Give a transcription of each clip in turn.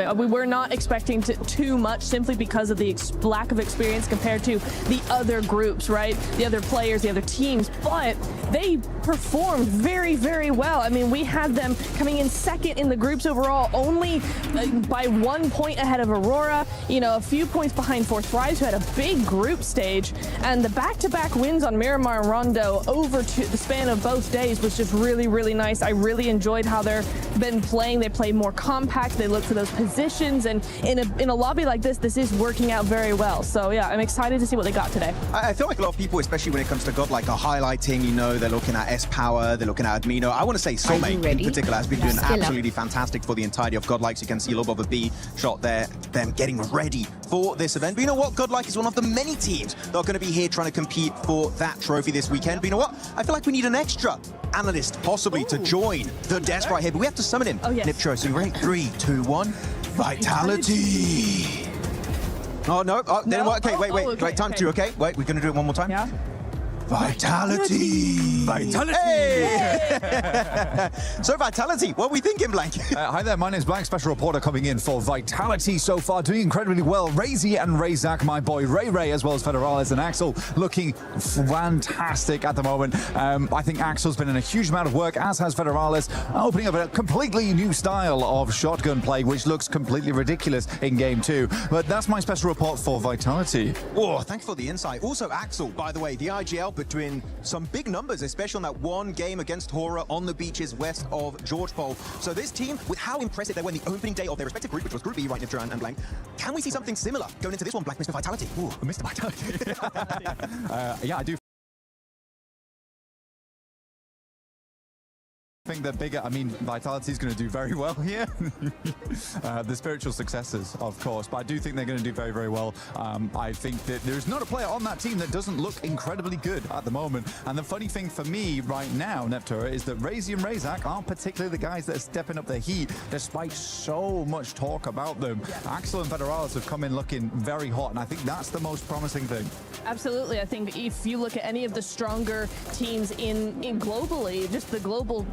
right? We were not expecting too much simply because of the lack of experience compared to the other groups, right? The other players, the other teams, but they performed very, very well. I mean, we had them coming in second in the groups overall, only by 1 point ahead of Aurora, you know, a few points behind Fourth Rise, who had a big group stage, and the back-to-back wins on Miramar and Rondo over the span of both days was just really, really nice. I really enjoyed how they've been playing. They play more compact, they look for those positions, and in a lobby like this is working out very well. So yeah, I'm excited to see what they got today. I feel like a lot of people, especially when it comes to Godlike, are highlighting, you know, they're looking at S-Power, they're looking at Admino. I want to say Soulmate in particular has been doing absolutely fantastic for the entirety of Godlike. So you can see a little bit of a B shot there, them getting ready for this event. But you know what? Godlike is one of the many teams that are going to be here trying to compete for that trophy this weekend. But you know what? I feel like we need an extra analyst possibly to join the desk right here, but we have to summon him. Oh, yes. Niptro, so ready? 3, 2, 1. Vitality. Oh, no. Oh, didn't work. Okay, wait. Okay, Right, time 2, okay? Wait, we're going to do it one more time. Yeah. Vitality! Vitality! Hey! So Vitality, what are we thinking, Blank? Hi there, my name's Blank, special reporter coming in for Vitality so far, doing incredibly well. Razy and Razak, my boy Ray, as well as Federalis and Axel, looking fantastic at the moment. I think Axel's been in a huge amount of work, as has Federalis, opening up a completely new style of shotgun play, which looks completely ridiculous in Game 2. But that's my special report for Vitality. Oh, thanks for the insight. Also, Axel, by the way, the IGL doing some big numbers, especially on that one game against Hora on the beaches west of George Pole. So this team, with how impressive they were in the opening day of their respective group, which was Group B, right, Niptro and Blank, can we see something similar going into this one, Blank, Mr. Vitality? Ooh, Mr. Vitality. Yeah, I do think they're bigger. I mean, Vitality is going to do very well here. The spiritual successors, of course, but I do think they're going to do very, very well. I think that there's not a player on that team that doesn't look incredibly good at the moment. And the funny thing for me right now, Neptura, is that Razy and Razak aren't particularly the guys that are stepping up the heat, despite so much talk about them. Yeah. Axel and Federalis have come in looking very hot, and I think that's the most promising thing. Absolutely. I think if you look at any of the stronger teams in globally, just the global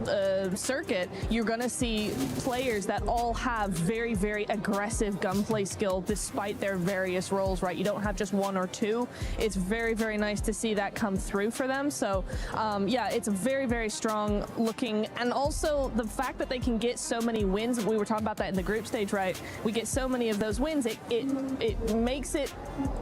circuit, you're going to see players that all have very, very aggressive gunplay skill despite their various roles, right? You don't have just one or two. It's very, very nice to see that come through for them. So yeah, it's very, very strong looking, and also the fact that they can get so many wins. We were talking about that in the group stage, right? We get so many of those wins, it makes it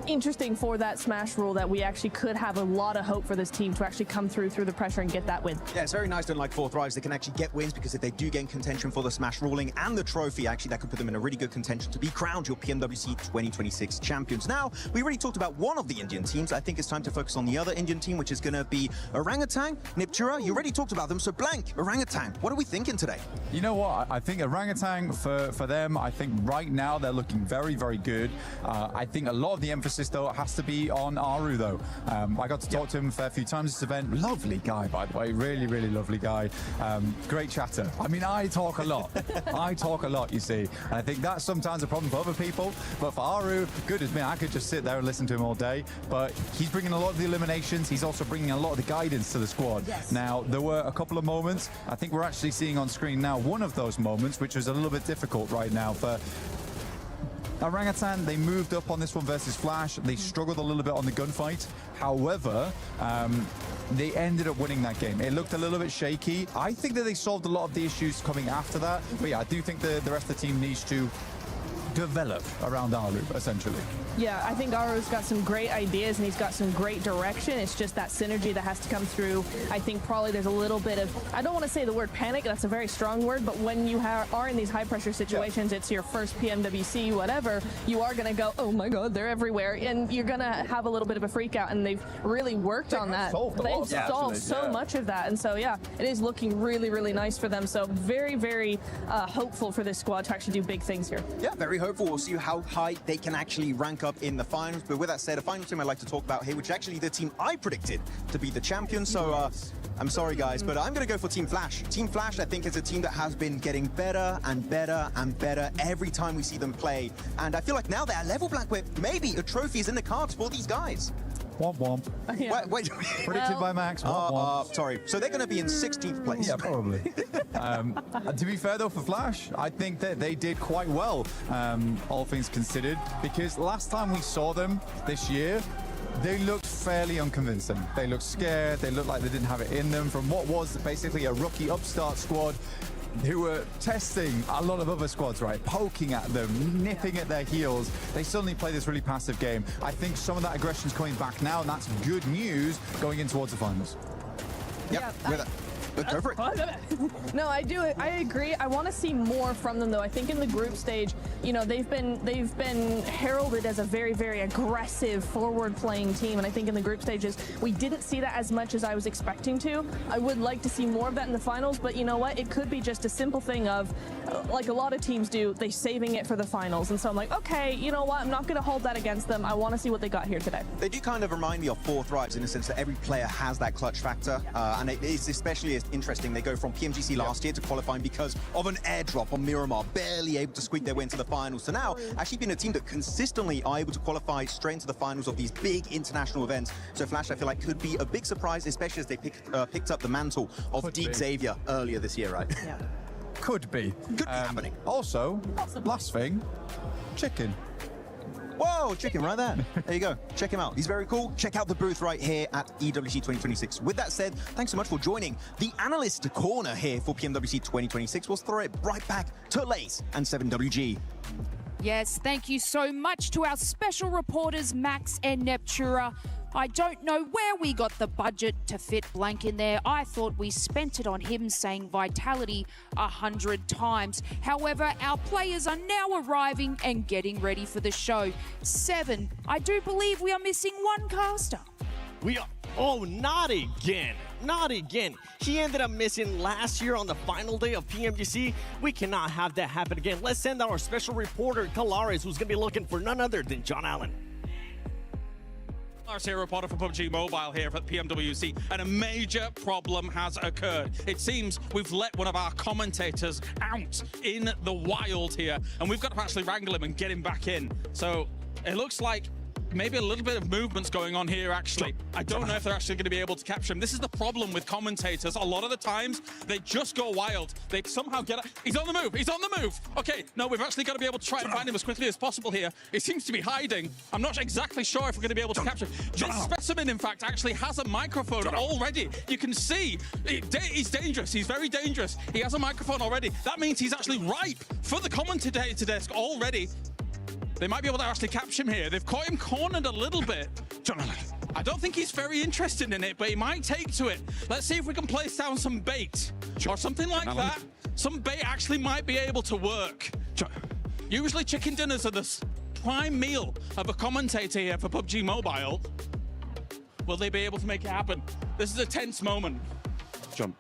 interesting for that smash rule that we actually could have a lot of hope for this team to actually come through the pressure and get that win. Yeah, it's very nice, unlike Fourth Rise, they can actually get wins, because if they do gain contention for the smash ruling and the trophy, actually that could put them in a really good contention to be crowned your PMWC 2026 champions. Now, we already talked about one of the Indian teams. I think it's time to focus on the other Indian team, which is going to be Orangutan. Niptura, you already talked about them, so Blank, Orangutan, what are we thinking today? You know what? I think Orangutan, for them, I think right now they're looking very, very good. I think a lot of the emphasis, though, has to be on Aru, though. I got to talk to him a fair few times this event. Lovely guy, by the way. Really, really lovely guy. Great chatter. I mean, I talk a lot. I talk a lot, you see. And I think that's sometimes a problem for other people. But for Aru, good as me, I could just sit there and listen to him all day. But he's bringing a lot of the eliminations. He's also bringing a lot of the guidance to the squad. Yes. Now, there were a couple of moments. I think we're actually seeing on screen now one of those moments, which was a little bit difficult right now for Orangutan. They moved up on this one versus Flash. They struggled a little bit on the gunfight. However, they ended up winning that game. It looked a little bit shaky. I think that they solved a lot of the issues coming after that. But yeah, I do think the rest of the team needs to develop around Aru, essentially. Yeah, I think Aru's got some great ideas and he's got some great direction. It's just that synergy that has to come through. I think probably there's a little bit of, I don't want to say the word panic, that's a very strong word, but when you are in these high pressure situations, it's your first PMWC, whatever, you are going to go, oh my God, they're everywhere. And you're going to have a little bit of a freak out, and they've really worked on that. They've solved so much of that. And so, yeah, it is looking really, really nice for them. So very, very hopeful for this squad to actually do big things here. Yeah, very hopeful. We'll see how high they can actually rank up in the finals. But with that said, a final team I'd like to talk about here, which is actually the team I predicted to be the champion. So I'm sorry, guys, but I'm going to go for Team Flash. Team Flash, I think, is a team that has been getting better and better and better every time we see them play. And I feel like now they're at a level, Black, where maybe a trophy is in the cards for these guys. Womp womp. Yeah. Wait. Predicted by Max. Womp womp. Sorry. So they're going to be in 16th place. Yeah, probably. To be fair, though, for Flash, I think that they did quite well, all things considered, because last time we saw them this year, they looked fairly unconvincing. They looked scared. They looked like they didn't have it in them from what was basically a rookie upstart squad who were testing a lot of other squads, right? Poking at them, nipping at their heels. They suddenly play this really passive game. I think some of that aggression's coming back now, and that's good news going in towards the finals. Yep. Go for it. No, I do. I agree. I want to see more from them, though. I think in the group stage, you know, they've been heralded as a very, very aggressive, forward-playing team, and I think in the group stages we didn't see that as much as I was expecting to. I would like to see more of that in the finals, but you know what? It could be just a simple thing of, like a lot of teams do, they saving it for the finals, and so I'm like, okay, you know what? I'm not going to hold that against them. I want to see what they got here today. They do kind of remind me of Fourth Rights in the sense that every player has that clutch factor, and it's especially interesting. They go from PMGC last year to qualifying because of an airdrop on Miramar, barely able to squeak their way into the finals. So now, actually being a team that consistently are able to qualify straight into the finals of these big international events. So Flash, I feel like, could be a big surprise, especially as they picked up the mantle of Deek Xavier earlier this year, right? Yeah. Could be. Could be happening. Also, last thing, chicken. Whoa, chicken right there. There you go. Check him out. He's very cool. Check out the booth right here at EWC 2026. With that said, thanks so much for joining the analyst corner here for PMWC 2026. We'll throw it right back to Lace and 7WG. Yes, thank you so much to our special reporters, Max and Neptura. I don't know where we got the budget to fit Blank in there. I thought we spent it on him saying Vitality 100 times. However, our players are now arriving and getting ready for the show. 7, I do believe we are missing one caster. We are... Oh, not again. Not again. He ended up missing last year on the final day of PMGC. We cannot have that happen again. Let's send out our special reporter, Kalares, who's going to be looking for none other than John Allen. Here, reporter for Pubg Mobile here at PMWC, and a major problem has occurred. It seems we've let one of our commentators out in the wild here, and we've got to actually wrangle him and get him back in. So it looks like maybe a little bit of movement's going on here, actually. I don't know if they're actually going to be able to capture him. This is the problem with commentators. A lot of the times, they just go wild. They somehow get... He's on the move! He's on the move! Okay, no, we've actually got to be able to try and find him as quickly as possible here. He seems to be hiding. I'm not exactly sure if we're going to be able to capture him. This specimen, in fact, actually has a microphone already. You can see. He's dangerous. He's very dangerous. He has a microphone already. That means he's actually ripe for the commentator desk already. They might be able to actually capture him here. They've caught him cornered a little bit. I don't think he's very interested in it, but he might take to it. Let's see if we can place down some bait or something like that. Some bait actually might be able to work. Usually chicken dinners are the prime meal of a commentator here for Pubg Mobile. Will they be able to make it happen? This is a tense moment. John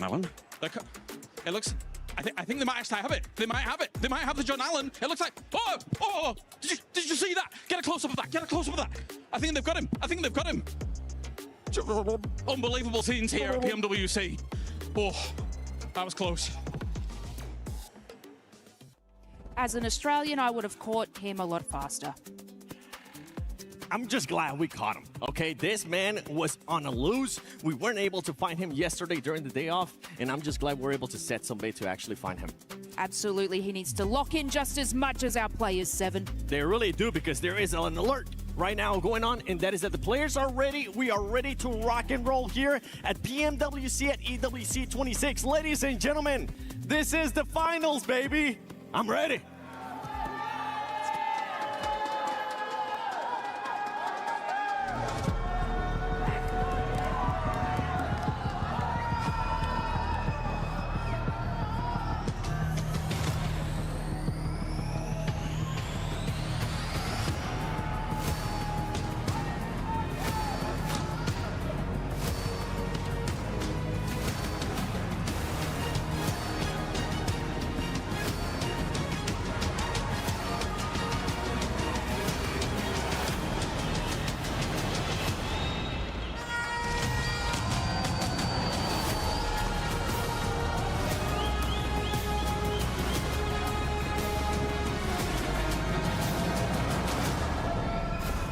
Allen? It looks... I think they might actually have it. They might have it. They might have the John Allen. It looks like... Oh! Did you see that? Get a close-up of that. Get a close-up of that. I think they've got him. I think they've got him. Unbelievable scenes here at PMWC. Oh, that was close. As an Australian, I would have caught him a lot faster. I'm just glad we caught him, okay? This man was on a loose. We weren't able to find him yesterday during the day off, and I'm just glad we're able to set some bait to actually find him. Absolutely, he needs to lock in just as much as our players, 7. They really do, because there is an alert right now going on, and that is that the players are ready. We are ready to rock and roll here at PMWC at EWC 26. Ladies and gentlemen, this is the finals, baby. I'm ready.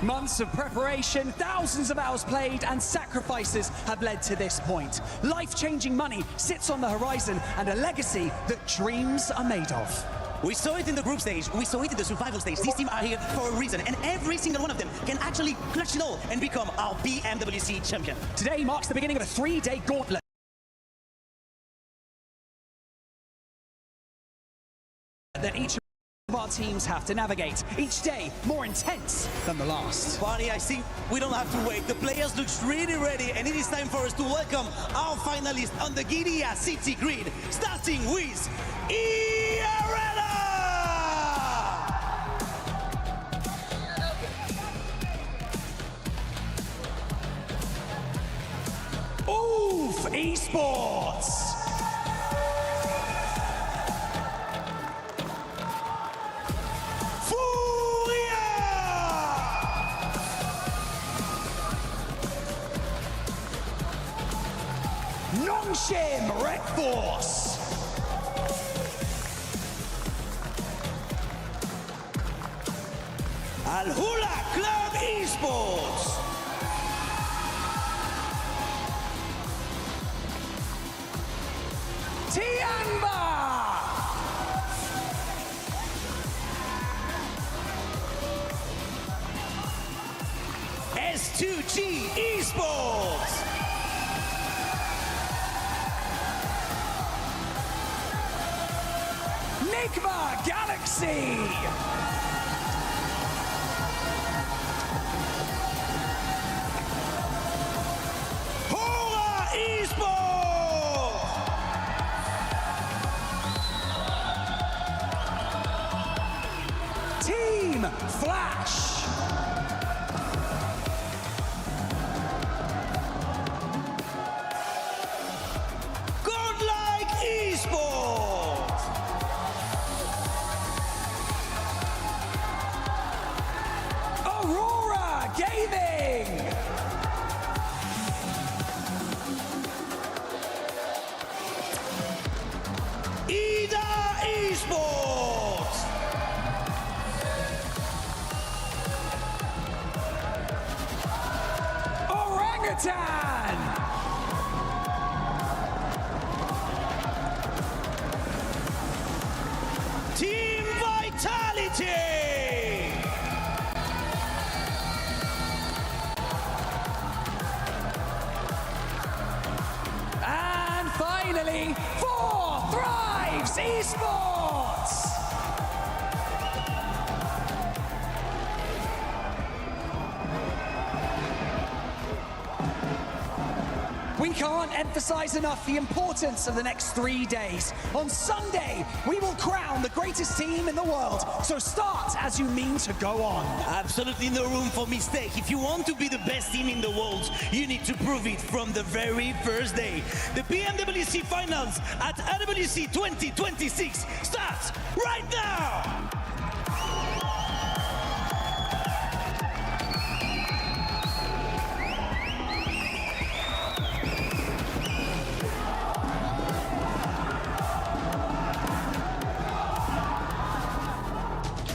Months of preparation, thousands of hours played, and sacrifices have led to this point. Life-changing money sits on the horizon, and a legacy that dreams are made of. We saw it in the group stage, we saw it in the survival stage. These teams are here for a reason, and every single one of them can actually clutch it all and become our PMWC champion. Today marks the beginning of a 3-day gauntlet that each of our teams have to navigate, each day more intense than the last. Barney, I think we don't have to wait. The players look really ready, and it is time for us to welcome our finalists on the Gidia City grid, starting with Arena! Oof Esports! Nongshim Red Force! Al Hula Club Esports! Tianba! S2G Esports! Nigma Galaxy! Hora Esports! Team Flash! Godlike Esports! Aurora Gaming! Ida Esports! Orangutan! Team Vitality! And finally, 4 Thrives Esports! We can't emphasize enough the importance of the next 3 days. On Sunday, we will crown the greatest team in the world. So start as you mean to go on. Absolutely no room for mistake. If you want to be the best team in the world, you need to prove it from the very first day. The PMWC Finals at RWC 2026 starts right now!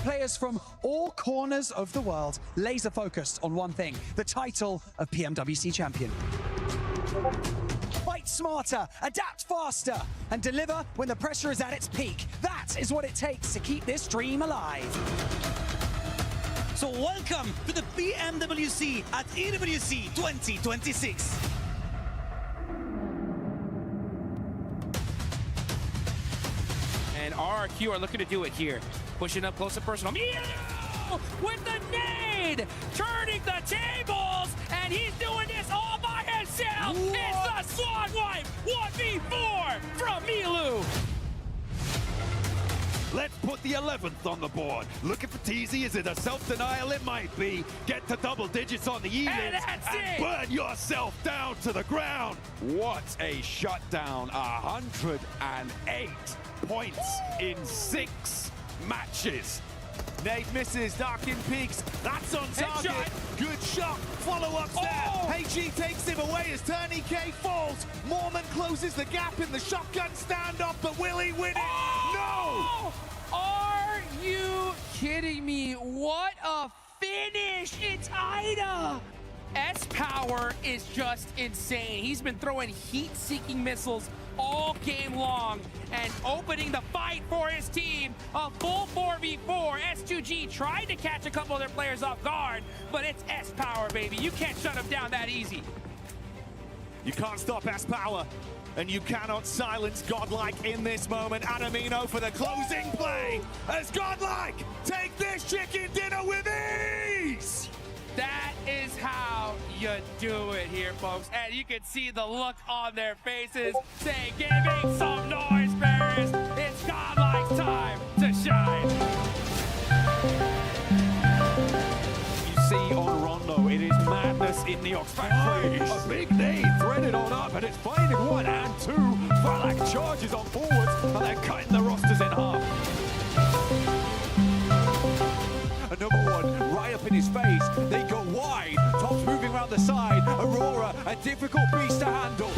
Players from all corners of the world laser focused on one thing, the title of PMWC champion. Fight smarter, adapt faster, and deliver when the pressure is at its peak. That is what it takes to keep this dream alive. So welcome to the PMWC at EWC 2026. And RRQ are looking to do it here. Pushing up close and personal. Milu with the nade! Turning the tables! And he's doing this all by himself! What? It's the Swan Wipe 1v4 from Milu! Let's put the 11th on the board. Looking for Teasy, is it a self-denial? It might be. Get to double digits on the elims and burn yourself down to the ground. What a shutdown. 108 points in 6 matches. Nate misses, Darkin peaks. That's on target. Headshot. Good shot. Follow-up there. HG takes him away as Turney K falls. Mormon closes the gap in the shotgun standoff, but will he win it? No! Are you kidding me? What a finish. It's Ida. S-Power is just insane. He's been throwing heat-seeking missiles all game long and opening the fight for his team. A full 4v4. S2G tried to catch a couple of their players off guard, but it's S-Power, baby. You can't shut him down that easy. You can't stop S-Power, and you cannot silence Godlike in this moment. Adamino for the closing play as Godlike take this chicken dinner with ease! That is how you do it here, folks. And you can see the look on their faces saying, giving some noise, Paris. It's Godlike's time to shine. You see on Rondo, it is madness in the Ox Factory. A big nade threaded on up, and it's finding 1 and 2. Falak charges on forwards, and they're cutting the rosters in half. Another one right up in his face. They go wide. Top's moving around the side. Aurora, a difficult beast to handle.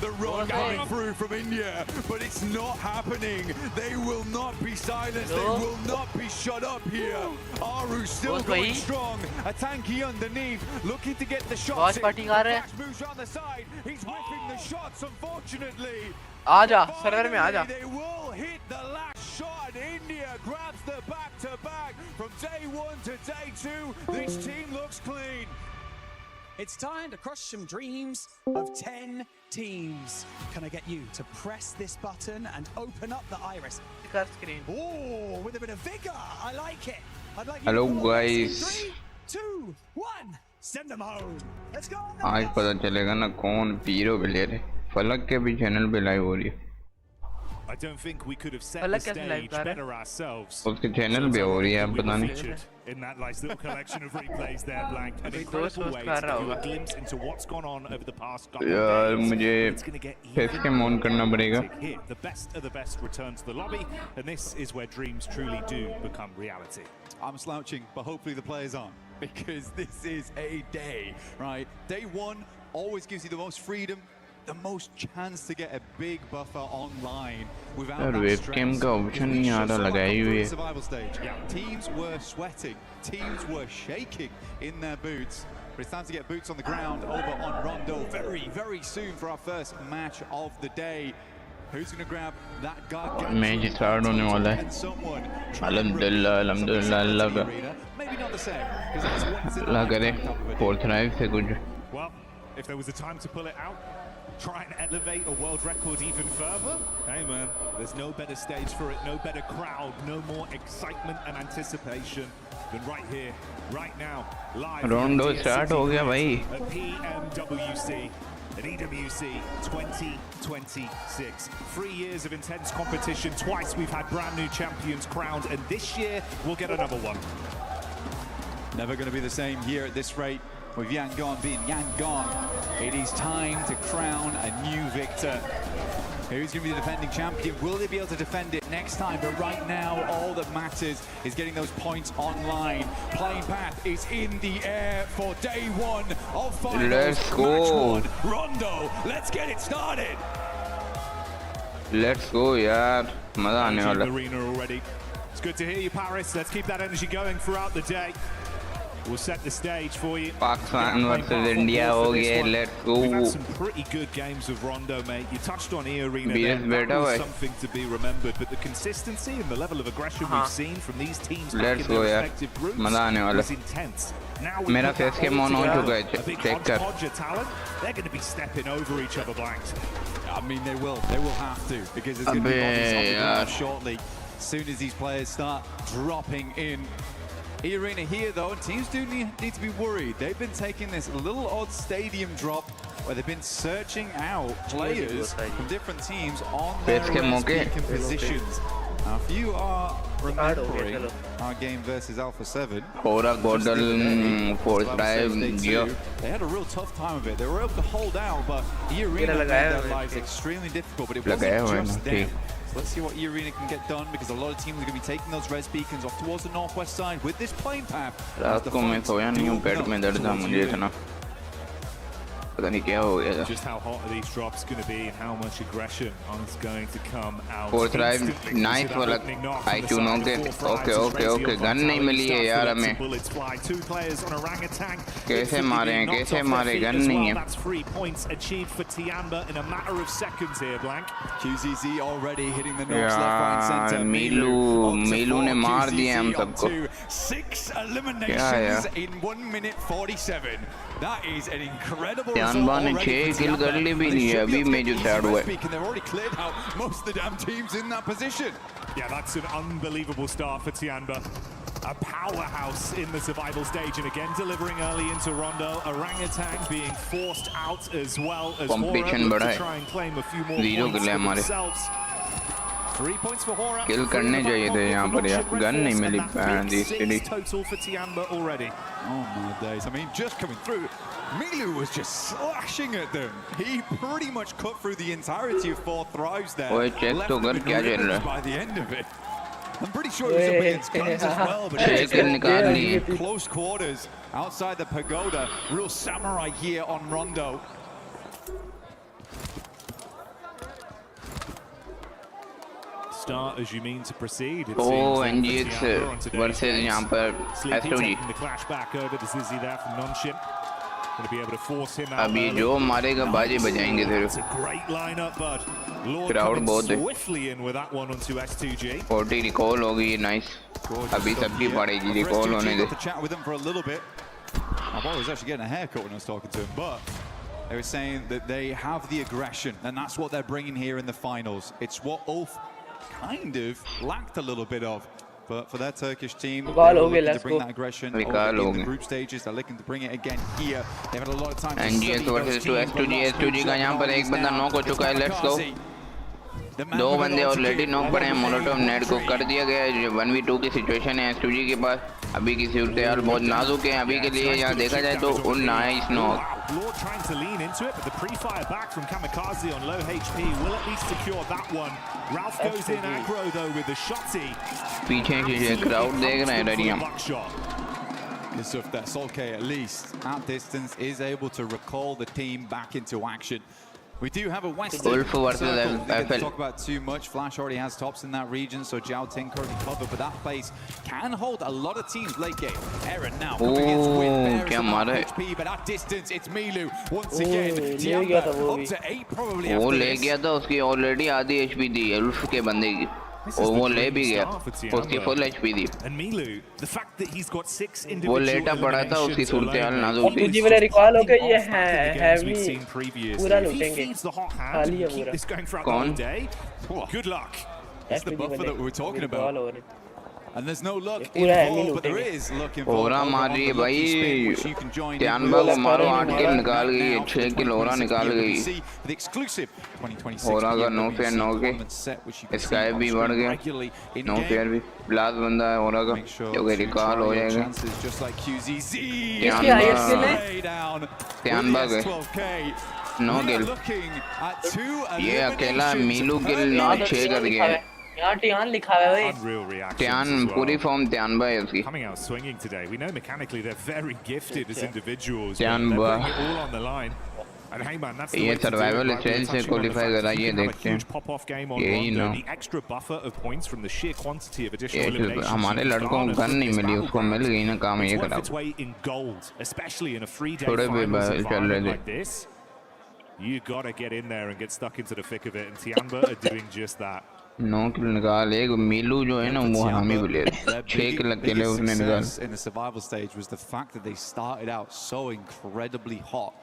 The run coming through from India, but it's not happening. They will not be silenced. They will not be shut up here. Aru still going strong. A tanky underneath, looking to get the shots in. Flash moves around the side. He's whipping the shots, unfortunately. They will hit the last shot. India grabs the back-to-back from day 1 to day 2. This team looks clean. It's time to crush some dreams of 10 teams. Can I get you to press this button and open up the iris? Oh, with a bit of vigor. I like it. I'd like you Hello to guys. 3, 2, 1. Send them home. Let's go. आज पता चलेगा ना कौन पीरो player है फलक के भी channel पे लाइव हो रही है I don't think we could have set the stage better ourselves. उसके चैनल पे हो रही है पता नहीं In that nice little collection of replays there, Blank. An incredible way to give a glimpse into what's gone on over the past couple of days. मुझे face cam on करना पड़ेगा The best of the best return to the lobby, and this is where dreams truly do become reality. I'm slouching, but hopefully the players aren't, because this is a day, right? Day 1 always gives you the most freedom, the most chance to get a big buffer online without that webcam stress. का option नहीं आ रहा लगाई हुई है Survival stage. Teams were sweating, teams were shaking in their boots. But it's time to get boots on the ground over on Rondo very, very soon for our first match of the day. Who's going to grab that guard? Match start होने वाला है अल्हम्दुलिल्लाह अल्हम्दुलिल्लाह अल्लाह का Maybe not the same, because that's once in a अल्लाह करे fourth राइव से कुछ Well, if there was a time to pull it out, try and elevate a world record even further. Hey man, there's no better stage for it, no better crowd, no more excitement and anticipation than right here, right now, live. Rondo start हो गया भाई. At PMWC, at EWC 2026. 3 years of intense competition. Twice we've had brand new champions crowned, and this year we'll get another one. Never going to be the same here at this rate. With Yangon being Yangon, it is time to crown a new victor. Who's going to be the defending champion? Will they be able to defend it next time? But right now, all that matters is getting those points online. Playing path is in the air for day 1 of finals. Let's go. Match 1. Rondo, let's get it started. Let's go, यार मजा आने वाला. Arena already. It's good to hear you, Paris. Let's keep that energy going throughout the day. We'll set the stage for you. Pakistan versus India हो गया. Let's go. We've had some pretty good games of Rondo, mate. You touched on E-Arena there. That was something to be remembered, but the consistency and the level of aggression we've seen from these teams back in their respective groups was intense. Now we मेरा face cam on हो चुका है. a big hodgepodge of talent. They're going to be stepping over each other, Blanks. I mean, they will have to, because there's going to be bodies on the ground shortly. As soon as these players start dropping in. E-Arena here though, and teams do need to be worried. They've been taking this little odd stadium drop where they've been searching out players from different teams on their speaking positions. Now, if you are remembering our game versus Alpha 7, they had a real tough time of it. They were able to hold out, but E-Arena made their lives extremely difficult, but it wasn't just them. So let's see what E-Arena can get done, because a lot of teams are going to be taking those res beacons off towards the northwest side with this plane path. रात को मैं सोया नहीं हूँ, पेट में दर्द था मुझे इतना. पता नहीं क्या हो गया था. Just how hot are these drops going to be and how much aggression is going to come out. Fourth drive, nice वाला IQ knock it. Okay. Gun नहीं मिली है यार हमें. कैसे मारे गन नहीं है. That's 3 points achieved for Tianba in a matter of seconds here, Blank. QZZ already hitting the knocks left, right, and center. मीलू ने मार दिए हम सबको. 6 eliminations in 1 minute 47. That is an incredible result. Tianba ने 6 किल कर ली भी नहीं है अभी में जो थर्ड हुआ है. They've already cleared out most of the damn teams in that position. Yeah, that's an unbelievable start for Tianba. A powerhouse in the survival stage, and again delivering early into Rondo. Orangutan being forced out as well as Competition Hora बढ़ा to try and claim a few more Zero points किल है for हमारे. themselves. 3 points for Hora. किल करने चाहिए थे यहाँ पर यार. Gun नहीं मिली. Total for Tianba already. Oh my days! I mean, just coming through. Milu was just slashing at them. He pretty much cut through the entirety of 4 thrives there. ओए check तो कर क्या चल रहा है. By the end of it. I'm pretty sure it was up against guns as well, but close quarters outside the pagoda. Real samurai here on Rondo. Start as you mean to proceed. NGX versus यहाँ पर SOG. The clash back over to Zizzy there from Nonshim. Going to be able to force him out. अभी जो मारेगा बाजे बजाएंगे फिर. It's a great lineup, bud. Lord Crowd बहुत है. swiftly in with that one onto S2G. 40 recall होगी nice. अभी सबकी पड़ेगी recall होने दे. Chat with him for a little bit. My boy was actually getting a haircut when I was talking to him, but they were saying that they have the aggression, and that's what they're bringing here in the finals. It's what Ulf kind of lacked a little bit of. But for their Turkish team, they're looking to bring that aggression over in the group stages. They're looking to bring it again here. They've had a lot of time. NGX versus S2G का यहाँ पर एक बंदा knock हो चुका है. Let's go. 2 बंदे already knock पड़े हैं. मोलोटोव नेट को कर दिया गया है. 1v2 की सिचुएशन है S2G के पास. अभी की सूरत-ए-हाल बहुत नाजुक है अभी के लिए. यहाँ देखा जाए तो nice knock. Lord trying to lean into it, but the pre-fire back from Kamikaze on low HP will at least secure that one. Ralph goes in aggro though with the shotty. पीछे से crowd देख रहे हैं रडियम. As if that Solke at least at distance is able to recall the team back into action. We do have a Western Ulf versus FL. Talk about too much. Flash already has tops in that region, so Jiao Ting currently covered, but that place can hold a lot of teams late game. Aaron now coming against Win. क्या मारा है. HP, but at distance it's Milu once again. Tianba up to 8 probably. वो ले गया था उसकी already आधी HP दी Ulf के बंदे की. और वो ले भी गया. उसकी फुल HP दी. वो लेटा पड़ा था उसकी सूरत-ए-हाल नाजुक थी. तुझे मैंने रिकॉल हो गया. ये है हैवी पूरा लूटेंगे. खाली है पूरा. कौन? Good luck. That's the buffer that we were talking about. And there's no luck involved, but there is luck involved. ओरा मार रही है भाई. Tianba को मारो. 8 किल निकाल गई. 6 किल ओरा निकाल गई. ओरा का नो फेयर नो के. स्काई भी बढ़ गया. नो फेयर भी. लास्ट बंदा है ओरा का जो कि रिकॉल हो जाएगा. Tianba के नो किल. ये अकेला मीलू किल 6 कर गया है. यहाँ टियान लिखा है भाई. टियान पूरी फॉर्म Tianba है उसकी. Coming out swinging today. We know mechanically they're very gifted as individuals. Tianba. All on the line. And hey man, that's the ये सर्वाइवल स्टेज से क्वालीफाई करा. ये देखते हैं. यही ना. The extra buffer of points from the sheer quantity of additional eliminations. हमारे लड़कों को गन नहीं मिली. उसको मिल गई ना. काम ये करा. Especially in a 3-day थोड़े भी चल रहे थे. You gotta get in there and get stuck into the thick of it, and Tianba are doing just that. नौ किल निकाल. एक मीलू जो है ना वो हमी प्लेयर. 6 किल अकेले उसने निकाल. In the survival stage was the fact that they started out so incredibly hot,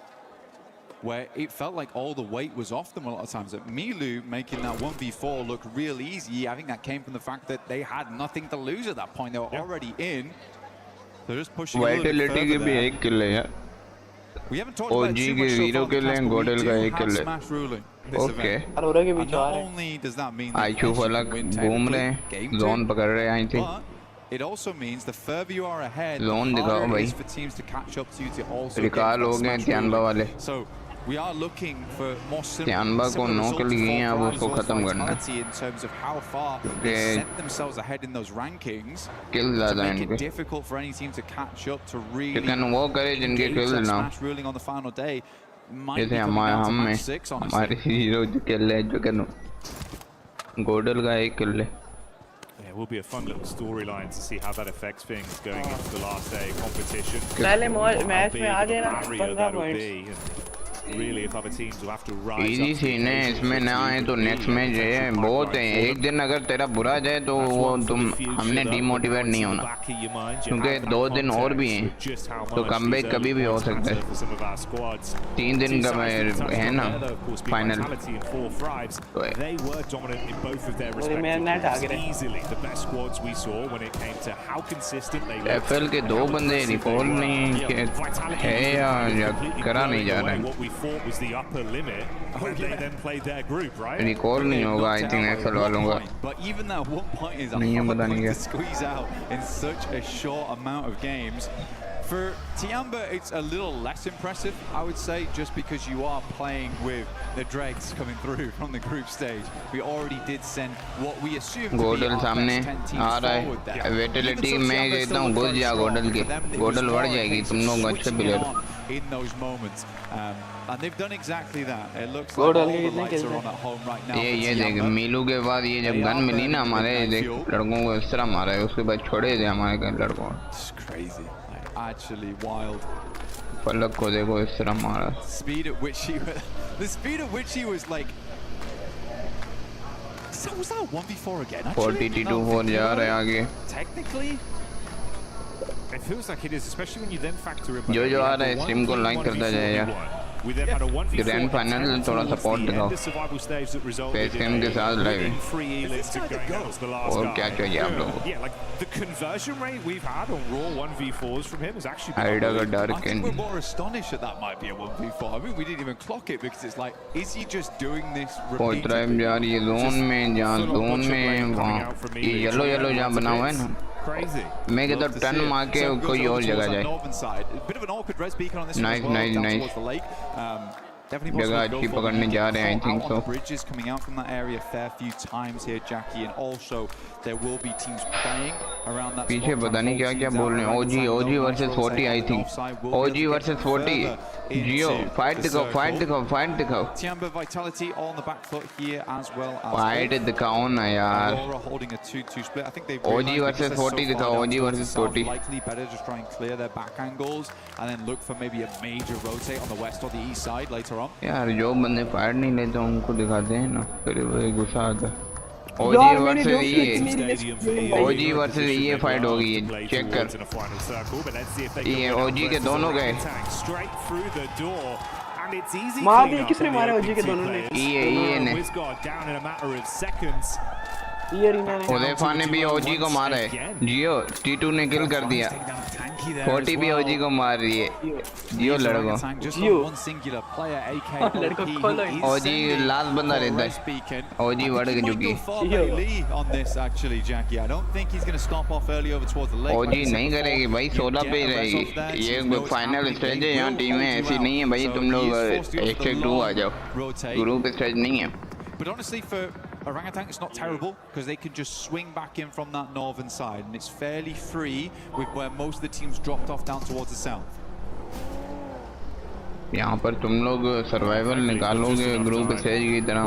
where it felt like all the weight was off them a lot of times. That Milu making that 1v4 look real easy. I think that came from the fact that they had nothing to lose at that point. They were already in. They're just pushing a little bit further की भी 1 किल है यार. We haven't talked about too much so far, but we do have smash ruling this event. Not only does that mean that you win technically, zone पकड़ रहे हैं I think. but it also means the further you are ahead, Zone the दिखाओ harder भाई. it is for teams to catch up to you to also get recall हो that गए smash Tianba वाले. ruling. So we are looking for more Tianba को similar 9 results किल गए हैं. अब for उसको खत्म करना है. vitality in terms of how far they set themselves ahead in those rankings kill to ज़्यादा make इनके. it difficult for any team to catch up to really लेकिन वो करे जिनके engage किल that ना. smash ruling on the final day. might be coming down to match 6, honestly. हमारे hero जो किल है जो कनो गोडल का एक किल है. Yeah, it will be a fun little storyline to see how that affects things going into the last day of competition. पहले match में आ जाए ना 15 points. Really, if other teams will have to rise easy scene है इसमें ना आए तो नेक्स्ट मैच है बहुत है. एक दिन अगर तेरा बुरा जाए तो वो तुम हमने डीमोटिवेट नहीं होना क्योंकि 2 दिन और भी हैं तो कमबैक कभी भी हो सकता है. 3 दिन का है ना फाइनल. एफएल के 2 बंदे रिकॉल नहीं है या करा नहीं जा रहा है. thought was the upper limit when they then played their group, right? Recall नहीं होगा I think एक्सल वालों का. But even that 1 point is hard to squeeze out in such a short amount of games. For Tiamba, it's a little less impressive, I would say, just because you are playing with the dregs coming through from the group stage. We already did send what we assumed to be our best 10 teams forward there. Vitality में कहता हूँ घुस जा गोडल के. गोडल बढ़ जाएगी तुम लोग अच्छे player. In those moments, and they've done exactly that. It looks like all the lights are on at home right now. ये देख मीलू के बाद ये जब गन मिली ना हमारे देख लड़कों को इस तरह मारा है उसके बाद छोड़े थे हमारे कई लड़कों. It's crazy, like, actually wild. पलक को देखो इस तरह मारा. Speed at which he was, the speed at which he was like. So was that 1v4 again? 42 हो जा रहा है आगे. Technically. It feels like it is, especially when you then factor in. जो आ रहा है स्ट्रीम को लाइक करता जाए यार. ग्रैंड फाइनल थोड़ा सपोर्ट दिखाओ. फेस कैम के साथ लाइव. और क्या चाहिए आप लोगों को? The conversion rate we've had on raw 1v4s from him has actually been I think we're more astonished that that might be a 1v4. I mean, we didn't even clock it because it's like, is he just doing this repeatedly? Tribe यार ये zone में जहाँ zone में वहाँ ये yellow जहाँ बना हुआ है ना. मैं कहता हूँ टर्न मार के कोई और जगह जाए. नाइस जगह अच्छी पकड़ने जा रहे हैं I think so. Bridges coming out from that area a fair few times here, Jackie, and also there will be teams playing around that. पीछे पता नहीं क्या बोल रहे हैं. OG versus 40 I think. OG versus 40. Jio fight दिखाओ. Tiamba Vitality all on the back foot here as well as. Fight दिखाओ ना यार. Aurora holding a 2-2 split. I think they've. OG versus 40 दिखाओ. OG versus 40. Likely better just try and clear their back angles and then look for maybe a major rotate on the west or the east side later on. यार जो बंदे fight नहीं लेते उनको दिखाते हैं ना फिर वही गुस्सा आता है. OG वर्सेस ये फाइट होगी ये चेक कर. ये OG के दोनों गए. मार दिए किसने मारे OG के दोनों ने? ये ने. उदैफा ने भी OG को मारा है. जियो T2 ने किल कर दिया. 40 भी OG को मार रही है. जियो लड़को. OG लास्ट बंदा रहता है. OG बढ़ के चुकी. OG नहीं करेगी भाई 16 पे ही रहेगी. ये फाइनल स्टेज है यहाँ टीमें ऐसी नहीं है भाई तुम लोग 1-2 आ जाओ. ग्रुप स्टेज नहीं है. But honestly for Orangutan, it's not terrible because they can just swing back in from that northern side and it's fairly free with where most of the teams dropped off down towards the south. यहाँ पर तुम लोग survival निकालोगे group stage की तरह.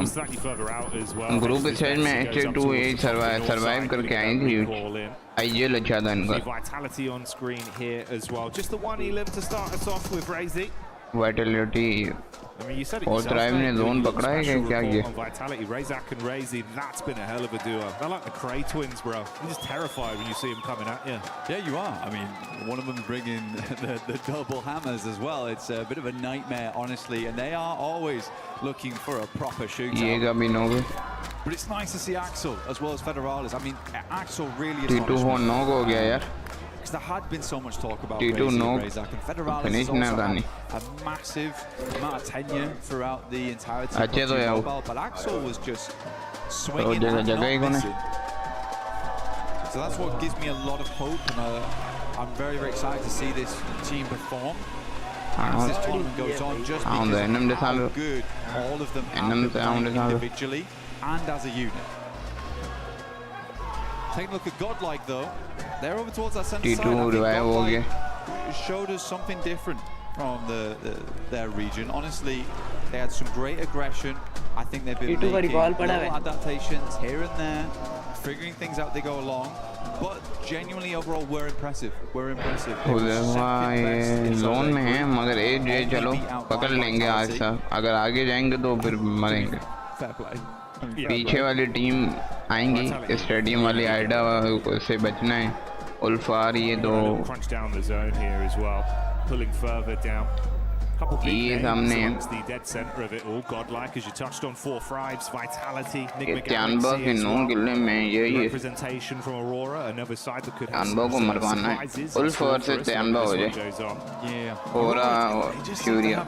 Group stage में 1-2 survive करके आई थी. आईजीएल अच्छा था इनका. Vitality on screen here as well. Just the one E-Liv to start us off with, Razy. Vitality और ड्राइव ने जोन पकड़ा है क्या किया? Vitality, Razak and Razy, that's been a hell of a duo. They're like the Cray twins, bro. You're just terrified when you see them coming at you. Yeah, you are. I mean, one of them bringing the double hammers as well. It's a bit of a nightmare, honestly, and they are always looking for a proper shootout. But it's nice to see Axel as well as Federalis. I mean, Axel really is because there had been so much talk about Razak and Federalis has also had a massive amount of tenure throughout the entirety of PUBG Mobile, but Axel was just swinging and not missing. So that's what gives me a lot of hope, and I'm very, very excited to see this team perform as this tournament goes on, just because of how good all of them have been individually and as a unit. Take a look at Godlike though. They're over towards that center side. Godlike showed us something different from their region. Honestly, they had some great aggression. I think they've been making little adaptations here and there, figuring things out they go along. But genuinely overall, we're impressive. We're impressive. Zone में हैं मगर ये चलो पकड़ लेंगे आज तक. अगर आगे जाएंगे तो फिर मरेंगे. पीछे वाली टीम आएंगी. स्टेडियम वाली आइडा से बचना है. उल्फा आ रही है तो ये सामने है. त्यानबा के 9 किले में यही है. त्यानबा को मरवाना है. उल्फ वर्सेस त्यानबा हो जाए. पूरा फ्यूरिया.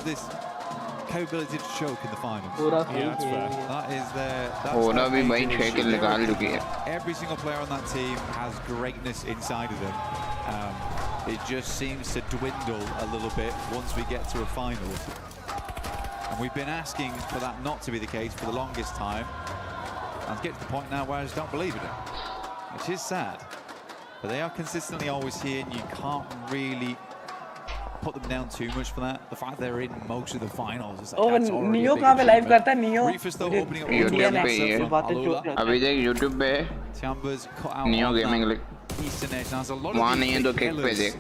Capability to choke in the finals. That is पूरा भी भाई 6 किल निकाल चुकी है. Every single player on that team has greatness inside of them. It just seems to dwindle a little bit once we get to a final. And we've been asking for that not to be the case for the longest time. And to get to the point now where I just don't believe in it. Which is sad. But they are consistently always here and you can't really put them down too much for that. The fact they're in most of the finals is like, that's already Neo कहाँ पे live करता है? Neo Reefers though opening up YouTube पे है. अभी देख YouTube पे है. Tiamba's cut out Neo Gaming League. Eastern Edge. There's a lot वहाँ of नहीं है तो किक पे देख.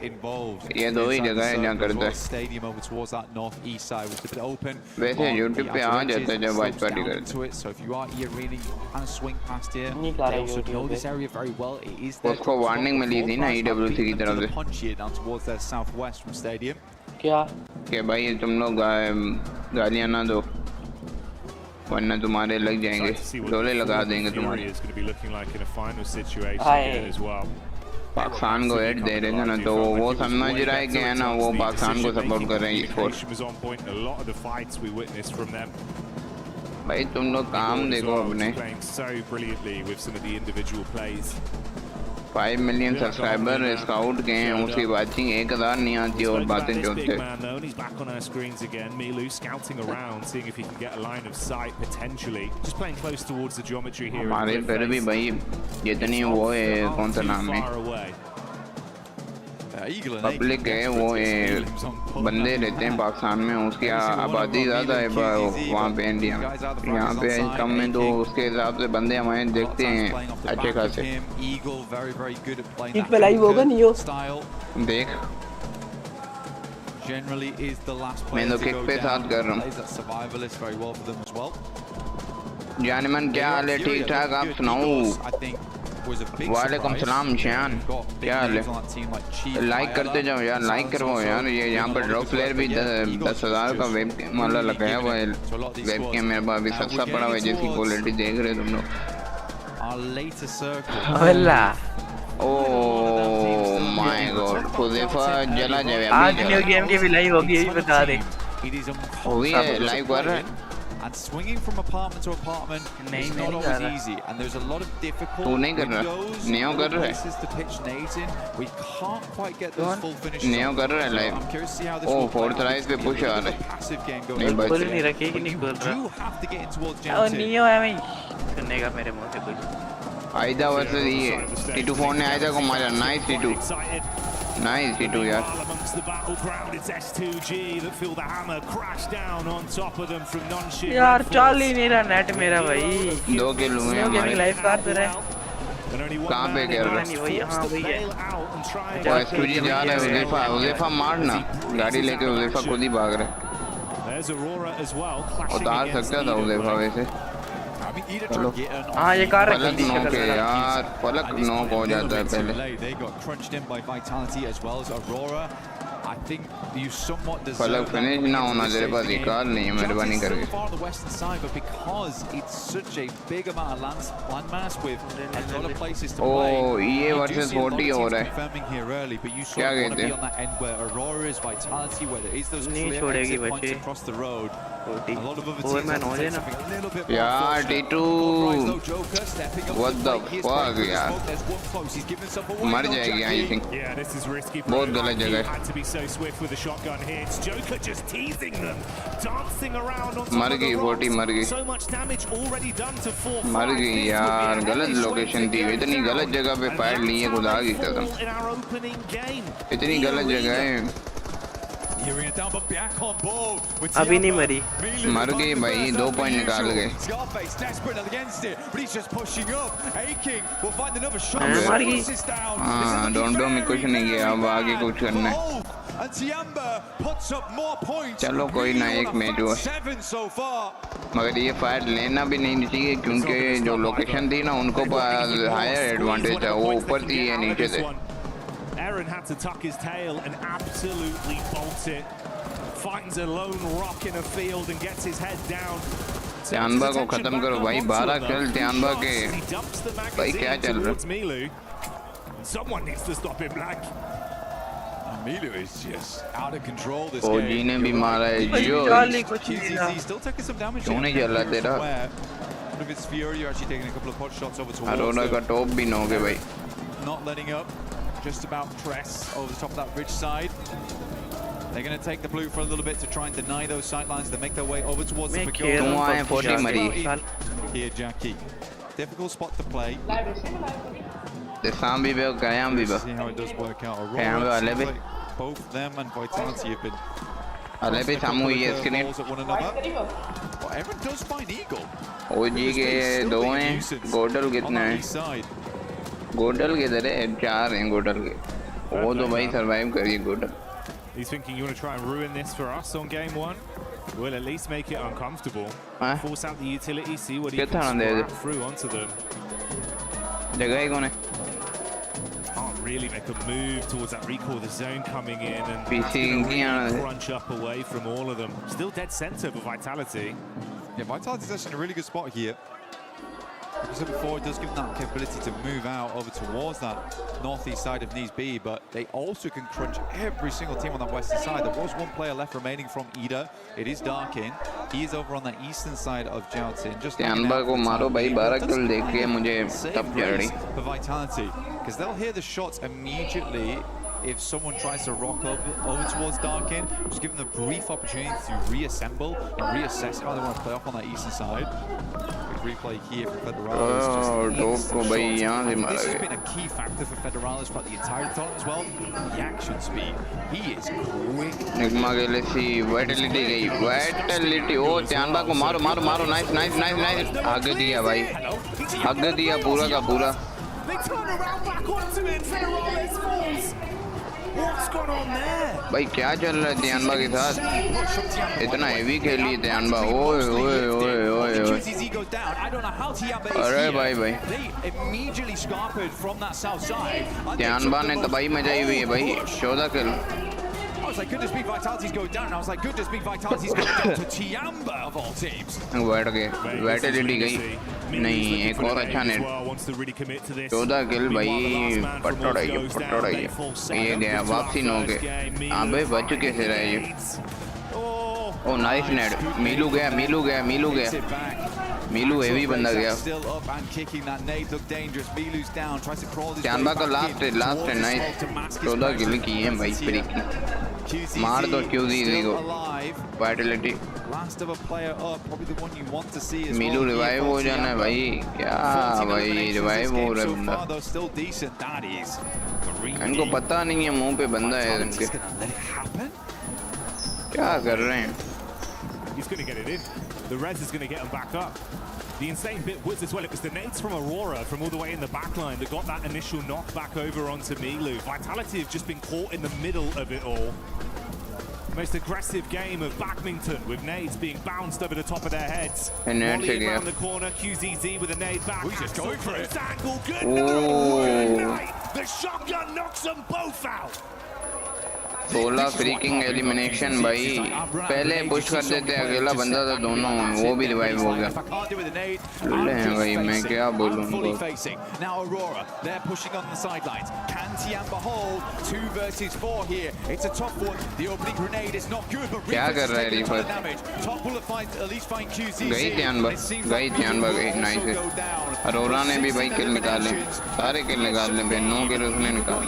ये दो ही जगह है जहाँ करता है. Stadium over towards that northeast side was a bit open. वैसे YouTube पे आ जाता है जब watch party करते हैं. So if you are here really kind of swing past here, they also know this area very well. It is there. उसको warning मिली थी ना EWC की तरफ से. Punch here down towards their southwest from stadium. क्या? कि भाई तुम लोग गालियाँ ना दो वरना तुम्हारे लग जाएंगे. डोले लगा देंगे तुम्हारे. पाकिस्तान को हेड दे रहे थे ना तो वो समझ रहा है कि है ना वो पाकिस्तान को सपोर्ट कर रहे हैं स्पोर्ट्स. भाई तुम लोग काम देखो अपने. 5 million सब्सक्राइबर स्काउट के हैं. उसकी बातचीत 1000 नहीं आती और बातें जोड़ते. हमारे फिर भी भाई जितनी वो है कौन सा नाम है पब्लिक है वो बंदे रहते हैं पाकिस्तान में. उसकी आबादी ज़्यादा है वहाँ पे इंडिया में. यहाँ पे कम में तो उसके हिसाब से बंदे हमारे देखते हैं अच्छे खासे. एक पे लाइव होगा नहीं हो देख मैं तो किक पे साथ कर रहा हूँ. जानमन क्या हाल है? ठीक ठाक. आप सुनाओ. वालेकुम सलाम शान. क्या हाल है? लाइक करते जाओ यार. लाइक करवाओ यार. ये यहाँ पर ड्रॉप प्लेयर भी 10,000 का वेब मतलब लगाया हुआ है. वेब कैम मेरे पास अभी सस्ता पड़ा हुआ है. जिसकी क्वालिटी देख रहे हो तुम लोग. Oh my God. हुज़ैफा जला जाए. आज न्यू गेम की भी लाइव होगी ये भी बता दे. हुई है लाइव कर रहे हैं. And swinging from apartment to apartment is not always easy, and there's a lot of difficult windows, places to pitch nades in. We can't quite get those full finishes. Neo कर रहा है live. I'm curious to see how this Oh, fourth rise पे push आ रहा है. passive game goes. नहीं बोल नहीं रखी कि नहीं बोल रहा. You have to get in towards Gen 2. और नियो है मैं सुनने का मेरे मुंह से कुछ. आयदा वर्सेस ये T24 ने आयदा को मारा. Nice T2. नाइस T2 यार. यार चल ही नहीं रहा नेट मेरा भाई. 2 किल हुए हैं हमारे. लाइव कर रहे हैं. कहाँ पे गिर रहा है? वही हाँ वही है. वो एसक्यूजी जा रहा है. हुज़ैफा मारना. गाड़ी लेके हुज़ैफा खुद ही भाग रहा है. उतार सकता था हुज़ैफा वैसे. चलो हाँ ये कार पलक नॉक है यार. पलक नॉक हो जाता है पहले. पलक फिनिश ना होना तेरे पास निकाल नहीं है मेहरबानी करके. ओ ये वर्सेस 40 हो रहा है. क्या कहते हैं? नहीं छोड़ेगी बच्चे. ओवरमैन हो जाए ना यार. T2 what the fuck यार. मर जाएगी आई थिंक. बहुत गलत जगह है. मर गई 40. मर गई. मर गई यार. गलत लोकेशन थी. इतनी गलत जगह पे फाइट ली है खुदा की कसम. इतनी गलत जगह है. अभी नहीं मरी. मर गई भाई 2 पॉइंट निकाल गए मर गई. हाँ डोंडो में कुछ नहीं किया अब आगे कुछ करना है चलो कोई ना एक मैच हुआ मगर ये फाइट लेना भी नहीं चाहिए क्योंकि जो लोकेशन थी ना उनको हायर एडवांटेज था वो ऊपर थी या नीचे थे Aaron had to tuck his tail and absolutely bolt it. Finds a lone rock in a field and gets his head down. त्यांबा को खत्म करो भाई 12 किल त्यांबा के भाई क्या चल रहा है Someone needs to stop him, Black. Milu is just out of control this game. OG ने भी मारा है जो he's still taking some damage. क्यों नहीं चल रहा तेरा One of his Fury actually taking a couple of pot shots over towards Arora का टॉप भी नो के भाई not letting up. Just about press over the top of that ridge side. They're going to take the blue for a little bit to try and deny those sidelines. They make their way over towards the Pubg. Here, Jackie. Difficult spot to play. The Sambi Bell, Gayam Biba. See how it does work out. Aurora, both them and Vitality have been Alebi Samu yesterday. But everyone does find Eagle. OG के दो हैं गोडल कितने हैं गोडल के इधर है 4 हैं गोडल के वो तो भाई सरवाइव करिए Godal He's thinking you want to try and ruin this for us on game 1. We'll at least make it uncomfortable. Force out the utility, see what he can score through onto them. जगह ही कौन है Can't really make a move towards that recall. The zone coming in and really crunch up away from all of them. Still dead center for Vitality. Yeah, Vitality's actually in a really good spot here. Like I said before, it does give them that capability to move out over towards that northeast side of Knees B, but they also can crunch every single team on that western side. There was one player left remaining from Ida. It is Darkin. He is over on the eastern side of Joutin. Just को मारो भाई 12 किल देख के मुझे तब चढ़ रही for Vitality, because they'll hear the shots immediately if someone tries to rock up over towards Darkin. Just give them a brief opportunity to reassemble and reassess how they want to play off on that eastern side. Replay here for Federales. This has been a key factor for Federales throughout the entire tournament as well. The action speed. He is quick. Nigma के लिए सी Vitality गई Vitality ओ त्यांबा को मारो मारो मारो nice nice nice nice आगे दिया भाई आगे दिया पूरा का पूरा भाई क्या चल रहा है त्यांबा के साथ इतना हेवी खेली त्यांबा ओए ओए ओए ओए ओए अरे भाई भाई त्यांबा ने तबाही मचाई हुई है भाई 14 किल I was like, goodness me, Vitality's going down. I was like, goodness me, Vitality's going down to Tiamba of all teams. बैठ गए वाइटलिटी गई नहीं एक और अच्छा नेट 14 किल भाई पटोड़ा ये गया वापसी नो के अबे बच कैसे रहे ये ओ नाइस नेट मीलू गया मीलू गया मीलू गया मीलू हेवी बंदा गया त्यांबा का लास्ट है नाइस 14 किल की है भाई फ्रीक मार दो QZ को वाइटलिटी मीलू रिवाइव हो जाना है भाई क्या भाई रिवाइव हो रहा है बंदा इनको पता नहीं है मुंह पे बंदा है इनके क्या कर रहे हैं He's going to get it in. The res is going to get him back up. The insane bit was as well, it was the nades from Aurora from all the way in the back line that got that initial knockback over onto Milu. Vitality have just been caught in the middle of it all. Most aggressive game of badminton with nades being bounced over the top of their heads. Molly around the corner, QZZ with a nade back. He's just going for it. Angle, good night. The shotgun knocks them both out. 16 freaking elimination भाई पहले push कर देते अकेला बंदा था दोनों वो भी रिवाइव हो गया लुल्ले हैं भाई मैं क्या बोलूं उनको क्या कर रहा है रीफर गई त्यांबा गई नाइस अरोरा ने भी भाई किल निकाले सारे किल निकाले भाई 9 किल उसने निकाले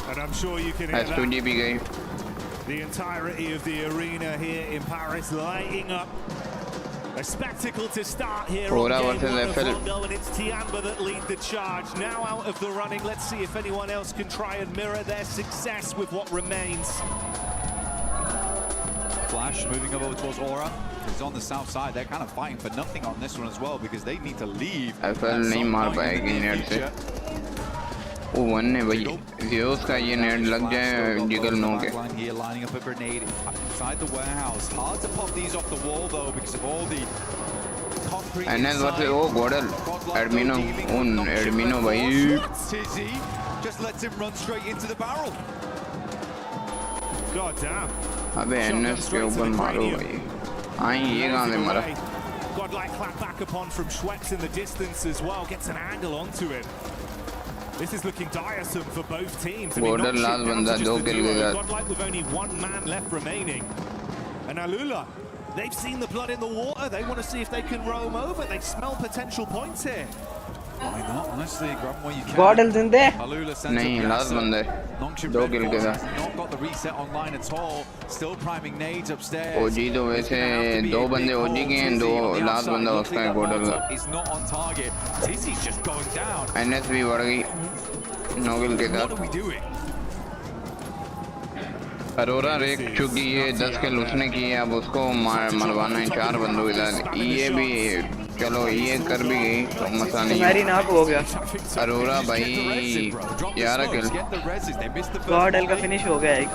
And I'm sure you can hear that. भी गई the entirety of the arena here in Paris lighting up A spectacle to start here Aurora on game versus one of FL. Rondo, and it's Tiamba that lead the charge. Now out of the running, let's see if anyone else can try and mirror their success with what remains. Flash moving over towards Aura. He's on the south side. They're kind of fighting for nothing on this one as well because they need to leave. FL नहीं मार पाएगी net से. वो one है भाई. Zeus का ये net लग जाए जिगल नो के. Here lining up a grenade inside the warehouse. Hard to pop these off the wall though because of all the concrete. NS versus oh Godel. Admino. Un Admino भाई. Tizzy just lets him run straight into the barrel. God damn. अबे NS के ऊपर मारो भाई. आई ये कहाँ से मारा? Godlike clap back upon from Schweppes in the distance as well. Gets an angle onto it. This is looking tiresome for both teams. Border last banda 2 kill के साथ. Godlike with only one man left remaining. And Alula, they've seen the blood in the water. They want to see if they can roam over. They smell potential points here. Why not? Honestly, grab them where you can. Godel जिंदे? नहीं last बंदा है. 2 kill के साथ. Not got the reset online at all. Still priming nades upstairs. OG तो वैसे 2 बंदे OG के हैं 2 last बंदा उसका है Godel का. Is not on target. Tizzy's just going down. NS भी बढ़ गई 9 kill के साथ. What are we doing? Aurora wreck चुकी है 10 किल उसने की है. अब उसको मरवाना है 4 बंदों के साथ. ये भी चलो ये कर भी गई तो मसला नहीं. तुम्हारी नाक हो गया. अरोरा भाई 11 किल. गॉडल का फिनिश हो गया एक.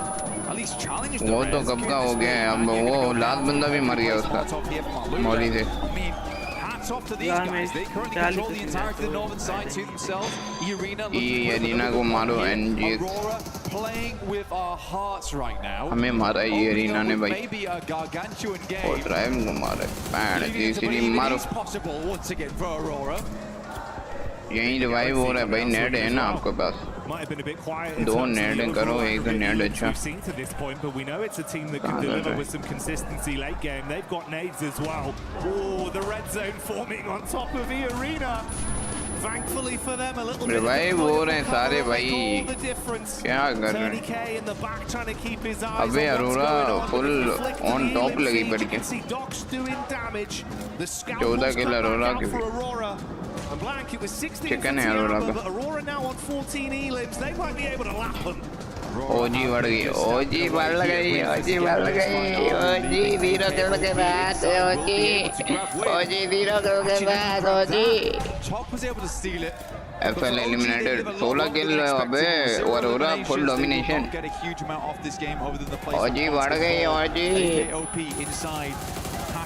वो तो कब का हो गया है. अब वो लास्ट बंदा भी मर गया उसका मौली से. ये अरीना को मारो NG. हमें मारा है ये अरीना ने भाई. और ड्राइव को मारा है. मारो. यही रिवाइव हो रहा है भाई. नेट है ना आपके पास? 2 नेट करो. एक नेट अच्छा. रिवाइव हो रहे हैं सारे भाई. क्या कर रहे हैं? अबे अरोरा फुल ऑन टॉप लगी पड़ के. 14 किल अरोरा की. चिकन है अरोरा का. ओजी बढ़ गई. ओजी बढ़ गई. ओजी बढ़ गई. ओजी 0 किल के बाद. ओजी 0 किल के बाद. ओजी FL eliminated. 16 किल. अबे अरोरा फुल डोमिनेशन. ओजी बढ़ गई. ओजी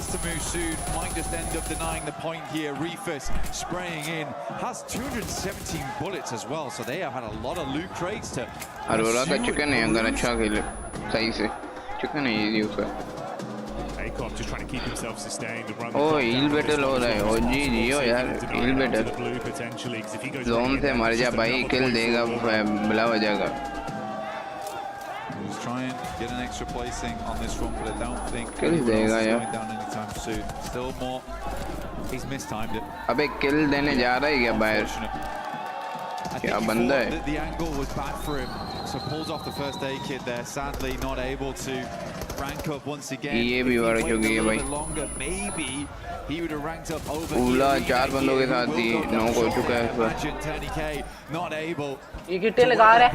to move soon, might just end up denying the point here. Reefus spraying in, has 217 bullets as well, so they have had a lot of loot crates to. Arora का chicken है अगर अच्छा खेले सही से. Chicken है ये उसका. Just trying to keep himself sustained and run. Oh, heal battle हो रहा है. ओ जी जियो यार. heal battle. जोन से मर जा भाई. किल देगा बुला हो जाएगा. He's trying to get an extra placing on this one, but I don't think kill देगा यार. down anytime soon. Still more. He's mistimed it. अबे किल देने जा रहा है क्या बाहर? क्या बंदा है? The angle was bad for him, so pulls off the first aid kit there. Sadly, not able to rank up once again. ये भी बढ़ चुकी है भाई. Maybe he would have ranked up over. उला 4 बंदों के साथ ही 9 हो चुका है. Not able. ये किट्टे लगा रहा है.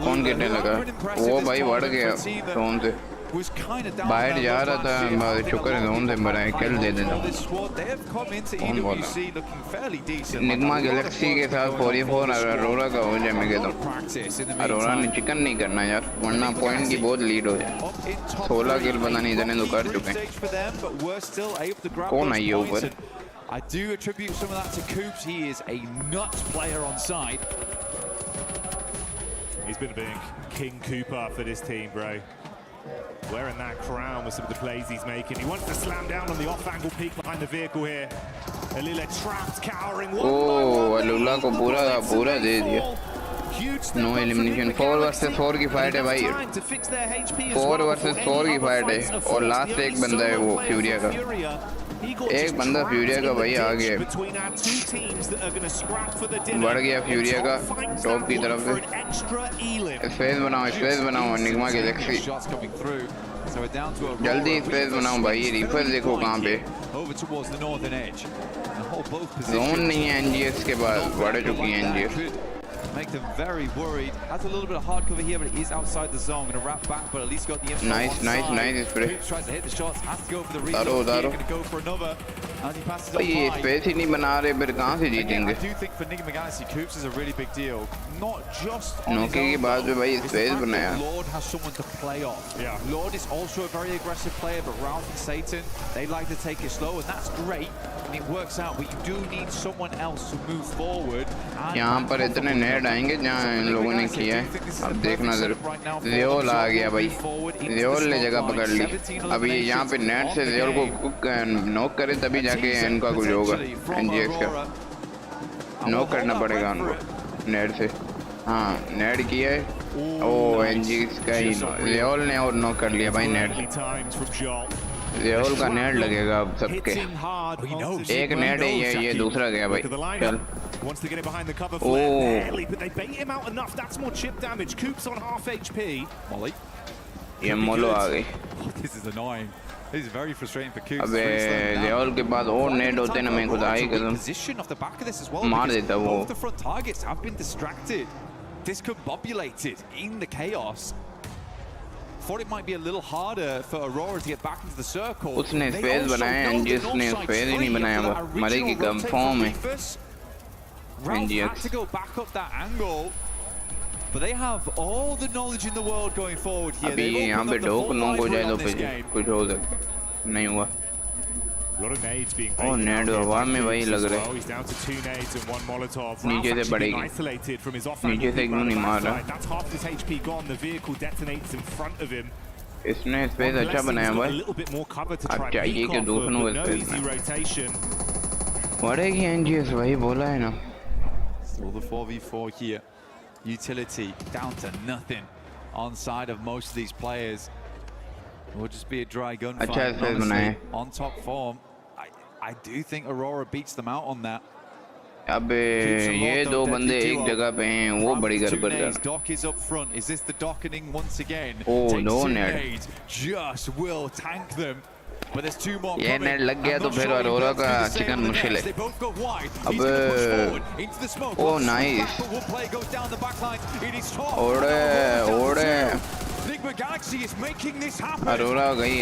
कौन किट्टे लगा? वो भाई बढ़ गया जोन से. बाहर जा रहा था. शुक्र है जोन से बढ़ा है. किल दे देना. कौन बोला? निगमा गैलेक्सी के साथ 44 अरोरा का हो जाए. मैं कहता हूँ अरोरा ने चिकन नहीं करना यार, वरना पॉइंट की बहुत लीड हो जाए. 16 किल पता नहीं इतने तो कर चुके हैं. कौन आई है ऊपर? I do attribute some of that to Coops. He is a nuts player on side. He's been a big King Cooper for this team, bro. Wearing that crown with some of the plays he's making. He wants to slam down on the off-angle peak behind the vehicle here. Alila trapped, cowering. Oh, Alula को पूरा दे दिया. No elimination. 4 versus 4 की fight है भाई. 4 versus 4 की fight है और last एक बंदा है वो फ्यूरिया का. एक बंदा फ्यूरिया का भाई आ गया. बढ़ गया फ्यूरिया का टॉप की तरफ से. स्पेस बनाओ निगमा गैलेक्सी. जल्दी स्पेस बनाओ भाई. रीफर देखो कहाँ पे. over towards the northern edge. And hold both Zone नहीं है NGS के बाद बढ़ चुकी है NGS. Make them very worried. Has a little bit of hard cover here, but it is outside the zone. Gonna wrap back, but at least got the info. Nice spray. Coops tries to hit the shots, has to go for the reload. Gonna go for another. As he passes on ये space ही नहीं बना रहे, फिर कहाँ से जीतेंगे? I do think for Enigma Galaxy, Coops is a really big deal. Not just on नौके के बाद भी भाई space बनाया. Lord has someone to play off. Yeah. Lord is also a very aggressive player, but Ralph and Satan, they like to take it slow, and that's great. And it works out, but you do need someone else to move forward. यहाँ पर इतने नेड आएंगे जहाँ इन लोगों ने किया है. अब देखना जरा. ज़ेओल आ गया भाई. ज़ेओल ने जगह पकड़ ली. अब ये यहाँ पे नेट से ज़ेओल को नॉक करे तभी जाके इनका कुछ होगा. NGX का नॉक करना पड़ेगा उनको नेट से. हाँ नेट किया है. ओ NGX का ही ज़ेओल ने और नॉक कर लिया भाई नेट. ज़ेओल का नेट लगेगा अब सबके. एक नेट है ये दूसरा गया भाई. चल. Wants to get it behind the cover flare barely, but they bait him out enough. That's more chip damage. Coops on half HP. Molly. ये मोलो आ गई. This is annoying. This is very frustrating for Coops. अबे ज़ेओल के बाद और net होते ना मैं खुदा ही कसम मार देता वो. Both the front targets have been distracted, discombobulated in the chaos. Thought it might be a little harder for Aurora to get back into the circle. उसने स्पेस बनाया NGX ने स्पेस ही नहीं बनाया वो. मरेगी कम फॉर्म है. Ralph had to go back up that angle, but they have all the knowledge in the world going forward here. अभी यहाँ पे डोक नॉक हो जाए तो फिर कुछ हो सकता. नहीं हुआ. Oh, नेड हवा में वही लग रहा है. नीचे से बढ़ेगी. नीचे से क्यों नहीं मार रहा? इसने स्पेस अच्छा बनाया भाई. अब चाहिए कि दूसरों को स्पेस बढ़ेगी NGS वही बोला है ना. Still the 4v4 here. Utility down to nothing on side of most of these players. It will just be a dry gunfight. On top form, I do think Aurora beats them out on that. अबे ये दो बंदे एक जगह पे हैं वो बड़ी गड़बड़ कर. Doc is up front. Is this the docketing once again? Oh no, Ned. Just will tank them. But there's two more ये नेट लग गया तो फिर अरोरा का चिकन मुश्किल है. अब ओ नाइस. ओड़े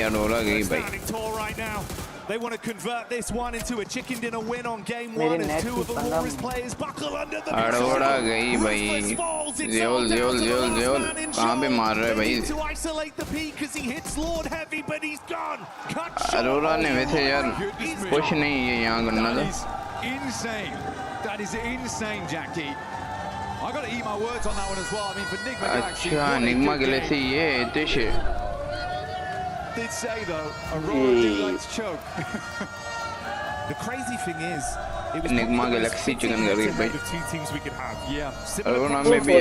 अरोरा गई भाई. They want to convert this one into a chicken dinner win on game one as two of Aurora's players buckle under the Arora गई भाई. ज़ेओल कहाँ पे मार रहा है भाई? अरोरा ने वैसे यार कुछ नहीं ये यहाँ करना था. Insane. That is insane, Jackie. I got to eat my words on that one as well. I mean, for Enigma Galaxy. अच्छा Enigma Galaxy ये इतिश है. Did say though, Aurora did like to choke. The crazy thing is, it was Enigma Galaxy chicken curry भाई. two teams we could have. Yeah. Aurora में भी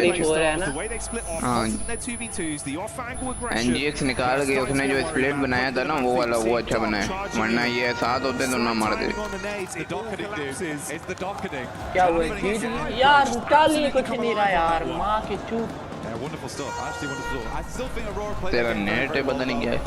the way they split off their 2v2s, the off-angle aggression. NGX निकाल के उसने जो split बनाया था ना वो वाला वो अच्छा बनाया. वरना ये साथ होते तो ना मारते. It's the docketing, dude. It's the docketing. क्या हुआ यार? निकाल लिए कुछ नहीं रहा यार. माँ की चूत. Yeah, wonderful stuff. Actually wonderful stuff. I still think Aurora plays. तेरा नेट है पता नहीं क्या है.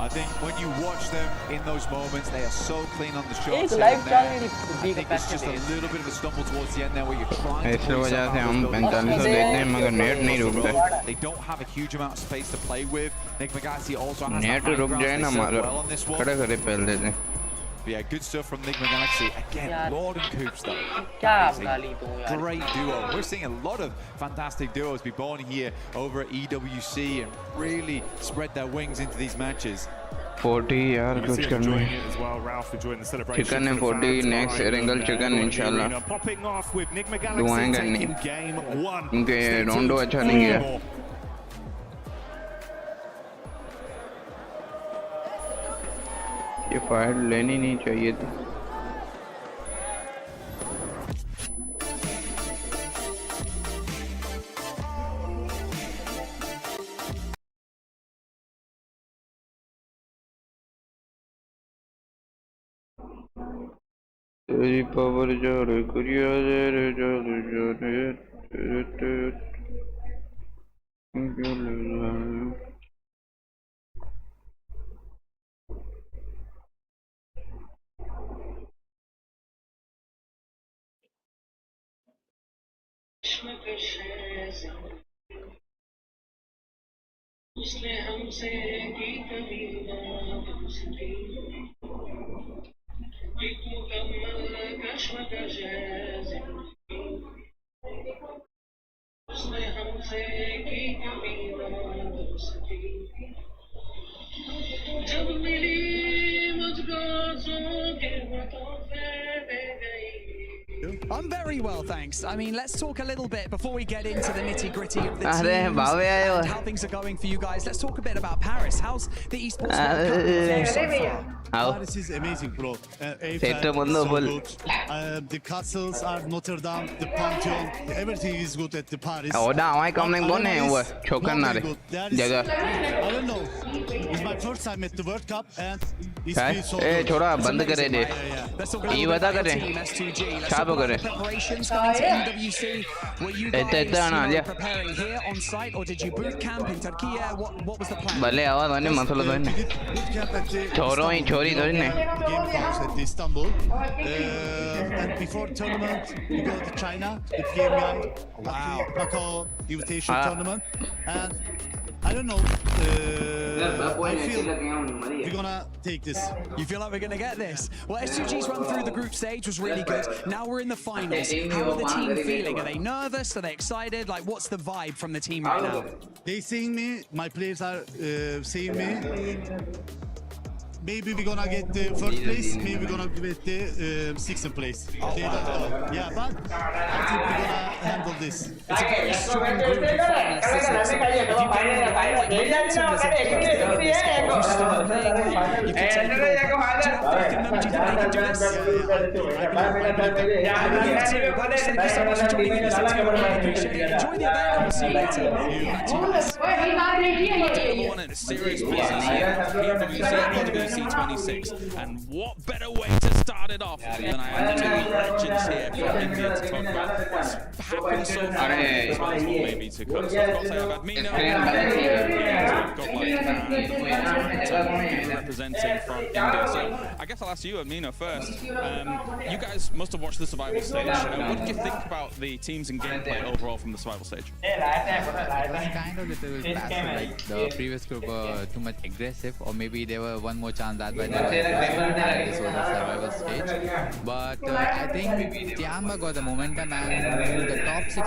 I think when you watch them in those moments, they are so clean on the shots. एक लाइव चल रही I think it's just a little bit of a stumble towards the end there where you're trying इस वजह से हम 45 देते हैं मगर नेट नहीं रुकता. They don't have a huge amount of space to play with. Enigma Galaxy also has net रुक जाए ना हमारा खड़े खड़े पहल देते हैं. But yeah, good stuff from Enigma Galaxy. Again, Lord and Coops though. Great duo. We're seeing a lot of fantastic duos be born here over at EWC and really spread their wings into these matches. 40 यार कुछ करना है. Chicken है 40 next Erangel chicken इंशाल्लाह. दुआएं करनी. उनके रोंडो अच्छा नहीं गया. ये फाइट लेनी नहीं चाहिए थी. तेरी पावर जोरे कुरिया रे जोरे उसने हमसे की कभी ना दोस्ती एक मुकम्मल कश्मकश है जिंदगी उसने हमसे की कभी ना दोस्ती जब मिली मुझको आंसुओं के तोहफे दे गई. I'm very well, thanks. I mean, let's talk a little bit before we get into the nitty-gritty of the teams and how things are going for you guys. Let's talk a bit about Paris. How's the esports World Cup so far? Paris is amazing, bro. Eiffel is so good. The castles are Notre Dame, the Pantheon. Everything is good at the Paris. I don't know. It's my first time at the World Cup and it's been so good. Let's talk a little bit about your team, S2G. Let's talk about the preparations coming to EWC. Were you guys preparing here on site or did you boot camp in Turkey? What was the plan? We did boot camp at the game comes at Istanbul. And before tournament, we go to China, the Pyongyang, Macau invitation tournament. And I don't know. I feel we're gonna take this. You feel like we're gonna get this? Well, S2G's run through the group stage was really good. Now we're in the finals. How are the team feeling? Are they nervous? Are they excited? Like, what's the vibe from the team right now? They seeing me. My players are seeing me. Maybe we're gonna get the first place. Maybe we're gonna get the sixth place. They don't know. Yeah, but I think we're gonna handle this. It's a very strong group of finalists, isn't it? So if you get on well, like momentum, there's a big thing in this game. You start playing well, you can take it over. Do you have faith in them? Do you think they can do this? I believe too. But thank you so much for joining us. It's been really appreciated. Enjoy the event and we'll see you later. Back to you guys. One in a serious business here. PWC 26, and what better way to start it off than I am to the legends here from India to talk about what's happened so far as well as what may be to come. So of course I have Admino, representing from India. So I guess I'll ask you, Admino, first. You guys must have watched the survival stage. What did you think about the teams and gameplay overall from the survival stage? It was kind of little passive, like the previous group were too much aggressive, or maybe they were one more chance that by this was a survival stage. But I think Tiamba got the momentum and the top 6 were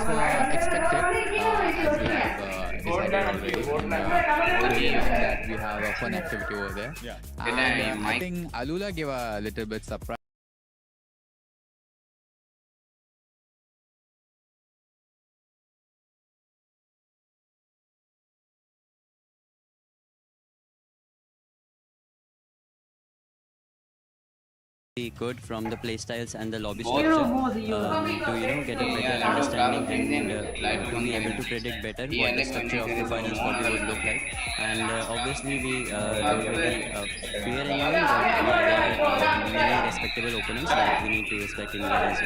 expected, as we have decided already that we have a fun activity over there. And I think Alula gave a little bit surprise. Good from the playstyles and the lobby structure to get a better understanding and to be able to predict better what the structure of the finals lobby would look like. And obviously we don't really fear anyone, but there are many respectable opponents that we need to respect in there as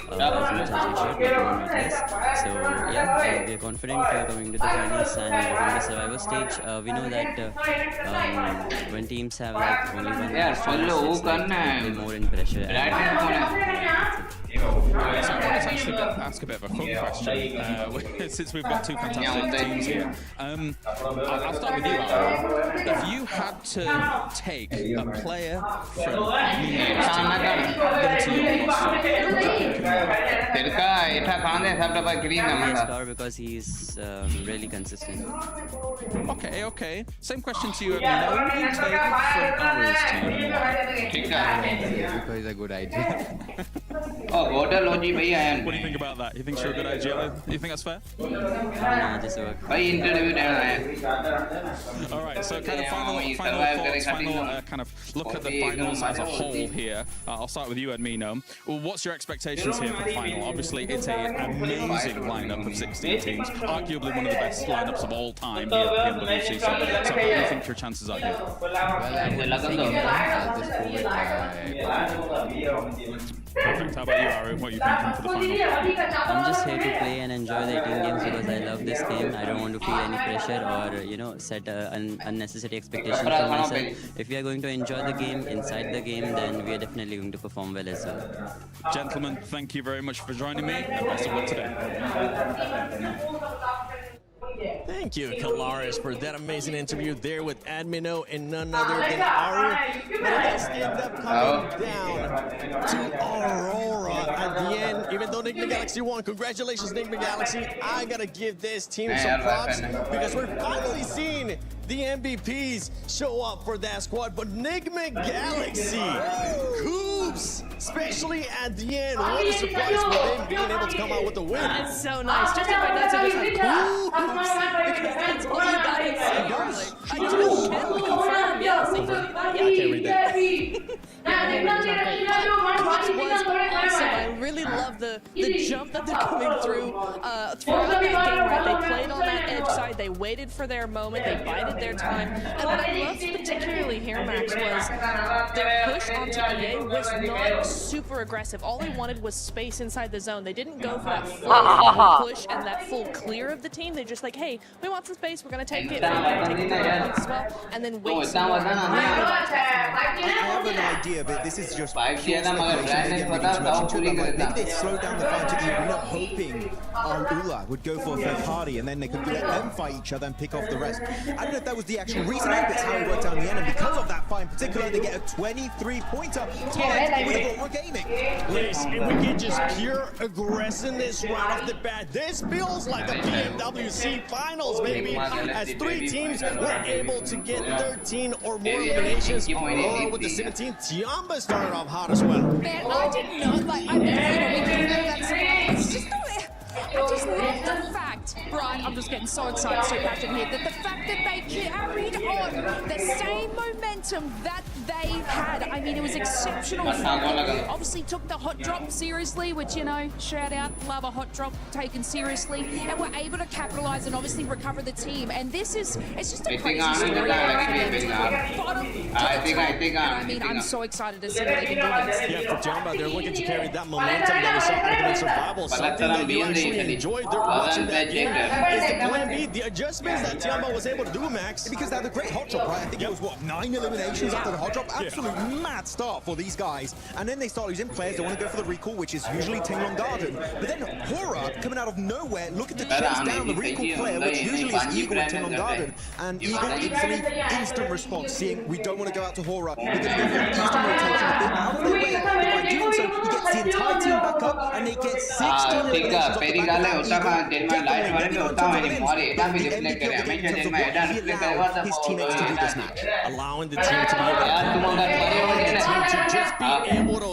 well, as much as we should, but not less. So yeah, we are confident coming to the finals, and in the survival stage we know that when teams have like only one they're more in pressure. So I wanted to ask a bit of a fun question, since we've got two fantastic teams here. I'll start with you, Alan. If you had to take a player from Neo's team and add them to your roster, because he's really consistent. Okay. Same question to you, Admino. Who would you take from Aru's team and why? Because it's a good idea. What do you think about that? You think she's a good idea? You think that's fair? Alright, so kind of final thoughts, kind of look at the finals as a whole here. I'll start with you, Admino. Well, what's your expectations here for the final? Obviously, it's an amazing lineup of 16 teams, arguably one of the best lineups of all time here at PMWC. So how do you think your chances are here? Well, I wouldn't say anything. I'll just prove it by Perfect. How about you, Aaron? What are you thinking for the final? I'm just here to play and enjoy the 18 games because I love this game. I don't want to feel any pressure or, you know, set unnecessary expectations for myself. If we are going to enjoy the game, inside the game, then we are definitely going to perform well as well. Gentlemen, thank you very much for joining me, and best of luck today. Thank you, Kalaris, for that amazing interview there with Admino and none other than Aru. But it does end up coming down to Aurora at the end. Even though Enigma Galaxy won, congratulations, Enigma Galaxy. I gotta give this team some props because we're finally seeing the MVPs show up for that squad. But Enigma Galaxy, Coops, especially at the end, what a surprise for them being able to come out with the win. That's so nice. Just in my notes, I was like, Coops, because that's all you guys see. I just can't confirm. Yes, I can't read that. Coops was awesome. I really love the jump that they're coming through throughout that game, right? They played on that edge side. They waited for their moment. They bided their time. And what I loved particularly here, Max, was their push onto EA was not super aggressive. All they wanted was space inside the zone. They didn't go for that full push and that full clear of the team. They're just like, hey, we want some space. We're going to take it. We're going to take the points as well. And then wait some more. I have an idea, but this is just pure speculation. They get ready too much into it. Maybe they slowed down the fight to the arena, hoping Ula would go for a third party, and then they could let them fight each other and pick off the rest. I don't know if that was the actual reasoning, but it's how it worked out in the end. And because of that fight in particular, they get a 23-pointer tied with Aurora Gaming. Yes, and we get just pure aggressiveness right off the bat. This feels like a PMWC finals, baby, as 3 teams were able to get 13 or more eliminations. Aurora with the 17th. Tiamba started off hot as well. Man, I didn't know, like, I just love the fact, right, I'm just getting so excited, so passionate here, that the fact that they carried on the same momentum that they had. I mean, it was exceptional. Obviously took the hot drop seriously, which, you know, shout out, love a hot drop taken seriously, and were able to capitalize and obviously recover the team. And this is, it's just a crazy story. I mean, I'm so excited to see what they can do next. Yeah, for Tiamba, they're looking to carry that momentum that we saw in Survival, something that you actually enjoyed watching that game. Is the plan B, the adjustments that Tiamba was able to do, Max? Because they had a great hot drop, right? I think it was, what, 9 eliminations after the hot drop? Absolute mad start for these guys. And then they start losing players. They want to go for the recall, which is usually Tinglong Garden. But then Hora, coming out of nowhere, looking to chase down the recall player, which usually is Eagle and Tinglong Garden. And Eagle instantly, instant response, seeing we don't want to go out to Hora. We're going to go for an instant rotation, a bit out of their way. But by doing so, he gets the entire team back up, and they get 16 eliminations off the back of that Eagle. His teammates to do this match. Allowing the team to be able to just be able to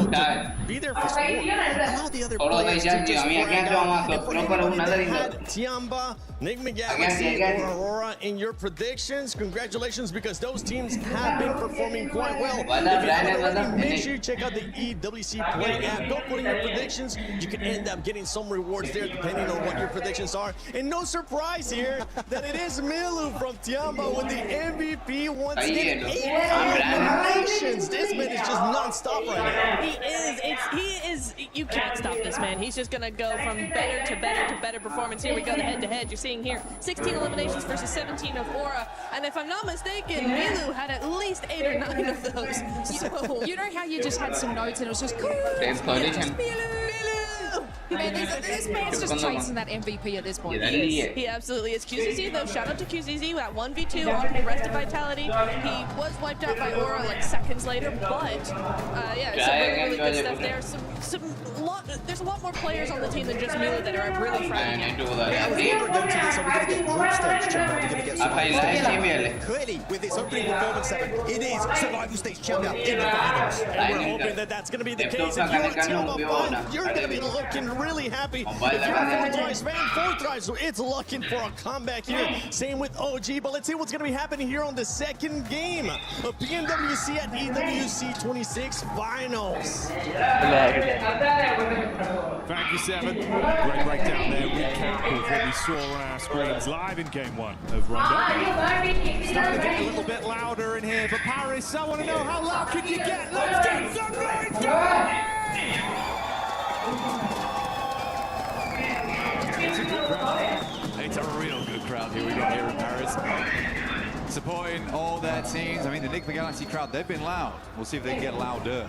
be there for sport. Allow the other players to just find out. And for anyone that had Tiamba, Enigma Galaxy, or Aurora in your predictions, congratulations, because those teams have been performing quite well. If you haven't already, make sure you check out the EWC Play app. Don't put in your predictions. You can end up getting some rewards there depending on what your predictions are. And no surprise here that it is Milu from Tiamba with the MVP once again. 8 eliminations. This man is just non-stop right now. He is, you can't stop this man. He's just gonna go from better to better to better performance. Here we go, the head-to-head. You're seeing here 16 eliminations versus 17 of Aura. And if I'm not mistaken, Milu had at least 8 or 9 of those. So, you know how you just had some notes and it was just cool. Man, this man's just chasing that MVP at this point. He absolutely is. QZZ, though, shout out to QZZ, that 1v2 on Arrested Vitality. He was wiped out by Aura like seconds later, but yeah, some really good stuff there. There's a lot more players on the team than just Milu that are really frightening. I was wondering going to this, are we going to get group stage champion? Are we going to get survival stage? Clearly, with its opening performance 7, it is survival stage champion in the finals. And we're hoping that that's going to be the case. If you're a Tiamba, you're going to be looking really happy. If you're a 4th fan, 4th try, so it's looking for a comeback here. Same with OG, but let's see what's going to be happening here on the second game of PMWC at EWC 26 Finals. Thank you, Seven. Great breakdown there. Recap of what we saw on our screens live in Game 1 of Rondo. Starting to get a little bit louder in here, but Paris, I want to know, how loud can you get? Let's get some noise! supporting all their teams. I mean, the Enigma Galaxy crowd, they've been loud. We'll see if they can get louder.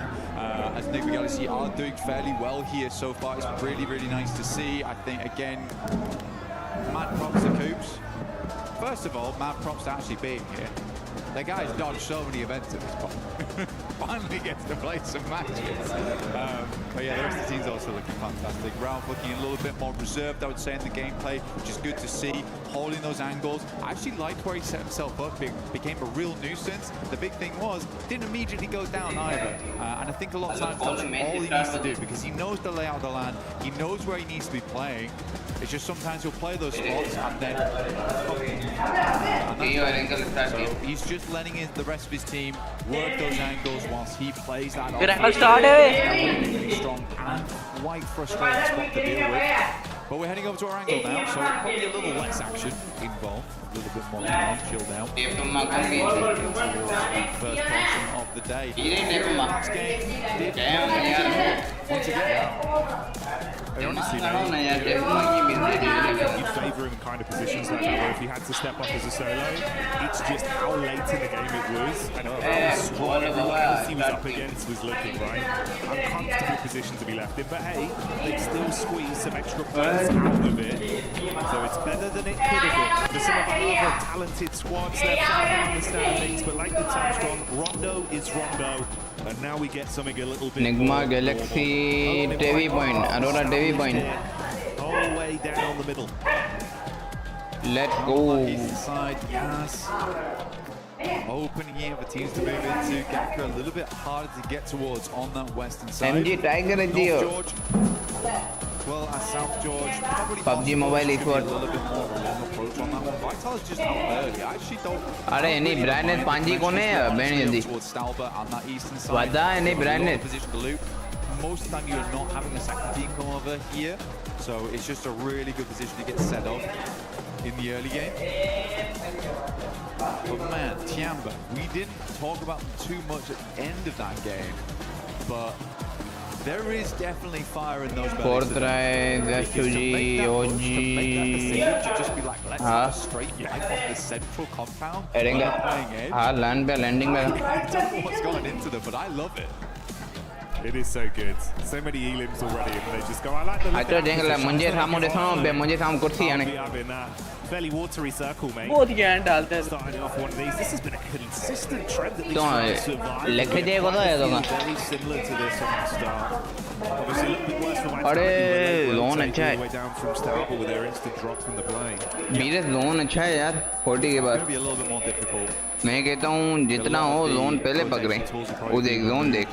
As Enigma Galaxy are doing fairly well here so far. It's really, really nice to see. I think, again, mad props to Coops. First of all, mad props to actually being here. The guy's dodged so many events at this point. Finally gets to play some matches. But yeah, the rest of the team's also looking fantastic. Ralph looking a little bit more reserved, I would say, in the gameplay, which is good to see. Holding those angles. I actually liked where he set himself up. It became a real nuisance. The big thing was, didn't immediately go down either. And I think a lot of times that's all he needs to do, because he knows the layout of the land. He knows where he needs to be playing. It's just sometimes he'll play those spots and then... so he's just letting the rest of his team work those angles whilst he plays that off. Strong and quite frustrating spot to deal with. But we're heading over to our angle now, so probably a little less action involved, a little bit more calm, chilled out. First portion of the day. Last game, once again. Honestly, you'd favour him in kind of positions like that, where if he had to step up as a solo, it's just how late in the game it was, and how strong everyone else he was up against was looking, right? Uncomfortable position to be left in, but hey, they still squeeze some extra points out of it, so it's better than it could have been. For some of our other talented squads, they're far down the standings, but like we touched on, Rondo is Rondo. And now we get something a little bit Enigma Galaxy TV point, Aurora TV point. Whole way down the middle. Let's go. Inside, yes. Opening here for teams to move into. Gakka a little bit harder to get towards on that western side. MG Tiger North George, well as South George, probably PUBG Mobile a little bit more of a long approach on that one. Vital is just out early. I actually don't. अरे इन्हीं branded पांजी कोने बहनी जल्दी वादा इन्हीं branded position to loop. Most of the time you're not having a second team come over here, so it's just a really good position to get set up in the early game. But man, Tiamba, we didn't talk about them too much at the end of that game, but there is definitely fire in those bellies. Fourth try, that's Pubg, OG. Just be like, let's have a straight life off the central compound. Land पे landing में. I don't know what's going into them, but I love it. It is so good. So many elims already, and they just go, I like the look अच्छा देख ले मुझे साम कुर्सी है नहीं. Fairly watery circle, mate. बहुत ज्ञान डालते हैं. Starting off one of these. This has been a consistent trend that तो लेके जाए को तो है तो very similar to this on the start. Obviously a little bit worse for अरे लोन अच्छा है. way down from Stalber with their instant drop from the plane. Beerus loan अच्छा है यार 40 के बाद. Be a little bit more difficult. मैं कहता हूँ जितना हो लोन पहले पकड़े वो देख जोन देख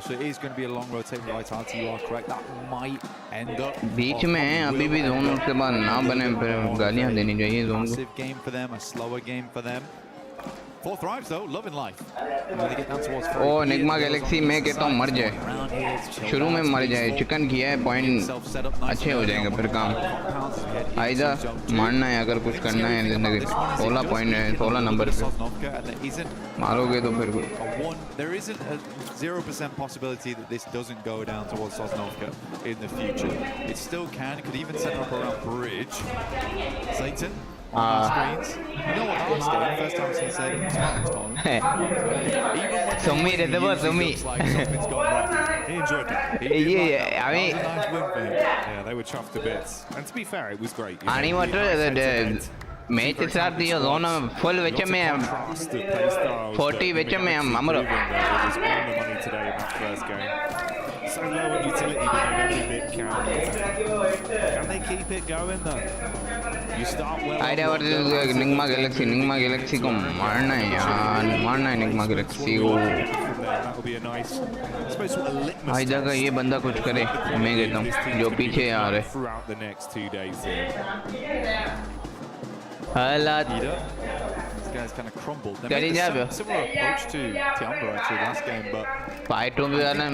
So it is going to be a long rotate with Vitality. You are correct. That might end up बीच में है अभी भी जोन उसके बाद ना बने फिर गालियाँ देनी चाहिए जोन को. Massive game for them, a slower game for them. Four thrives though, loving life. O Nigma Galaxy मैं कहता हूँ मर जाए शुरू में मर जाए चिकन किया है पॉइंट अच्छे हो जाएंगे फिर काम आइजा मारना है अगर कुछ करना है जिंदगी 16 पॉइंट है 16 नंबर पे मारोगे तो फिर There isn't a 0% possibility that this doesn't go down towards Sosnovka in the future. It still can, could even set up around bridge. Satan on the screens. You know what this game, first time since said it, Sumi redebo Sumi. Something's gone right. He enjoyed that. Yeah, I mean, yeah, they were chuffed to bits. And to be fair, it was great. Ani what match start दिया दोनों full विच में 40 विच में हम हमरो So low on utility, but every bit counts. Can they keep it going though? You start well. Idea versus Nigma Galaxy को मारना है यार मारना है निगमा गैलेक्सी को. आइडिया का ये बंदा कुछ करे मैं कहता हूँ जो पीछे आ रहे हालात This guy's kind of crumbled. करी जा बे Similar approach to Tiamba actually last game, but fight भी वाला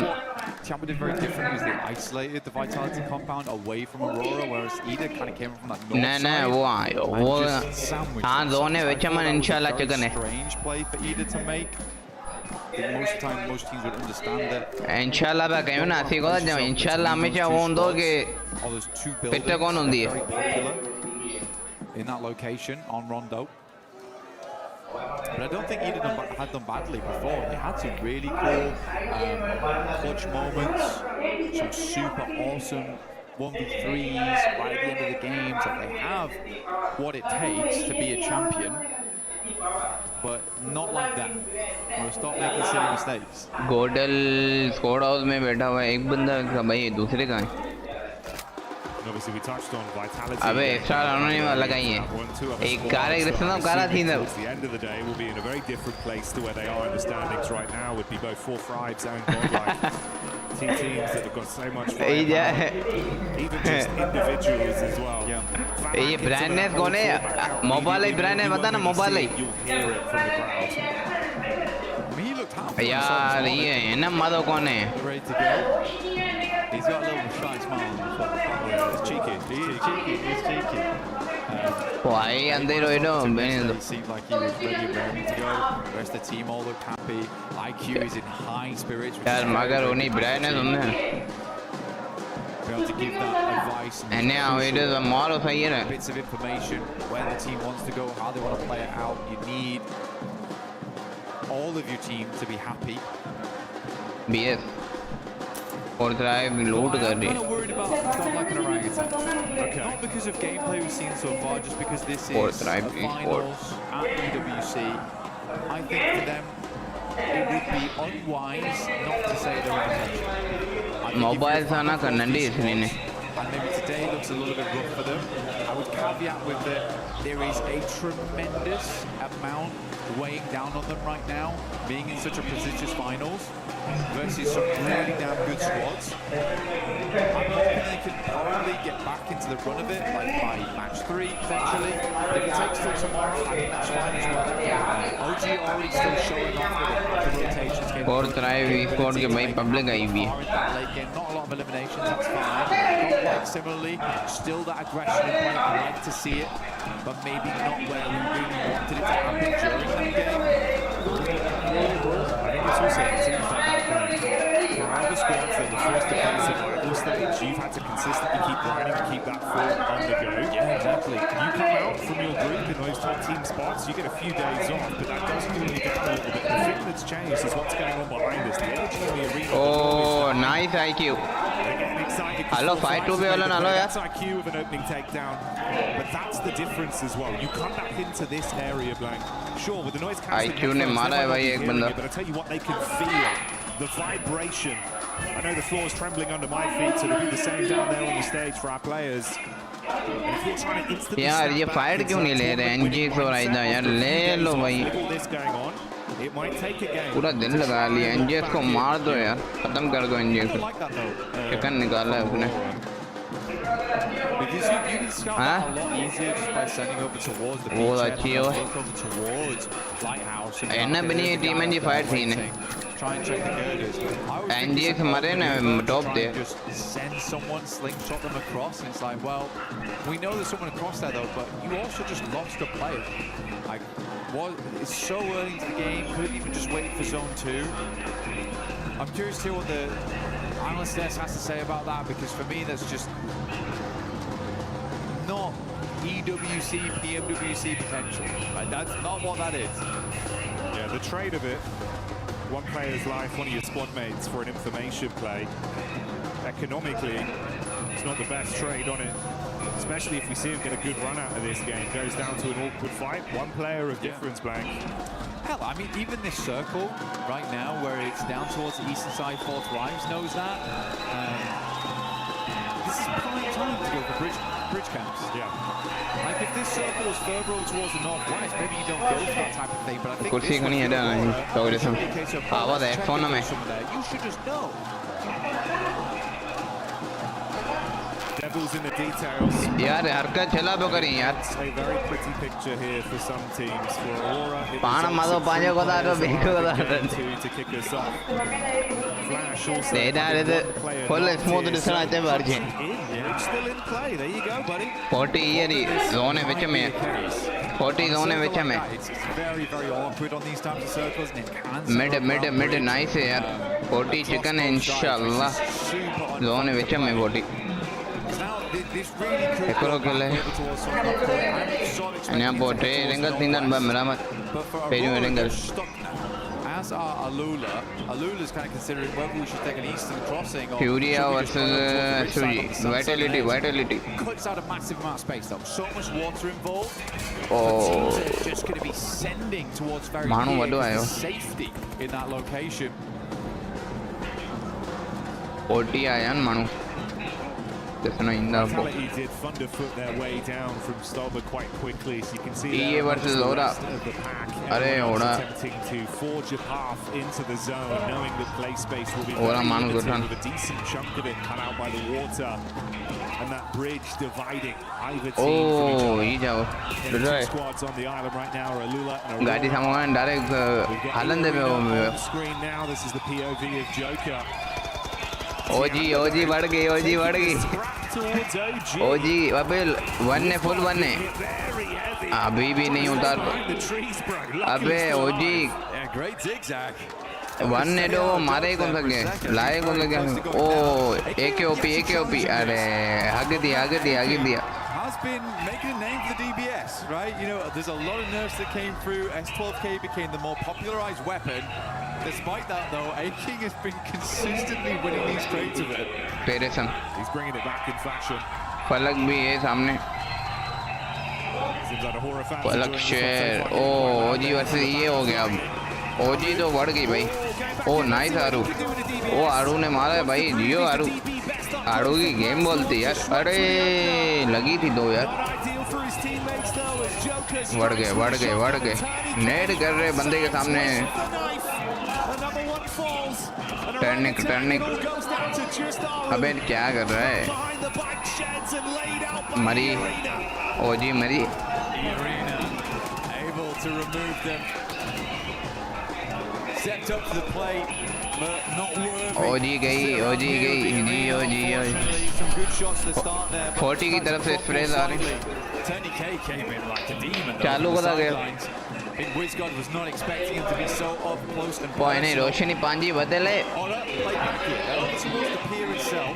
Tiamba did very different. They isolated the Vitality compound away from Aurora, whereas Ida kind of came from that north side. नहीं वो हाँ zone है विच में इंशाल्लाह chicken है. Strange play for Ida to make. Most time, most teams would understand that. इंशाल्लाह बा कहीं ना आती को जब इंशाल्लाह हमेशा वो उन दो के पिट्टे कौन होती है in that location on Rondo. But I don't think Eden had done badly before. They had some really cool clutch moments, some super awesome 1v3s right at the end of the games. Like they have what it takes to be a champion, but not like that. We'll stop making silly mistakes. GodL squad house में बैठा हुआ है एक बंदा का भाई दूसरे का है Obviously, we touched on vitality. अबे एक्स्ट्रा उन्होंने लगाई है एक कार एक रिश्ता कारा थी ना Towards the end of the day, will be in a very different place to where they are in the standings right now. Would be both for Fribes and Godlike. Two teams that have got so much firepower, even just individuals as well. ये brand ने कौन है mobile ही brand है बता ना mobile ही यार ये है ना माधव कौन है He's got a little shy smile on his face. It's cheeky. He's cheeky. Why अंधेरो है ना मैंने seemed like he was ready and raring to go. The rest of the team all looked happy. IQ is in high spirits. यार मगर उन्हीं brand है तुमने Be able to give that advice. And now it is a model for you. Bits of information where the team wants to go, how they want to play it out. You need all of your team to be happy. BS. और drive load कर रही है. I'm kind of worried about Godlike and Orangutan. Okay. Not because of gameplay we've seen so far, just because this is the finals at EWC. I think for them it would be unwise not to say they're in contention. Mobile था ना करने इसलिए ने. And maybe today looks a little bit rough for them. I would caveat with that there is a tremendous amount weighing down on them right now, being in such a prestigious finals versus some really damn good squads. I'm hoping they can probably get back into the run of it, like by match 3 eventually. If it takes till tomorrow, I think that's fine as well. OG already still showing off with the rotations. और drive squad के भाई public आई भी है. Not a lot of eliminations, that's fine. Godlike similarly, still that aggression in play. I like to see it, but maybe not where we really wanted it to happen during that game. I think it's also it seems like that for other squads that were forced to play survival stage, you've had to consistently keep grinding to keep that form on the go. Yeah, exactly. You come out from your group in those top team spots, you get a few days off, but that does cool you down a little bit. The thing that's changed is what's going on behind us. The energy in the arena. Oh, nice IQ. Hello, 5-2 पे वाला ना लो यार. That's IQ with an opening takedown, but that's the difference as well. You come back into this area, Blank. Sure, with the noise cancelling. IQ ने मारा है भाई एक बंदा. But I tell you what, they can feel the vibration. I know the floor is trembling under my feet, so it'll be the same down there on the stage for our players. यार ये fight क्यों नहीं ले रहे एनजीएक्स और आइदा यार ले लो भाई पूरा दिन लगा लिया एनजीएक्स को मार दो यार खत्म कर दो एनजीएक्स चिकन निकाला है उसने हाँ बहुत अच्छी है एना बनी है टीम की फाइट थी ने एनजीएक्स मरे ना top they just send someone, slingshot them across, and it's like, well, we know there's someone across there though, but you also just lost a player. Like, it's so early into the game, couldn't even just wait for zone 2. I'm curious to hear what the analyst desk has to say about that, because for me that's just not EWC, PMWC potential. Like, that's not what that is. Yeah, the trade of it. One player's life, one of your squad mates for an information play. Economically, it's not the best trade on it, especially if we see him get a good run out of this game. Goes down to an awkward fight. One player of difference, Blank. Hell, I mean, even this circle right now, where it's down towards the eastern side, Fourth Lives knows that. This is prime time to go for bridge camps. Yeah. Like, if this circle is further over towards the northwest, maybe you don't go for that type of thing, but I think कुर्सी को नहीं हटा नहीं तो ये सब आवाज़ है फोन में you should just know. Devils in the details. यार हरकत चला तो करी यार A very pretty picture here for some teams. For Aurora, पाना मारो पांचे को दारो बेको दारो to kick us off. Flash also. दे डाले तो फुल स्मूथ दिसना चाहिए बाहर It's still in play. There you go, buddy. 40 ये री जोन है बीच में 40 जोन है बीच में It's very, very awkward on these types of circles, and it can mid nice है यार 40 चिकन है इंशाल्लाह जोन है बीच में 40 now This really could Ekoro go kille. back towards something up front. I'm so expecting Anya po tre rengal tindan ba meramat. Peru rengal. As are Alula. Alula's kind of considering whether we should take an eastern crossing or Furia versus Suji. Vitality. Cuts out a massive amount of space though. So much water involved. Oh. The teams are just going to be sending towards very Manu near vadu ayo. safety in that location. OT ayan Manu. Vitality did thunderfoot their way down from Stolberg quite quickly, so you can see EA versus Ora. attempting to forge a path into the zone, knowing that play space will be Ora Manu limited, good run. with a decent chunk of it cut out by the water, and that bridge dividing either team. Oh, he jao. Two squads on the island right now are Alula and Gadi saman direct halan de on screen now. This is the POV of Joker. OG बढ़ गई OG अबे one है full one है अभी भी नहीं उतार अबे OG वन है तो मारे कौन सके लाए कौन सके ओ AKOP अरे आगे दिया has been making a name for the DBS, right? You know, there's a lot of nerfs that came through. S12K became the more popularized weapon. Despite that, though, A-King has been consistently winning these trades of it. Pedersen. He's bringing it back in fashion. फलक भी है सामने फलक शेर ओ OG versus ये हो गया अब OG तो बढ़ गई भाई ओ नाइस आरू ओ आरू ने मारा है भाई जियो आरू की गेम बोलती यार अरे लगी थी दो यार बढ़ गए नेट कर रहे बंदे के सामने टर्निक अबे क्या कर रहा है मरी OG मरी Able to remove them. Stepped up to the plate, but not worthy. OG गई Some good shots to start there. 40 की तरफ से स्प्रेज आ रही Tony K came in like a demon. चालू करा गया In Wizgod was not expecting him to be so up close and point नहीं रोशनी पांजी बदले Ola played back here. Towards the pier itself.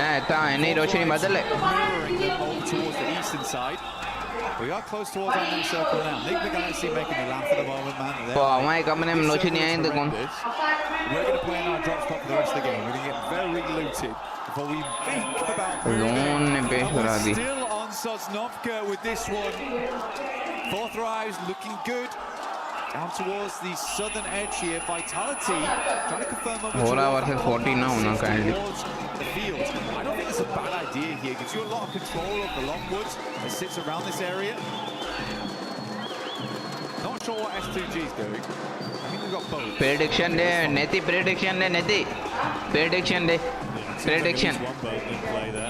ना ता नहीं रोशनी बदले Mirroring them over towards the eastern side. We are close towards our next circle now. Nick McGuinness making me laugh at the moment, man. तो हमारे कमरे में रोशनी आई तो कौन We're going to play in our drop spot for the rest of the game. We're going to get very looted before we think about zone ने पेश करा दी Still on Sosnovka with this one. Fourth rise looking good. Down towards the southern edge here. Vitality trying to confirm over हो रहा versus 40 ना होना kindly towards the field. I don't think it's a bad idea here. Gives you a lot of control of the Longwoods that sits around this area. Not sure what S2G is doing. I think we've got both. Prediction दे नेती prediction दे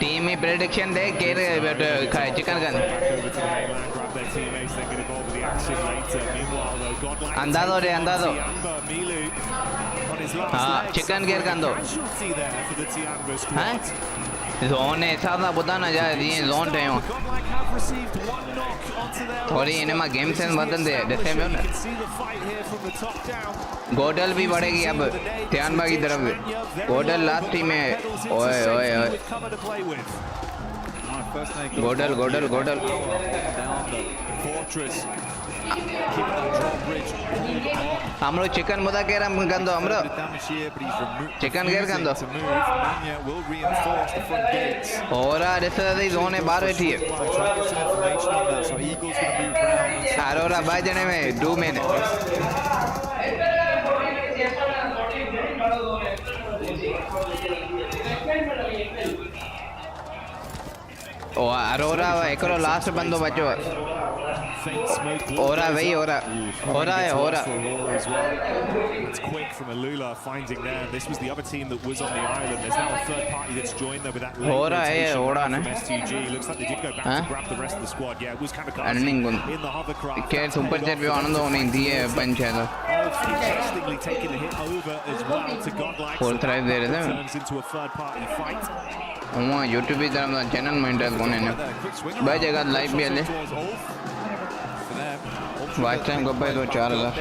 team ही prediction दे के खाए chicken gun अंदाजो हाँ chicken गेर कंदो हाँ ज़ोन ऐसा था बुधा ना जाए ये ज़ोन थे हो थोड़ी इन्हें माँ गेम सेंस बदल दे जैसे में ना गोडल भी बढ़ेगी अब ध्यान बागी तरफ गोडल लास्ट टीम है ओए गोडल हमरो चिकन मुदा के रम गंदो हमरो चिकन गेर गंदो और रिश्तेदार दी जोन है बाहर बैठी है अरोरा बाय जने में 2 मिनट ओ अरोरा एकरो लास्ट बंदो बचो हो रहा है It's quick from Alula finding them. This was the other team that was on the island. There's now a third party that's joined them with that late rotation from STG. Looks like they did go back to grab the rest of the squad. Yeah, it was kind of in the hovercraft. क्या super chat पे आनंद होने दिए पंच है तो Interestingly taking the hit over as well to Godlike. Fourth rise दे रहे थे Turns into a third party fight. वहाँ यूट्यूब भी तरफ चैनल में इंटरेस्ट कोने ने भाई जगह लाइव भी है वाच टाइम कब है तो 4000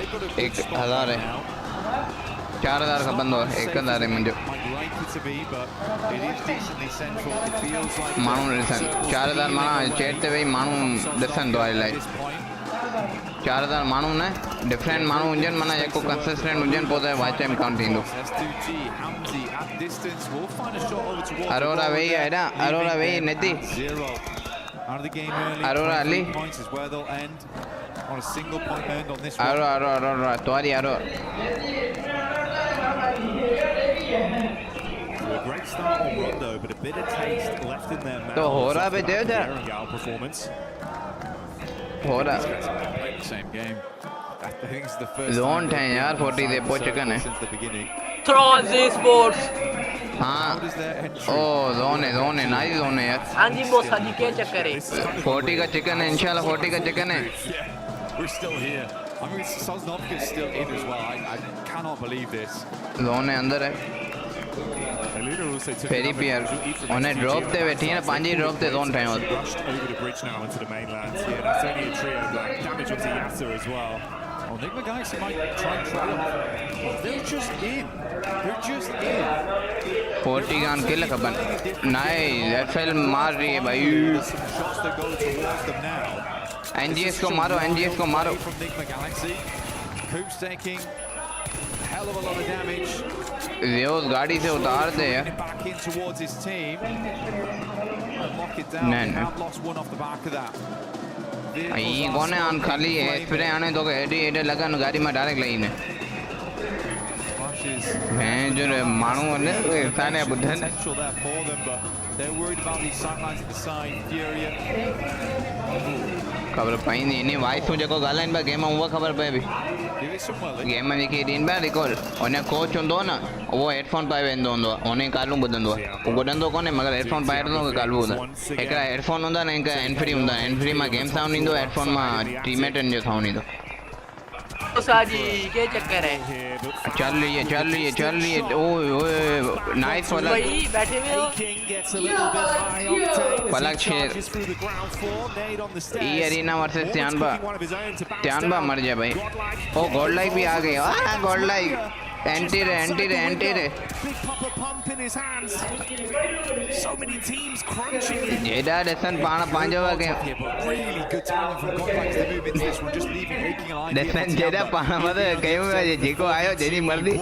1000 है 4000 का बंदो 1000 है मुझे मानू ॾिसनि 4000 माण्हू चैट ते वेही माण्हू ॾिसनि तो इलाही 4000 माण्हू न डिफरेंट माण्हू हुजनि माना जेको कंसिस्टेंट हुजनि पोइ त वाच टाइम काउंट थींदो अरोरा वेही आहे हेॾा अरोरा वेही नथी अरोरा हली अरोरा तुम्हारी अरोरा तो हो रहा पे दे जा हो रहा जोन है यार 40 दे पहुंच चुके हैं Throws Sports. हाँ ओ जोन है नाइस जोन है यार आंधी बोसा दी क्या चक्कर है 40 का चिकन है इंशाल्लाह 40 का चिकन है We're still here. I mean, Sosnovka is still in as well. I cannot believe this. Zone है अंदर है फेरी पियर उन्हें ड्रॉप ते बैठी है पांजी ड्रॉप ते zone ठायो Over the bridge now into the mainland. Yeah, that's only a trio black. Damage onto Yasser as well. Oh, Enigma Galaxy might try and trail off. They're just in. They're just in. 40 गान किल खपन nice FL मार रही है भाई Shots that go towards them now. NGS को मारो From Enigma Galaxy. Coop's taking hell of a lot of damage. ज़ियोस गाड़ी से उतार दे यार Back in towards his team. Lock it down. They have lost one off the back of that. ये कौन है आन खाली है स्प्रे आने तो एडी एडे लगा न गाड़ी में डायरेक्ट लगी ने मैं जो मानू ने साने Buddhan They're worried about these sidelines at the side. Furia. खबर पाई नहीं नहीं वाइस मुझे को गालाइन बा गेम हुआ खबर पे भी गेम में देखी दिन बा रिकॉल ओने कोच हुंदो ना वो हेडफोन पाए वेंदो हुंदो ओने कालू बुधंदो वो बुधंदो कोने मगर हेडफोन पाए तो कालू हुंदा एकरा हेडफोन हुंदा ना इनका एनफ्री में गेम साउंड इंदो हेडफोन में टीममेटन जो साउंड इंदो साजी क्या चक्कर है चल रही है ओए नाइस फलक भाई बैठे हुए हो फलक शेर ई अरीना वर्सेस त्यानबा मर जाए भाई ओ गोल्ड लाइक भी आ गई गोल्ड लाइक एंटी रे जेडा डेसन पाण पांजो के डेसन जेडा पाण मत कयो जेको आयो जेनी मर्जी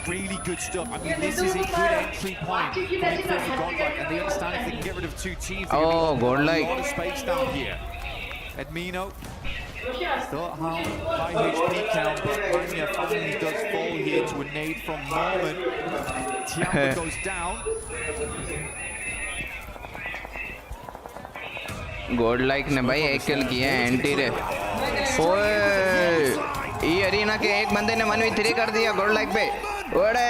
Really good stuff. I mean, this is a good entry point coming from Godlike, and they understand if they can get rid of two teams, oh, Godlike. A lot of space down here. Edmino still at high HP count, but Mania finally does fall here to a nade from Norman. Tiamba goes down. Godlike ने भाई एक किल किया है anti रे ओए ये arena के एक बंदे ने 1v3 कर दिया Godlike पे अरे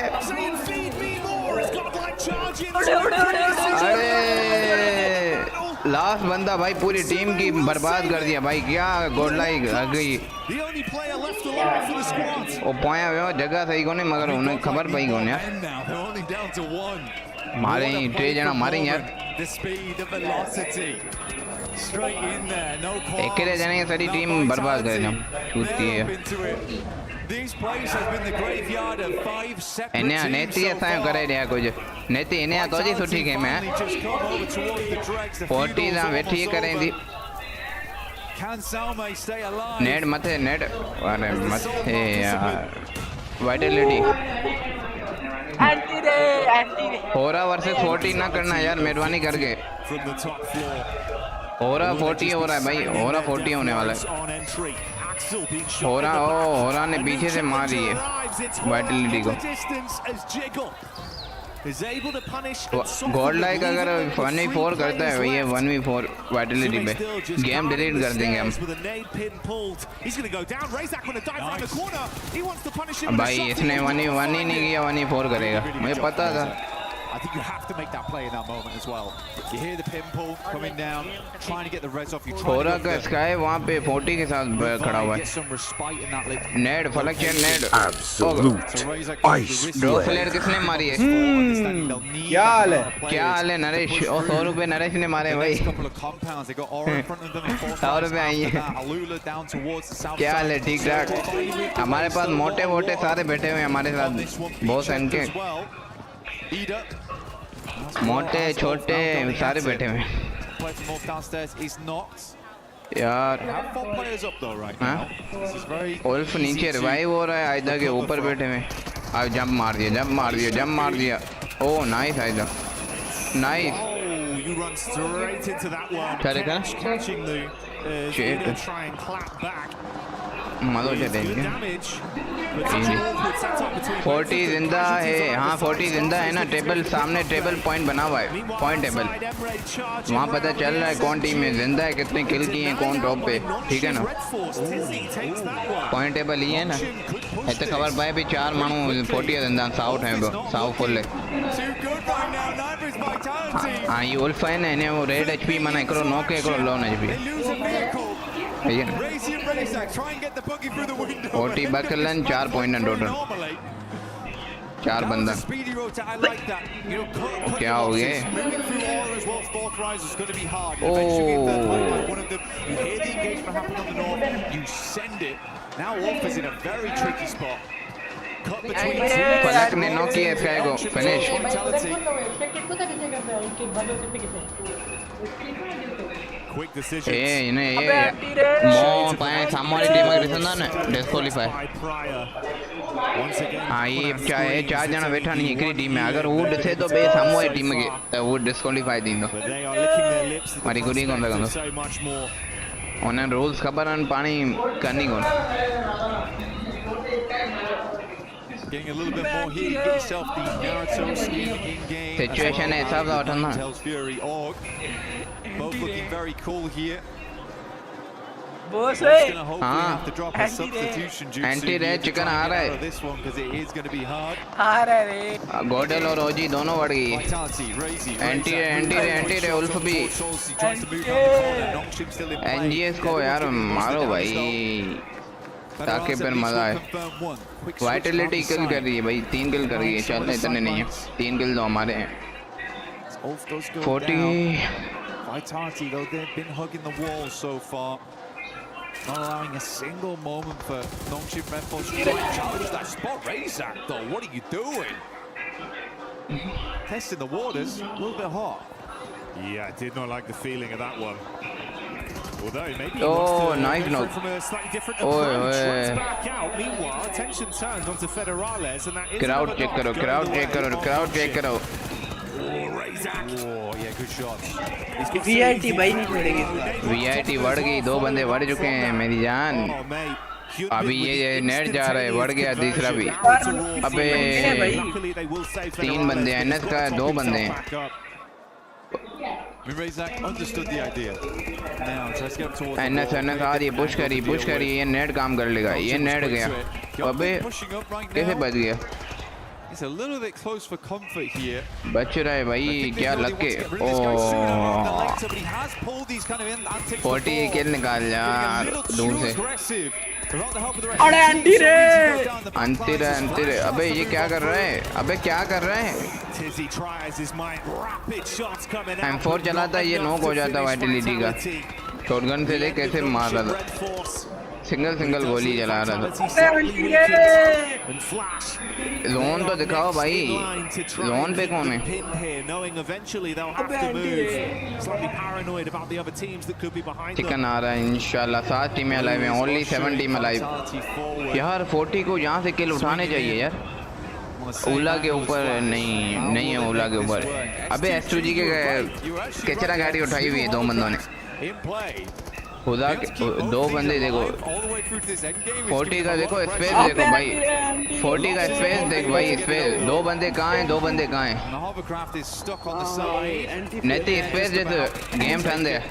लास्ट बंदा भाई पूरी टीम की बर्बाद कर दिया भाई क्या Godlike आ गई वो पाया हुआ जगह सही कोने मगर उन्हें खबर पई कोने यार मारे ट्रे जना मारे यार एकरे जने सारी टीम बर्बाद कर दिया छूटती है इन्हें नेती ऐसा करे दिया कुछ नेती इन्हें तो जी सुठी गेम है 40 ना वेठी करें दी नेट मथे नेट अरे मथे यार वाइटलिटी होरा वर्सेस 40 ना करना यार मेहरबानी करके होरा 40 हो रहा है भाई होरा 40 होने वाला है होरा ने पीछे से मार दी है वाइटलिटी को Godlike अगर 1v4 करता है ये 1v4 वाइटलिटी पे गेम डिलीट कर देंगे हम भाई इसने 1v1 ही नहीं किया 1v4 करेगा मुझे पता था I think you have to make that play in that moment as well. You hear the pinball coming down, trying to get the res off. You try थोड़ा का स्काई वहाँ पे 40 के साथ खड़ा हुआ है. नेड फलक चेन नेड. Absolute ice. ड्रॉ फ्लेयर किसने मारी है? क्या हाल है? क्या हाल है नरेश? और 100 रुपए नरेश ने मारे भाई. 100 रुपए आई है. क्या हाल है? ठीक ठाक. हमारे पास मोटे मोटे सारे बैठे हुए हमारे साथ. बहुत इनके मोटे छोटे सारे बैठे हुए यार. उल्फ नीचे रिवाइव हो रहा है. आयदा के ऊपर बैठे हुए. अब जंप मार दिया, जंप मार दिया, जंप मार दिया. ओह नाइस आयदा, नाइस. चले कर मज़ा देंगे. 40 जिंदा है. हाँ 40 जिंदा है ना. टेबल सामने टेबल पॉइंट बना हुआ है. पॉइंट टेबल वहाँ पता चल रहा है कौन टीम में जिंदा है, कितने किल किए हैं, कौन टॉप पे. ठीक है ना. पॉइंट टेबल ये है ना. इतने खबर पाए भी 4 मानू 40 जिंदा. साउट है साउ फुल है. हाँ ये उल्फ है ना. इन्हें वो रेड HP माना एकरो नॉक है, एकरो लोन HP. 40 बकलन 4 point total. 4 बंदा. क्या हो गया? फलक ने नॉक किया स्काई को. फिनिश. Quick decisions. इन्हें ये मो पाए सामने टीम में रिसंदा ने डिस्क्वालीफाई. हाँ ये चार जना बैठा नहीं एकरी टीम में. अगर वुड थे तो बे सामने टीम के वुड डिस्क्वालीफाई दींदो. मारी गुडी कौन था कंदो. उन्हें रूल्स खबर है पानी करनी कौन. Getting a little bit more heat, get yourself the Naruto skin in game. Situation है हिसाब से उठना. Both looking very cool here. Boss हाँ. एंटी रे चिकन आ रहा है. आ रहा है. गोडल और ओजी दोनों बढ़ गई. एंटी रे उल्फ भी. NGS को यार मारो भाई ताकि फिर मजा आए. वाइटलिटी किल कर रही है भाई. 3 किल कर रही है. चलते इतने नहीं है. 3 किल तो हमारे हैं. 40 Vitality though, they've been hugging the wall so far. Not allowing a single moment for Nongshim Red Force to challenge that spot. Razak though, what are you doing? Testing the waters, a little bit hot. Yeah, I did not like the feeling of that one. Although maybe he oh, wants to nice go knock. from a slightly different approach. Runs back out. Meanwhile, attention turns onto Federales, and that is crowd check karo, crowd check karo, crowd check karo. Oh yeah, good shots. VIT भाई नहीं छोड़ेगी. VIT बढ़ गई. 2 बंदे बढ़ चुके हैं मेरी जान. अभी ये नेट जा रहा है. बढ़ गया तीसरा भी. अबे 3 बंदे हैं. NS का 2 बंदे हैं. understood the idea. Now tries to get towards NS आ रही. पुश करी. ये नेट काम कर लेगा. ये नेट गया. अबे कैसे बच गया? It's a little bit close for comfort here. बच रहा है भाई. क्या लग के. ओह 40 किल निकाल यार दूर से. अरे अंटी रे. अबे ये क्या कर रहा है? M4 चलाता ये नॉक हो जाता वाइटलिटी का. शॉटगन से देख कैसे मार रहा था. सिंगल गोली चला रहा था. जोन तो दिखाओ भाई. जोन पे कौन है? चिकन आ रहा है इंशाल्लाह. 7 टीमें अलाइव हैं. Only 7 team alive. यार 40 को यहाँ से किल उठाने चाहिए यार. ओला के ऊपर नहीं है. ओला के ऊपर. अबे S2G के कचरा गाड़ी उठाई हुई है 2 बंदों ने. खुदा के 2 बंदे देखो. 40 का देखो स्पेस देखो भाई. 40 का स्पेस देख भाई. स्पेस 2 बंदे कहाँ हैं? नेती स्पेस जैसे गेम ठंड है.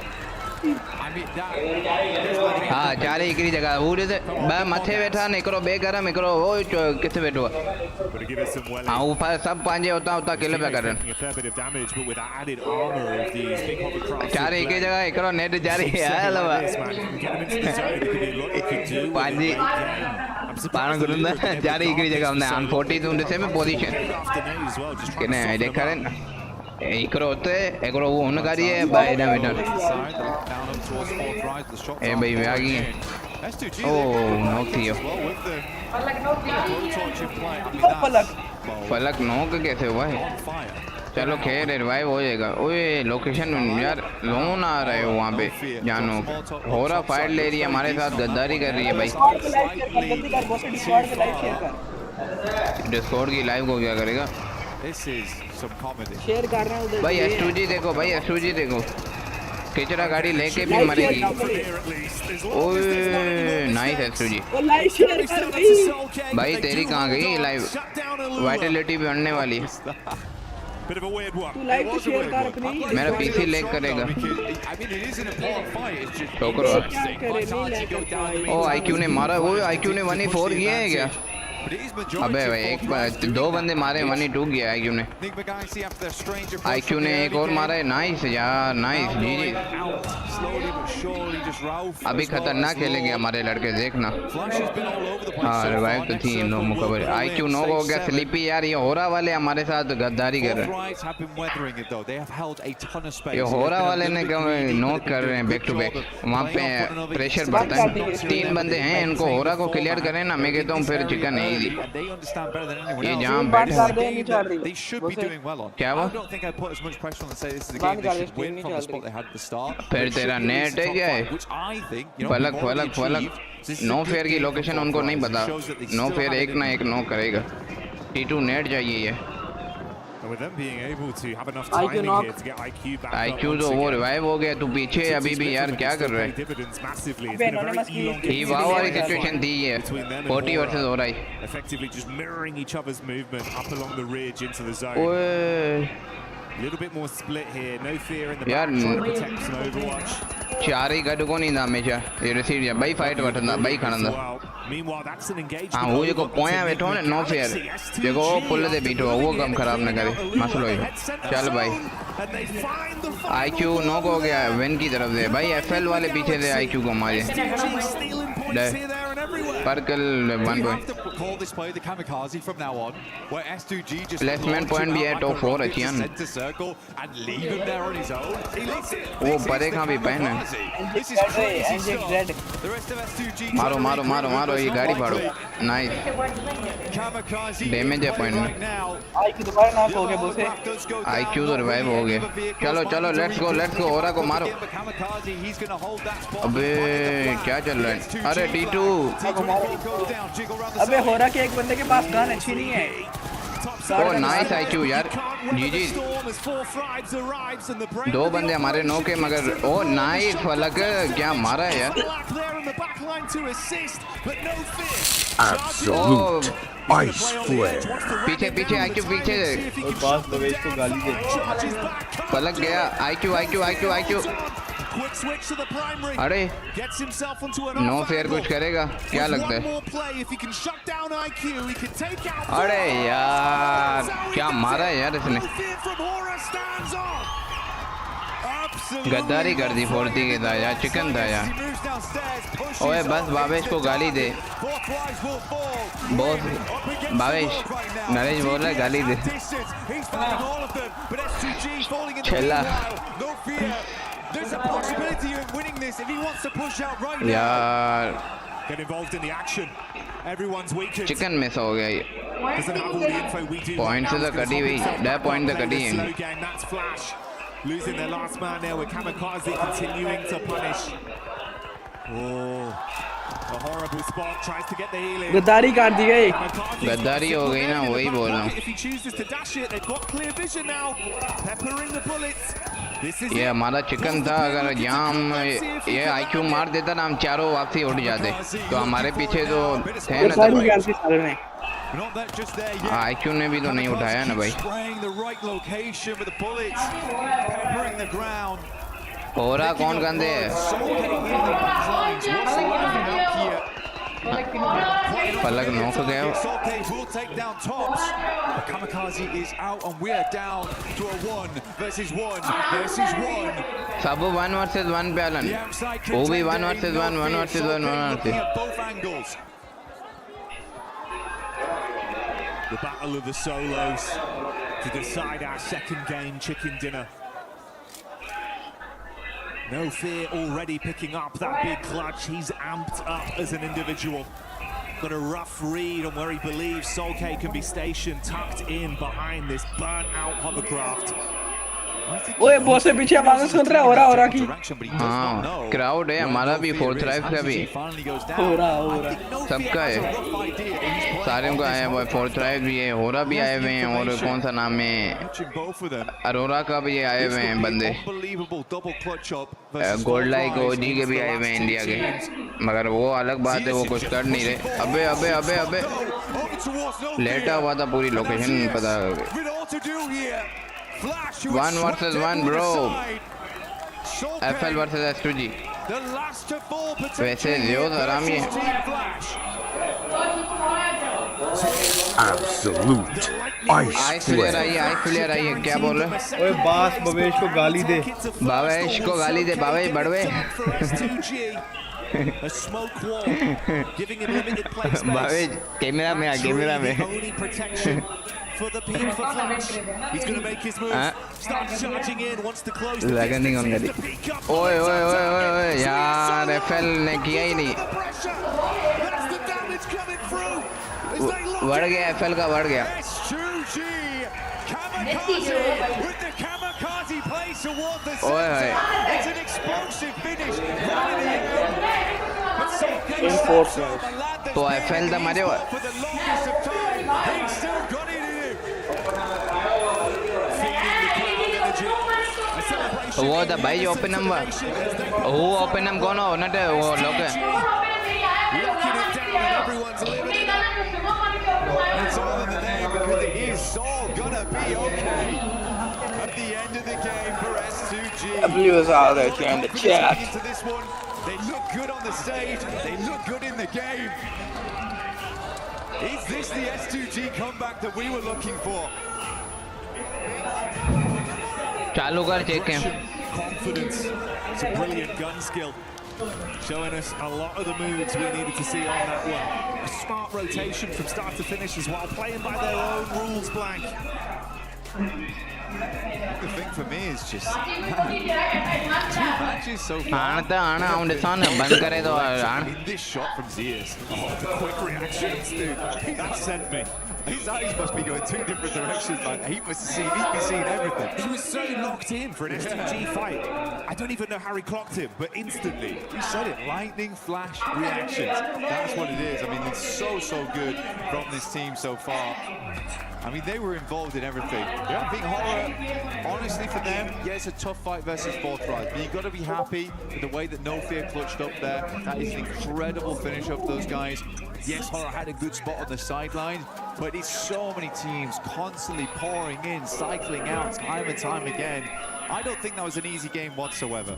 हाँ चार हिकिड़ी जगह वो ॾिस ॿ मथे वेठा आहिनि हिकिड़ो ॿिए घर में हिकिड़ो वो किथे वेठो आहे हाँ वो सभु पंहिंजे उतां उतां किल पिया करनि चार हिकिड़ी जगह हिकिड़ो नेट जारी हल पंहिंजी पाण घुरंदा चार हिकिड़ी जगह हूंदा आहिनि 40 तूं ॾिसे में पोजीशन की न ॾेखारनि हिकिड़ो हुते हिकिड़ो वो हुन गाड़ी है ॿ हेॾां वेठा ए भई विया कीअं ओ नॉक थी वियो फलक नॉक कैसे हुआ है चलो खैर रिवाइव हो जाएगा ओए लोकेशन यार लोन आ रहे हो वहाँ पे जानो होरा फाइट ले रही है हमारे साथ गद्दारी कर रही है भाई डिस्कॉर्ड की लाइव को क्या करेगा शेयर कर रहा हूँ भाई S2G देखो भाई S2G देखो किचरा गाड़ी लेके भी मरेगी ओए नाइस S2G भाई तेरी कहाँ गई लाइव वाइटलिटी भी बढ़ने वाली है मेरा पीसी लैग करेगा ठोकर ओ IQ ने मारा वो IQ ने 1-4 किया है क्या अबे भाई एक दो बंदे मारे 1-2 किया IQ ने IQ ने एक और मारा है नाइस यार नाइस जी अभी खतरनाक खेलेंगे हमारे लड़के देखना हाँ रिवाइव तो थी इन लोगों को IQ नॉक हो गया स्लीपी यार ये होरा वाले हमारे साथ गद्दारी कर रहे हैं ये होरा वाले ने नॉक कर रहे हैं बैक टू बैक वहाँ पे प्रेशर बढ़ता है 3 बंदे हैं इनको होरा को क्लियर करें ना मैं कहता हूँ फिर चिकन नहीं ये जहाँ बैठे क्या हुआ फिर तेरा नेट है क्या है फलक फलक फलक नो फेयर की लोकेशन उनको नहीं पता नो फेयर एक ना एक नो करेगा T2 नेट चाहिए ये IQ तो वो रिवाइव हो गया तू पीछे अभी भी यार क्या कर रहे ये वाह वाली सिचुएशन थी ये 40 वर्सेस हो रहा है ओए यार चार ही गॾु कोन ईंदा हमेशा ये रिसीव या ॿई फाइट वठंदा ॿई खणंदा हाँ वो जेको पोयां वेठो न नो फेयर जेको पुल ते बीठो उहो कमु ख़राब न करे मसलो ही चल भाई IQ नॉक हो गया विन की तरफ से भाई FL वाले पीछे से IQ को मारे पर्कल 1 पॉइंट प्लेसमेंट पॉइंट भी है टॉप 4 अच्छी है वो बड़े कहाँ भी पहने मारो मारो मारो मारो ये गाड़ी फाड़ो नाइस डैमेज है पॉइंट में IQ तो रिवाइव हो गए चलो चलो लेट्स गो ओरा को मारो अबे क्या चल रहा है अरे T2 अबे होरा के एक बंदे के पास गन अच्छी नहीं है ओ नाइस IQ यार जी दो बंदे हमारे नो के मगर ओ नाइस फलक क्या मारा है यार पीछे पीछे IQ पीछे फलक गया IQ अरे नो फेयर कुछ करेगा क्या लगता है अरे यार क्या मारा है यार इसने गद्दारी कर दी 40 के था यार चिकन था यार ओए बस भावेश को गाली दे बॉस भावेश नरेश बोल रहा है गाली दे छेला यार चिकन मिस हो गया ये पॉइंट से तो कटी हुई 10 पॉइंट तो कटी है Losing their last man there with Kamikaze continuing to punish. Oh, a horrible spot. Tries to get the healing. गद्दारी कर दी गई गद्दारी हो गई ना वही बोल रहा हूँ If he chooses to dash it, they've got clear vision now. Peppering the bullets. ये हमारा चिकन था अगर यहाँ हम ये IQ मार देता ना हम चारों वापसी उठ जाते तो हमारे पीछे तो थे ना IQ ने भी तो नहीं उठाया ना भाई हो रहा कौन गंदे है पलक नॉक गया Kamikaze is out and we are down to a 1 versus 1 versus 1. सब 1 versus 1 पे आलन वो भी 1 versus 1 1 versus 1 1 versus both angles. The battle of the solos to decide our second game chicken dinner. No Fear already picking up that big clutch. He's amped up as an individual. Got a rough read on where he believes Solkay can be stationed, tucked in behind this burnt-out hovercraft. ओए बहुत से पीछे आवाज सुन रहा हो रहा की हाँ क्राउड है हमारा भी 4th ड्राइव का भी हो रहा सबका है सारे का है वो 4th ड्राइव भी है होरा भी आए हुए हैं और कौन सा नाम है अरोरा का भी आए हुए हैं बंदे गोल्ड लाइक ओजी के भी आए हुए हैं इंडिया के मगर वो अलग बात है वो कुछ कर नहीं रहे अबे अबे अबे अबे लेटा हुआ था पूरी लोकेशन पता 1 versus 1 bro FL versus S2G वैसे ज़्यादा हरामी है Absolute आइस प्लेयर आई है क्या बोल रहे ओए बास भवेश को गाली दे भवेश बड़वे भवेश कैमरा में For the peak for Flash. He's going to make his move. Start charging in, wants to close the Lagging on distance. ओए यार FL ने किया ही नहीं बढ़ गया FL का बढ़ गया ओए It's an explosive finish. तो FL था मरे हुआ वो था भाई ओपन नंबर वो ओपन नंबर कौन हो नट वो लोग It's all in the name because it is all gonna be okay at the end of the game for S2G. Blues out there in the chat. Into this one, they look good on the stage, they look good in the game. Is this the S2G comeback that we were looking for? चालू कर check है Confidence. It's a brilliant gun skill. Showing us a lot of the moves we needed to see on that one. A smart rotation from start to finish as well, playing by their own rules, Blank. The thing for me is just 2 matches so far. आना बंद करे तो This shot from Zias. Oh, the quick reactions, dude. That sent me. His eyes must be going 2 different directions. Like he must have seen, he'd be seeing everything. He was so locked in for an S2G fight. I don't even know how he clocked him, but instantly. You said it, lightning flash reactions. That's what it is. I mean, it's so good from this team so far. I mean, they were involved in everything. I think Horror, honestly for them, yeah, it's a tough fight versus 4th Rise, but you've got to be happy with the way that No Fear clutched up there. That is an incredible finish of those guys. Yes, Horror had a good spot on the sideline, but it's so many teams constantly pouring in, cycling out time and time again. I don't think that was an easy game whatsoever.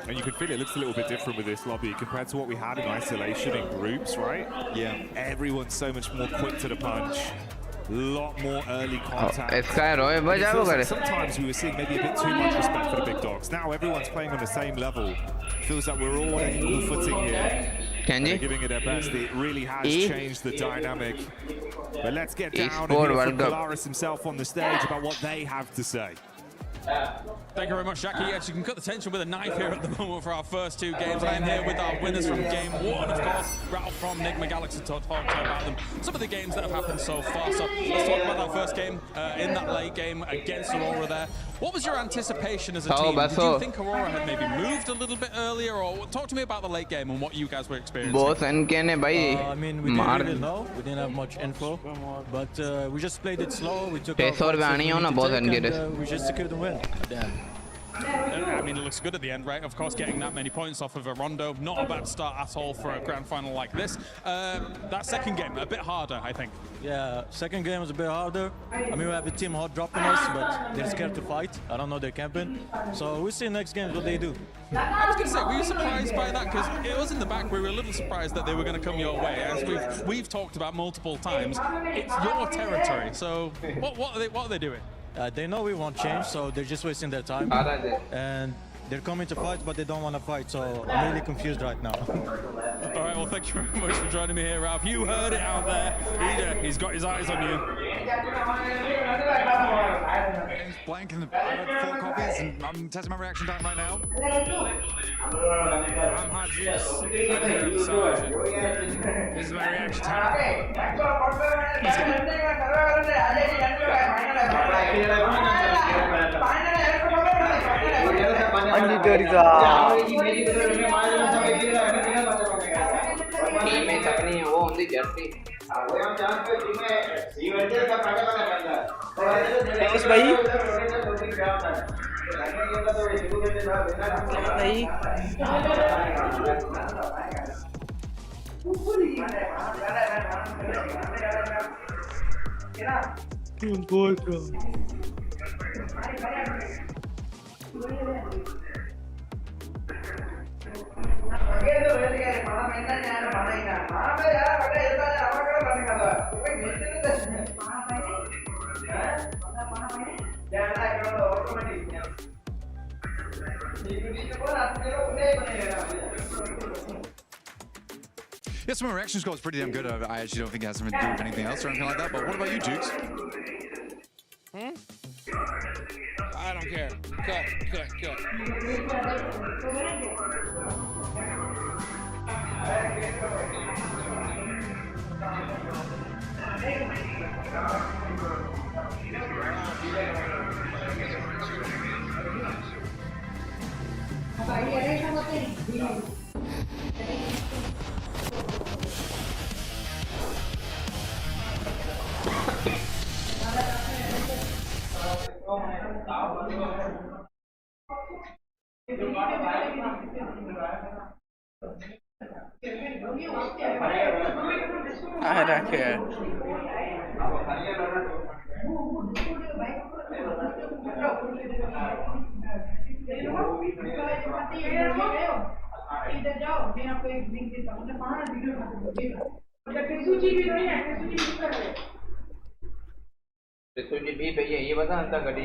And you can feel it looks a little bit different with this lobby compared to what we had in isolation in groups, right? Yeah. Everyone's so much more quick to the punch. Lot more early contact. Sometimes we were seeing maybe a bit too much respect for the big dogs. Now everyone's playing on the same level. Feels like we're all on equal footing here. They're giving it their best. It really has changed the dynamic. But let's get down and hear from Polaris himself on the stage about what they have to say. Thank you very much, Jackie. Yes, you can cut the tension with a knife here at the moment for our first 2 games. I am here with our winners from game 1, of course, Ralph from Nigma Galaxy to talk about them. Some of the games that have happened so far. So let's talk about that first game in that late game against Aurora there. What was your anticipation as a team? Did you think Aurora had maybe moved a little bit earlier? Or talk to me about the late game and what you guys were experiencing. I mean, we didn't really know. We didn't have much info. But we just played it slow. We took our and we just secured the win. I mean, it looks good at the end, right? Of course, getting that many points off of a Rondo, not a bad start at all for a grand final like this. That second game, a bit harder, I think. Yeah, second game was a bit harder. I mean, we have a team hot dropping us, but they're scared to fight. I don't know, they're camping. So we'll see next game what they do. I was going to say, were you surprised by that? Because it was in the back. We were a little surprised that they were going to come your way. As we've talked about multiple times, it's your territory. So what are they doing? They know we won't change, so they're just wasting their time. And they're coming to fight, but they don't want to fight, so I'm really confused right now. All right, well, thank you very much for joining me here, Ralph. You heard it out there. He's got his eyes on you. He's blanking. I got 4 copies, and I'm testing my reaction time right now. I'm hot juice. I'm here on the side. This is my reaction time. Yes, my reaction score is pretty damn good. I actually don't think it has something to do with anything else or anything like that. But what about you, Jukes? I don't care. Cut. I don't care. ये बता अंतर कटी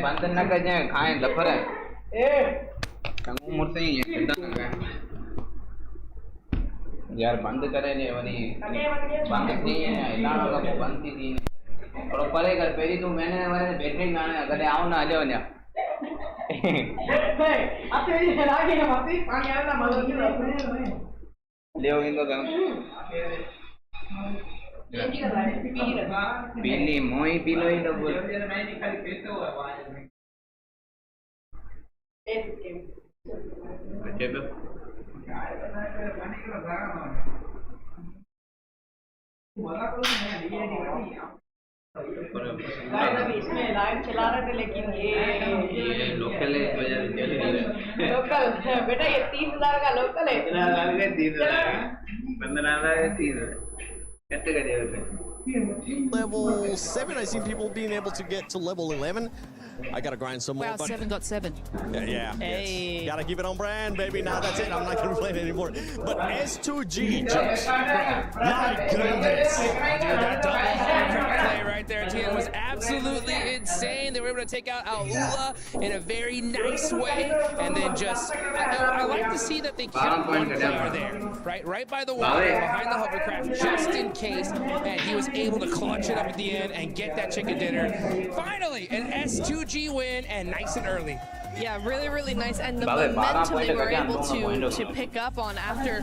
बंद न कर जाए खाएं दफर है मुड़ते ही यार बंद करे ने वनी बंद नहीं है इलाना का बंद थी थी और परे कर पेरी तू मैंने हमारे बैठने गाने अगर आओ ना आ जाओ ना अब तेरी चला के हम अपनी पानी आ ना मदद ले हो इनको काम पीली मोई पीलो ही लोग इसमें लाइव चला रहे थे लेकिन ये लोकल है लोकल बेटा ये 30,000 का लोकल है 15,000 Level 7, I see people being able to get to level 11. I gotta grind some more. Wow, 7 got 7. Yeah. Hey. Yes. Gotta keep it on brand, baby. Now that's it. I'm not gonna play it anymore. But S2G, just my goodness. Dude, that double hovercraft play right there, Tien, was absolutely insane. They were able to take out Aula in a very nice way, and then just I like to see that they kept one player there, right by the wall, behind the hovercraft, just in case, and he was able to clutch it up at the end and get that chicken dinner. Finally, an S2G win, and nice and early. Yeah, really, really nice. And the momentum they were able to pick up on after,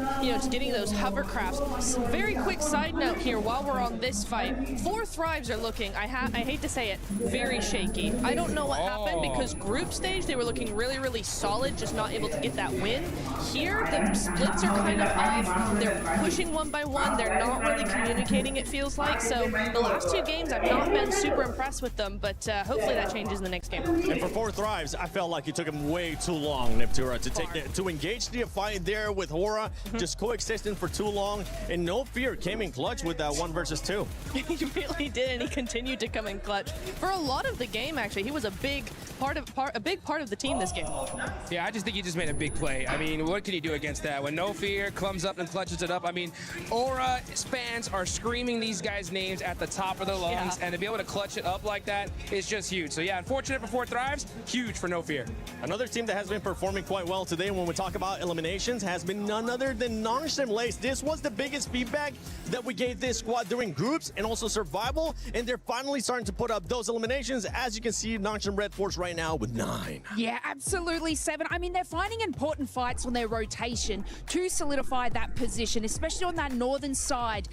getting those hovercrafts. Very quick side note here while we're on this fight. 4 Thrives are looking, I hate to say it, very shaky. I don't know what happened because group stage, they were looking really, really solid, just not able to get that win. Here, the splits are kind of off. They're pushing one by one. They're not really communicating, it feels like. So the last 2 games, I've not been super impressed with them, but hopefully that changes in the next game. And for 4 Thrives, I felt like it took him way too long, Neptura, to engage the fight there with Hora, just coexisting for too long, and No Fear came in clutch with that 1 versus 2. He really did, and he continued to come in clutch for a lot of the game. Actually, he was a big part of the team this game. Yeah, I just think he just made a big play. I mean, what can you do against that? When No Fear comes up and clutches it up, I mean, Aura fans are screaming these guys' names at the top of their lungs, and to be able to clutch it up like that is just huge. So yeah, unfortunate for 4 Thrives, huge for No Fear. Another team that has been performing quite well today when we talk about eliminations has been none other than Nongshim Lace. This was the biggest feedback that we gave this squad during groups and also survival, and they're finally starting to put up those eliminations. As you can see, Nongshim Red Force right now with 9. Yeah, absolutely 7. I mean, they're finding important fights on their rotation to solidify that position, especially on that northern side.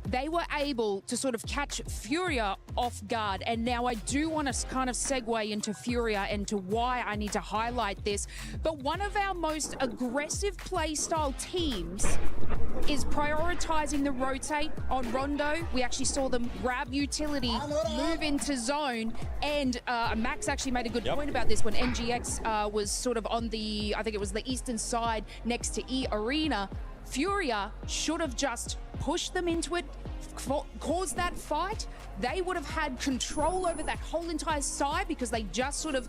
They were able to sort of catch Furia off guard. And now I do want to kind of segue into Furia and to why I need to highlight this. But one of our most aggressive playstyle teams is prioritizing the rotate on Rondo. We actually saw them grab utility, move into zone, and Max actually made a good point about this when NGX was sort of on the, I think it was the eastern side next to E Arena. Furia should have just pushed them into it, caused that fight. They would have had control over that whole entire side because they just sort of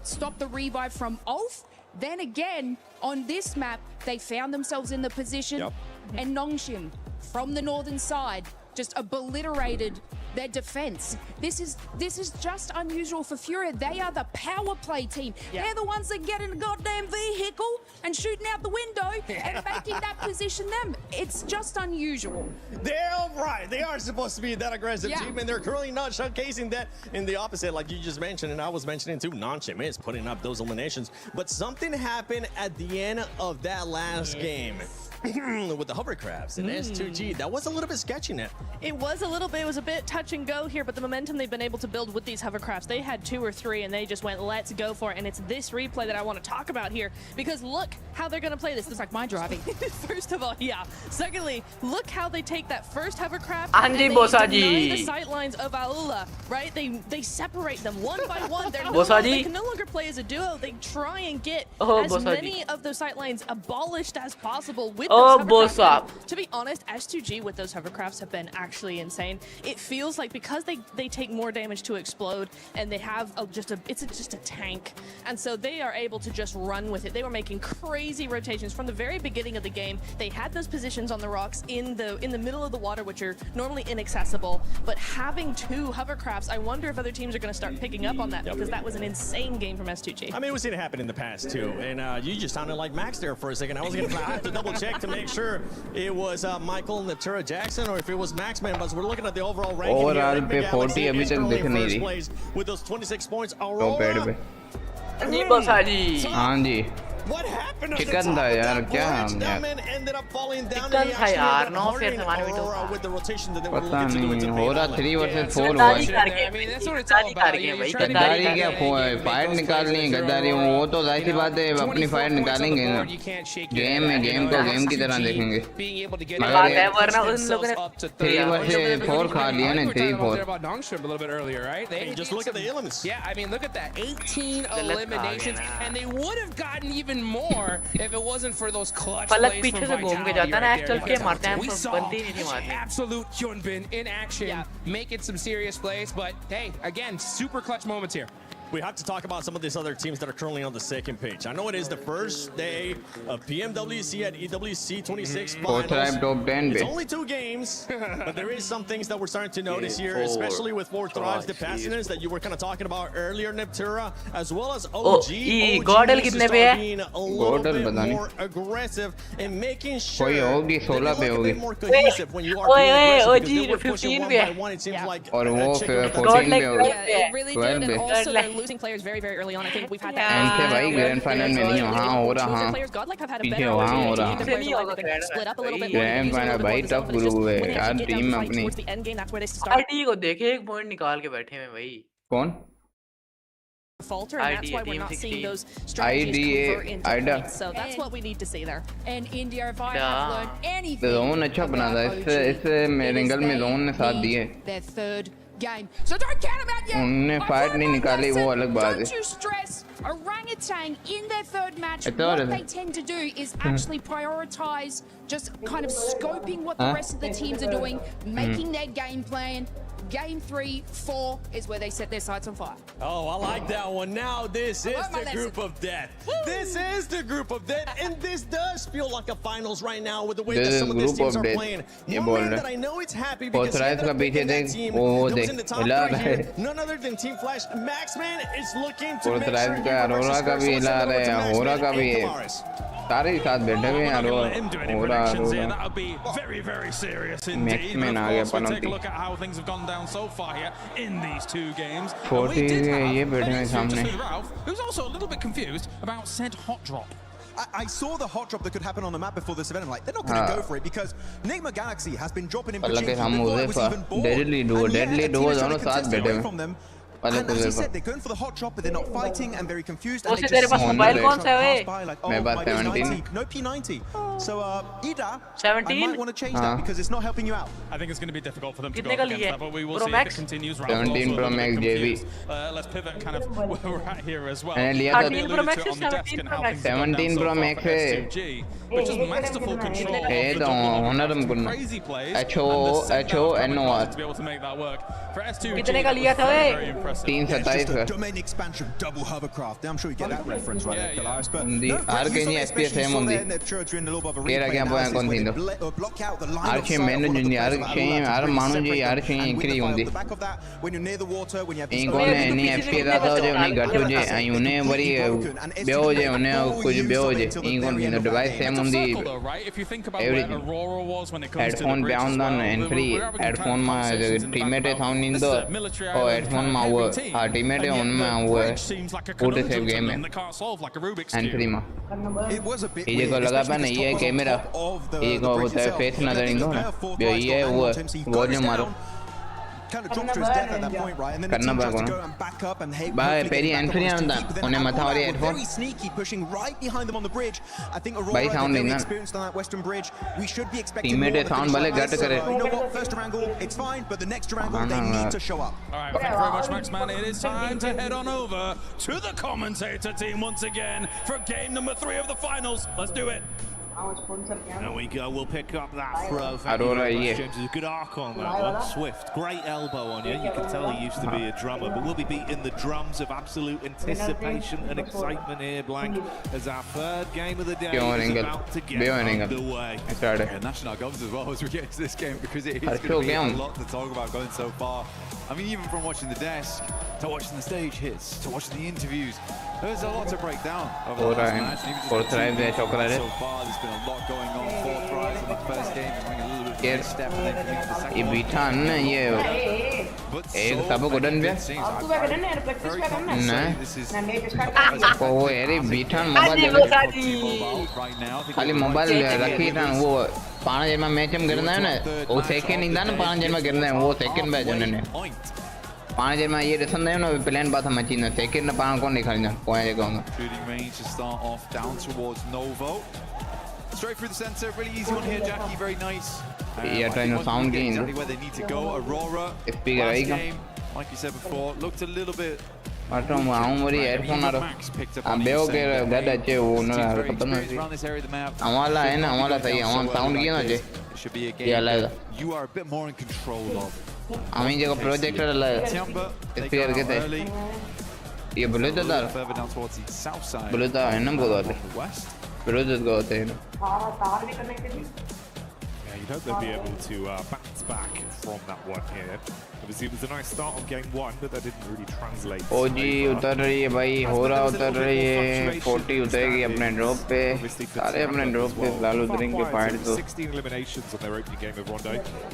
stopped the revive from Ulf. Then again, on this map, they found themselves in the position, and Nongshim from the northern side just obliterated their defense. This is just unusual for Furia. They are the power play team. They're the ones that get in a goddamn vehicle and shooting out the window and making that position them. It's just unusual. They're right. They are supposed to be that aggressive team, and they're currently not showcasing that in the opposite, like you just mentioned, and I was mentioning too. Nongshim is putting up those eliminations, but something happened at the end of that last game. With the hovercrafts and S2G, that was a little bit sketchy, Net. It was a little bit, it was a bit touch and go here, but the momentum they've been able to build with these hovercrafts, they had 2 or 3 and they just went, let's go for it. And it's this replay that I want to talk about here, because look how they're going to play this. It's like my driving. First of all, Secondly, look how they take that first hovercraft and they deny the sightlines of Aula, right? They separate them one by one. They can no longer play as a duo. They try and get as many of those sightlines abolished as possible with to be honest, S2G with those hovercrafts have been actually insane. It feels like because they take more damage to explode and they have it's just a tank, and so they are able to just run with it. They were making crazy rotations from the very beginning of the game. They had those positions on the rocks in the middle of the water, which are normally inaccessible, but having 2 hovercrafts, I wonder if other teams are going to start picking up on that, because that was an insane game from S2G. I mean, we've seen it happen in the past too, and you just sounded like Max there for a second. I have to double check to make sure it was Michael Neptura Jackson or if it was Maxman, but we're looking at the overall ranking here. 40 अभी तक दिख नहीं रही. With those 26 points, what happened to chicken था यार क्या ended up falling down chicken था यार 9 फिर से मार with the rotation that they were पता looking to do. नहीं हो रहा 3 versus 4 हुआ गद्दारी क्या फाइट निकालनी है गद्दारी वो तो जाहिर सी बात है अपनी फाइट निकालेंगे ना गेम है गेम को गेम की तरह देखेंगे मगर वरना उन लोगों ने 3 versus 4 खा लिया ना 3-4 a little bit earlier, right? They just look at the elements. Yeah, I mean, look at that. 18 eliminations, and they would have gotten even more if it wasn't for those clutch plays from Vitality right there. We saw absolute Hyunbin in action, making some serious plays, but hey, again, super clutch moments here. We have to talk about some of these other teams that are currently on the second page. I know it is the first day of PMWC at EWC 26 finals. It's only 2 games, but there is some things that we're starting to notice here, especially with 4 Thrives, the passioners that you were kind of talking about earlier, Neptura, as well as OG. OG needs to start being a little bit more aggressive and making sure they look a bit more cohesive when you are being aggressive, because they were pushing 1 by 1, it seems like और वो 14 पे it really did, and also they're losing players very, very early on. I think we've had that. इनसे भाई grand final में नहीं हो हाँ हो रहा हाँ पीछे वहाँ हो रहा ग्रैंड फाइनल भाई टफ ग्रुप है यार टीम में अपनी आईडी को देखे एक पॉइंट निकाल के बैठे हैं भाई कौन falter, and that's why we're not seeing those strategies convert into points. So that's what we need to see there. And India, if I have learned anything, zone अच्छा बना था इससे मेरेंगल में जोन ने साथ दिए their third game. So don't count them out yet. उन्होंने fight नहीं निकाली वो अलग बात है Don't you stress. Orangutan in their third match, what they tend to do is actually prioritize just kind of scoping what the rest of the teams are doing, making their game plan. Game 3, 4 is where they set their sights on fire. Oh, I like that one. Now this is the group of death. Woo! This is the group of death, and this does feel like a finals right now with the way that some of these teams are playing. One man that I know it's happy because he ended up picking that team that was in the top 3 here. None other than Team Flash. Maxman is looking to make sure he सारे साथ बैठे हुए हैं हो रहा that would be very, very serious indeed. Maxman आ गया We'll take a penalty look at how things have gone down so far here in these 2 games. 40 ये बैठे हैं सामने Ralph, who's also a little bit confused about said hot drop. I saw the hot drop that could happen on the map before this event. I'm like, they're not going to go for it because Nigma Galaxy has been dropping in Pubg before it was even born. Deadly duo दोनों साथ बैठे हैं And as he said, they're going for the hot drop, but they're not fighting and very confused. And तेरे पास mobile कौन सा है? मेरे पास 17. No P90. So Ida, 17? I might want to change that because it's not helping you out. I think it's going to be difficult for them to go कितने का against लिए? that, but we will Pro see Max? if it continues. 17 Pro Max JV. Let's pivot kind of where we're at here as well. मैंने लिया था 13 Pro Max है 17 Pro Max 17 Pro Max है which is masterful control of ये तो होना तुम करना crazy plays HO NOR to be able to make that work for S2G. कितने का लिया था वे? 327 का Domain expansion, double hovercraft. I'm sure you get that reference right there, Kalaris. But RK FPS है मुंडी केरा क्या बोया कौन थी तो आरके मैंने जिंदी आरके आर मानो जी आरके इंक्री होंगी इनको ने नहीं FPS आता हो जाए उन्हें घट हो जाए आई उन्हें बड़ी बेहो हो जाए उन्हें कुछ बेहो हो जाए इनको इन डिवाइस है मुंडी हेडफोन पे आउन दान एंड फ्री हेडफोन में टीममेट है साउंड इन दो और हेडफोन में वो हाँ टीममेट है उनमें वो है फुट सेव गेम है एंड फ्री में ये को लगा पाना ये कैमरा ये को होता है फेस नजर इन दो ना ये वो जो मारो करना पड़ेगा भाई पेरी एंट्री आंदा उन्हें मथा वाली हेडफोन भाई साउंड नहीं ना टीममेट है साउंड वाले गट करे Alright, thank you very much, Maxman. It is time to head on over to the commentator team once again for game number 3 of the finals. Let's do it. There we go, we'll pick up that throw. Aurora, yeah. James, a good arc on that one. Swift, great elbow on you. You can tell he used to be a drummer, but we'll be beating the drums of absolute anticipation and excitement here, Blank, as our 3rd game of the day is about to get underway. Yeah, national goals as well as we get into this game because it is going to be a lot to talk about going so far. I mean, even from watching the desk, to watching the stage hits, to watching the interviews, there's a lot to break down over the last match. And even just so far, there's been a lot going on. 4 tries in the first game, going a little bit of a step, and then coming into the second ये बीठा ना ये एक सबको Gooden भी ना वो यारी बीठा मोबाइल खाली मोबाइल रखी था वो 5 जन्म मैच में गिरना है ना वो सेकंड इंदा ना 5 जन्म गिरना है वो सेकंड बैच उन्होंने 5 जन्म ये रसन है ना प्लान बात हम मचीना सेकंड ना 5 कौन निकालना पॉइंट देखूंगा shooting range to start off down towards Novo. Straight through the center, really easy one here, Jackie, very nice. Yeah, trying to sound gain. Exactly where they need to go. Aurora, speaker last game, like you said before, looked a little bit. Matom हमारी headphone आरो अब बेहो के गद अच्छे वो ना खत्म नहीं हमारा है ना हमारा सही हमारा sound किया ना जे ये अलग You are a bit more in control of. हमें जगह projector अलग speaker के थे ये Bluetooth दार Bluetooth है ना बहुत आते Bluetooth का होते हैं ना Yeah, you'd hope they'll be able to bounce back from that one here. Obviously, it was a nice start on game 1, but that didn't really translate. ओजी उतर रही है भाई, होरा उतर रही है, 40 उतरेगी अपने ड्रॉप पे, सारे अपने ड्रॉप पे लाल उतरेंगे फाइट तो. 16 eliminations on their opening game of Rondo,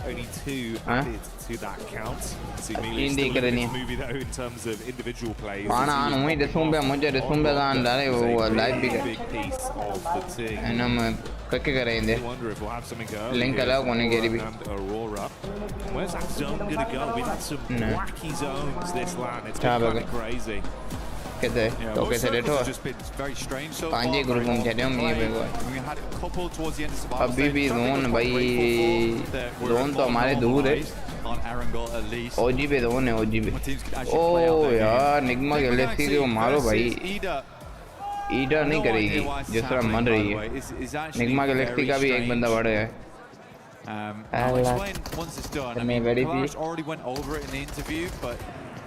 only 2 added to that count. So Melee still in this movie though in terms of individual plays. आना वहीं रिस्पॉन्स पे मुझे रिस्पॉन्स पे गान डाले वो लाइव भी big piece of the team. है ना मैं क्या करेंगे? Wonder if we'll have something early. Link अलग होने के लिए भी. Aurora. Where's that zone gonna go? We've had some wacky zones this LAN. It's been kind of crazy. कैसे? तो कैसे रेट हो? पांचे ग्रुप में चले हम ये बेगो. अभी भी जोन भाई जोन तो हमारे दूर है. ओजी पे जोन है ओजी पे. ओ यार निगमा गैलेक्सी को मारो भाई. ईडा नहीं करेगी जिस तरह मर रही है. निगमा गैलेक्सी का भी एक बंदा बढ़ गया है. I'll explain once it's done. I mean, Clash already went over it in the interview, but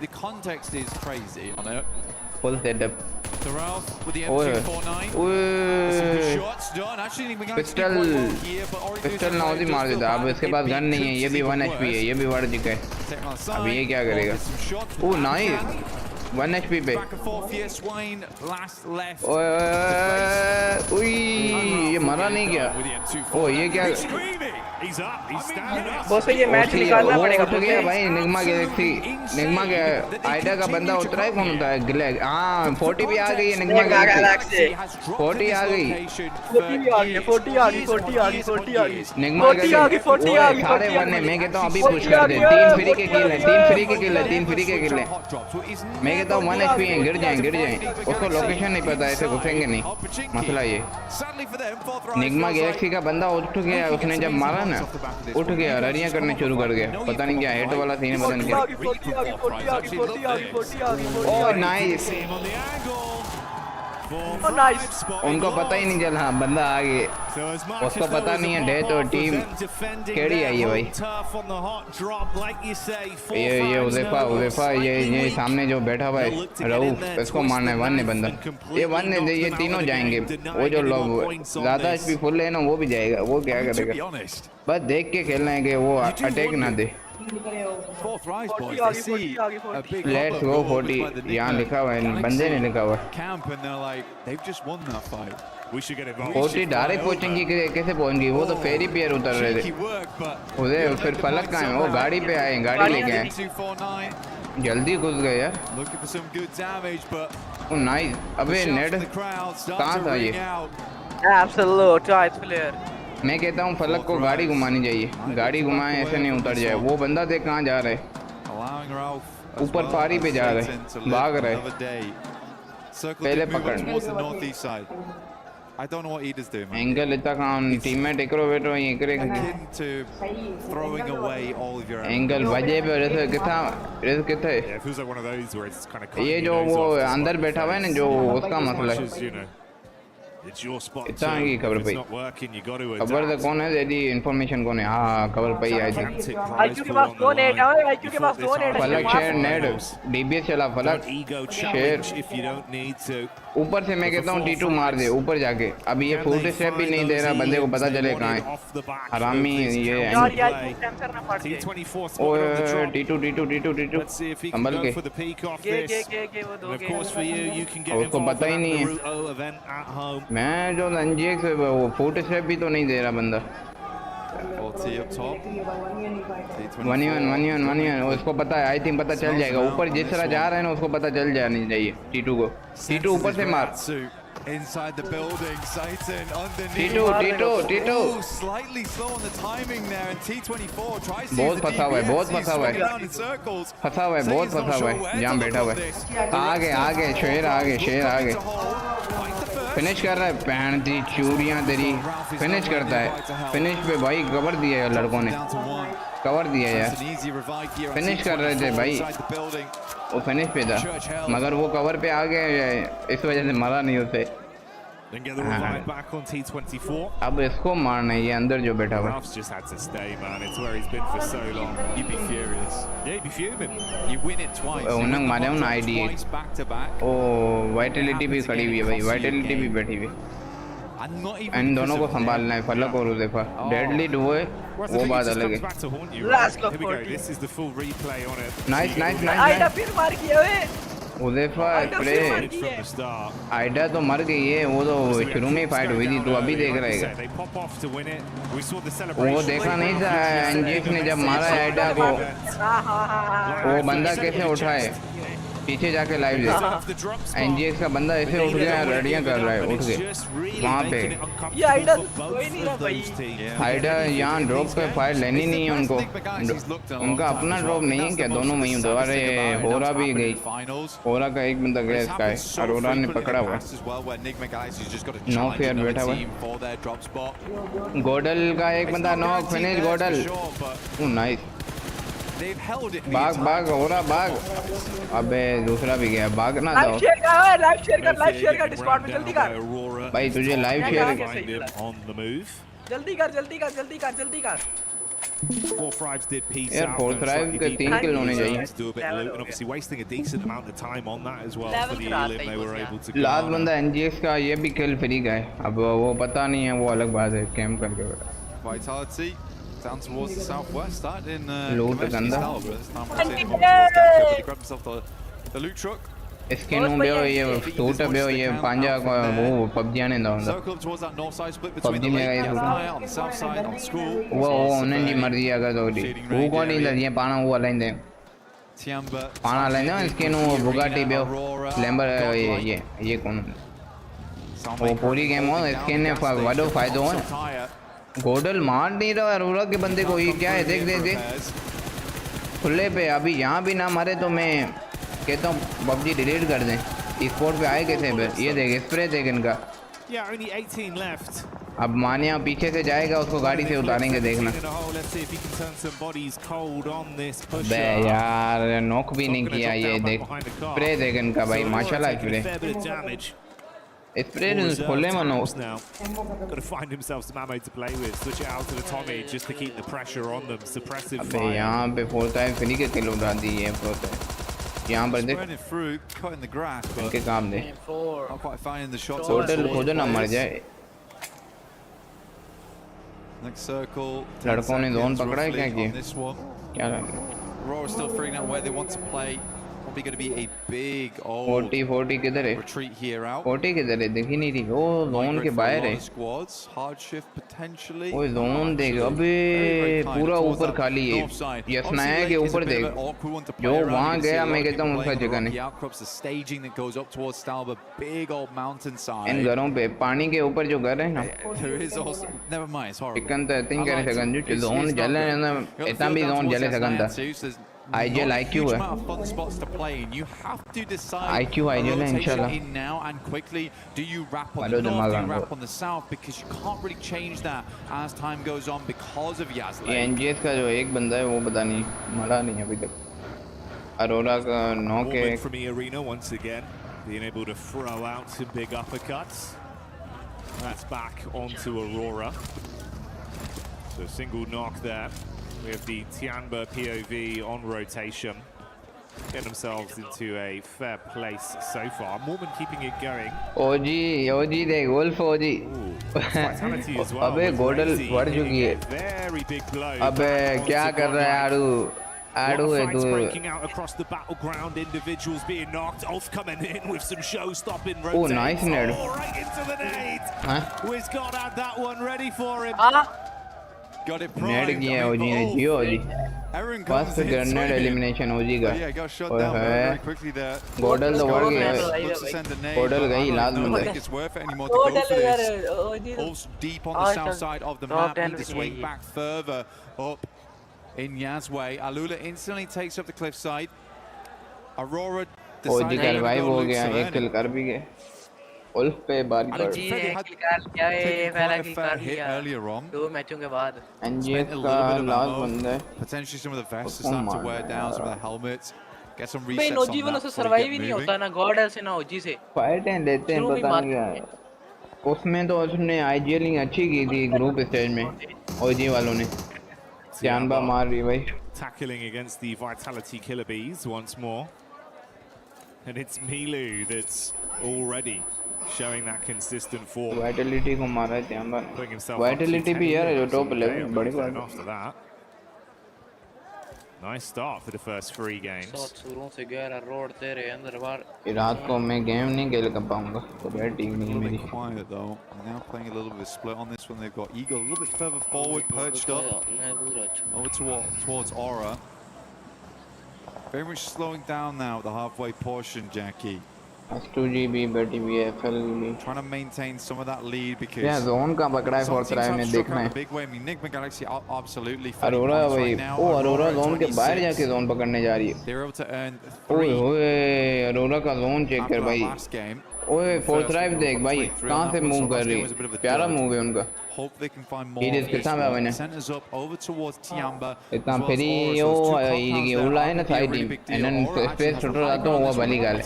the context is crazy on it. Full setup. Ralph with the M249. Some good shots done. Actually, we pistol pistol ना होती मार देता. अब इसके पास gun नहीं है. ये भी 1 HP है. ये भी बढ़ चुका है. अब ये क्या करेगा? Oh nice. 1 HP पे. ओए ये मरा नहीं क्या? ओ ये क्या? बॉस ये मैच निकालना पड़ेगा. उठ गया भाई निगमा गैलेक्सी. निगमा के आइडा का बंदा उतरा है. कौन होता है? ग्लैग. हाँ 40 भी आ गई है निगमा गैलेक्सी. 40 आ गई. 40 आ गई. निगमा गैलेक्सी सारे बनने. मैं कहता हूँ अभी पुश कर दे. 3 फ्री के किल है. 3 फ्री के किल है. 3 फ्री के किल है. मैं कहता हूँ 1 HP है. गिर जाएं. उसको लोकेशन नहीं पता. ऐसे घुसेंगे नहीं. मसला ये निगमा गैलेक्सी का बंदा उठ गया. उसने जब मारा ना उठ गया. ररियां करने शुरू कर गया. पता नहीं क्या हेड वाला सीन बदन गया. Oh nice. उनको पता ही नहीं चला बंदा आ गया. उसको पता नहीं है डेथ और टीम केड़ी आई है भाई. ये उज़ैफा ये सामने जो बैठा हुआ है रऊफ. इसको मारना है. 1 है बंदा. ये 1 है. ये तीनों जाएंगे. वो जो लोग ज़्यादा HP फुल है ना वो भी जाएगा. वो क्या करेगा? बस देख के खेलना है कि वो अटैक ना दे. Let's go 40. यहाँ लिखा हुआ है. बंदे ने लिखा हुआ है 40 डायरेक्ट पहुंचेंगी. कैसे पहुंचेंगी? वो तो फेरी पेयर उतर रहे थे. उधर फिर फलक कहाँ है? वो गाड़ी पे आए. गाड़ी लेके आए. जल्दी घुस गए यार. ओ नाइस. अबे नेट कहाँ था ये? Absolute child player. मैं कहता हूँ फलक को गाड़ी घुमानी चाहिए. गाड़ी घुमाए ऐसे नहीं उतर जाए. वो बंदा देख कहाँ जा रहा है. ऊपर पहाड़ी पे जा रहा है. भाग रहा है. पहले पकड़. एंगल इतना काम टीममेट एकरो बैठो ये करे. एंगल बजे पे रिस्क किथे. ये जो वो अंदर बैठा हुआ है ना जो उसका मसला है. इतना आगे खबर पाई. खबर तो कौन है? यदि इन्फॉर्मेशन कौन है? हाँ खबर पाई आई थी. आईक्यू के पास 2 नेट है. आईक्यू के पास 2 नेट है. फलक शेयर नेट डीबीएस चला. फलक शेयर ऊपर से. मैं कहता हूँ T2 मार दे ऊपर जाके. अभी ये फुट स्टेप भी नहीं दे रहा. बंदे को पता चले कहाँ है. हरामी ये ओए T2 संभल के. उसको पता ही नहीं है. मैं जो नंजीक से वो फुट स्टेप भी तो नहीं दे रहा बंदा. 1 उसको पता है. आई थिंक पता चल जाएगा. ऊपर जिस तरह जा रहा है ना उसको पता चल जाना चाहिए. T2 को. T2 ऊपर से मार. Inside the building, Satan underneath. T2 slightly slow on the timing there, and T24 tries to. बहुत फंसा हुआ है. बहुत फंसा हुआ है. बहुत फंसा हुआ है. जहाँ बैठा हुआ है. आगे शेर आगे. फिनिश कर रहा है. पहन दी चूड़ियाँ तेरी. फिनिश करता है. फिनिश पे भाई कवर दिया है लड़कों ने. कवर दिया यार. फिनिश कर रहे थे भाई. वो फिनिश पे था मगर वो कवर पे आ गए. इस वजह से मरा नहीं उसे. अब इसको मारना है. ये अंदर जो बैठा हुआ उन्हें मारे ना ID. ओ वाइटलिटी भी खड़ी हुई है भाई. वाइटलिटी भी बैठी हुई. and not even. इन दोनों को संभालना है फलक और उज़ैफा डेडली डुओ है वो बात अलग है This is the full replay on it. Nice nice Aida nice फिर मार किया वे उज़ैफा स्प्रे आइडा तो मर गई है वो तो शुरू में ही फाइट हुई थी तो अभी देख रहेगा वो देखा नहीं था एनजीएक्स ने जब मारा आइडा को वो बंदा कैसे उठा है पीछे जाके लाइव दे एनजीएक्स का बंदा ऐसे उठ गया रेडियां कर रहा है उठ के वहाँ पे ये आइडा कोई नहीं था भाई आइडा यहाँ ड्रॉप पे फाइट लेनी नहीं है उनको उनका अपना ड्रॉप नहीं है क्या दोनों में ही अरे होरा भी गई होरा का एक बंदा गया इसका है अरोरा ने पकड़ा हुआ नो फेयर बैठा हुआ गोडल का एक बंदा नॉक फिनिश गोडल नाइस भाग भाग हो रहा भाग अबे दूसरा भी गया भागना था लाइव शेयर कर डिस्कॉर्ड में जल्दी कर भाई तुझे लाइव शेयर जल्दी कर यार 4-5 के 3 किल होने चाहिए लास्ट बंदा एनजीएक्स का ये भी किल फ्री का है अब वो पता नहीं है वो अलग बात है कैंप करके Vitality down towards the southwest. That in loot ganda grab himself the loot truck. इसके नो बेओ ये सूट बेओ ये पांजा को वो पबजी आने दो Circle towards that north side split between PUBG में गए on the south side on school. वो उन्हें जी मर्जी अगर तो डी वो कौन नहीं लगी पाना वो लाइन दे पाना लाइन दे इसके नो बुगाटी बेओ लैम्बर ये कौन वो पूरी गेम हो इसके ने वाडो फायदो है गोडल मार नहीं रहा अरोरा के बंदे को ये क्या है देख देख देख खुले पे अभी यहाँ भी ना मारे तो मैं कहता हूँ पबजी डिलीट कर दें स्पोर्ट पे आए कैसे ये देख स्प्रे देख इनका अब मानिया पीछे से जाएगा उसको गाड़ी से उतारेंगे देखना बे यार नॉक भी नहीं किया ये देख स्प्रे देख इनका भाई माशाल्लाह स्प्रे खोले मनो अबे यहाँ पे 4-5 फ्री के किल उड़ा दी है यहाँ पर देख इनके काम दे टोटल खुद ना मर जाए लड़कों ने जोन पकड़ा है क्या किया क्या Probably going to be a big 40 किधर है retreat here out. 40 किधर है दिख ही नहीं रही वो जोन के बाहर है hard shift potentially. वो जोन देख अबे पूरा ऊपर खाली है यसनाया के ऊपर देख जो वहाँ गया मैं कहता हूँ उसका जगह नहीं इन घरों पे पानी के ऊपर जो घर है ना चिकन तो इतनी कर सकन जो जोन जले ना इतना भी जोन जले सकन था आईजीएल आईक्यू है आईक्यू आईजीएल है इंशाल्लाह मारो दिमाग ये एनजीएस का जो एक बंदा है वो पता नहीं मरा नहीं अभी तक अरोरा का नॉक है being able to throw out some big uppercuts. That's back onto Aurora. So single knock there. We have the Tianba POV on rotation. Get themselves into a fair place so far. Mormon keeping it going. OG देख Wolf OG. अबे गोडल बढ़ चुकी है. Very big blow. अबे क्या कर रहा है आड़ू? आड़ू है तू. Breaking out across the battleground. Individuals being knocked. Ulf coming in with some show-stopping rotation. Oh, nice nade. Right into the nade. Wizgod had that one ready for him. Got it नेड किया है ओजी ने जियो ओजी first grenade elimination ओजी का ओए है गोडल तो बढ़ गया गोडल गई लास्ट बंदा deep on the south side of the map need to swing back further up in Yazway. Alula instantly takes up the cliffside. Aurora ओजी का रिवाइव हो गया एक किल कर भी गए उल्फ पे बारी पर earlier on. 2 मैचों के बाद एनजीएस का लास्ट बंदा है Potentially some of the vests are starting to wear down, some of the helmets. Get some resets भाई ओजी वालों से सर्वाइव ही नहीं होता ना गॉड से ना ओजी से फाइटें देते हैं पता नहीं क्या है उसमें तो उसने आईजीएलिंग अच्छी की थी ग्रुप स्टेज में ओजी वालों ने जानबा मार रही भाई tackling against the Vitality Killer Bees once more. And it's Milu that's already showing that consistent form. Vitality को मारा है त्याम्बा ने. Putting himself Vitality भी यार जो top level बड़ी बात है. After that, nice start for the first 3 games. रात को मैं गेम नहीं खेल कर पाऊंगा तो बैट टीम नहीं मेरी. Quiet though. Now playing a little bit split on this one. They've got Eagle a little bit further forward, perched up over towards Aura. Very much slowing down now at the halfway portion, Jackie. S2GB, BTBFL. Trying to maintain some of that lead because yeah, zone का पकड़ा है fourth try में देखना है. Big way. I mean, Enigma Galaxy absolutely. Aurora भाई, Aurora zone के बाहर जाके zone पकड़ने जा रही है. They're able to earn 3. ओए Aurora का zone check कर भाई. ओए fourth drive देख भाई कहाँ से move कर रही है. प्यारा move है उनका. Hope they can find more. It is कितना है मैंने. Centers up over towards Tiamba. इतना फिरी यो ये उल्ला है ना side team. एनन space छोटा रहता हूँ वो बली गाल.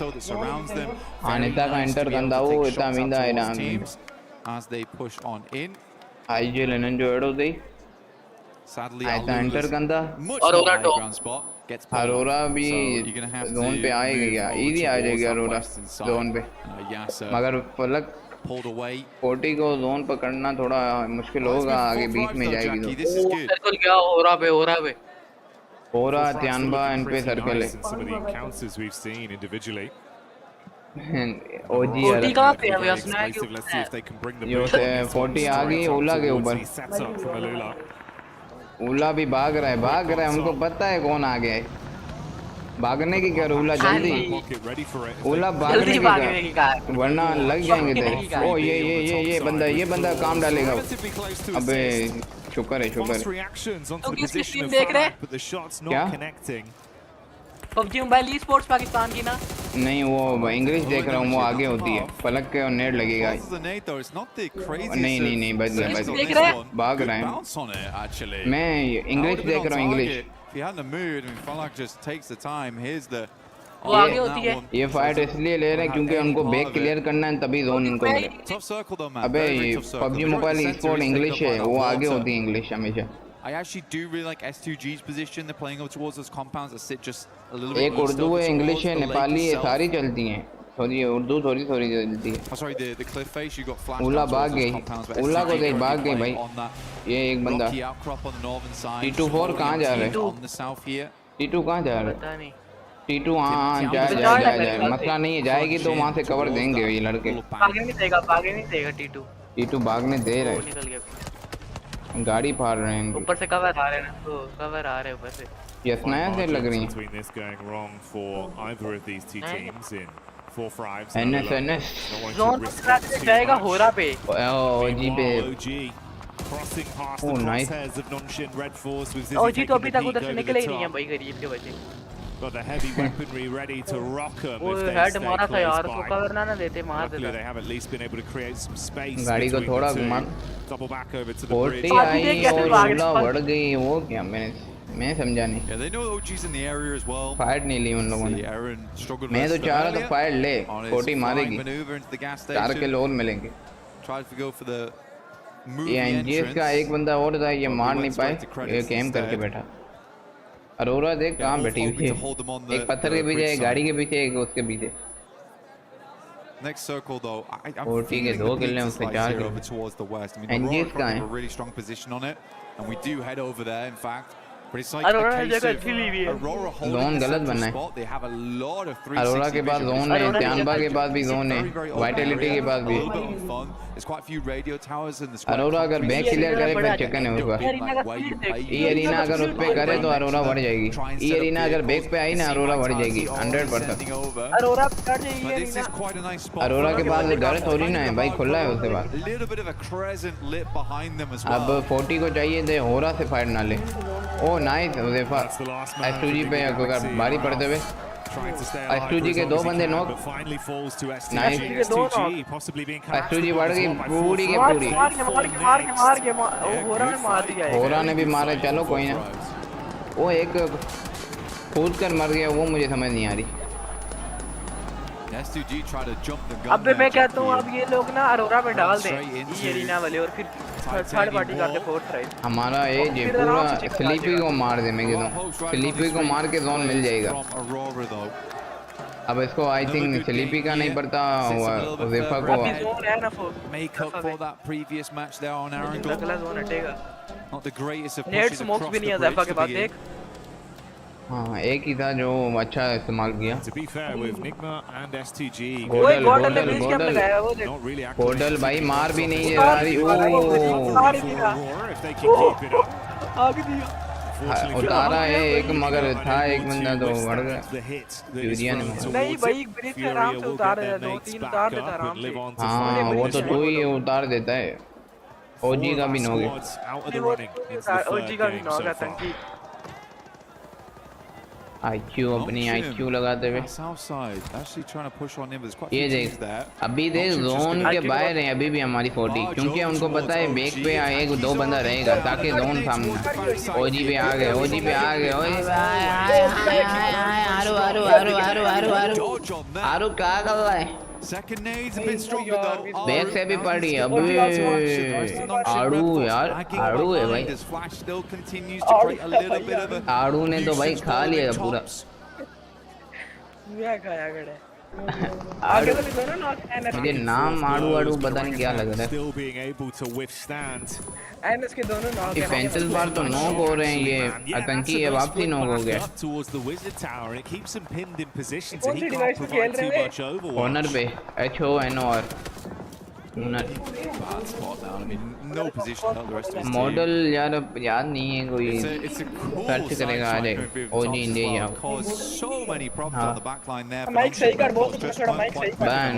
आनिता का enter करता वो इतना मिंदा है ना. As they push on in. आईजे लेनन जो एडो दे. Sadly, आइता enter करता. Aurora top. Aurora भी zone पे आएगी क्या? Easy आ जाएगी Aurora zone पे. मगर पलक 40 को जोन पकड़ना थोड़ा मुश्किल होगा. आगे बीच में जाएगी तो. सर्कल क्या हो रहा पे ओरा त्यानबा इन पे सर्कल है. ओजी यार कहां पे है भैया सुना है कि यो 40 आ गई ओला के ऊपर. ओला भी भाग रहा है. उनको पता है कौन आ गया है. भागने की क्या ओला जल्दी. ओला भागने की क्या वरना लग जाएंगे तेरे. ओ ये बंदा काम डालेगा. अबे शुक्र है. तो किसकी टीम देख रहे हैं क्या? PUBG mobile e sports Pakistan की ना. नहीं वो इंग्लिश देख रहा हूँ. वो आगे होती है. पलक के और नेट लगेगा. नहीं बच भाग रहे हैं. मैं इंग्लिश देख रहा हूँ. English He had the mood and Falak just takes the time. Here's the वो आगे होती है. ये फाइट इसलिए ले रहे हैं क्योंकि उनको बैक क्लियर करना है तभी जोन इनको मिले. अबे PUBG मोबाइल ई-स्पोर्ट इंग्लिश है. वो आगे होती है इंग्लिश हमेशा. I actually do really like S2G's position. They're playing up towards those compounds that sit just a little bit. एक उर्दू है, इंग्लिश है, नेपाली है, सारी चलती हैं. थोड़ी उर्दू थोड़ी चलती है. Oh sorry, the cliff face you got flash. उला भाग गई. उला को देख भाग गई भाई. ये एक बंदा. T24 कहाँ जा रहा है? T2 कहाँ जा रहा है? पता नहीं. T2 हाँ जाए. मसला नहीं है. जाएगी तो वहाँ से कवर देंगे ये लड़के. भागने नहीं देगा T2 भागने दे रहे हैं. गाड़ी फाड़ रहे हैं. ऊपर से कवर आ रहे हैं. तो कवर आ रहे हैं ऊपर से. ये स्नाया से लग रही है. NS जोन जाएगा होरा पे. ओजी पे. Oh nice. ओजी तो अभी तक उधर से निकले ही नहीं है भाई गरीब के बच्चे. Got the heavy weaponry ready to rock them if they head stay मारा था यार. close तो by. कवर ना देते मार Luckily, देता. they have at least been able to create some space गाड़ी को between थोड़ा the two. घुमा. Double back over to the 40 bridge. आई और ओला बढ़ गई. वो क्या मैं समझा नहीं. Yeah, they know OG's in the area as well. Fight नहीं ली उन लोगों ने. मैं तो चाह रहा था फाइट ले. 40 मारेगी. 4 किल और मिलेंगे. Tried to go for the move. ये एनजीएस का एक बंदा और था. ये मार नहीं पाए. ये कैम करके बैठा. अरोरा देख कहाँ बैठी हुई है. एक पत्थर के पीछे, एक गाड़ी के पीछे, एक उसके पीछे. Next circle though, I'm 40 के 2 किल हैं उसके 4 over towards the west. I mean, NGS Aurora कहाँ have a है? really strong position on it, and we do head over there. In fact, but it's like Aurora a ने case जगह of अच्छी ली हुई है. Aurora जोन holding the गलत central बना है. spot. They have a lot of 360 Arora के पास vision. Zone है. त्यानबा के पास भी जोन है. वाइटलिटी के पास भी. A little bit of fun. There's quite a few radio towers in the square. Arora अगर बैक क्लियर करे फिर चिकन है उसका. ई एरिना अगर उस पे करे तो अरोरा बढ़ जाएगी. ई एरिना अगर बैक पे आई ना अरोरा बढ़ जाएगी 100%. अरोरा पकड़ जाएगी But this is quite a nice spot. Arora के पास घर थोड़ी ना है भाई. खुला है उसके पास. A little bit of a crescent lit behind them as well. अब 40 को चाहिए थे होरा से फाइट ना ले. ओ नाइस उज़ैफा. S2G पे अगर बारी पड़ते हुए S2G के 2 बंदे नॉक. नाइस. S2G बढ़ गई पूरी के पूरी. होरा ने भी मारा. चलो कोई ना. वो एक कूद कर मर गया. वो मुझे समझ नहीं आ रही. S2G tried to jump the gun. अब मैं कहता हूँ अब ये लोग ना अरोरा में डाल दें ये एरिना वाले और फिर थर्ड पार्टी करके फोर्थ राइट. हमारा एज है पूरा. स्लीपी को मार दे. मैं कहता हूँ स्लीपी को मार के जोन मिल जाएगा. अब इसको आई थिंक स्लीपी का नहीं पड़ता उज़ैफा को make up for that previous match there on Arundel. अगला जोन हटेगा Not the greatest of net pushes smokes across भी नहीं the है bridge ज़ैफा के to पास begin. देख हाँ एक ही था जो अच्छा इस्तेमाल किया To be fair with Nigma and STG. Godal Godal भाई मार भी नहीं जा रही उतारा है एक मगर था एक बंदा तो बढ़ गया फ्यूरिया ने नहीं भाई ब्रिज से आराम से उतार देता 2-3 उतार देता आराम से हाँ वो तो तू ही उतार देता है ओजी का भी नोगे ओजी का भी नोगा तंकी आईक्यू अपनी आईक्यू लगाते हुए ये देख अभी देख जोन के बाहर है अभी भी हमारी 40 क्योंकि उनको पता है बैक पे एक दो बंदा रहेगा ताकि जोन सामने ओजी पे आ गए ओजी पे आ गए आरू क्या कर रहा है बैक से भी पड़ी है अभी आड़ू यार आड़ू है भाई आड़ू ने तो भाई खा लिया पूरा मुझे नाम आड़ू आड़ू पता नहीं क्या लग रहा है ये 35 बार तो नॉक हो रहे हैं ये आतंकी है वापसी नॉक हो गया ऑनर पे HONOR मॉडल यार याद नहीं है कोई सर्च करेगा आ जाएगा ओजी इंडिया माइक सही कर बहुत थोड़ा माइक सही कर बैन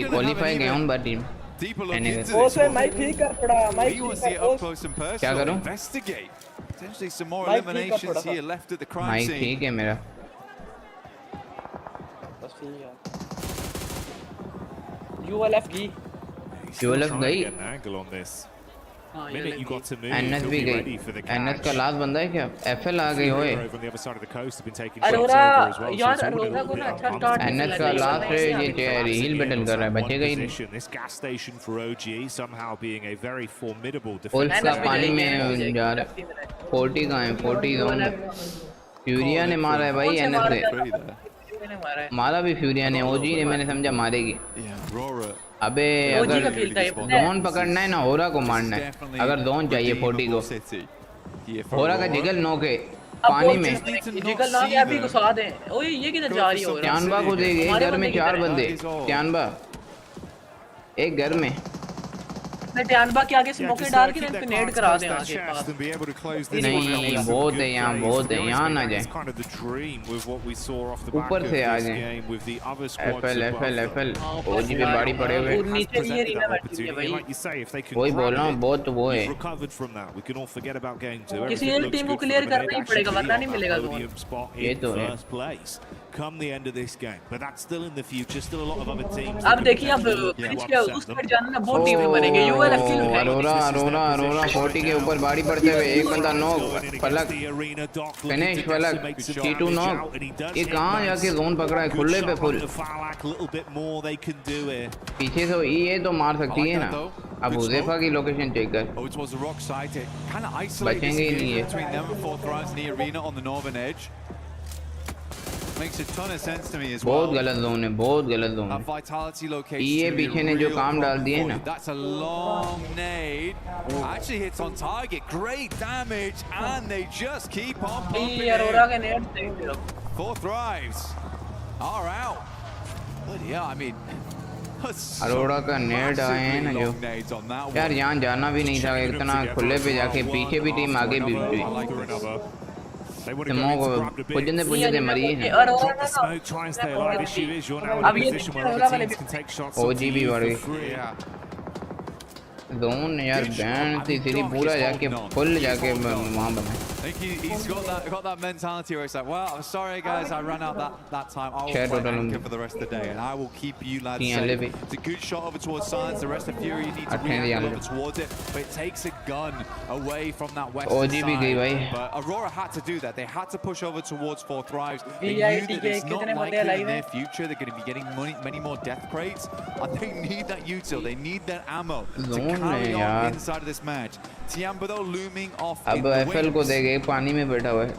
क्वालीफाई गए उन बार टीम वो से माइक ठीक कर थोड़ा माइक क्या करूं माइक ठीक है मेरा ULF गई एनएस भी गई एनएस का लास्ट बंदा है क्या एफएल आ गई होए अरोरा यार अरोरा को ना अच्छा स्टार्ट एनएस का लास्ट है ये हील बैटल कर रहा है बचेगा ही पुल्स का पानी में जा रहा है 40 का है 40 जोन फ्यूरिया ने मारा है भाई एनएस से मारा भी फ्यूरिया ने ओजी ने मैंने समझा मारेगी अबे अगर जोन पकड़ना है ना होरा को मारना है अगर जोन चाहिए 40 को होरा का जिगल नोके पानी में जिगल ना के अभी घुसा दे ओए ये किधर जा रही हो चांदबा को देंगे एक घर में 4 बंदे चांदबा एक घर में मैं ध्यानबा के आगे स्मोके डाल के इनको नेड करा दे आगे पास नहीं बहुत है यहाँ बहुत है यहाँ ना जाए ऊपर से आ जाए एफएल ओजी पे बाड़ी पड़े हुए नीचे ये रीना बैठी है भाई वही बोल रहा हूँ बहुत वो है किसी एक टीम को क्लियर करना ही पड़ेगा वरना नहीं मिलेगा जोन ये तो है come the end of this game, but that's still in the future. Still a lot of other teams. अब देखिए अब ब्रिज के उस साइड जाना ना बहुत टीमें बनेंगे यूएलएफ की अरोरा 40 के ऊपर बाड़ी पड़ते हुए एक बंदा नॉक पलक फिनिश पलक T2 नॉक ये कहाँ जाके जोन पकड़ा है खुले पे फुल पीछे से ये तो मार सकती है ना अब उज़ैफा की लोकेशन चेक कर बचेंगे ही नहीं है बहुत गलत जोन है बहुत गलत जोन है ये पीछे ने जो काम डाल दिए ना अरोड़ा का नेट आए हैं ना जो यार यहाँ जाना भी नहीं था इतना खुले पे जाके पीछे भी टीम आगे भी पुजने मरी है ओजी भी बढ़ गई जोन यार बैंड थी सीधी पूरा जाके फुल जाके वहाँ बनाए He's got that mentality where it's like, well, I'm sorry guys, I ran out that time. I'll play anchor for the rest of the day, and I will keep you lads safe. It's a good shot over towards Science. The rest of Fury need to react over towards it, but it takes a gun away from that western side. But Aurora had to do that. They had to push over towards Four Thrives. They knew that it's not likely in their future they're going to be getting many more death crates, and they need that util. They need that ammo to carry on inside of this match. Tiamba though looming off. अब FL को देखे पानी में बैठा हुआ है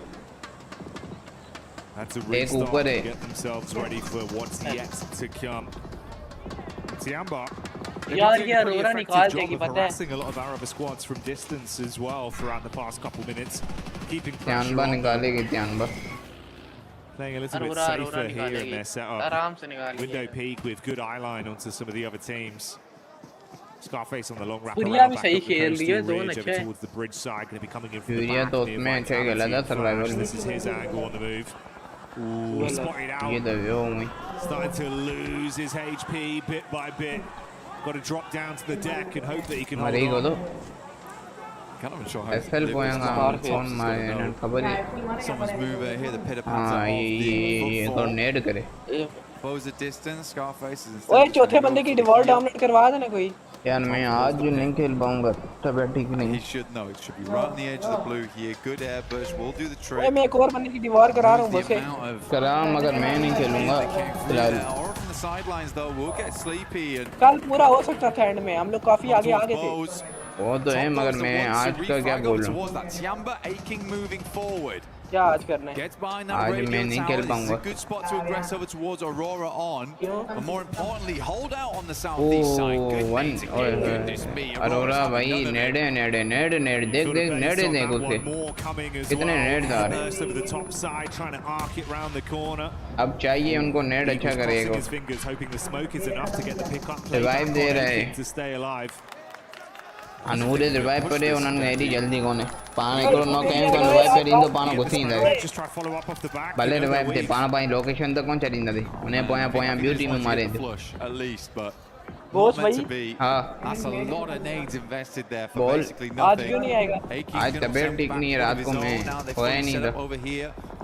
That's a restart to get themselves ready for what's yet to come. Tiamba. यार ये अरोरा निकाल देगी पता है harassing a lot of Arab squads from distance as well throughout the past couple minutes, keeping pressure Tianba on. निकालेगी Tianba. Playing a little bit safer here in their setup. Window peak with good eye line onto some of the other teams. Scarface on the long wrap around back up the coastal ridge over towards the bridge side, going to be coming in from the back near Vitality. This is his angle on the move. Ooh, spotted out. Starting to lose his HP bit by bit. Got to drop down to the deck and hope that he can hold on. Kind of unsure how someone's move here, the pitter patter close the distance, Scarface is ओए चौथे बंदे की Dewald dominate करवा देना कोई यार मैं आज नहीं खेल पाऊंगा तब ठीक नहीं he should know it should be right on the edge of the blue here. Good air push will do the trick. ओए मैं एक और बंदे की डिवॉल करा रहा हूं बस करा मगर मैं नहीं खेलूंगा फिलहाल from the sidelines though will get sleepy and कल पूरा हो सकता था एंड में हम लोग काफी आगे थे वो तो है मगर मैं आज का क्या बोलूं Tiamba aching moving forward. क्या आज करना है Gets behind that radio tower. This is a good spot to aggress over towards Aurora on. But more importantly, hold out on the southeast side. Good nades again. Goodness me. Aurora भाई नेड़े देख देख उसे कितने नेड आ रहे हैं अब चाहिए उनको नेड अच्छा करेगा रिवाइव दे रहे हैं अनूरे रिवाइव करे उन्होंने एडी जल्दी कोने पान एकरो नो कहीं कोन रिवाइव पे इंदो पान घुसींदा भले रिवाइव दे पान पाई लोकेशन तक कोन चलींदा दे उन्हें पोया ब्यूटी में मारे दे बॉस भाई हां that's a lot of nades invested there for Ball. basically nothing. आज क्यों नहीं आएगा आज तबीयत ठीक नहीं है रात को मैं होया नहीं था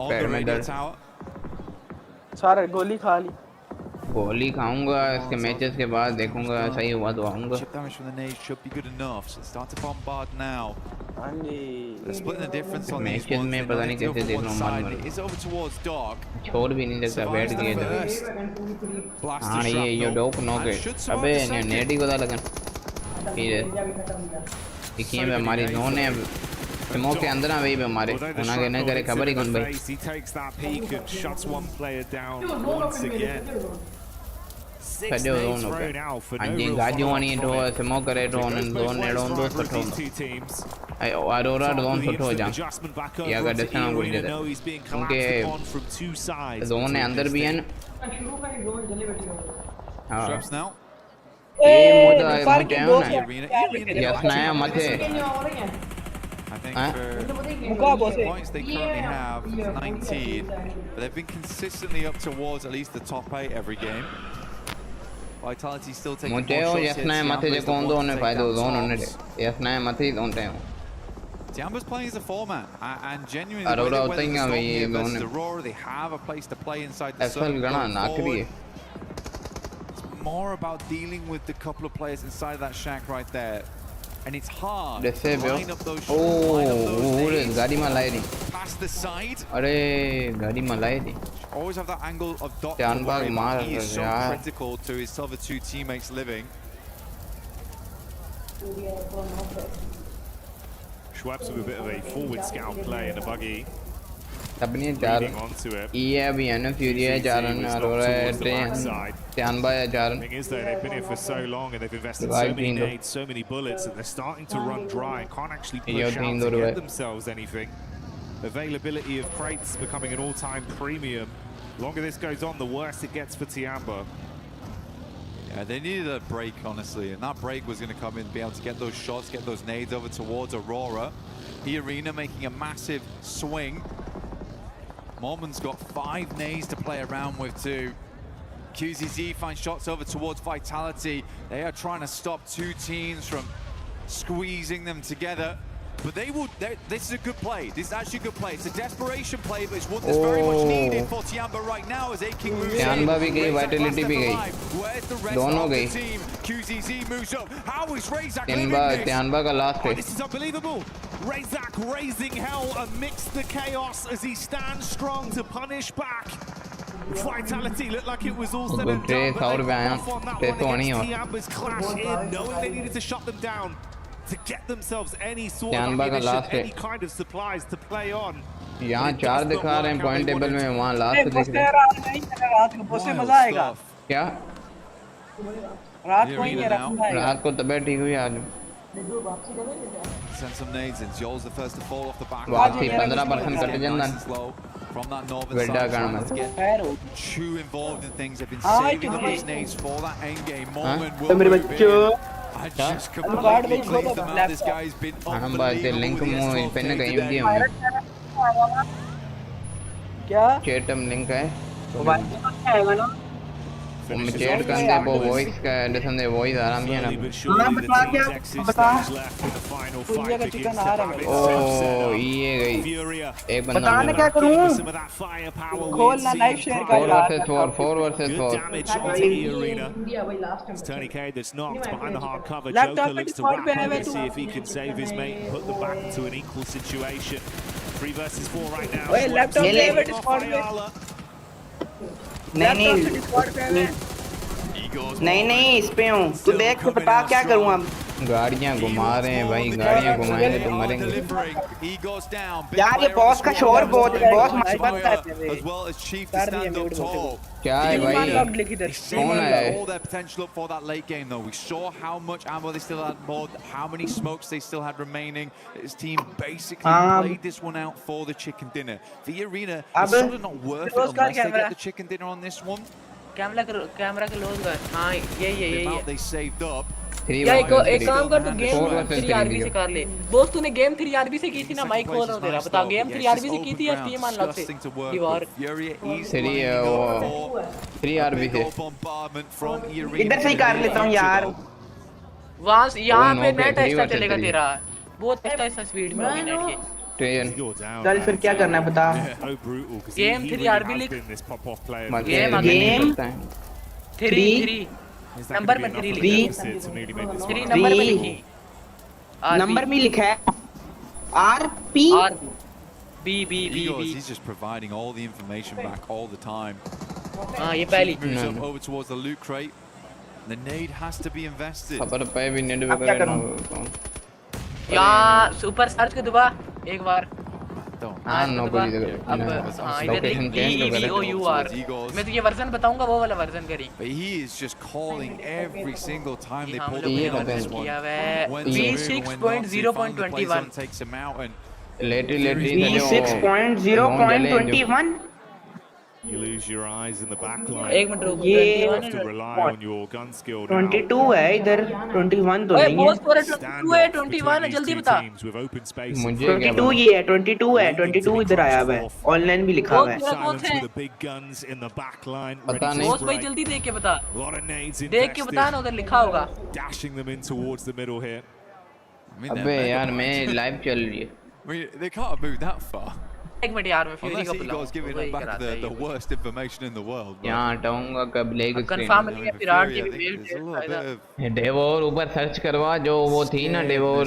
पैर में दर्द सारा गोली खा ली गोली खाऊंगा इसके मैचेस के बाद देखूंगा सही हुआ तो आऊंगा Chip damage from the nades should be good enough. So start to bombard now. They're splitting the difference on these matches में पता नहीं कैसे देख रहा हूं मन It is over towards Dark. छोड़ भी नहीं सकता बैठ गए हां ये डोप नॉक है अबे नेडी को लगा फिर देखिए मैं हमारी जोन है स्मोक के अंदर ना वही पे हमारे उना के नहीं करे खबर ही कौन भाई He takes that peek and shuts one player down once again. Six nades thrown out for no real follow-up. Smoke करे तो उन दोनों नेडों दो सट्टो आई अरोरा दोनों सट्टो जान ये अगर डिस्टेंस को दे दे उनके दोनों अंदर भी हैं Traps now. ये मुझे यस्नाया मते I think for the points they currently have 19, but they've been consistently up towards at least the top 8 every game. Vitality still taking more shots here. Tiamba's playing as a 4-man, and genuinely, the Aurora, they have a place to play inside the circle going forward. It's more about dealing with the couple of players inside that shack right there. And it's hard to line up those shots, past the side. Always have that angle of Dot. He is so critical to his other two teammates living. Schwab's with a bit of a forward scout play in a buggy. Leading onto it. Thing is though, they've been here for so long and they've invested so many nades, so many bullets that they're starting to run dry and can't actually push out to get themselves anything. Availability of crates becoming an all-time premium. The longer this goes on, the worse it gets for Tiamba. Yeah, they needed a break, honestly, and that break was going to come in, be able to get those shots, get those nades over towards Aurora. The Arena making a massive swing. Mormon's got 5 nades to play around with too. QZZ finds shots over towards Vitality. They are trying to stop two teams from squeezing them together. But they will. This is a good play. This is actually a good play. It's a desperation play, but it's one that's very much needed for Tiamba right now as Aching moves in. Tiamba भी गई, Vitality भी गई. Where's the rest दोनों of the गई. team? QZZ moves up. How is Razak Tiamba का last hit? This is unbelievable. Razak raising hell amidst the chaos as he stands strong to punish back. Vitality looked like it was all said and done, but they off on that one against Tiamba's clash in, knowing they needed to shut them down to get themselves any sort of ammunition, any kind of supplies to play on. यहाँ 4 दिखा रहे हैं point table में, वहाँ last दिख रहा है। रात को पोस्ट मजा आएगा। क्या रात को ही रात को तबीयत ठीक हुई आज। Send some nades in. Joel's the first to fall off the back. वापसी 15% कट जाना। From that northern बेड़ा side, करना। to get too involved in things. They've been saving up these nades for that end game moment. Will मेरे be बच्चों I just completely cleaned them out. This guy's been हम बात link मुंह पे न कहीं भी हम क्या चैटम लिंक है मोबाइल में तो आएगा ना हम चैट करते वो वॉइस का एडिशन दे वॉइस आराम ही है ना। बता क्या बता पुलिया का चिकन आ रहा है ओ ये गई एक बंदा बताने क्या करूं खोलना लाइव शेयर कर यार 4 versus 4 It's Tony K that's knocked behind the hard cover. Joker looks to wrap up and see if he can save his mate and put them back into an equal situation. 3 versus 4 right now. ओए laptop ले बेटे Discord पे नहीं इस पे हूँ तू देख के बता क्या करूँ अब गाड़ियाँ घुमा रहे हैं भाई गाड़ियाँ घुमाएंगे तो मरेंगे यार ये बॉस का शोर बहुत है बॉस मत क्या है भाई कौन है all their potential up for that late game though. We saw how much ammo they still had, more how many smokes they still had remaining. His team basically played this one out for the chicken dinner. The arena is sort of not worth it unless they get the chicken dinner on this one. Camera के लोग गए हाँ ये They saved up. या एक काम कर तू गेम 3RB से कर ले बोस तूने गेम 3RB से की थी ना माइक खोल रहा तेरा बता गेम 3RB से की थी या टीम अनलॉक से दीवार 3RB से इधर से ही कर लेता हूँ यार वहाँ यहाँ पे नेट ऐसा चलेगा तेरा बहुत ऐसा स्पीड में होगी नेट के चल फिर क्या करना है बता गेम 3RB लिख गेम 3 नंबर में 3 लिखा 3 नंबर में लिखी नंबर में लिखा है RP B He's just providing all the information back all the time. हाँ ये पहली Over towards the loot crate. The nade has to be invested. खबर पे भी नेट पे करना यार सुपर सर्च के दबा एक बार हाँ नो कोई अब हाँ इधर EOUR मैं तो ये वर्जन बताऊंगा वो वाला वर्जन करी But he is just calling every single time they pull the pin on this one. V6.0.21 takes him out and V6.0.21 You lose your eyes in the back line. एक minute रुक You have to rely on your gun skill now. 22 है इधर 21 तो नहीं है 22 है 21 है जल्दी बता मुझे 22 ये है 22 है 22 इधर आया हुआ है ऑनलाइन भी लिखा हुआ है पता नहीं बॉस भाई जल्दी देख के बता देख के बता ना उधर लिखा होगा Dashing them in towards the middle here. अबे यार मैं लाइव चल रही है they can't have moved that far. एक मिनट यार मैं फ्यूरी को Unless Eagle's giving back the worst information in the world. यहाँ हटाऊंगा कब लेग कंफर्म नहीं है विराट जी भी डेवोर ऊपर सर्च करवा जो वो थी ना डेवोर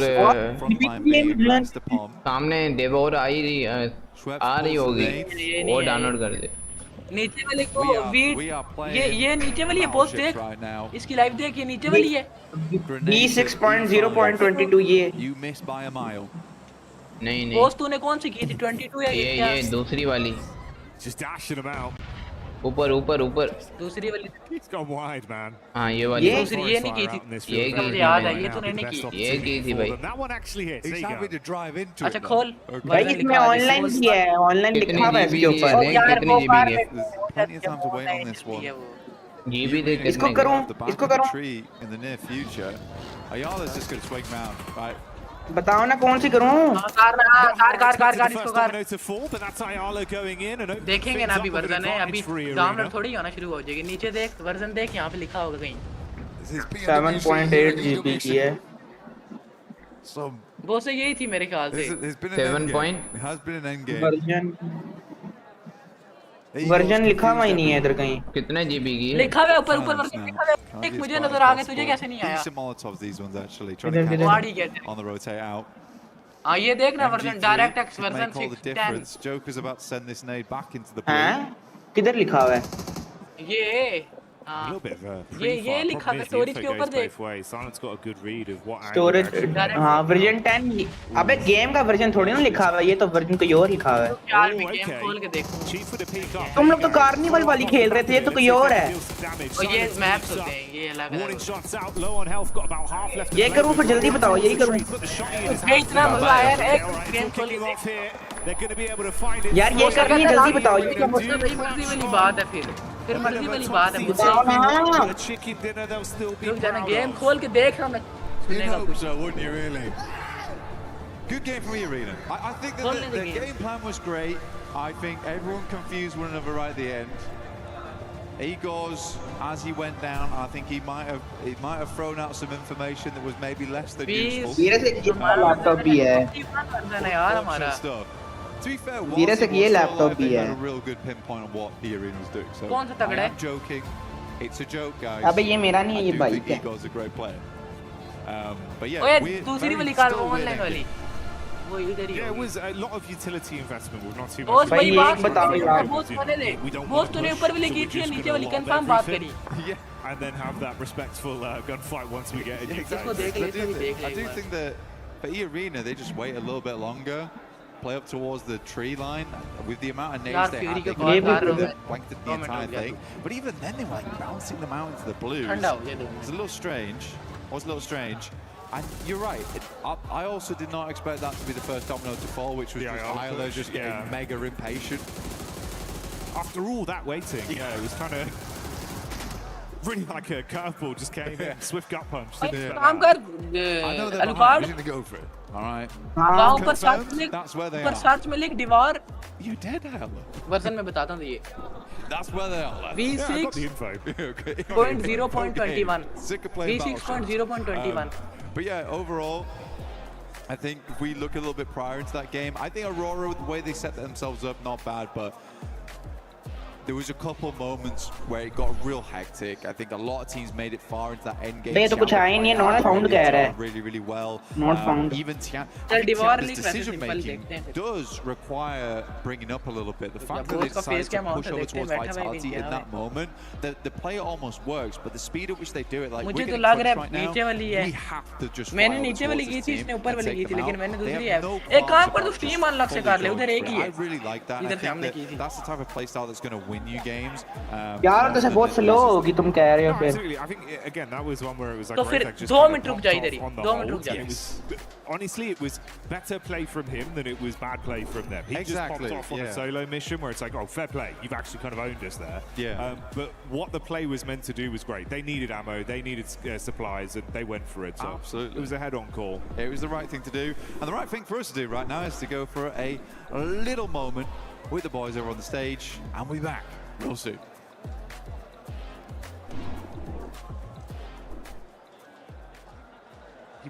सामने डेवोर आ रही होगी वो डाउनलोड कर दे नीचे वाले को ये नीचे वाली है पोस्ट देख इसकी लाइव देख ये नीचे वाली है B6.0.22 ये You missed by a mile. नहीं पोस्ट तूने कौन सी की थी 22 या ये दूसरी वाली Just dashing them out. ऊपर दूसरी वाली He's gone wide, man. हाँ ये वाली ये दूसरी ये नहीं की थी ये की थी याद है ये तूने नहीं की ये की थी भाई That one actually hits. He's happy to drive into अच्छा it. खोल भाई इसमें ऑनलाइन भी है ऑनलाइन लिखा हुआ है इसके ऊपर कितनी जीबी है Plenty of time to wait on this one. GB देख इसको करूं Tree in the near future. Ayala's just going to swing round, right? बताओ ना कौन सी करूं कार इसको कार देखेंगे ना अभी वर्जन है अभी डाउनलोड थोड़ी होना शुरू हो जाएगी नीचे देख वर्जन देख यहाँ पे लिखा होगा कहीं 7.8 GB की है वो से यही थी मेरे ख्याल से 7 वर्जन लिखा हुआ ही नहीं है इधर कहीं कितने जीबी की है लिखा हुआ है ऊपर वर्जन लिखा हुआ है एक मुझे नजर आ गया तुझे कैसे नहीं आया Decent Molotovs, these ones actually. Trying to catch on the rotate out. हाँ ये देख ना version direct x version Make all the 610 difference. Joker's about to send this nade back into the blue. किधर लिखा हुआ है ये A little bit of a ये लिखा था storage के ऊपर देख. Silent's got a good read of what Storage हाँ version 10 अबे game का version थोड़ी ना लिखा हुआ है ये तो version कोई और लिखा हुआ है. यार मैं game खोल के देखूं. तुम लोग तो कार्निवल वाली खेल रहे थे ये तो कोई और है. और ये maps होते हैं ये अलग है. ये करूं फिर जल्दी बताओ यही करूं. इतना मजा आया एक game खोल के यार ये करनी है जल्दी बताओ ये क्या मर्जी वाली बात है फिर मर्जी वाली बात है मुझे रुक जाना गेम खोल के देख रहा हूं मैं सुनेगा कुछ. Wouldn't you really? Good game from Arena. I think that the game plan was great. I think everyone confused one another right at the end. Egos, as he went down, I think he might have thrown out some information that was maybe less than useful. धीरे से ये laptop भी है यार हमारा. To be fair, धीरे से ये लैपटॉप भी है. a real good pinpoint on what the arena was doing. So कौन सा तगड़ा है? I'm joking. It's a joke, guys. अबे ये मेरा नहीं है ये बाइक है. Egos a great player. But yeah, ओए दूसरी वाली कार ऑनलाइन वाली. वो इधर ही. Yeah, it was a lot of utility investment with not too much. Boss भाई बात बताओ यार. बॉस होने दे. बॉस तूने ऊपर वाली की थी नीचे वाली कंफर्म बात करी. Yeah, and then have that respectful gunfight once we get it. इसको देख ले इसको भी देख ले. I do think that for E-Arena they just wait a little bit longer, play up towards the tree line with the amount of nades they had. They blanked the entire thing, but even then they were like bouncing them out into the blues. It's a little strange. Was a little strange. And you're right. I also did not expect that to be the first domino to fall, which was just Isla just getting mega impatient. After all that waiting, yeah, it was kind of really like a curveball just came in. Swift gut punch. I know they're behind. We're going to go for it. All right. That's where they are. Search में लिख दीवार. You dead, Isla? Version में बताता हूँ ये. That's where they are. V6.0.21. V6.0.21. But yeah, overall, I think if we look a little bit prior into that game, I think Aurora, the way they set themselves up, not bad, but there was a couple of moments where it got real hectic. I think a lot of teams made it far into that end game. तो कुछ आया नहीं है, not found कह रहा है. Really, really well. Not found. Even Tiana's decision making does require bringing up a little bit. The fact that they decided to push over towards Vitality in that moment, the play almost works, but the speed at which they do it, like we're getting crushed right now, we have to just मैंने नीचे वाली की थी इसने ऊपर वाली की थी लेकिन मैंने दूसरी है. एक काम कर तू स्टीम अनलॉक से कर ले उधर एक ही है. I really like that. I think that's the type of playstyle that's going to win you games. यार तो से बहुत स्लो होगी तुम कह रहे हो फिर. Absolutely. I think again that was one where it was like तो फिर 2 मिनट रुक जा इधर ही. 2 मिनट रुक जा. Honestly, it was better play from him than it was bad play from them. He just popped off on a solo mission where it's like, oh, fair play, you've actually kind of owned us there. Yeah. But what the play was meant to do was great. They needed ammo, they needed supplies, and they went for it. So absolutely, it was a head-on call. It was the right thing to do, and the right thing for us to do right now is to go for a little moment with the boys over on the stage, and we'll be back real soon.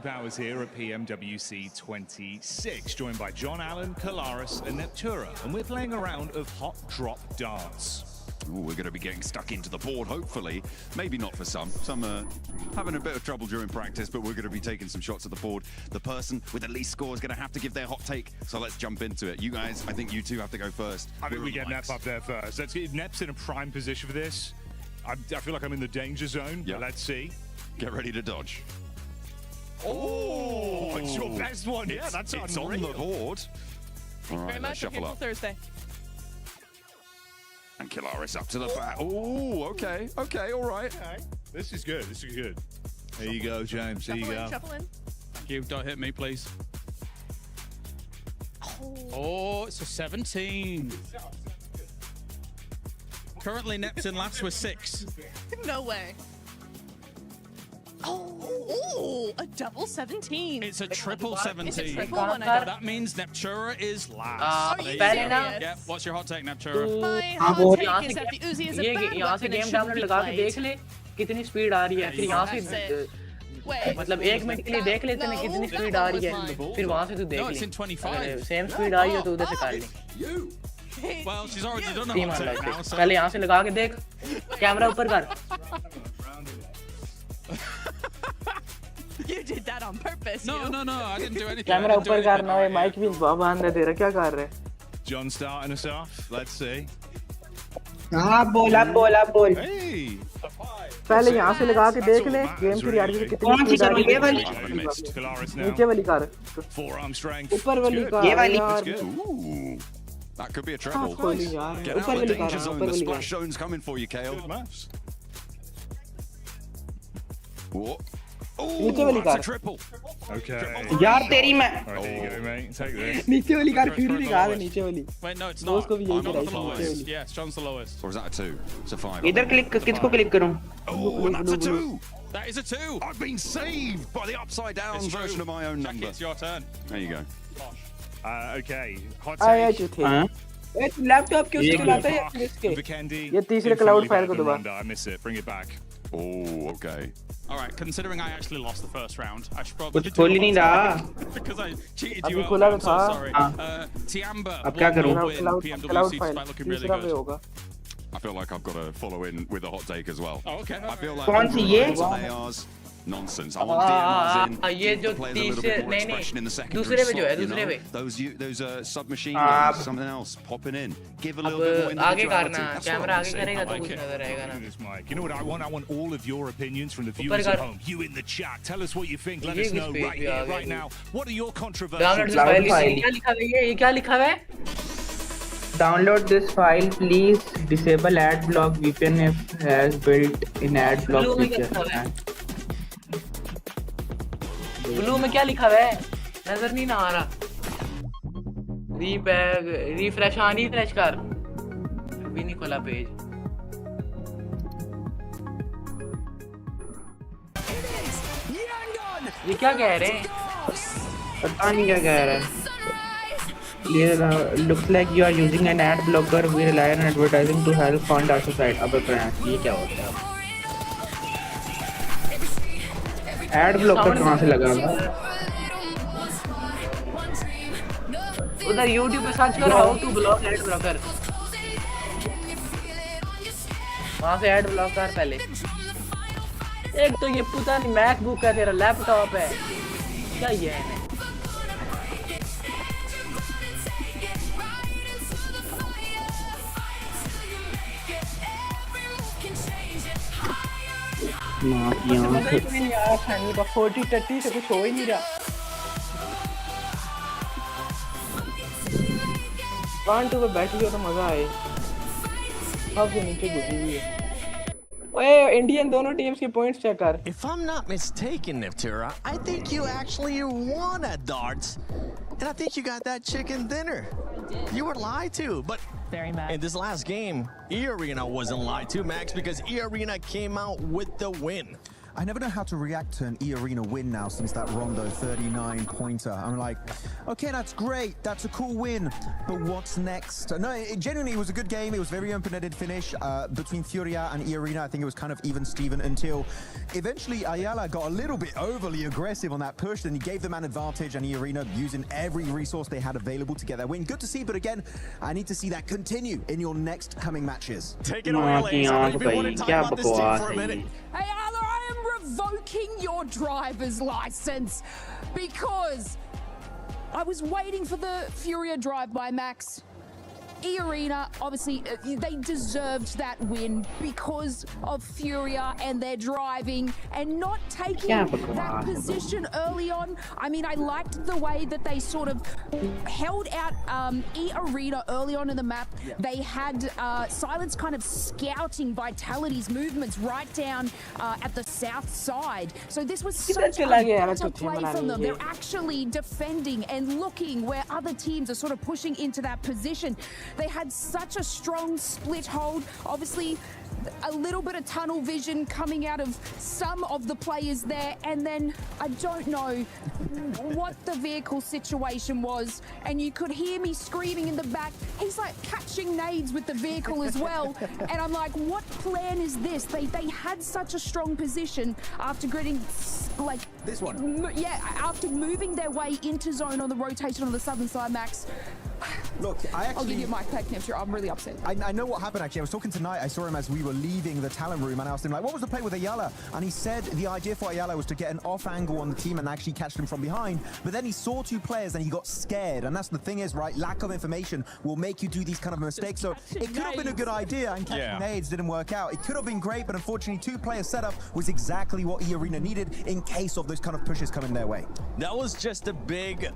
Powers here at PMWC 26, joined by John Allen, Kalaris and Neptura, and we're playing a round of Hot Drop Dance. Ooh, we're going to be getting stuck into the board, hopefully. Maybe not for some. Some are having a bit of trouble during practice, but we're going to be taking some shots at the board. The person with the least score is going to have to give their hot take, so let's jump into it. You guys, I think you two have to go first. I think we get Nep up there first. Let's get Nep's in a prime position for this. I feel like I'm in the danger zone, but let's see. Get ready to dodge. Oh, it's your best one. Yeah, that's it's unreal. on the board. Thank you very much. Shuffle up. Thursday. And Kilaris up to the back. Oh, okay, all right. Okay. This is good. This is good. There you go, James. There you go. Shuffle in. Thank you. Don't hit me, please. Oh, it's a 17. Currently, Neptune last with 6. No way. Oh, a double 17. It's a triple 17. It's a triple one. That means Neptura is last. Are you serious? Yep. What's your hot take, Neptura? My hot take is that the Uzi is a bad यहाँ से weapon and game shouldn't download be लगा के played. देख ले कितनी speed आ रही है फिर यहाँ से मतलब 1 मिनट के लिए देख लेते हैं कितनी स्पीड आ रही है फिर वहाँ से तू देख ले सेम स्पीड आ रही है तो उधर से कर ले. Well, she's already done it now. पहले यहाँ से लगा के देख कैमरा ऊपर कर. You did that on purpose. No, I didn't do anything. Camera ऊपर करना है माइक भी बाबा अंदर दे रहा क्या कर रहे. John starting us off. Let's see. हाँ बोल. Hey. पहले यहाँ से लगा के देख ले गेम की रियलिटी कितनी कौन सी कार ये वाली नीचे वाली कार ऊपर वाली कार ये वाली That could be a treble. Get out of the danger zone. The splash zone's coming for you, Kale. What? Oh, that's a triple. Okay. यार तेरी मैं There you go, mate. Take this. नीचे वाली car फिर भी car है नीचे वाली Wait, no, it's not. उसको भी यही I'm not the कराई lowest. Yes, John's the lowest. Or is that a 2? It's a 5. इधर क्लिक किसको क्लिक करूं Oh, that's a 2. That is a 2. I've been saved by the upside down version of my own number. It's your turn. There you go. Okay. Hot आया take. जो थे ए laptop क्यों से चलाता है इसके ये तीसरे क्लाउड फाइल को दोबारा I miss it. Bring it back. Oh, okay. All right, considering I actually lost the first round, I should probably कुछ खोल ही नहीं रहा because I cheated अभी you out. खोला I'm तो so था sorry. Tiamba अब क्या करूं PMWC despite looking really good. होगा I feel like I've got to follow in with a hot take as well. Oh, okay. I feel like कौन सी ये ARs nonsense. I want DMRs in. ये जो to play a little bit more expression in the secondary दूसरे पे जो है slot, you दूसरे know? पे Those submachine guns, something else popping in. Give a little bit more अब आगे individuality. करना That's कैमरा what आगे I'm करेगा तो saying. कुछ नजर आएगा ना This mic. You know what I want? I want all of your opinions from the viewers at home. You in the chat. Tell us what you think. Let us know right here, right now. What are your controversial? ये क्या लिखा है Download this file, please. Disable ad block VPN if has built-in ad block feature. Blue में क्या लिखा है नजर नहीं ना आ रहा रिफ्रेश रिफ्रेश कर अभी नहीं खोला पेज ये क्या कह रहे हैं पता नहीं क्या कह रहा है looks like you are using an ad blocker. We rely on advertising to help fund our site. अब ये क्या होता है ad blocker कहाँ से लगा उधर YouTube पे सर्च कर how to block ad blocker वहाँ से ad block कर पहले एक तो ये पता नहीं MacBook है तेरा लैपटॉप है क्या ये है यार 40-30 से कुछ हो ही नहीं रहा 1-2 पे बैठ गया तो मजा आए सबसे नीचे घुसी हुई है ओए इंडियन दोनों टीम्स के पॉइंट्स चेक कर If I'm not mistaken, Neftura, I think you actually won at darts. And I think you got that chicken dinner. You were lied to, but very mad. In this last game, E-Arena wasn't lied to, Max, because E-Arena came out with the win. I never know how to react to an E-Arena win now since that Rondo 39-pointer. I'm like, okay, that's great. That's a cool win. But what's next? No, it genuinely was a good game. It was very open-ended finish between Furia and E-Arena. I think it was kind of even-steven until eventually Ayala got a little bit overly aggressive on that push. Then he gave them an advantage, and E-Arena using every resource they had available to get that win. Good to see, but again, I need to see that continue in your next coming matches. Take it away, ladies. I really want to talk about this team for a minute. Hey, Ayala, I am revoking your driver's license because I was waiting for the Furia drive by Max. E-Arena, obviously, they deserved that win because of Furia and their driving and not taking that position early on. I mean, I liked the way that they sort of held out E-Arena early on in the map. They had Silence kind of scouting Vitality's movements right down at the south side. So this was such a better play from them. They're actually defending and looking where other teams are sort of pushing into that position. They had such a strong split hold. Obviously, a little bit of tunnel vision coming out of some of the players there, and then I don't know what the vehicle situation was, and you could hear me screaming in the back, he's like catching nades with the vehicle as well, and I'm like, what plan is this? They had such a strong position after getting like this one, after moving their way into zone on the rotation on the southern side, Max. Look, I'll give you my back, Neptune. I'm really upset. I know what happened actually. I was talking tonight. I saw him as we were leaving the talent room, and I asked him, like, what was the play with Ayala? And he said the idea for Ayala was to get an off angle on the team and actually catch them from behind. But then he saw two players and he got scared. And that's the thing is, right, lack of information will make you do these kind of mistakes. So it could have been a good idea, and catching nades didn't work out. It could have been great, but unfortunately, two-player setup was exactly what E-Arena needed in case of those kind of pushes coming their way. That was just a big,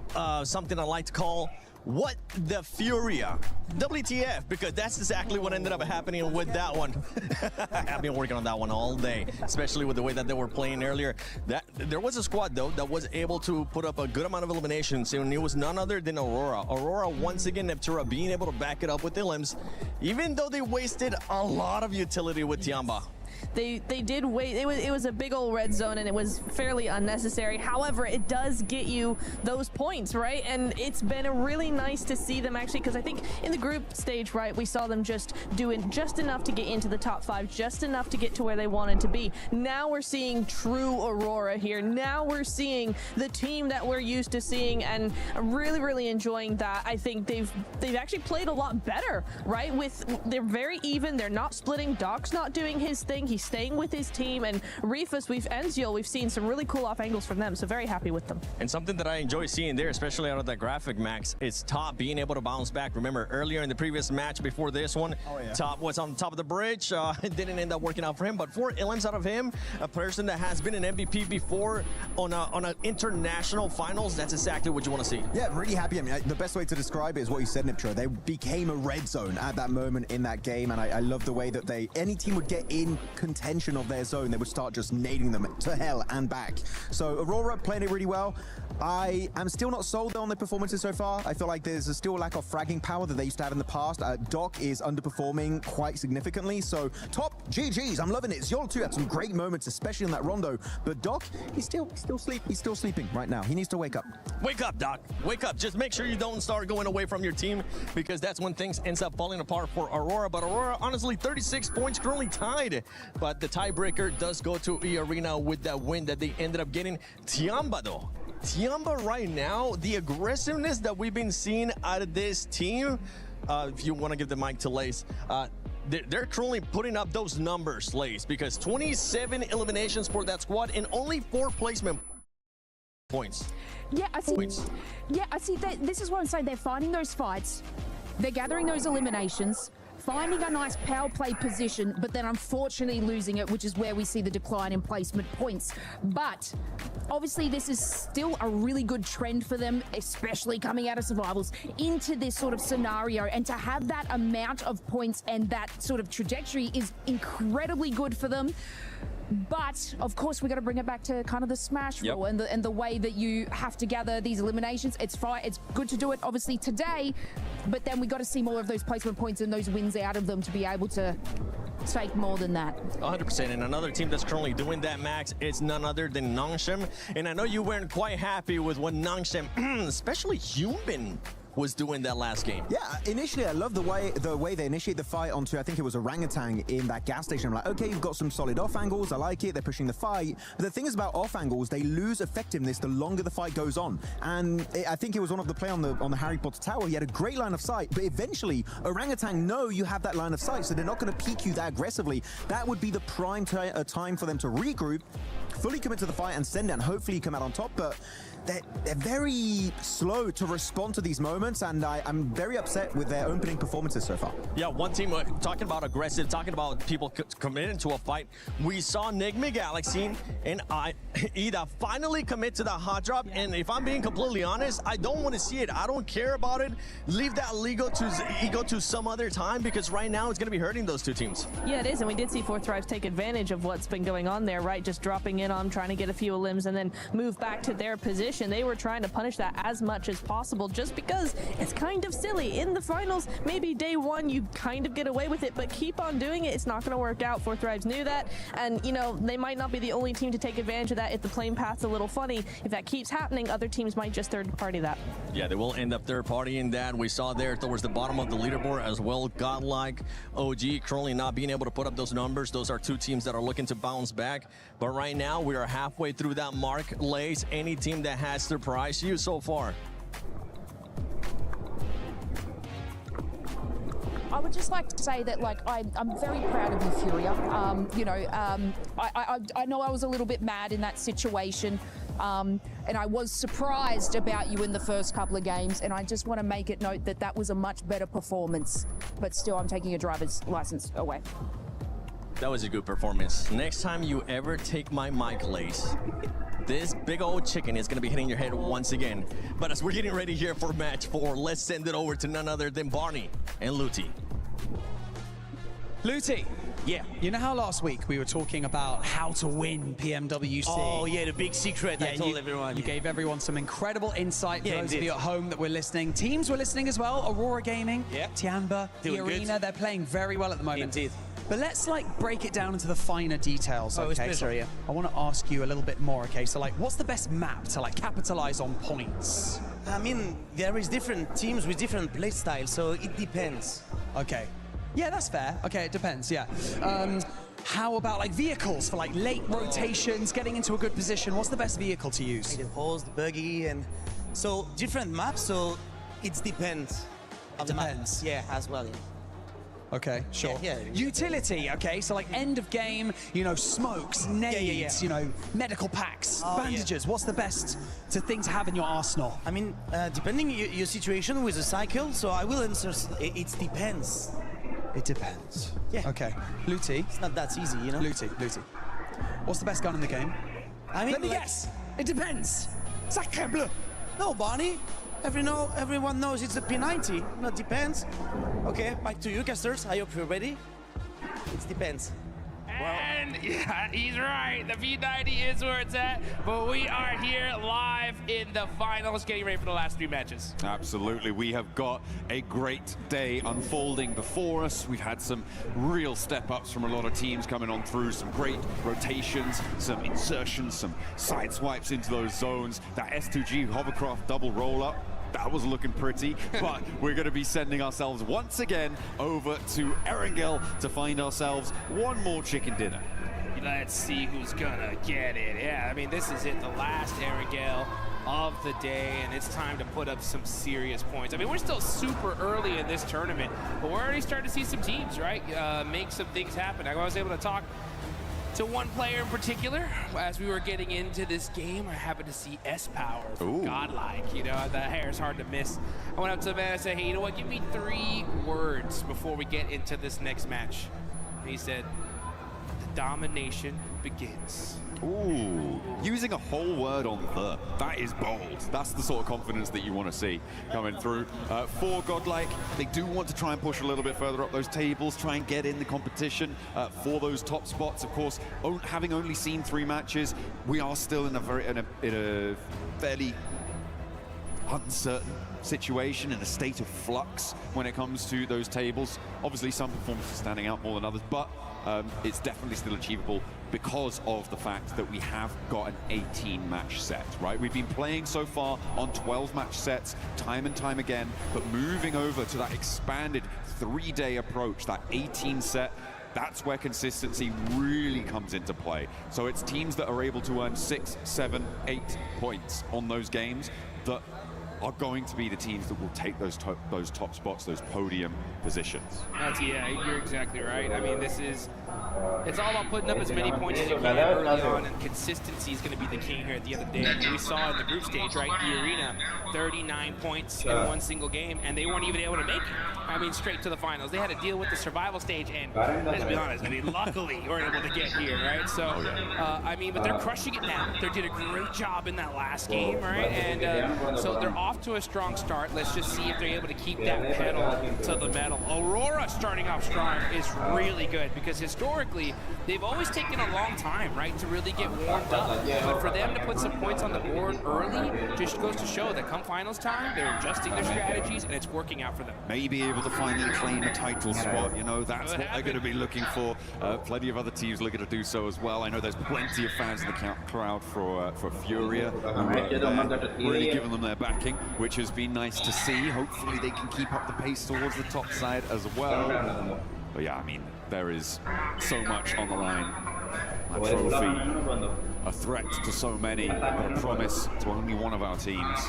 something I like to call what the Furia. WTF, because that's exactly what ended up happening with that one. I've been working on that one all day, especially with the way that they were playing earlier. There was a squad, though, that was able to put up a good amount of eliminations, and it was none other than Aurora. Aurora, once again, Neptura being able to back it up with the limbs, even though they wasted a lot of utility with Tiamba. They did wait. It was a big old red zone, and it was fairly unnecessary. However, it does get you those points, right? And it's been really nice to see them actually, because I think in the group stage, right, we saw them just doing just enough to get into the top 5, just enough to get to where they wanted to be. Now we're seeing true Aurora here. Now we're seeing the team that we're used to seeing, and I'm really enjoying that. I think they've actually played a lot better, right? They're very even. They're not splitting. Doc's not doing his thing. He's staying with his team, and Rifus, Enziel, we've seen some really cool off angles from them, so very happy with them. And something that I enjoy seeing there, especially out of that graphic, Max, is Top being able to bounce back. Remember, earlier in the previous match before this one, Top was on top of the bridge. It didn't end up working out for him, but 4 LMs out of him, a person that has been an MVP before on an international finals, that's exactly what you want to see. Yeah, really happy. I mean, the best way to describe it is what you said, Niptra. They became a red zone at that moment in that game, and I love the way that any team would get in contention of their zone, they would start just nading them to hell and back. So Aurora playing it really well. I am still not sold on their performances so far. I feel like there's still a lack of fragging power that they used to have in the past. Doc is underperforming quite significantly. So Top, GG's, I'm loving it. Zol too had some great moments, especially in that rondo. But Doc, he's still sleeping right now. He needs to wake up. Wake up, Doc. Wake up. Just make sure you don't start going away from your team, because that's when things ends up falling apart for Aurora. But Aurora, honestly, 36 points, currently tied. But the tiebreaker does go to E-Arena with that win that they ended up getting. Tiamba, though. Tiamba right now, the aggressiveness that we've been seeing out of this team, if you want to give the mic to Lace, they're currently putting up those numbers, Lace, because 27 eliminations for that squad and only 4 placement points. Yeah, I see. Yeah, I see. This is what I'm saying. They're finding those fights. They're gathering those eliminations, finding a nice power play position, but then unfortunately losing it, which is where we see the decline in placement points. But obviously this is still a really good trend for them, especially coming out of survivals into this sort of scenario, and to have that amount of points and that sort of trajectory is incredibly good for them. But of course, we got to bring it back to kind of the smash rule and the way that you have to gather these eliminations. It's fine. It's good to do it, obviously, today, but then we got to see more of those placement points and those wins out of them to be able to take more than that. 100%. And another team that's currently doing that, Max, is none other than Nongshim. And I know you weren't quite happy with what Nongshim, especially Human, was doing that last game. Yeah, initially I love the way they initiate the fight onto, I think it was Orangutan in that gas station. I'm like, okay, you've got some solid off angles, I like it, they're pushing the fight. But the thing is about off angles, they lose effectiveness the longer the fight goes on. And I think it was one of the play on the Harry Potter tower, he had a great line of sight, but eventually Orangutan know you have that line of sight, so they're not going to peek you that aggressively. That would be the prime time for them to regroup, fully commit to the fight and send it, and hopefully come out on top. But they're very slow to respond to these moments, and I'm very upset with their opening performances so far. Yeah, one team talking about aggressive, talking about people committing to a fight. We saw Nigma Galaxy and Ida finally commit to the hot drop, and if I'm being completely honest, I don't want to see it. I don't care about it. Leave that ego to some other time, because right now it's going to be hurting those two teams. Yeah, it is, and we did see Fourth Thrives take advantage of what's been going on there, right? Just dropping in on, trying to get a few limbs and then move back to their position. They were trying to punish that as much as possible, just because it's kind of silly. In the finals, maybe day one you kind of get away with it, but keep on doing it, it's not going to work out. Fourth Thrives knew that, and you know, they might not be the only team to take advantage of that. If the playing path's a little funny, if that keeps happening, other teams might just third party that. Yeah, they will end up third partying that. We saw there towards the bottom of the leaderboard as well. Godlike, OG currently not being able to put up those numbers. Those are two teams that are looking to bounce back, but right now we are halfway through that mark. Lace, any team that has surprised you so far? I would just like to say that, like, I'm very proud of you, Furia. You know, I know I was a little bit mad in that situation, and I was surprised about you in the first couple of games, and I just want to make it note that that was a much better performance, but still I'm taking your driver's license away. That was a good performance. Next time you ever take my mic, Lace, this big old chicken is going to be hitting your head once again. But as we're getting ready here for match 4, let's send it over to none other than Barney and Luti. Luti. Yeah. You know how last week we were talking about how to win PMWC? Oh, yeah, the big secret I told everyone. You gave everyone some incredible insight for those indeed. of you at home that were listening. Teams were listening as well. Aurora Gaming, Tianba, the Arena, they're playing very well at the moment. Indeed. But let's like break it down into the finer details, okay? Especially, So I want to ask you a little bit more, okay? So like, what's the best map to like capitalize on points? I mean, there is different teams with different play styles, so it depends. Okay. Yeah, that's fair. Okay, it depends, yeah. How about like vehicles for like late rotations, getting into a good position? What's the best vehicle to use? The horse, the buggy, and so different maps, so it depends. It depends. Yeah, as well, yeah. Okay, sure. Yeah. Utility, okay, so like end of game, you know, smokes, nades, you know, medical packs, bandages. What's the best thing to have in your arsenal? I mean, depending your situation with the cycle, so I will answer, it depends. It depends. Yeah. Okay. Luti. It's not that easy, you know? Luti. What's the best gun in the game? I mean, let me guess. It depends. Sacre bleu. No, Barney. Everyone knows it's a P90. No, depends. Okay, back to you, casters. I hope you're ready. It depends. And yeah, he's right. The P90 is where it's at. But we are here live in the finals, getting ready for the last 3 matches. Absolutely. We have got a great day unfolding before us. We've had some real step-ups from a lot of teams coming on through, some great rotations, some insertions, some side swipes into those zones. That S2G hovercraft double roll-up, that was looking pretty, but we're going to be sending ourselves once again over to Erangel to find ourselves one more chicken dinner. Let's see who's gonna get it. Yeah, I mean, this is it, the last Erangel of the day, and it's time to put up some serious points. I mean, we're still super early in this tournament, but we're already starting to see some teams, right, make some things happen. I was able to talk to one player in particular. As we were getting into this game, I happened to see S-Power from Godlike. You know, the hair is hard to miss. I went up to the man and I said, hey, you know what, give me 3 words before we get into this next match. And he said, the domination begins. Ooh, using a whole word on the. That is bold. That's the sort of confidence that you want to see coming through. For Godlike, they do want to try and push a little bit further up those tables, try and get in the competition for those top spots. Of course, having only seen 3 matches, we are still in a fairly uncertain situation, in a state of flux when it comes to those tables. Obviously, some performances standing out more than others, but it's definitely still achievable because of the fact that we have got an 18 match set, right? We've been playing so far on 12 match sets time and time again, but moving over to that expanded 3-day approach, that 18 set, that's where consistency really comes into play. So it's teams that are able to earn 6, 7, 8 points on those games that are going to be the teams that will take those top spots, those podium positions. Yeah, you're exactly right. I mean, it's all about putting up as many points as you can early on, and consistency is going to be the king here at the end of the day. I mean, we saw in the group stage, right, the Arena, 39 points in one single game, and they weren't even able to make it. I mean, straight to the finals. They had to deal with the survival stage, and let's be honest, I mean, luckily we're able to get here, right? So, I mean, but they're crushing it now. They did a great job in that last game, right? And so they're off to a strong start. Let's just see if they're able to keep that pedal to the metal. Aurora starting off strong is really good, because historically, they've always taken a long time, right, to really get warmed up. But for them to put some points on the board early just goes to show that come finals time, they're adjusting their strategies, and it's working out for them. Maybe able to finally claim a title spot, you know, that's what they're going to be looking for. Plenty of other teams looking to do so as well. I know there's plenty of fans in the crowd for Furia, really giving them their backing, which has been nice to see. Hopefully they can keep up the pace towards the top side as well. But yeah, I mean, there is so much on the line. A trophy, a threat to so many, but a promise to only one of our teams.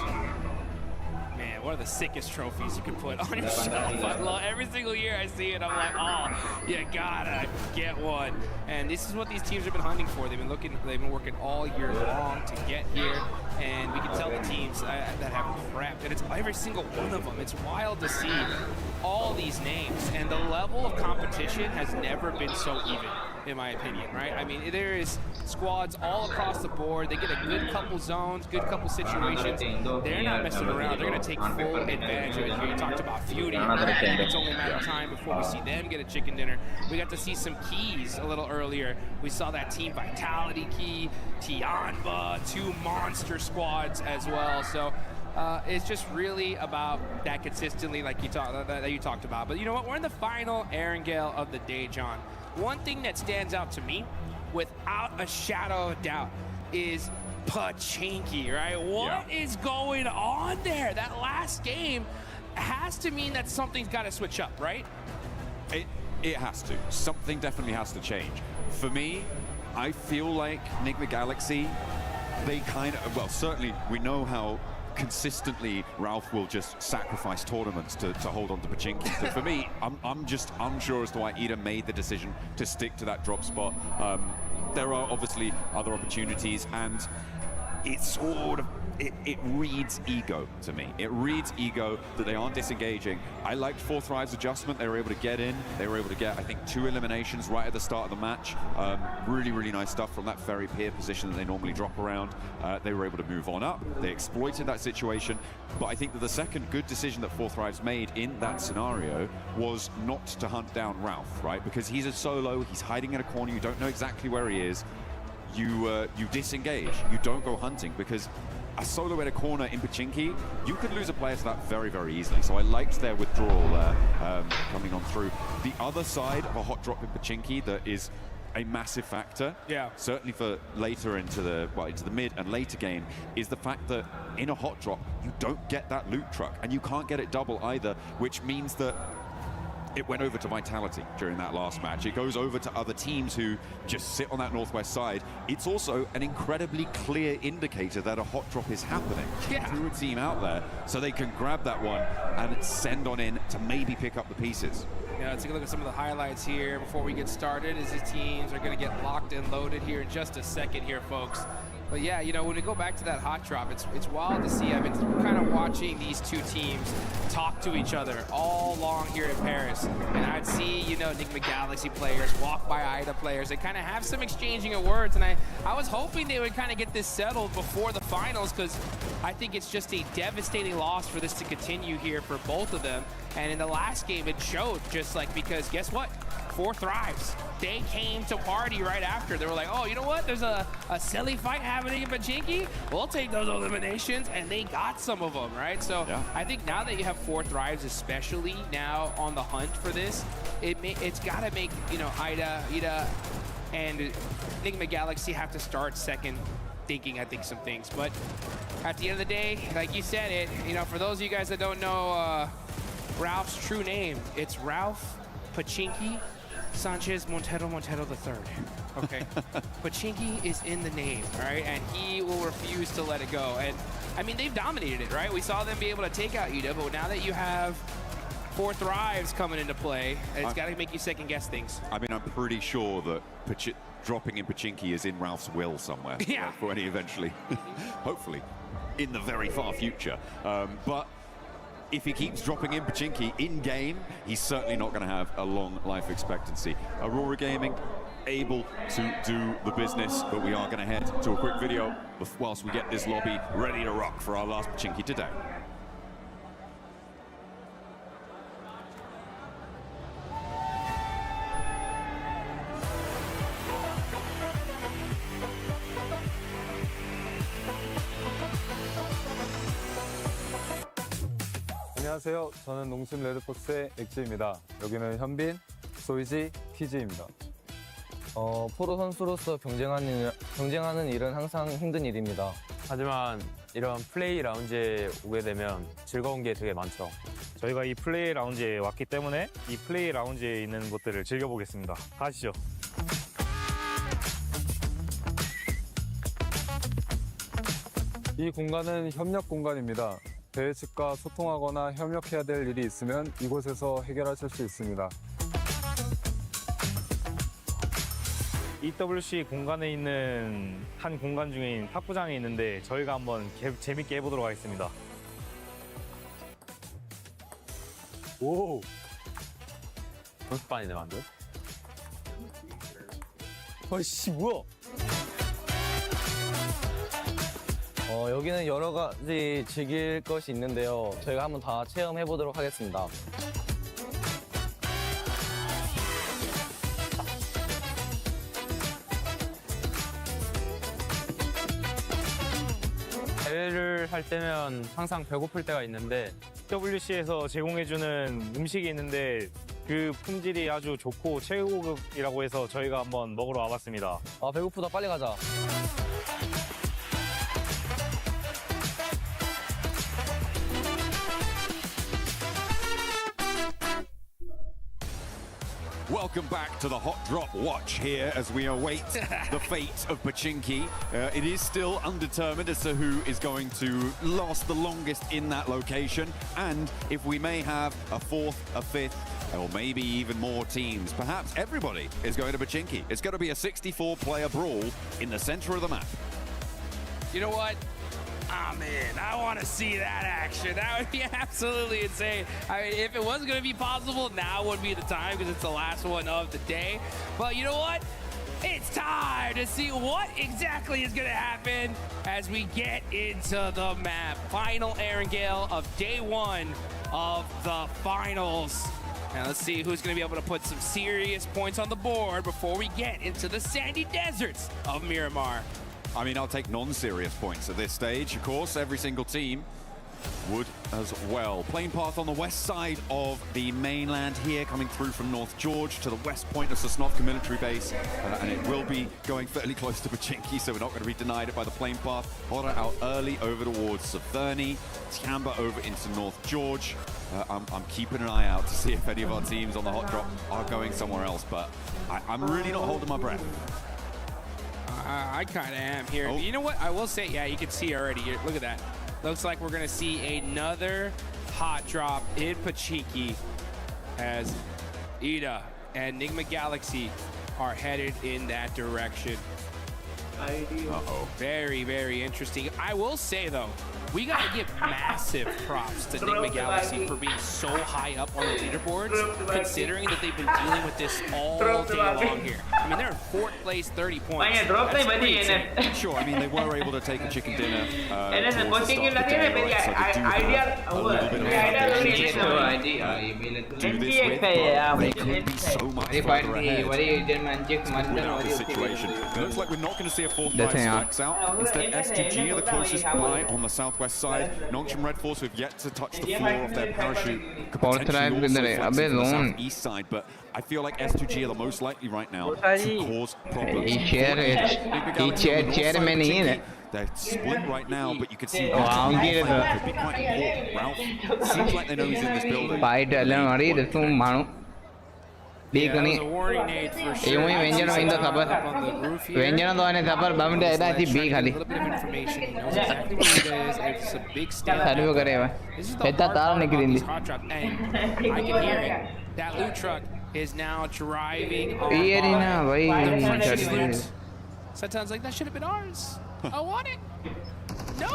Man, man, one of the sickest trophies you can put on your shelf. I love every single year I see it. I'm like, oh, you gotta get one. And this is what these teams have been hunting for. They've been working all year long to get here. And we can tell the teams that have prepped, and it's every single one of them. It's wild to see all these names, and the level of competition has never been so even, in my opinion, right? I mean, there is squads all across the board. They get a good couple zones, good couple situations. They're not messing around. They're going to take full advantage of it here. You talked about feuding. It's only a matter of time before we see them get a chicken dinner. We got to see some keys a little earlier. We saw that Team Vitality key, Tianba, 2 monster squads as well. So it's just really about that consistently, like you talked about. But you know what? We're in the final Erangel of the day, John. One thing that stands out to me, without a shadow of doubt, is Pachinki, right? What is going on there? That last game has to mean that something's got to switch up, right? It has to. Something definitely has to change. For me, I feel like Enigma Galaxy, they kind of, well, certainly we know how consistently Ralph will just sacrifice tournaments to hold on to Pachinki. So for me, I'm just unsure as to why Ida made the decision to stick to that drop spot. There are obviously other opportunities, and it's sort of, it reads ego to me. It reads ego that they aren't disengaging. I liked 4 Thrive's adjustment. They were able to get in. They were able to get, I think, 2 eliminations right at the start of the match. Really, really nice stuff from that very peer position that they normally drop around. They were able to move on up. They exploited that situation. But I think that the second good decision that 4 Thrive's made in that scenario was not to hunt down Ralph, right? Because he's a solo. He's hiding in a corner. You don't know exactly where he is. You disengage. You don't go hunting, because a solo in a corner in Pachinki, you could lose a player to that very, very easily. So I liked their withdrawal there coming on through. The other side of a hot drop in Pachinki that is a massive factor, certainly for later into the mid and later game, is the fact that in a hot drop, you don't get that loot truck, and you can't get it double either, which means that it went over to Vitality during that last match. It goes over to other teams who just sit on that northwest side. It's also an incredibly clear indicator that a hot drop is happening to a team out there, so they can grab that one and send on in to maybe pick up the pieces. Yeah, let's take a look at some of the highlights here before we get started, as these teams are going to get locked and loaded here in just a second here, folks. But yeah, you know, when we go back to that hot drop, it's wild to see. I've been kind of watching these two teams talk to each other all along here in Paris. And I'd see, you know, Enigma Galaxy players walk by Ida players. They kind of have some exchanging of words. And I was hoping they would kind of get this settled before the finals, because I think it's just a devastating loss for this to continue here for both of them. And in the last game, it showed, just like, because guess what? 4 Thrives. They came to party right after. They were like, oh, you know what? There's a silly fight happening in Pachinki. We'll take those eliminations, and they got some of them, right? So I think now that you have 4 Thrives, especially now on the hunt for this, it's got to make, you know, Ida and Enigma Galaxy have to start second thinking, I think, some things. But at the end of the day, like you said it, you know, for those of you guys that don't know Ralph's true name, it's Ralph Pachinki Sanchez Montero III. Okay. Pachinki is in the name, all right? And he will refuse to let it go. And I mean, they've dominated it, right? We saw them be able to take out Ida, but now that you have 4 Thrives coming into play, it's got to make you second guess things. I mean, I'm pretty sure that dropping in Pachinki is in Ralph's will somewhere. Yeah. For when he eventually, hopefully, in the very far future. But if he keeps dropping in Pachinki in-game, he's certainly not going to have a long life expectancy. Aurora Gaming able to do the business, but we are going to head to a quick video whilst we get this lobby ready to rock for our last Pachinki today. 안녕하세요. 저는 농심 레드폭스의 엑지입니다. 여기는 현빈, 소이지, 키즈입니다. 프로 선수로서 경쟁하는 일은 항상 힘든 일입니다. 하지만 이런 플레이 라운지에 오게 되면 즐거운 게 되게 많죠. 저희가 이 플레이 라운지에 왔기 때문에 이 플레이 라운지에 있는 것들을 즐겨보겠습니다. 가시죠. 이 공간은 협력 공간입니다. 대회 측과 소통하거나 협력해야 될 일이 있으면 이곳에서 해결하실 수 있습니다. EWC 공간에 있는 한 공간 중인 탁구장이 있는데 저희가 한번 재밌게 해보도록 하겠습니다. 오! 벌써반이네 완전. 어이씨 뭐야? 여기는 여러 가지 즐길 것이 있는데요. 저희가 한번 다 체험해 보도록 하겠습니다. 대회를 할 때면 항상 배고플 때가 있는데 WC에서 제공해주는 음식이 있는데 그 품질이 아주 좋고 최고급이라고 해서 저희가 한번 먹으러 와봤습니다. 아 배고프다 빨리 가자. Welcome back to the Hot Drop Watch here as we await the fate of Pachinki. It is still undetermined as to who is going to last the longest in that location, and if we may have a fourth, a fifth, or maybe even more teams. Perhaps everybody is going to Pachinki. It's going to be a 64-player brawl in the center of the map. You know what? Ah, man, I want to see that action. That would be absolutely insane. I mean, if it was going to be possible, now would be the time because it's the last one of the day. But you know what? It's time to see what exactly is going to happen as we get into the map. Final Erangel of day one of the finals. Now let's see who's going to be able to put some serious points on the board before we get into the sandy deserts of Miramar. I mean, I'll take non-serious points at this stage, of course. Every single team would as well. Plane path on the west side of the mainland here, coming through from North George to the west point of Sosnovka military base. And it will be going fairly close to Pachinki, so we're not going to be denied it by the plane path. Hora out early over towards Severny. Tiamba over into North George. I'm keeping an eye out to see if any of our teams on the hot drop are going somewhere else, but I'm really not holding my breath. I kind of am here. Oh. You know what? I will say, yeah, you can see already here. Look at that. Looks like we're going to see another hot drop in Pachinki as Ida and Enigma Galaxy are headed in that direction. Uh-oh. Very, very interesting. I will say, though, we got to give massive props to Enigma Galaxy for being so high up on the leaderboards, considering that they've been dealing with this all day long here. I mean, they're in fourth place, 30 points. Sure, I mean, they were able to take a chicken dinner They could be so much further ahead. The situation. It looks like we're not going to see a 4-5 strikes out. Instead, S2G are the closest by on the southwest side. Nongshim Red Force have yet to touch the floor of their parachute. Could potentially also flex to the southeast side, but I feel like S2G are the most likely right now to cause problems. They're split right now, but you can see could be quite important. Ralph seems like they know he's in this building. Yeah, that was a warning nade for sure. Up on the roof here. A little bit of information. He knows exactly where it is. It's a big stand. This is the hard part about these hot drop. And I can hear it. That loot truck is now driving on by. Sometimes like, that should have been ours. I want it. No.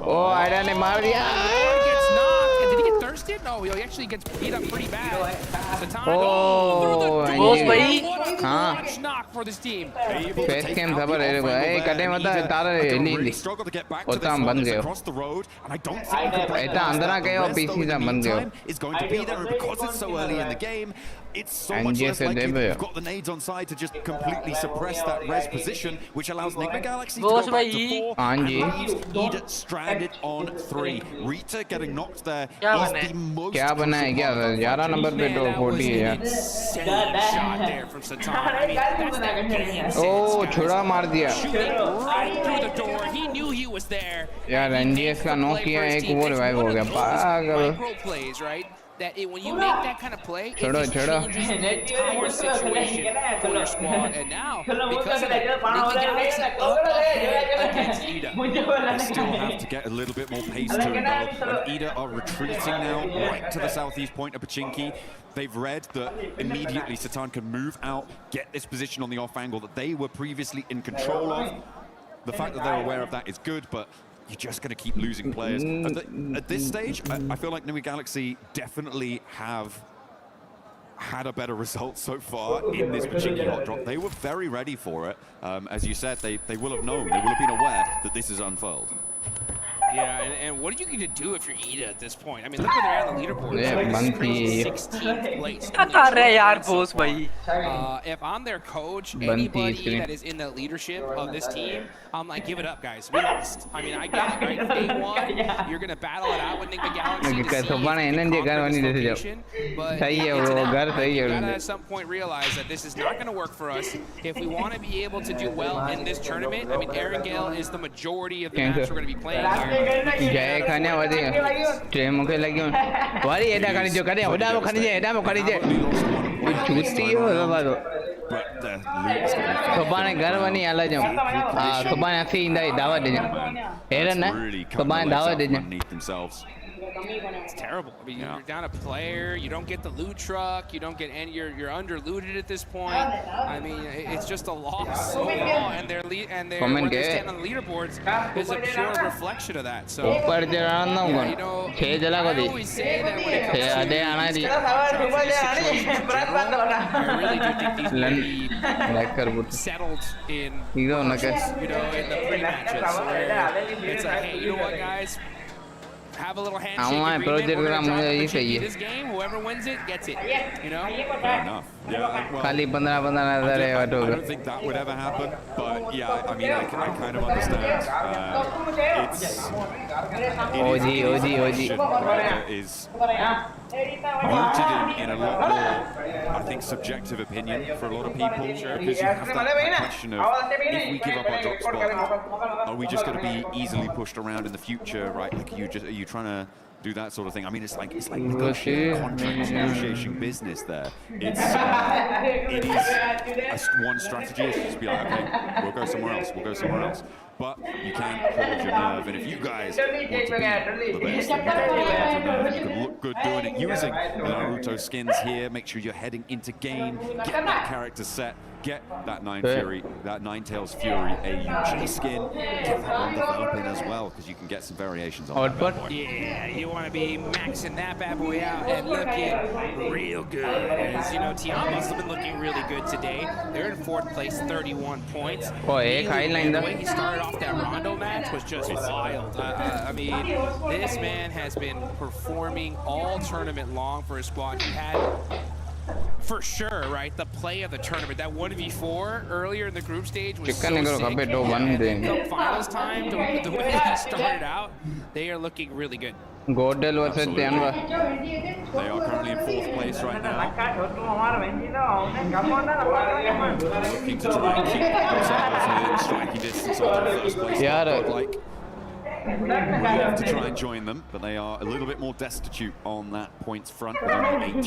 Oh, I done it, Maria. He gets knocked. Did he get thirsted? No, he actually gets beat up pretty bad. Oh, Clutch knock for this team. Face cam खबर है भाई कटे मत तारा ली उतना बन गए इतना अंदर आ गए और पीछे जा बन गए is going to be there because it's so early in the game. It's so much less likely that you've got the nades on side to just completely suppress that res position, which allows Enigma Galaxy to go back to 4 and leaves Ida stranded on 3. Rita getting knocked there is the most क्या बना है क्या 11 number पे तो 40 है यार ओ छुड़ा मार दिया यार एनडीएस का नॉक किया एक वो रिवाइव हो गया पागल that when you make that kind of play, it just changes the entire situation for your squad. And now, because of that, Nikki Galaxy up ahead against Ida. They still have to get a little bit more pace to it, though. And Ida are retreating now right to the southeast point of Pachinki. They've read that immediately Satan can move out, get this position on the off angle that they were previously in control of. The fact that they're aware of that is good, but you're just going to keep losing players. At this stage, I feel like Nui Galaxy definitely have had a better result so far in this Pachinki hot drop. They were very ready for it. As you said, they will have known, they will have been aware that this is unfurled. Yeah, and what are you going to do if you're Ida at this point? I mean, look where they're at the leaderboard. Yeah, 16th place. If I'm their coach, anybody that is in the leadership of this team, I'm like, give it up, guys. We lost. I mean, I get it, right? Day one, you're going to battle it out with Nick the Galaxy to see if you can conquer this location. But you gotta at some point realize that this is not going to work for us. If we want to be able to do well in this tournament, I mean, Aaron Gale is the majority of the match we're going to be playing here. Jay खाने वाले train मुझे लगी वाली ये डाल जो करे वो डाल खाने जाए डाल खाने जाए कुछ छूटती है वो बात सुबह ने घर बनी आला जाऊँ सुबह ने ऐसे इंदा दावत दे जाऊँ ऐसा ना सुबह ने दावत दे जाऊँ It's terrible. I mean, you're down a player. You don't get the loot truck. You don't get any. You're under looted at this point. I mean, it's just a loss overall. And their when they stand on the leaderboards is a pure reflection of that. So you know, I always say that when it comes to I really do think these will be settled in in the pre-matches where it's like, hey, you know what, guys. Have a little handshake agreement. We're going to try to this game. Whoever wins it gets it. You know? Fair enough. Yeah, well, I don't think that would ever happen, but yeah, I mean, I kind of understand. It is rooted in a lot more, I think, subjective opinion for a lot of people, because you have that question of, if we give up our drop spot, are we just going to be easily pushed around in the future, right? Like, are you trying to do that sort of thing? I mean, it's like negotiating contracts, negotiation business there. It is one strategy is just be like, okay, we'll go somewhere else. But you can't hold your nerve, and if you guys want to be the best, then you can hold your nerve. You can look good doing it using the Naruto skins here. Make sure you're heading into game, get that character set, get that Ninetales Fury AUG skin, get that one developing as well, because you can get some variations on that. Yeah, you want to be maxing that bad boy out and looking real good. As you know, Tian must have been looking really good today. They're in 4th place, 31 points. The way he started off that Rondo match was just wild. I mean, this man has been performing all tournament long for his squad. He had, for sure, right, the play of the tournament. That 1v4 earlier in the group stage was so sick. And come finals time, the way he started out, they are looking really good. Godel versus Tianwa. They are currently in 4th place right now. Looking to try and keep themselves in striking distance of the 1st place. Godlike. We'd love to try and join them, but they are a little bit more destitute on that points front. Another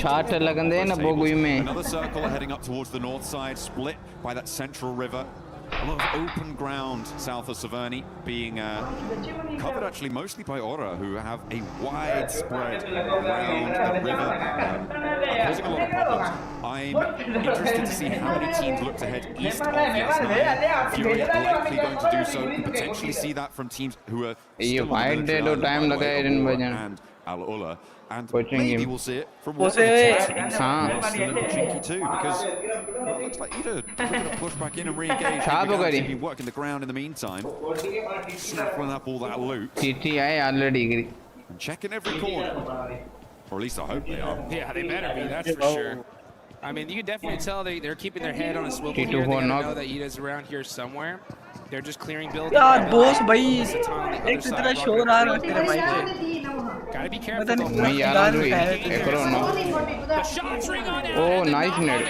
circle heading up towards the north side, split by that central river. A lot of open ground south of Severny, being covered actually mostly by Aura, who have a wide spread around the river, posing a lot of problems. I'm interested to see how many teams look to head east of the S9. Fury likely going to do so, and potentially see that from teams who are still and Al-Ula. And maybe we'll see it from one of the two teams still in Pachinki too, because it looks like either they're going to push back in and re-engage. They've been working the ground in the meantime, snapping up all that loot. And checking every corner. Or at least I hope they are. Yeah, they better be, that's for sure. I mean, you can definitely tell they're keeping their head on a swivel here. They gotta know that Ida's around here somewhere. They're just clearing buildings. यार बोस भाई एक तो तेरा शोर आ रहा है तेरे mic पे Gotta be careful. The shots ring on out. Oh, nice nade.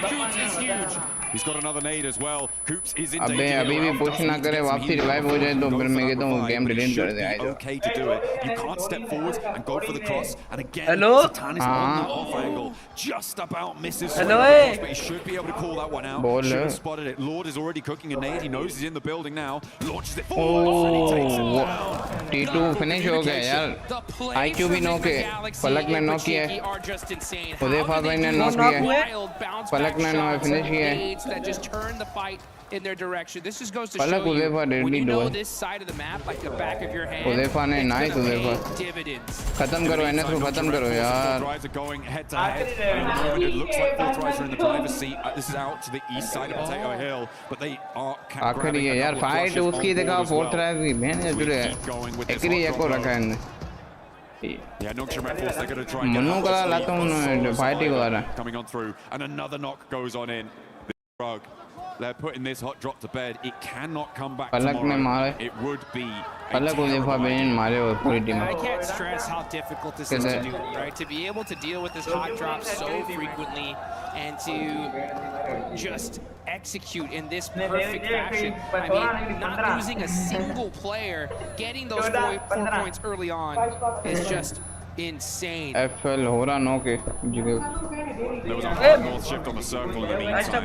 Is huge. He's got another nade as well. Coops is in अबे danger. अभी भी पुश ना करे वापसी रिवाइव हो जाए तो फिर मैं कहता हूँ गेम डिलीट कर दे आइए Okay to do it. You can't step forward and go for the cross. And again, Hello? Satan is on that off angle. Just about misses. Hello? But he should be able to call that one out. Ball. Should have spotted it. Lord is already cooking a nade. He knows he's in the building now. Launches it forward. And he takes it down. T2 finish हो गया यार IQ भी knock है पलक ने knock किया है Hudhaifa भाई ने नॉक किया है पलक ने नॉक फिनिश किया है That just turn the fight in their direction. This just goes to Palak show you Huzaifa when you know deadly this side of the map like the back of your hand. Huzaifa ने nice Huzaifa खत्म करो NS को खत्म करो यार Drives are going head to head. It looks like both drives are in the driver's seat. This is out to the east side of Potato Hill, but they are आखिरी है यार fight उसकी देखा fourth drive की बहन जुड़े एकरी एको रखा है इनने Yeah, Nongshim Red Force, they're going to try and get that. लाता हूँ फाइट ही को आ रहा Coming on through, and another knock goes on in. Rug. They're putting this hot drop to bed. It cannot come back tomorrow. It would be I can't stress how difficult this is to do, right? To be able to deal with this hot drop so frequently and to just execute in this perfect fashion. I mean, not losing a single player, getting those 4 points early on is just insane. FL हो रहा no के There was a hard north shift on the circle in the meantime.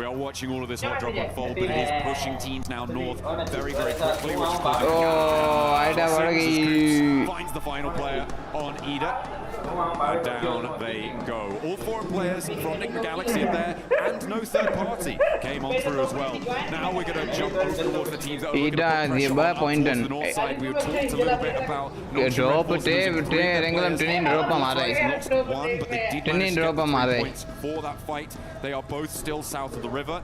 We are watching all of this hot drop unfold, but it is pushing teams now north very, very quickly. Oh, Ida finds the final player on Ida. And down they go. All 4 players from Nick the Galaxy are there, and no third party came on through as well. Now we're going to jump over towards the teams that are Ida the bar point the north side. We talked a little bit about drop Rangalam training drop हमारा one, but they did training drop हमारा points for that fight. They are both still south of the river.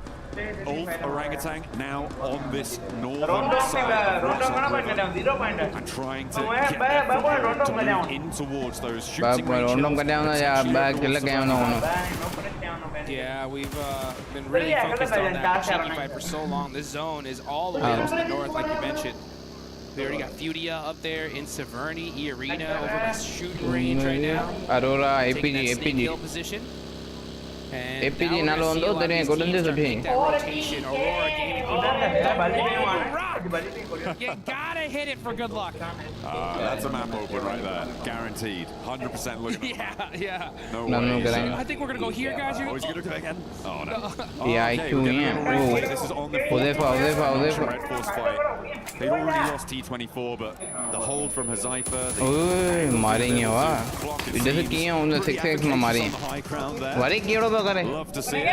Ulf Orangutan now on this northern side of the river and trying to get their to move in towards those shooting ranges. Yeah, we've been really focused on that cheeky fight for so long. This zone is all the way up to the north, like you mentioned. We already got Fudia up there in Severny, E-Arena over by shooting range right now. Aurora, taking that APG. snake hill position. And APG नालो अंदो तेरे गोलन दे सुठी rotation. Aurora gaining. You gotta hit it for good luck. That's a map open right there. Guaranteed. 100% looking at Yeah. No way. I think we're gonna go here, guys. Oh, he's gonna go again? Oh, no. Yeah, IQ, yeah. This is on the Red Force fight. They'd already lost T24, but the hold from Hazaifa. ओए मारेंगे वाह इधर से किए हैं उन्हें 6x में मारे वारे कीड़ों पे करे Love to see it.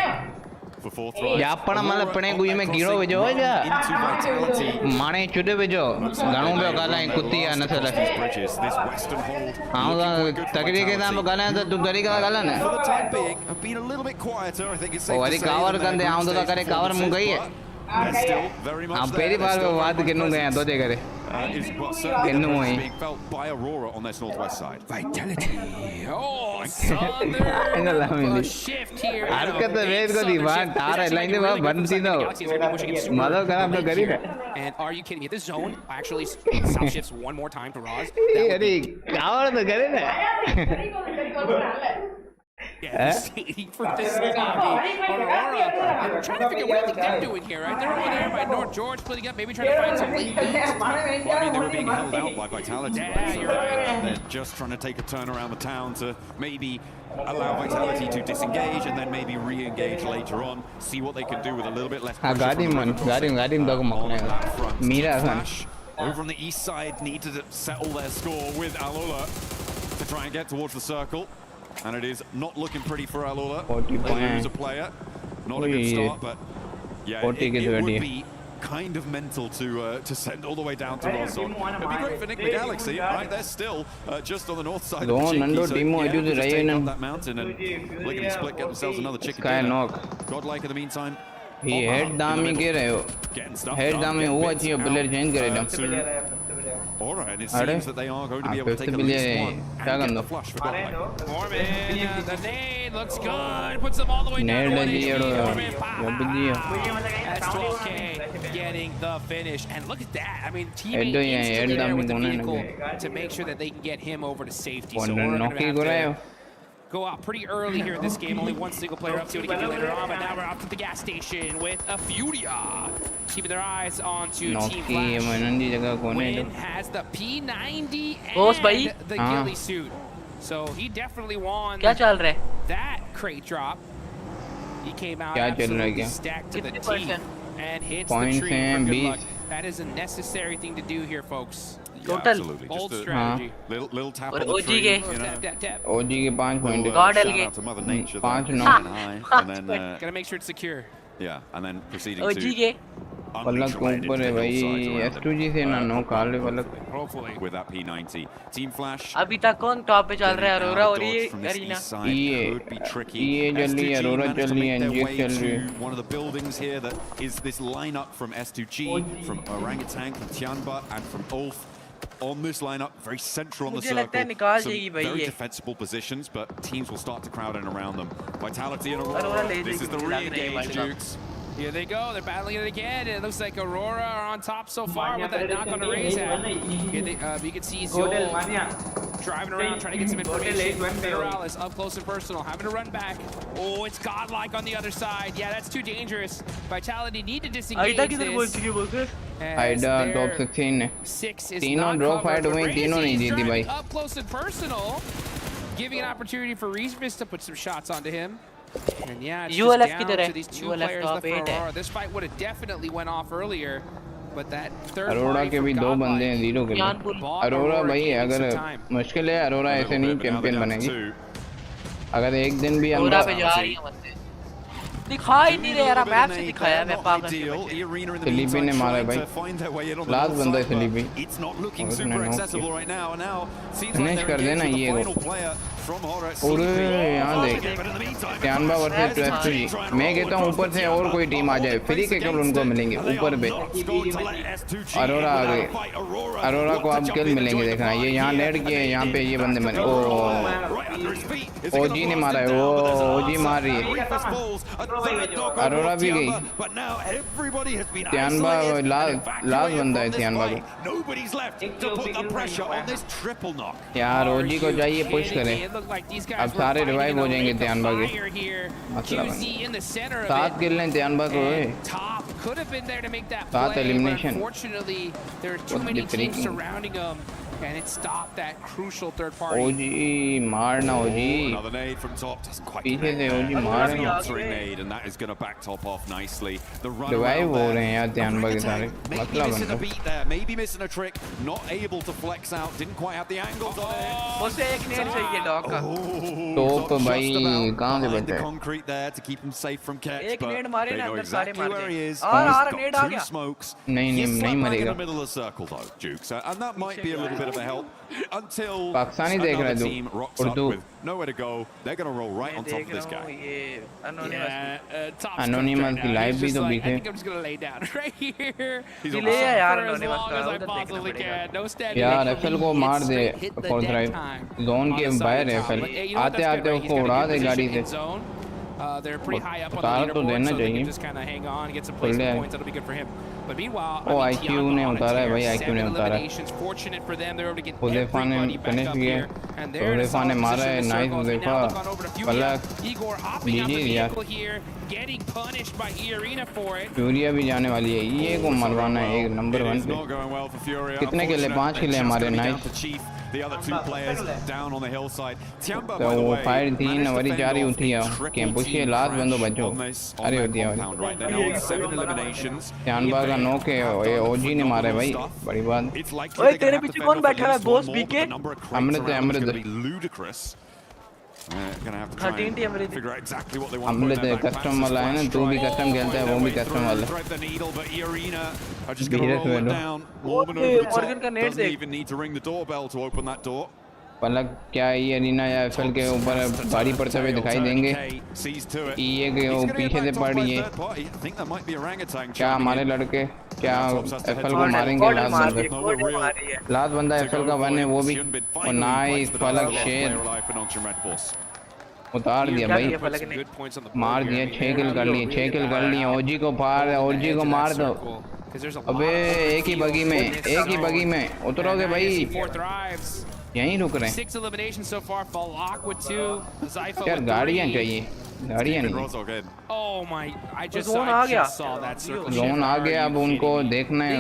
For fourth try. या अपना मतलब पढ़े कोई में कीड़ों भेजो हो जा माने चुदे भेजो गानों पे गाला है कुत्ती या नस्ल हाँ तकरीर के नाम पे गाला है तो तुम तरी का गाला ना For the time being, have been a little bit quieter. I think it's safe ओ वारी to say कावर that कंदे they're आऊँ तो करे कावर मुंग गई है They're still very much हम there. पहली बार में बात करने गए हैं तो दे करे Is what certainly the being felt by Aurora on this northwest side. Vitality. Oh, southern shift here. हरकत वेद को दीवान तार लाइन में वहाँ बनती ना मदद करना अपना करी ना And are you kidding me? This zone actually south shifts one more time to Roz. अरे कावर तो करे ना Yeah, for this Aurora. I'm trying to figure what they're doing here, right? They're over there by North George splitting up, maybe trying to find some late leads. Well, I mean, they were being held out by Vitality. Yeah, you're right. They're just trying to take a turn around the town to maybe allow Vitality to disengage and then maybe re-engage later on. See what they can do with a little bit less pressure. got him dog Mira over on the east side need to settle their score with Alola to try and get towards the circle. And it is not looking pretty for Alola. They lose a player. Not a good start, but yeah, it would be kind of mental to send all the way down to Rozzon. It'd be great for Nick the Galaxy, right? They're still just on the north side of the Chinky, so yeah, just take up that mountain and lickety split, get themselves another chicken dinner. Godlike in the meantime. He head down me get head down me who अच्छी player change करे Aura, and it seems that they are going to be able to take at least one and get the flush for Godlike. Mormon, the nade looks good. Puts them all the way down to 1 HP. Mormon, that's 12K getting the finish. And look at that. I mean, teammate instantly there with the vehicle to make sure that they can get him over to safety. So we're going to have to go out pretty early here in this game. Only one single player up. See what he can do later on. But now we're off to the gas station with a Furia. Keeping their eyes on to Team Flash. Win has the P90 and the ghillie suit. So he definitely won that crate drop. He came out absolutely stacked to the teeth and hits the tree for good luck. That is a necessary thing to do here, folks. Yeah, absolutely. Bold Just strategy. Little tap on the tree. You know. OG के 5 point Shout out to Mother Nature. 5 and then gotta make sure it's secure. Yeah, and then proceeding to पलक ऊपर है भाई S2G से ना no काल है पलक hopefully with that P90 Team Flash अभी तक कौन टॉप पे चल रहा है अरोरा और ये अरीना ये चल रही है अरोरा चल रही है एनजीएक्स चल रही है one of the buildings here that is this lineup from S2G from Orangutan from Tianba and from Ulf on this lineup, very central on the circle. Some very defensible positions, but teams will start to crowd in around them. Vitality and Aurora. This is the re-engage, Jukes. Here they go. They're battling it again. It looks like Aurora are on top so far with that knock on the Raze hat. You can see Zol driving around trying to get some information. Federal is up close and personal, having to run back. Oh, it's Godlike on the other side. Yeah, that's too dangerous. Vitality need to disengage this. Aida top 16 है तीनों draw fight हुई तीनों नहीं जीती भाई up close and personal, giving an opportunity for Reesmis to put some shots onto him. And yeah, it's just down to these two players left for Aurora. This fight would have definitely went off earlier, but that third Arora के भी 2 बंदे हैं 0 के लिए अरोरा भाई अगर मुश्किल है अरोरा ऐसे नहीं चैंपियन बनेगी अगर एक दिन भी हम दिखाई नहीं रहा मैप से दिखाया मैं पागल स्लीपी ने मारा भाई लास्ट बंदा है स्लीपी फिनिश कर देना ये और यहाँ देख त्यानबा वर्सेस S2G मैं कहता हूँ ऊपर से और कोई टीम आ जाए फ्री के केवल उनको मिलेंगे ऊपर पे अरोरा आ गए अरोरा को अब किल मिलेंगे देखना ये यहाँ नेट किए यहाँ पे ये बंदे मरे ओजी ने मारा है ओजी मार रही है अरोरा भी गई त्यानबा लास्ट बंदा है त्यानबा को यार ओजी को चाहिए पुश करे अब सारे रिवाइव हो जाएंगे त्यानबा के मतलब 7 किल हैं त्यानबा को 7 elimination and it stopped that crucial third party. OG मारना OG. Another nade from top doesn't quite पीछे से OG मारना. Answering nade and that is going to back top off nicely. The run revive हो रहे हैं यार त्यानबा के सारे. Maybe missing a beat there, maybe missing a trick, not able to flex out, didn't quite have the angles on it. उसे एक नेड चाहिए dog का. टॉप भाई कहाँ से बचा है? The concrete there to keep him safe from catch. एक नेड मारे ना अंदर सारे मार गए. और नेड आ गया. Smokes. नहीं मरेगा. In the middle of the circle though, Jukes, and that might be a little bit of a help. Until Pakistani देख रहा है team rocks up with nowhere to go, they're going to roll right on top of this guy. Anonymous की life भी तो बीच है. I think I'm just going to lay down right here. Delay है यार Anonymous का. as I possibly can. No standing. यार FL को मार दे फोर्थ राइट. जोन के बाहर है FL. आते उसको उड़ा दे गाड़ी से. They're pretty high up on the leaderboard, so they can just kind of hang on and get some placement points. That'll be good for him. But meanwhile, IQ ने उतारा है भाई IQ ने उतारा. Fortunate for them, they're able to get Huzaifa ने finish किया. हुज़ैफा ने मारा है नाइस हुज़ैफा. पलक जीजी यार. Getting punished by Irina for it. फ्यूरिया भी जाने वाली है. ये को मरवाना है एक नंबर 1 पे. कितने के लिए 5 के लिए हमारे nice. The other two players down on the hillside. Tianba, तो वो फायर 3 वाली 4 ही उठी है. क्या पुशिए लास्ट बंदो बचो. अरे होती है वाली. त्यानबा का नॉक है. ये ओजी ने मारा है भाई. बड़ी बात. ओए तेरे पीछे कौन बैठा है boss BK? Ludicrous. Gonna have to try and figure out exactly what they want. हमले तो कस्टम वाला है ना. तू भी कस्टम खेलता है वो भी कस्टम वाला. Morgan का नेट देख. Even need to ring the doorbell to open that door. पलक क्या ये अरीना या एफएल के ऊपर भारी पड़ते हुए दिखाई देंगे. ये के वो पीछे से पड़ रही है. क्या हमारे लड़के क्या एफएल को मारेंगे लास्ट बंदा एफएल का वन है वो भी और नाइस फलक शेर उतार दिया भाई मार दिया 6 किल कर लिए 6 किल कर लिए ओजी को पार ओजी को मार दो अबे एक ही बगी में उतरोगे भाई यहीं रुक रहे हैं यार गाड़ियाँ चाहिए गाड़ियाँ नहीं जोन आ गया अब उनको देखना है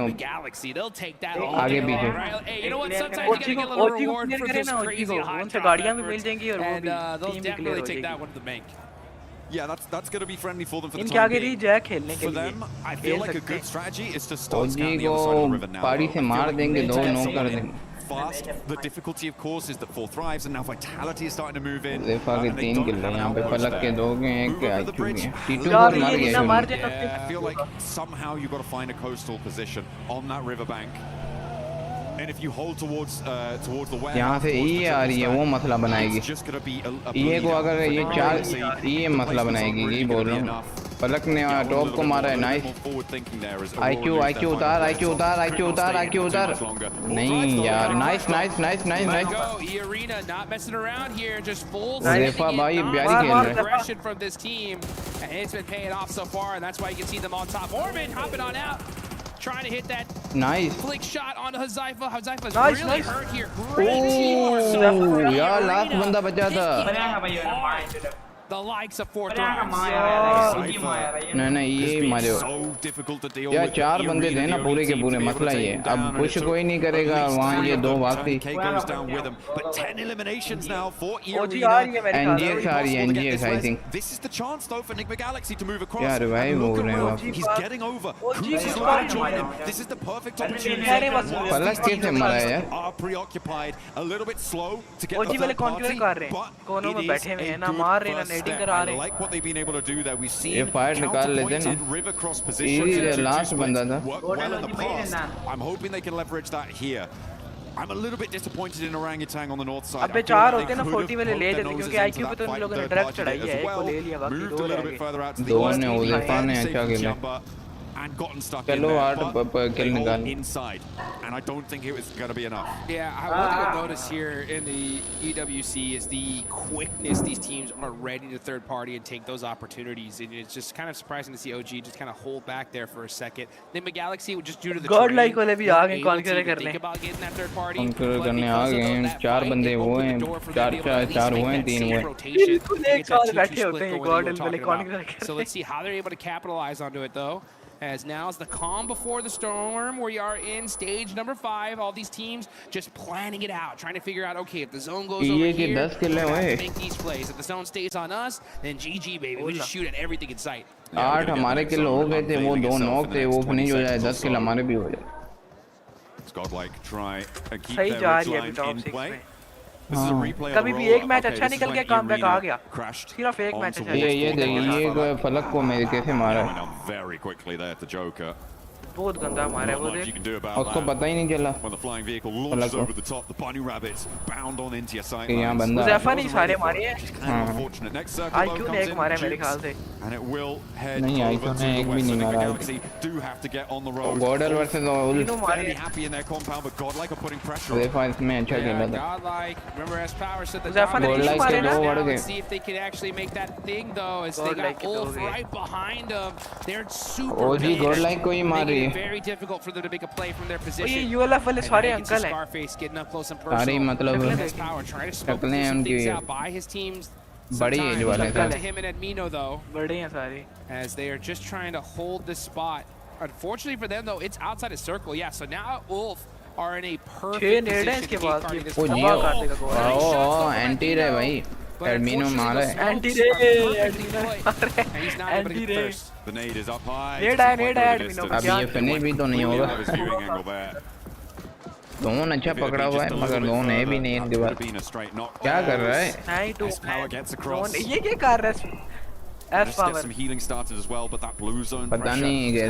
आगे पीछे गाड़ियाँ भी मिल जाएंगी और Yeah, that's going to be friendly for them for the इनके time आगे being. रीच है खेलने के For लिए them, I feel like a good strategy is to start OG scanning the other side of the river को now. पारी से मार देंगे 2 नॉक कर देंगे Fast. The difficulty, of course, is that 4 thrives, and now Vitality is starting to move in. ज़ेफा के 3 किल है यहाँ पे फलक के 2 के 1 के आईक्यू के T2 Yeah, पर मार गया I feel like somehow you've got to find a coastal position on that riverbank. And if you hold towards the west, यहाँ से ये आ रही है वो मसला बनाएगी ये को अगर ये 4 ये मसला बनाएगी यही बोल रहा हूँ फलक ने टॉप को मारा है नाइस आईक्यू उतार नहीं यार नाइस ज़ेफा भाई प्यारी खेल रहे हैं Trying to hit that nice flick shot onto Huzaifa. Huzaifa's nice, really nice. hurt here. Great teamwork. यार लास्ट बंदा बचा था The likes of 4 नहीं ये मारे यार 4 बंदे थे ना पूरे के पूरे मसला ये अब पुश कोई नहीं करेगा वहाँ ये 2 भागती NGX आ रही है NGX I think क्या रिवाइव हो रहे हैं फलक कैसे मरा है यार ओजी वाले कॉन्क्रीट कर रहे हैं कोनों में बैठे हुए हैं ना मार रहे हैं ना नेटिंग करा रहे हैं ये फायर निकाल लेते ना ये लास्ट बंदा था I'm hoping they can leverage that here. I'm a little bit disappointed in Orangutan on the north side. अबे 4 होते ना 40 वाले ले जाते क्योंकि आईक्यू पे तो उन लोगों ने ड्रैग चढ़ाई है एक को ले लिया बाकी 2 रह गए 2 ने उज़ेफा ने अच्छा खेला and gotten stuck चलो 8 किल निकाल inside, and I don't think it was going to be enough. Yeah, one thing I've noticed here in the EWC is the quickness these teams are ready to third party and take those opportunities, and it's just kind of surprising to see OG just kind of hold back there for a second. Then Galaxy just due to the God like वाले भी आ गए conquer करने conquer करने आ गए 4 बंदे वो हैं 4 हुए हैं 3 हुए बिल्कुल एक साथ बैठे होते हैं गॉड वाले कॉन्कर करने So let's see how they're able to capitalize onto it though. As now is the calm before the storm. We are in stage number 5. All these teams just planning it out, trying to figure out, okay, if the zone goes over here, we have to make these plays. If the zone stays on us, then GG, baby. We just shoot at everything in sight. 8 हमारे किल हो गए थे वो 2 knock थे वो finish हो जाए 10 किल हमारे भी हो जाए Godlike try and keep सही जा रही है अभी टॉप 6 में कभी भी एक मैच अच्छा निकल गया कमबैक आ गया सिर्फ एक मैच अच्छा ये देखिए ये फलक को मेरे कैसे मारा very quickly there to Joker. बहुत गंदा मारा है वो देख उसको पता ही नहीं चला When the flying vehicle launches over the top, the bunny rabbits bound on into your sight. यहाँ बंदा ज़ेफा नहीं सारे मारे हैं Unfortunate. Next circle आईक्यू ने एक मारा है मेरे ख्याल से and it will head नहीं आईक्यू ने एक भी नहीं मारा do have to get on the road. Gordel versus Owl Very happy in their compound, but Godlike are putting pressure on. ज़ेफा इसमें अच्छा खेला था Godlike, remember as Power said the Godlike के 2 बढ़ गए see if they can actually make that thing though as they got Wolf right behind them. They're super OG Godlike को ही मार रही है very difficult for them to make a play from their position. ये यूएलएफ वाले सारे uncle हैं Scarface getting up close and सारे personal. मतलब शक्लें हैं उनकी बड़ी एज वाले to him and Admino though. बड़े हैं सारे As they are just trying to hold this spot. Unfortunately for them though, it's outside his circle. Yeah, so now Wolf are in a perfect position to keep guarding this. Anti रे भाई एडमिनो मारा है anti रे anti रे The nade is up high. नेड है एडमिनो अभी ये finish भी तो नहीं होगा दोनों अच्छा पकड़ा हुआ है मगर दोनों है भी नहीं इनके बाद क्या कर रहा है ये क्या कर रहा है Just get some healing started as well, but that blue zone पता नहीं क्या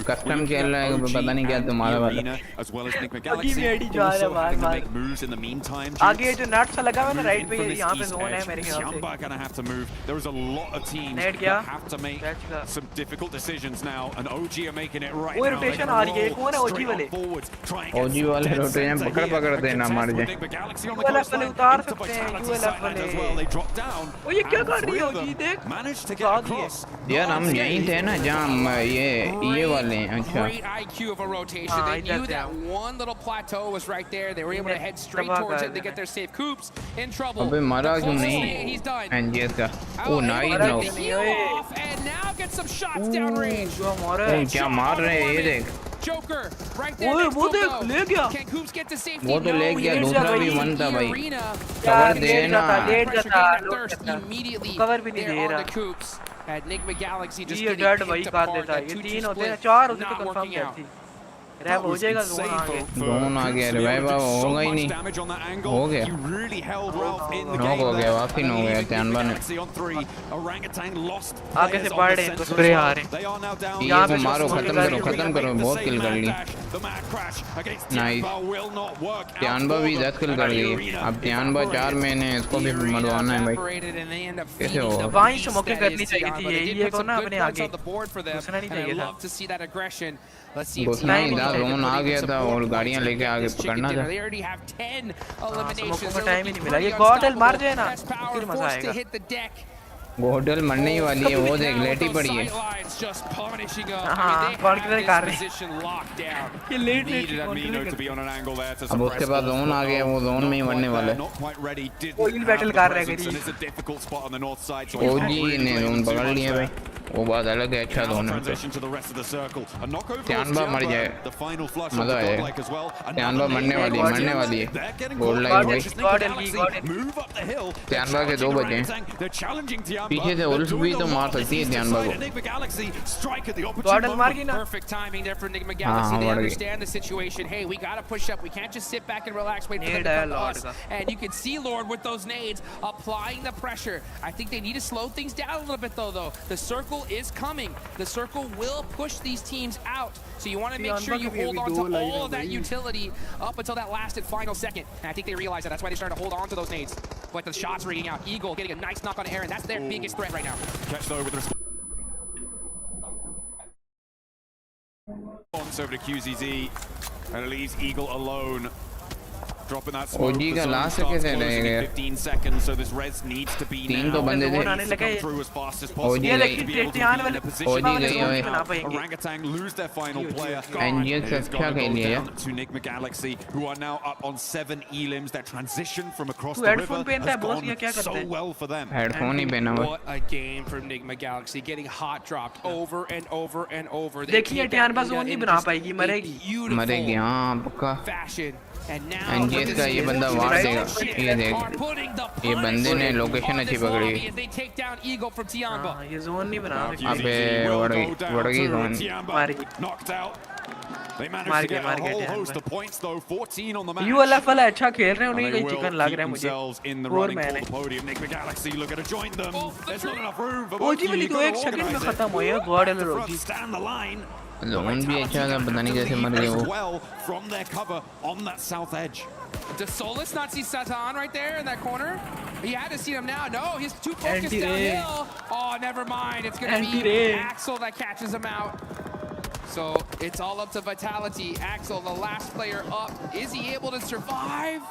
कस्टम खेल रहा है पता नहीं क्या तुम्हारा वाला as well as Nick McGalaxy also having to make moves in the meantime. आगे जो नट सा लगा हुआ है ना राइट पे यहाँ पे जोन है मेरे ख्याल से. Tianba gonna have to move. There is a lot of teams that have to make some difficult decisions now, and OG are making it right now. वो रोटेशन आ रही है कौन है OG वाले? OG वाले रोटेशन पकड़ देना मार जाए. ULF वाले उतार सकते हैं ULF वाले. ओ ये क्या कर रही है OG देख? Managed to get across. यार हम यहीं थे ना जहाँ ये वाले हैं. अच्छा. Great IQ of a rotation. They knew that one little plateau was right there. They were able to head straight towards it. They get their safe coops. In trouble. अबे मारा क्यों नहीं? He's done. NGS का. Oh nice no. And now get some shots downrange. क्या मार रहे हैं ये देख. Joker right there. वो देख ले गया. Can Coops get to safety? वो तो ले गया दूसरा भी वन था भाई. कवर देना. Immediately. कवर भी नहीं दे रहा. And Nick McGalaxy just ये डर्ट वही काट देता है. ये 3 होते हैं 4 होते तो कंफर्म करती. रैप हो जाएगा जोन आ गया रिवाइव होगा ही नहीं. हो गया. नॉक हो गया वापसी हो गया त्यांबा ने. आगे से पड़ रहे हैं तो स्प्रे आ रहे हैं. ये को मारो खत्म करो बहुत किल कर ली. नाइस. त्यांबा भी 10 किल कर ली. अब त्यांबा 4 में ने इसको भी मरवाना है भाई. कैसे होगा? वहीं से मौके करनी चाहिए थी ये को ना अपने आगे घुसना नहीं चाहिए था. घुसना ही था. जोन आ गया था और गाड़ियां लेके आगे पकड़ना था. मौकों में टाइम ही नहीं मिला. ये गॉडल मार जाए ना फिर मजा आएगा. गोडल मरने ही वाली है. वो देख लेटी पड़ी है. हाँ कौन किधर कर रहे हैं ये लेट अब उसके बाद जोन आ गया. वो जोन में ही मरने वाला है. ऑयल बैटल कर रहे हैं. ओजी ने जोन पकड़ लिया भाई. वो बात अलग है. अच्छा जोन है. त्यांबा मर जाए मजा आएगा. त्यांबा मरने वाली है. गोल्ड लाइन भाई. त्यांबा के 2 बचे हैं. पीछे से उल्फ भी तो मार सकती है त्यांबा को. गॉडल मार गई ना. Perfect timing there for Nick McGalaxy. They understand the situation. Hey, we gotta push up. We can't just sit back and relax, wait for them to come to us. And you can see Lord with those nades applying the pressure. I think they need to slow things down a little bit though. The circle is coming. The circle will push these teams out. So you want to make sure you hold on to all of that utility up until that last and final second. And I think they realize that. That's why they're starting to hold on to those nades. But the shots ringing out. Eagle getting a nice knock on Aaron. That's their biggest threat right now. Catch though with respect. Over to QZZ and it leaves Eagle alone. Dropping that smoke. OG का last कैसे रहेगा? 15 seconds, so this res needs to be 3 तो बंदे थे. through as fast as possible. OG गई. Orangutan lose their final player. NGS अच्छा खेल लिया. To Nick McGalaxy, who are now up on 7 elims. Their transition from across तू the headphone river पहनता है has बॉस ये क्या gone करते so हैं? well for them. हेडफोन ही पहना हुआ. What a game from Nick McGalaxy, getting hot dropped over and over and over. देखिए त्यांबा जोन नहीं बना पाएगी. मरेगी हाँ पक्का. NGS का ये बंदा मार देगा. ये देख ये बंदे ने लोकेशन अच्छी पकड़ी. ये जोन नहीं बना. अबे वड़ गई जोन. मार गए. ULF वाला अच्छा खेल रहे हैं. उन्हें कहीं चिकन लग रहा है मुझे. और मैंने OG वाली तो 1 सेकंड में खत्म हुई है. गॉडल और OG जोन भी अच्छा था. पता नहीं कैसे मर गए वो. From their cover on that south edge. Does Solus not see Satan right there in that corner? He had to see him now. No, he's too focused downhill. Oh, never mind. It's going to be Axel that catches him out. So it's all up to Vitality. Axel, the last player up. Is he able to survive?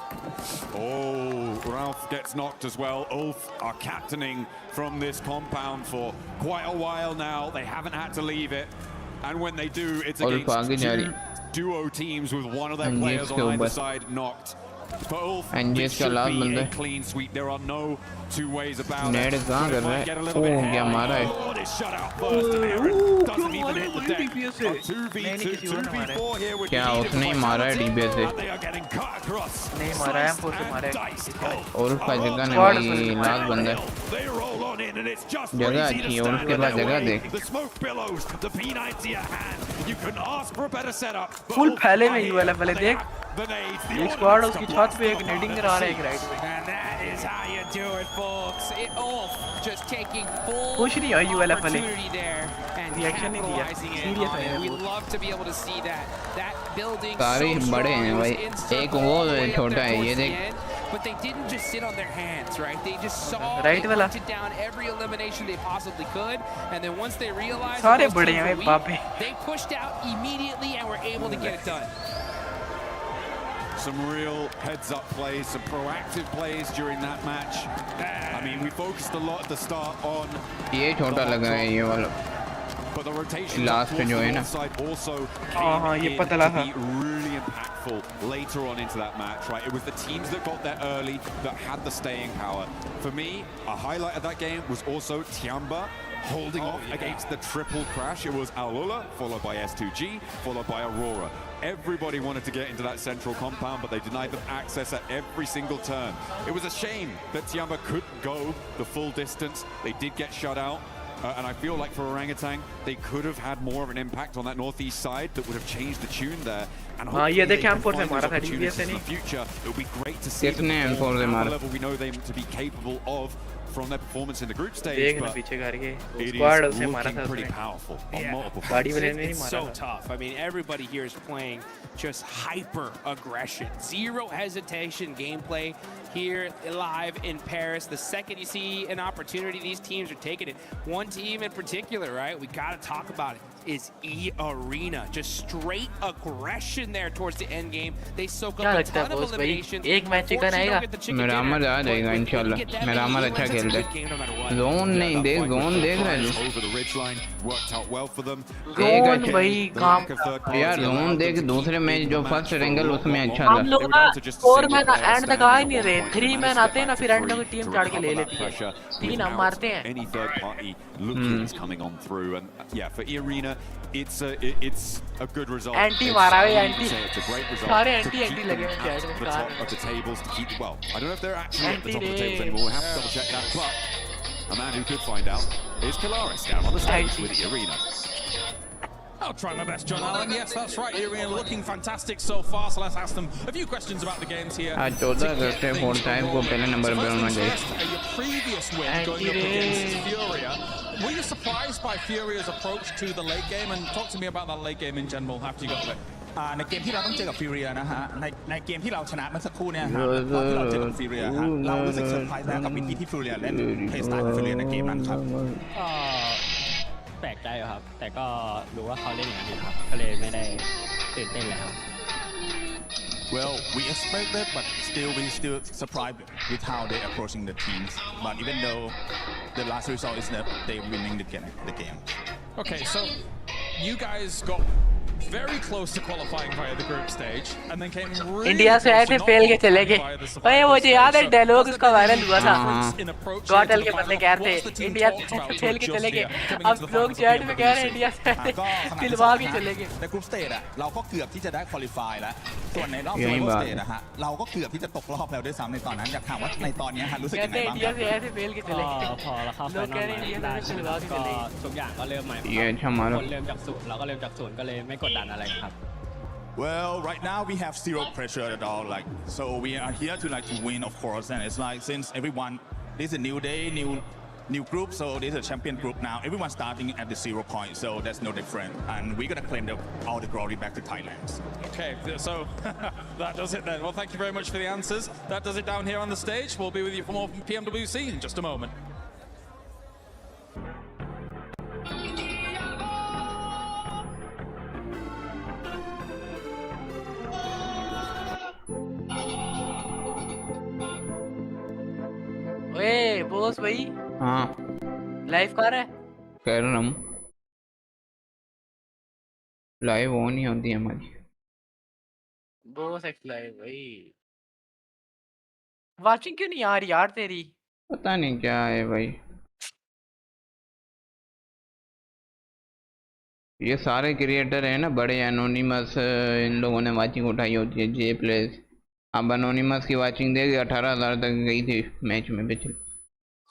Oh, Ralph gets knocked as well. Ulf are captaining from this compound for quite a while now. They haven't had to leave it. And when they do, it's against 2 duo teams with one of their players on either side knocked. For Ulf, this should be a clean sweep. There are no two ways about it. They might get a little bit ahead. Oh, this shutout first. And Aaron doesn't even hit the deck. 2v2, 2v4 here with क्या उसने मारा है DBS से. They are getting cut across. नहीं मारा है. हमको तो मारा है. और उसका जगह नहीं भाई. लास्ट बंदा है. They roll on in and it's just जगह अच्छी है. और उसके बाद जगह देख. The smoke billows, the P90 at hand. You couldn't ask for a better setup. Full फैले में ULF वाले देख. एक स्क्वाड उसकी छत पे एक नेडिंग करा रहा है एक राइट में. is how you do it, folks. Just taking full ULF opportunity there and capitalizing it on it. We love to be able to see that. That building सारे बड़े हैं भाई एक वो छोटा है ये देख but they didn't just sit on their hands, right? They just saw they hunted down every elimination they possibly could, and then once they realized they pushed out immediately and were able to get it done. Some real heads-up plays, some proactive plays during that match. I mean, we focused a lot at the start on. ये छोटा लग रहा है ये वाला But the rotation last जो है ना also came in to be really impactful later on into that match, right? It was the teams that got there early that had the staying power. For me, a highlight of that game was also Tiamba holding off against the triple crash. It was Alula, followed by S2G, followed by Aurora. Everybody wanted to get into that central compound, but they denied them access at every single turn. It was a shame that Tiamba couldn't go the full distance. They did get shut out. And I feel like for Orangutan, they could have had more of an impact on that northeast side that would have changed the tune there. And hopefully they can find those opportunities in the future. It would be great to see them at the level we know them to be capable of from their performance in the group stage. But it is looking pretty powerful on multiple fronts. It's so tough. I mean, everybody here is playing just hyper aggression, zero hesitation gameplay here live in Paris. The second you see an opportunity, these teams are taking it. One team in particular, right? We got to talk about it. Is E-Arena. Just straight aggression there towards the end game. They soak up a ton of eliminations. मेरामद आ जाएगा इंशाल्लाह मेरामद अच्छा खेलता है zone नहीं देख zone देख रहा है यार जोन देख दूसरे मैच जो फर्स्ट एंगल उसमें अच्छा था हम लोग ना 4 मैन एंड तक आ ही नहीं रहे 3 मैन आते हैं ना फिर एंड में टीम चाड़ के ले लेती है 3 हम मारते हैं any third party looking is coming on through, and yeah, for E-Arena it's a good result. Anti mara है anti it's a great result. सारे anti लगे हैं at the top of the tables to keep well. I don't know if they're actually at the top of the tables anymore. We'll have to double check that, but a man who could find out is Kalaris down on the stage with E-Arena. I'll try my best, John Allen. Yes, that's right. Irene looking fantastic so far. So let's ask them a few questions about the games here. आज 14 अगस्त है 4 time को पहले number पे होना चाहिए. Your previous win going up against Furia. Were you surprised by Furia's approach to the late game? And talk to me about that late game in general after you got there. ในเกมที่เราต้องเจอกับฟิวเรียนะฮะในเกมที่เราชนะเมื่อสักครู่เนี่ยฮะตอนที่เราเจอกับฟิวเรียฮะเรารู้สึกเซอร์ไพรส์แล้วกับวิธีที่ฟิวเรียเล่นเพลย์สไตล์ของฟิวเรียในเกมนั้นครับแปลกใจครับแต่ก็รู้ว่าเขาเล่นอย่างนั้นอยู่ครับก็เลยไม่ได้ตื่นเต้นเลยครับ Well, we expected, but we still surprised with how they approaching the teams. But even though the last result is that they winning the game. Okay, so you guys got very close to qualifying via the group stage, and then came really India से आए थे fail के चले गए भाई मुझे याद है डायलॉग उसका वायरल हुआ था गॉटल के बंदे कह रहे थे इंडिया से फेल के चले गए अब लोग चैट में कह रहे हैं इंडिया से दिलवा के चले गए ในกรุ๊ปสเตจอะเราก็เกือบที่จะได้ควอลิฟายแล้วส่วนในรอบไฟนอลสเตจอะฮะเราก็เกือบที่จะตกรอบแล้วด้วยซ้ำในตอนนั้นอยากถามว่าในตอนนี้ฮะรู้สึกยังไงบ้างครับ इंडिया से आए थे फेल के चले गएพอแล้วครับलोग कह रहे हैं इंडिया से दिलवा के चले गएทุกอย่างก็เริ่มใหม่คนเริ่มจากศูนย์เราก็เริ่มจากศูนย์ก็เลยไม่กดดันอะไรครับ Well, right now we have zero pressure at all. So we are here to win, of course. And it's like since everyone, this is a new day, new group. So this is a champion group now. Everyone's starting at the 0 point. So that's no different. And we're gonna claim all the glory back to Thailand. Okay, so that does it then. Well, thank you very much for the answers. That does it down here on the stage. We'll be with you for more PMWC in just a moment. ओए boss भाई हाँ live कर रहा है कर रहा हूँ live on ही होती है हमारी बॉस एक्स लाइव भाई वाचिंग क्यों नहीं आ रही यार तेरी पता नहीं क्या है भाई ये सारे क्रिएटर है ना बड़े एनोनिमस इन लोगों ने वाचिंग उठाई होती है जे प्लेस अब एनोनिमस की वाचिंग देगी 18,000 तक गई थी मैच में पिछले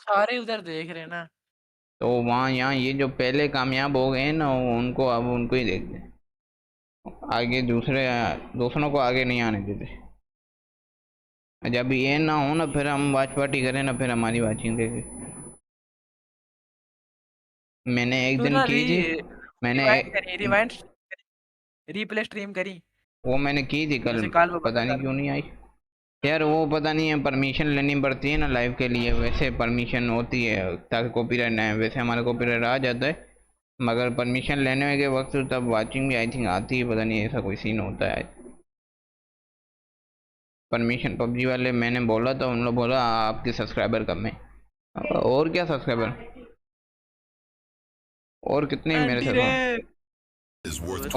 सारे उधर देख रहे हैं ना तो वहाँ यहाँ ये जो पहले कामयाब हो गए हैं ना उनको अब उनको ही देखते हैं आगे दूसरों को आगे नहीं आने देते जब ये ना हो ना फिर हम वॉच पार्टी करें ना फिर हमारी वाचिंग देखे। मैंने एक दिन की थी, मैंने रिप्ले स्ट्रीम करी, वो मैंने की थी कल, पता नहीं क्यों नहीं आई यार। वो पता नहीं है, परमिशन लेनी पड़ती है ना लाइव के लिए, वैसे परमिशन होती है ताकि कॉपीराइट ना है। वैसे हमारा कॉपीराइट आ जाता है मगर परमिशन लेने के वक्त तब वाचिंग भी आई थिंक आती है, पता नहीं ऐसा कोई सीन होता है। परमिशन पबजी वाले मैंने बोला तो उन लोग बोला आपके सब्सक्राइबर कम है। और क्या सब्सक्राइबर और कितने मेरे साथ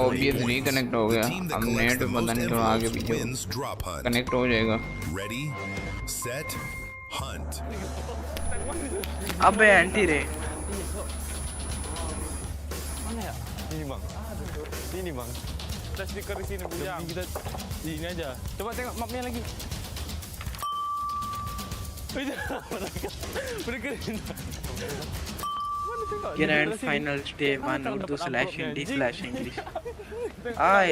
ऑब्वियस रिकनेक्ट हो गया। अब नेट पता नहीं थोड़ा आगे पीछे कनेक्ट हो जाएगा। अबे एंटी रे Sini bang. Kita stiker di sini bujang. Kita di sini aja. Coba tengok mapnya lagi. Grand Finals Day 1 Urdu/Hindi/English. Ay,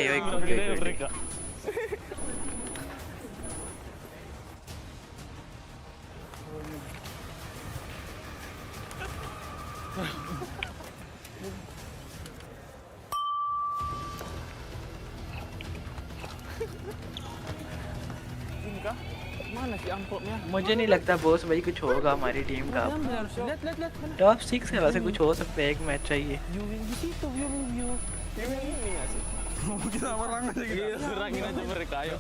मुझे नहीं लगता बॉस भाई कुछ होगा हमारी टीम का। टॉप 6 है वैसे कुछ हो सकता है, एक मैच चाहिए। Kita orang aja gitu. Serangin aja mereka ayo.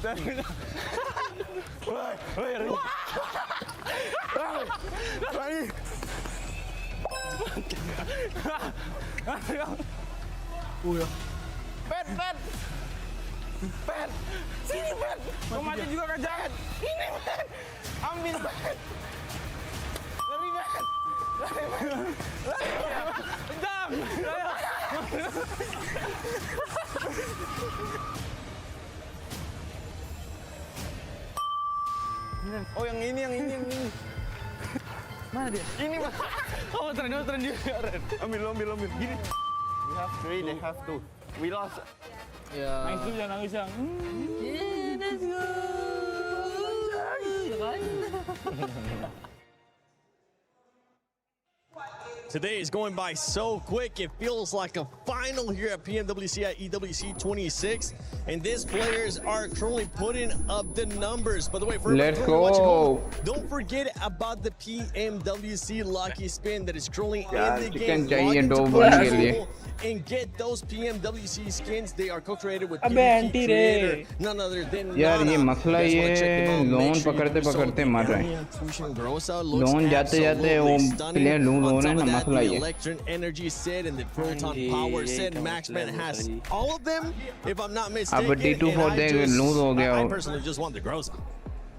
Pet. Sini Pet. Kau mati juga kan jangan. Ini Pet. Ambil Pet. Lari Pet. Jam. Oh yang ini. Mana dia? Ini Mas. Oh tren juga Ren. Ambil. Gini. We have 3, they have 2. We lost. Yeah. Nangis dulu jangan nangis yang. Yeah, let's go. Today is going by so quick. It feels like a final here at PMWC at EWC 26. And these players are currently putting up the numbers. By the way, for let's go. Watching home, don't forget about the PMWC lucky spin that is currently in the game. And get those PMWC skins. They are co-created with creator, none other than यार ये मसला ये loan पकड़ते मर रहे हैं। Loan जाते वो प्लेयर लूज हो रहे हैं ना, मसला ये। अब D24 देख लूज हो गया।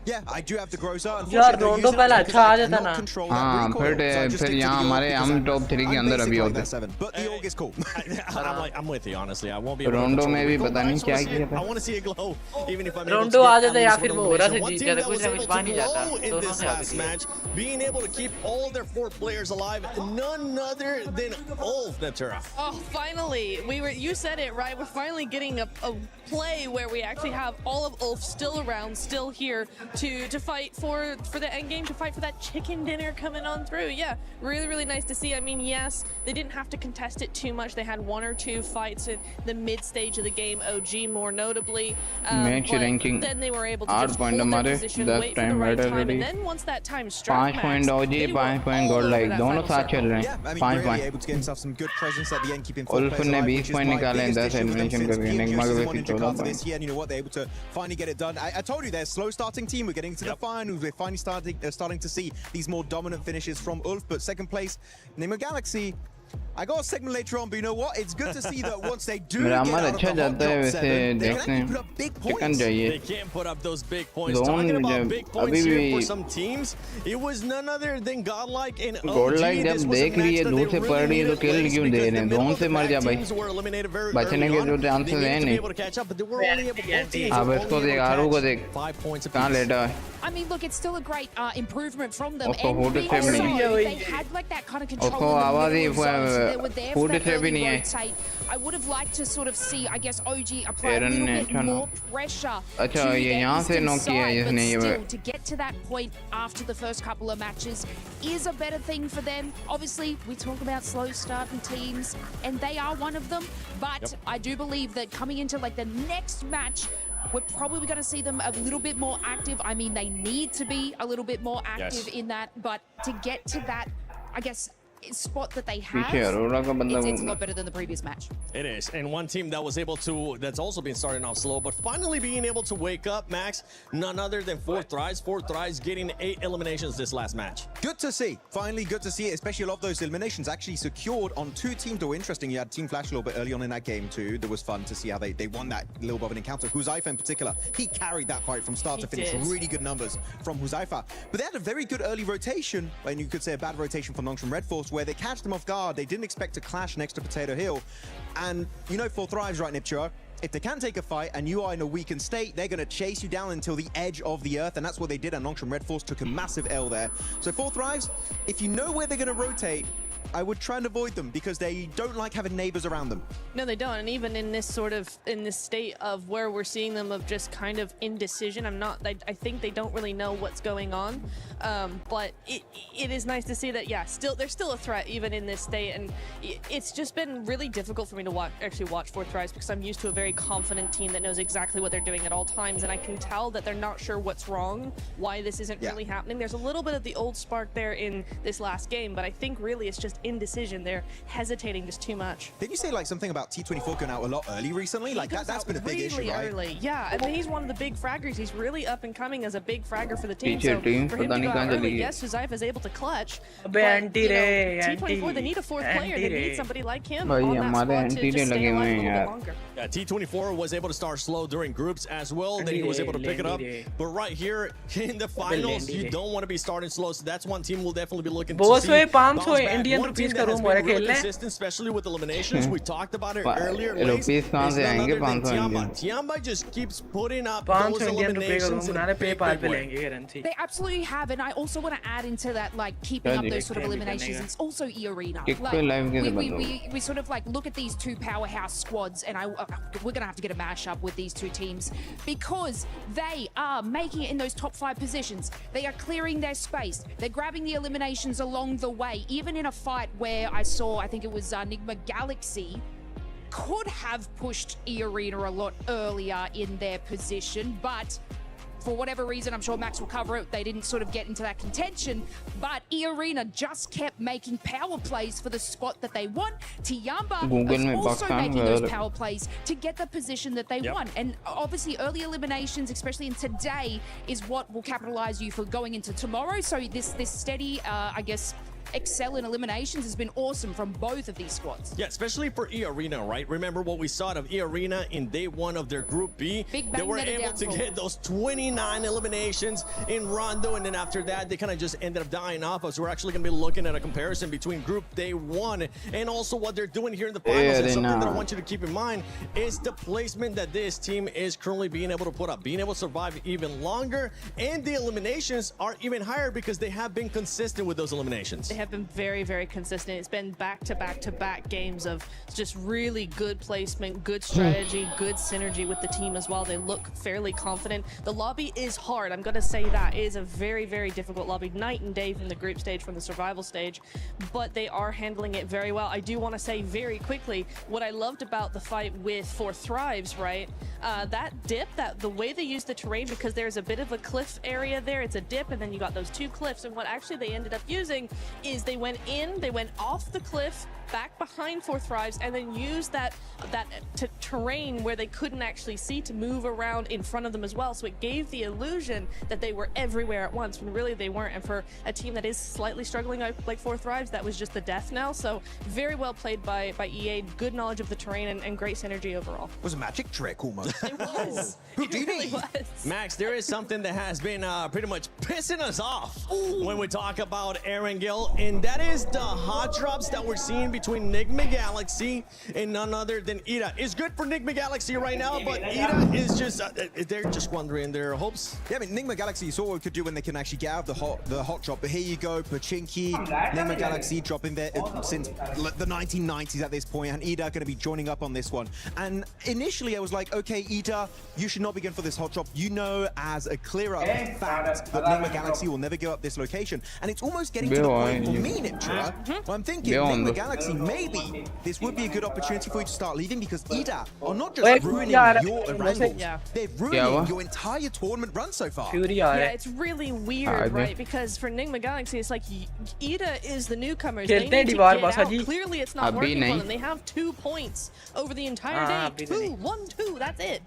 Yeah, I do have the Groza. यार रोंडो पहले अच्छा आ जाता ना। हाँ फिर यहाँ हमारे हम टॉप 3 के अंदर अभी होते। But the org is cool. I'm with you honestly. I won't be. रोंडो में भी पता नहीं क्या किया था। I want to see a glow, even if I'm. रोंडो आ जाता या फिर वो हो रहा से जीत जाता, कुछ ना कुछ बन ही जाता। दोनों से last match, being able to keep all their 4 players alive, none other than Ulf Natura. Oh, finally, you said it right. We're finally getting a play where we actually have all of Ulf still around, still here to fight for the end game, to fight for that chicken dinner coming on through. Yeah, really nice to see. I mean, yes, they didn't have to contest it too much. They had 1 or 2 fights in the mid stage of the game, OG more notably. Match ranking then they were able to just hold their position, wait for the right time, and then once that time struck, 5 point OG, 5 point gold like दोनों साथ चल रहे हैं। 5 point able to get himself some good presence at the end, keeping Ulf ने 20 point निकाले हैं 10 elimination करके, Nigma के वैसे 14 point। And you know what, they're able to finally get it done. I told you they're a slow starting team. We're getting to the finals. We're finally starting to see these more dominant finishes from Ulf. But second place, Nemo Galaxy. I got a segment later on, but you know what? It's good to see that once they do get out of the hot drop 7, they can actually put up big points. They can put up those big points. Talking about big points here for some teams, it was none other than Godlike and OG. Godlike जब देख रही है दूर से पड़ रही है तो किल क्यों दे रहे हैं? जोन से मर जा भाई। बचने के जो चांसेस हैं नहीं। अब इसको देख, आरू को देख, कहाँ लेटा है? I mean, look, it's still a great improvement from them. उसको And फोटो सेव नहीं। they had like that kind of control. उसको आवाज ही यार They were there food for से that भी early नहीं है rotate. I would have liked to sort of see, I guess, OG apply a little bit more pressure अच्छा to ये their यहाँ से eastern नॉक किया है side, but इसने ये still, to get to that point after the first couple of matches is a better thing for them. Obviously, we talk about slow starting teams, and they are one of them, but I do believe that coming into like the next match, we're probably going to see them a little bit more active. I mean, they need to be a little bit more active in that, but to get to that, I guess, spot that they have, it's a lot better than the previous match. It is, and one team that was able to, that's also been starting off slow, but finally being able to wake up, Max, none other than 4Thrives. 4Thrives getting 8 eliminations this last match. Good to see. Finally, good to see it, especially a lot of those eliminations actually secured on 2 teams that were interesting. You had Team Flash a little bit early on in that game too. That was fun to see how they won that little bit of an encounter. Huzaifa in particular, he carried that fight from start to finish. Really good numbers from Huzaifa. But they had a very good early rotation, and you could say a bad rotation for Nongshim Red Force, where they catch them off guard. They didn't expect to clash next to Potato Hill. And you know 4Thrives, right, Nipchura? If they can take a fight and you are in a weakened state, they're going to chase you down until the edge of the earth, and that's what they did, and Nongshim Red Force took a massive L there. So 4Thrives, if you know where they're going to rotate, I would try and avoid them because they don't like having neighbors around them. No, they don't. And even in this state of where we're seeing them of just kind of indecision, I think they don't really know what's going on. But it is nice to see that, yeah, they're still a threat even in this state. And it's just been really difficult for me to watch 4Thrives because I'm used to a very confident team that knows exactly what they're doing at all times. And I can tell that they're not sure what's wrong, why this isn't really happening. There's a little bit of the old spark there in this last game, but I think really it's just indecision. They're hesitating just too much. Didn't you say like something about T24 going out a lot early recently? Like that's been a big issue, right? Early. Yeah, I mean, he's one of the big fraggers. He's really up and coming as a big fragger for the team. So for him to go out early, yes, Huzaifa is able to clutch. But, T24, they need a 4th player. They need somebody like him on that spot to just stay alive a little bit longer. Yeah, T24 was able to start slow during groups as well. Then he was able to pick it up. But right here in the finals, you don't want to be starting slow. So that's one team we'll definitely be looking to see. Indian rupees का room वाला खेलना है. Consistent, especially with eliminations. We talked about it earlier. Rupees कहाँ से आएंगे 500 Tiamba just keeps putting up those eliminations. They absolutely have, and I also want to add into that, like keeping up those sort of eliminations. It's also E-Arena. Like, we sort of like look at these 2 powerhouse squads, and we're gonna have to get a mashup with these 2 teams because they are making it in those top 5 positions. They are clearing their space. They're grabbing the eliminations along the way. Even in a fight where I saw, I think it was Enigma Galaxy, could have pushed E-Arena a lot earlier in their position, but for whatever reason, I'm sure Max will cover it, they didn't sort of get into that contention, but E-Arena just kept making power plays for the spot that they want. Tiamba is also making those power plays to get the position that they want. And obviously early eliminations, especially in today, is what will capitalize you for going into tomorrow. So this steady, I guess, excel in eliminations has been awesome from both of these squads. Yeah, especially for E-Arena, right? Remember what we saw of E-Arena in day 1 of their Group B? They were able to get those 29 eliminations in Rondo, and then after that, they kind of just ended up dying off us. So we're actually going to be looking at a comparison between Group Day 1 and also what they're doing here in the finals. And something that I want you to keep in mind is the placement that this team is currently being able to put up, being able to survive even longer, and the eliminations are even higher because they have been consistent with those eliminations. They have been very, very consistent. It's been back-to-back games of just really good placement, good strategy, good synergy with the team as well. They look fairly confident. The lobby is hard. I'm going to say that. It is a very, very difficult lobby, night and day from the group stage, from the survival stage, but they are handling it very well. I do want to say very quickly, what I loved about the fight with 4Thrives, right? That dip, the way they use the terrain, because there's a bit of a cliff area there, it's a dip, and then you got those 2 cliffs, and what actually they ended up using is they went off the cliff, back behind 4Thrives, and then used that terrain where they couldn't actually see to move around in front of them as well. So it gave the illusion that they were everywhere at once, when really they weren't. And for a team that is slightly struggling like 4Thrives, that was just the death knell. So very well played by EA, good knowledge of the terrain, and great synergy overall. It was a magic trick almost. It was. It really was. Max, there is something that has been pretty much pissing us off when we talk about Aaron Gill and that is the hot drops that we're seeing between Enigma Galaxy and none other than Ida. It's good for Enigma Galaxy right now, but Ida is just, they're just squandering their hopes. Yeah, I mean, Enigma Galaxy, you saw what we could do when they can actually get out of the hot drop, but here you go, Pachinki, Enigma Galaxy dropping there since the 1990s at this point, and Ida going to be joining up on this one. And initially I was like, okay, Ida, you should not be going for this hot drop. You know as a clear-up fact that Enigma Galaxy will never go up this location, and it's almost getting to the point for me, Niptura, where I'm thinking, Enigma Galaxy, maybe this would be a good opportunity for you to start leaving, because Ida are not just ruining your Erangels, they're ruining your entire tournament run so far. Yeah, it's really weird, right? Because for Enigma Galaxy, it's like Ida is the newcomers. They need to get out. Clearly, it's not working for them. They have 2 points over the entire day. 1-2, that's it.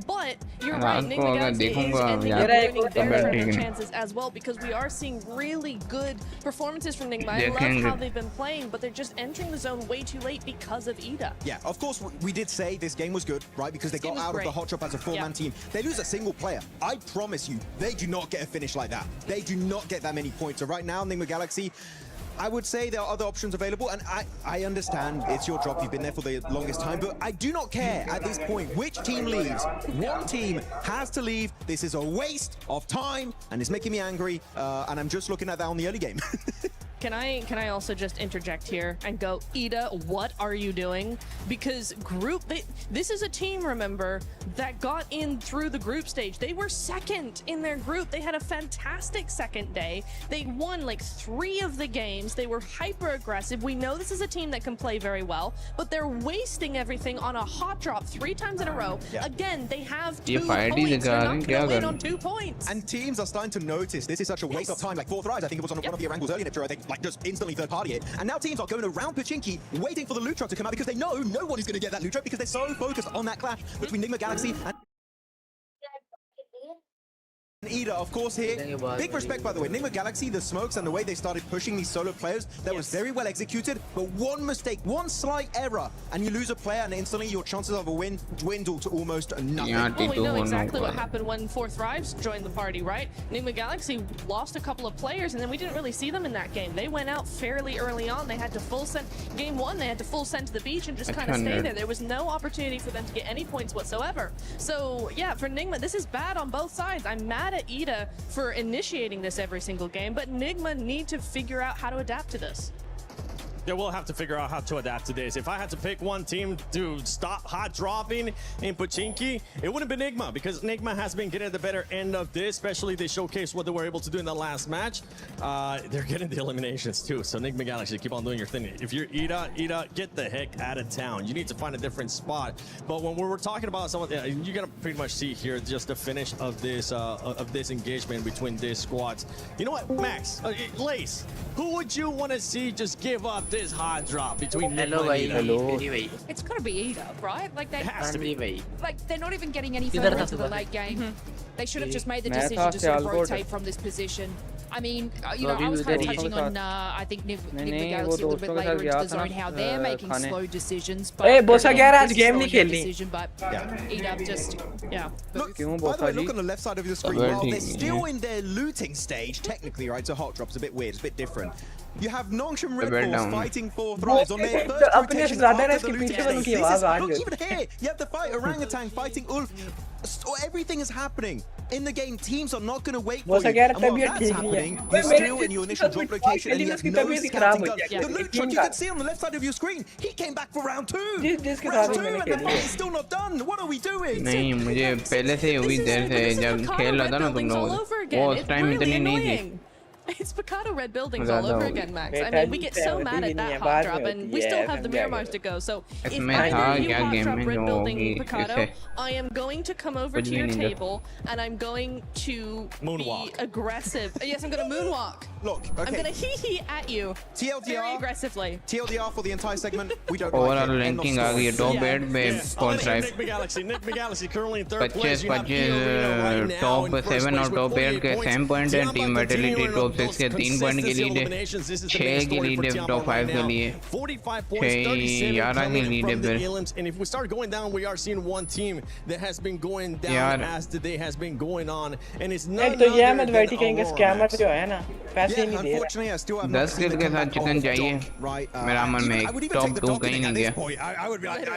But you're right, Enigma Galaxy is ending up ruining their tournament chances as well, because we are seeing really good performances from Enigma. I love how they've been playing, but they're just entering the zone way too late because of Ida. Yeah, of course, we did say this game was good, right? Because they got out of the hot drop as a four-man team. They lose a single player. I promise you, they do not get a finish like that. They do not get that many points. So right now, Enigma Galaxy, I would say there are other options available, and I understand it's your drop, you've been there for the longest time, but I do not care at this point which team leaves. One team has to leave. This is a waste of time, and it's making me angry, and I'm just looking at that on the early game. Can I also just interject here and go, Ida, what are you doing? Because this is a team, remember, that got in through the group stage. They were second in their group. They had a fantastic second day. They won like 3 of the games. They were hyper aggressive. We know this is a team that can play very well, but they're wasting everything on a hot drop 3 times in a row. Again, they have 2 points. They're not going to win on 2 points. And teams are starting to notice this is such a waste of time. Like 4th Rise, I think it was on one of the Erangels earlier, Niptura, I think, like just instantly third party it. And now teams are going around Pachinki, waiting for the loot truck to come out, because they know no one is going to get that loot truck, because they're so focused on that clash between Enigma Galaxy and Ida, of course, here. Big respect, by the way. Enigma Galaxy, the smokes and the way they started pushing these solo players, that was very well executed, but one mistake, one slight error, and you lose a player, and instantly your chances of a win dwindle to almost nothing. Well, we know exactly what happened when 4th Rise joined the party, right? Enigma Galaxy lost a couple of players, and then we didn't really see them in that game. They went out fairly early on. They had to full send. Game 1, they had to full send to the beach and just kind of stay there. There was no opportunity for them to get any points whatsoever. So, yeah, for Enigma, this is bad on both sides. I'm mad at Ida for initiating this every single game, but Enigma need to figure out how to adapt to this. Yeah, we'll have to figure out how to adapt to this. If I had to pick one team to stop hot dropping in Pachinki, it wouldn't be Enigma, because Enigma has been getting the better end of this, especially they showcased what they were able to do in the last match. They're getting the eliminations too, so Enigma Galaxy, keep on doing your thing. If you're Ida, get the heck out of town. You need to find a different spot. But when we're talking about someone, you're gonna pretty much see here just the finish of this engagement between these squads. You know what, Max, Lace, who would you want to see just give up this hard drop between Enigma and Ida? It's got to be Ida, right? Like it has to be. Like they're not even getting any further into the late game. They should have just made the decision to sort of rotate from this position. I mean, you know, I was kind of touching on, I think Enigma Galaxy a little bit later into the zone, how they're making slow decisions. But decision, but Ida just, Look, by the way, look on the left side of your screen. While they're still in their looting stage, technically, right? So hot drop's a bit weird, it's a bit different. You have Nongshim Red Bulls fighting 4th Rise on their first rotation after the looting stage. Look, even here, you have to fight Orangutan fighting Ulf. Everything is happening in the game. Teams are not going to wait for you. And while that's happening, you're still in your initial drop location and you have no scouting guns. The loot truck you can see on the left side of your screen, he came back for round 2. Round 2 and the fight is still not done. What are we doing? नहीं मुझे पहले से हुई देर से जब खेल रहा था ना तुम लोग वो उस टाइम इतनी नहीं थी. It's Picado red buildings all over again, Max. I mean, we get so mad at that hot drop, and we still have the Miramars to go. So if either you hot drop red building Picado, I am going to come over to your table, and I'm going to be aggressive. Yes, I'm going to moonwalk. Look, okay. I'm going to hee-hee at you very aggressively. TLDR for the entire segment. We don't overall ranking आ गई top 8 पे point 5. Enigma Galaxy currently in 3rd place. 25 top 7 और top 8 के same point है. Team Vitality top top 6 के 3 point की lead है, 6 की lead है टॉप 5 के लिए, 11 की लीड है फिर। And if we start going down, we are seeing one team that has been going down as the day has been going on, and it's not. तो ये मैं वैटी कहेंगे स्कैमर जो है ना, पैसे नहीं दे रहा। 10 किल के साथ चिकन चाहिए मेरा मन में, टॉप 2 कहीं नहीं गया।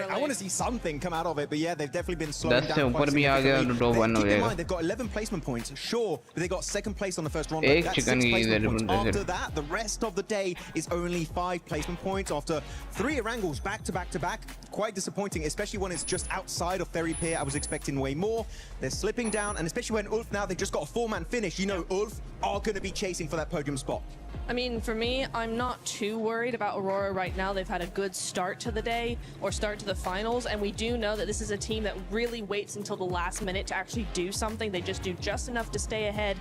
I want to see something come out of it, but yeah, they've definitely been slowing 10 down. से ऊपर भी आ गया तो टॉप 1 हो जाएगा। They've got 11 placement points, sure, but they got second place on the first round. एक That's chicken 6 की placement points. जरूरत है। After that, the rest of the day is only 5 placement points after 3 Erangels back to back to back. Quite disappointing, especially when it's just outside of Ferry Pier. I was expecting way more. They're slipping down, and especially when Ulf now, they just got a 4-man finish. You know, Ulf are going to be chasing for that podium spot. I mean, for me, I'm not too worried about Aurora right now. They've had a good start to the day or start to the finals, and we do know that this is a team that really waits until the last minute to actually do something. They just do just enough to stay ahead.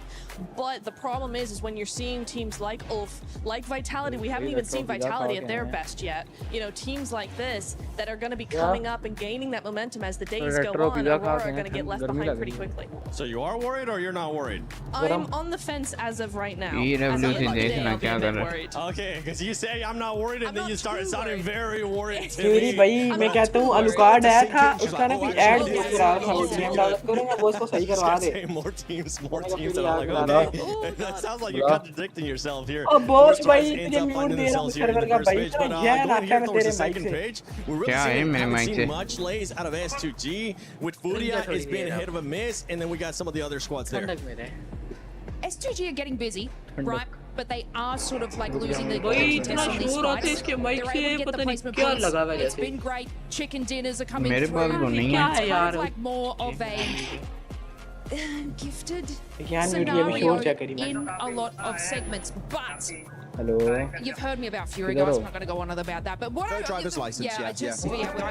But the problem is when you're seeing teams like Ulf, like Vitality, we haven't even seen Vitality at their best yet. You know, teams like this that are going to be coming up and gaining that momentum as the days go on, Aurora are going to get left behind pretty quickly. So you are worried or you're not worried? I'm on the fence as of right now. As of today, I'll be a bit worried. Okay, because you say I'm not worried and then you start sounding very worried to क्योंकि me. भाई मैं कहता हूँ अलुकार्ड आया था, उसका ना कोई ऐड नहीं करा था, गेम डाउनलोड करूँगा वो इसको सही करवा दे। More teams. And I'm like, okay. That sounds like you're contradicting yourself here. Oh, boss, भाई तुझे म्यूट दे रहा हूँ सर्वर का भाई, तो यार आता है तेरे माइक से। We're really haven't seen much lays out of S2G. With Furia, it's been a hit of a miss, and then we got some of the other squads there. S2G are getting busy, right? But they are sort of like losing the contest on these fights. They're able to get the placement points. It's been great. Chicken dinners are coming through. It's kind of like more of a gifted scenario in a lot of segments, but you've heard me about Fury, guys. I'm not going to go on about that. But what driver's license, I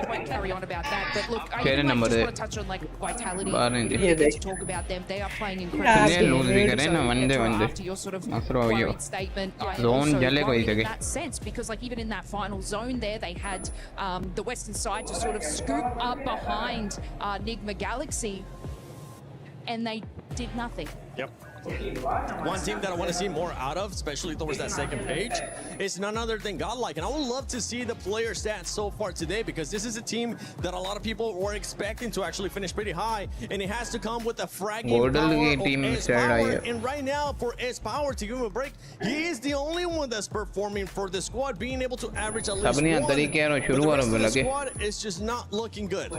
won't carry on about that. But look, I Fair just number want to touch on like Vitality. To talk about them, they are playing incredible. After your sort of worried statement, I also worry in that sense because like even in that final zone there, they had the western side to sort of scoop up behind Nigma Galaxy, and they did nothing. Yep. One team that I want to see more out of, especially towards that second page, is none other than Godlike. And I would love to see the player stats so far today because this is a team that a lot of people were expecting to actually finish pretty high. And it has to come with a fragging power of S-Power. And right now, for S-Power, to give him a break, he is the only one that's performing for the squad, being able to average at least 1. But the rest of the squad is just not looking good.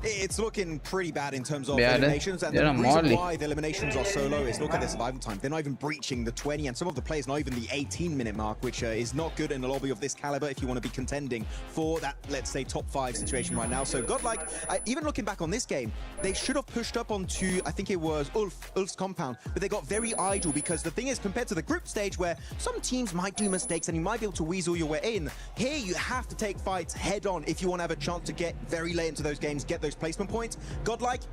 It's looking pretty bad in terms of eliminations. And the reason why the eliminations are so low is look at their survival time. They're not even breaching the 20, and some of the players not even the 18-minute mark, which is not good in a lobby of this caliber if you want to be contending for that, let's say, top 5 situation right now. So Godlike, even looking back on this game, they should have pushed up onto, I think it was Ulf's compound, but they got very idle because the thing is, compared to the group stage where some teams might do mistakes and you might be able to weasel your way in, here you have to take fights head on if you want to have a chance to get very late into those games, get those placement points. Godlike,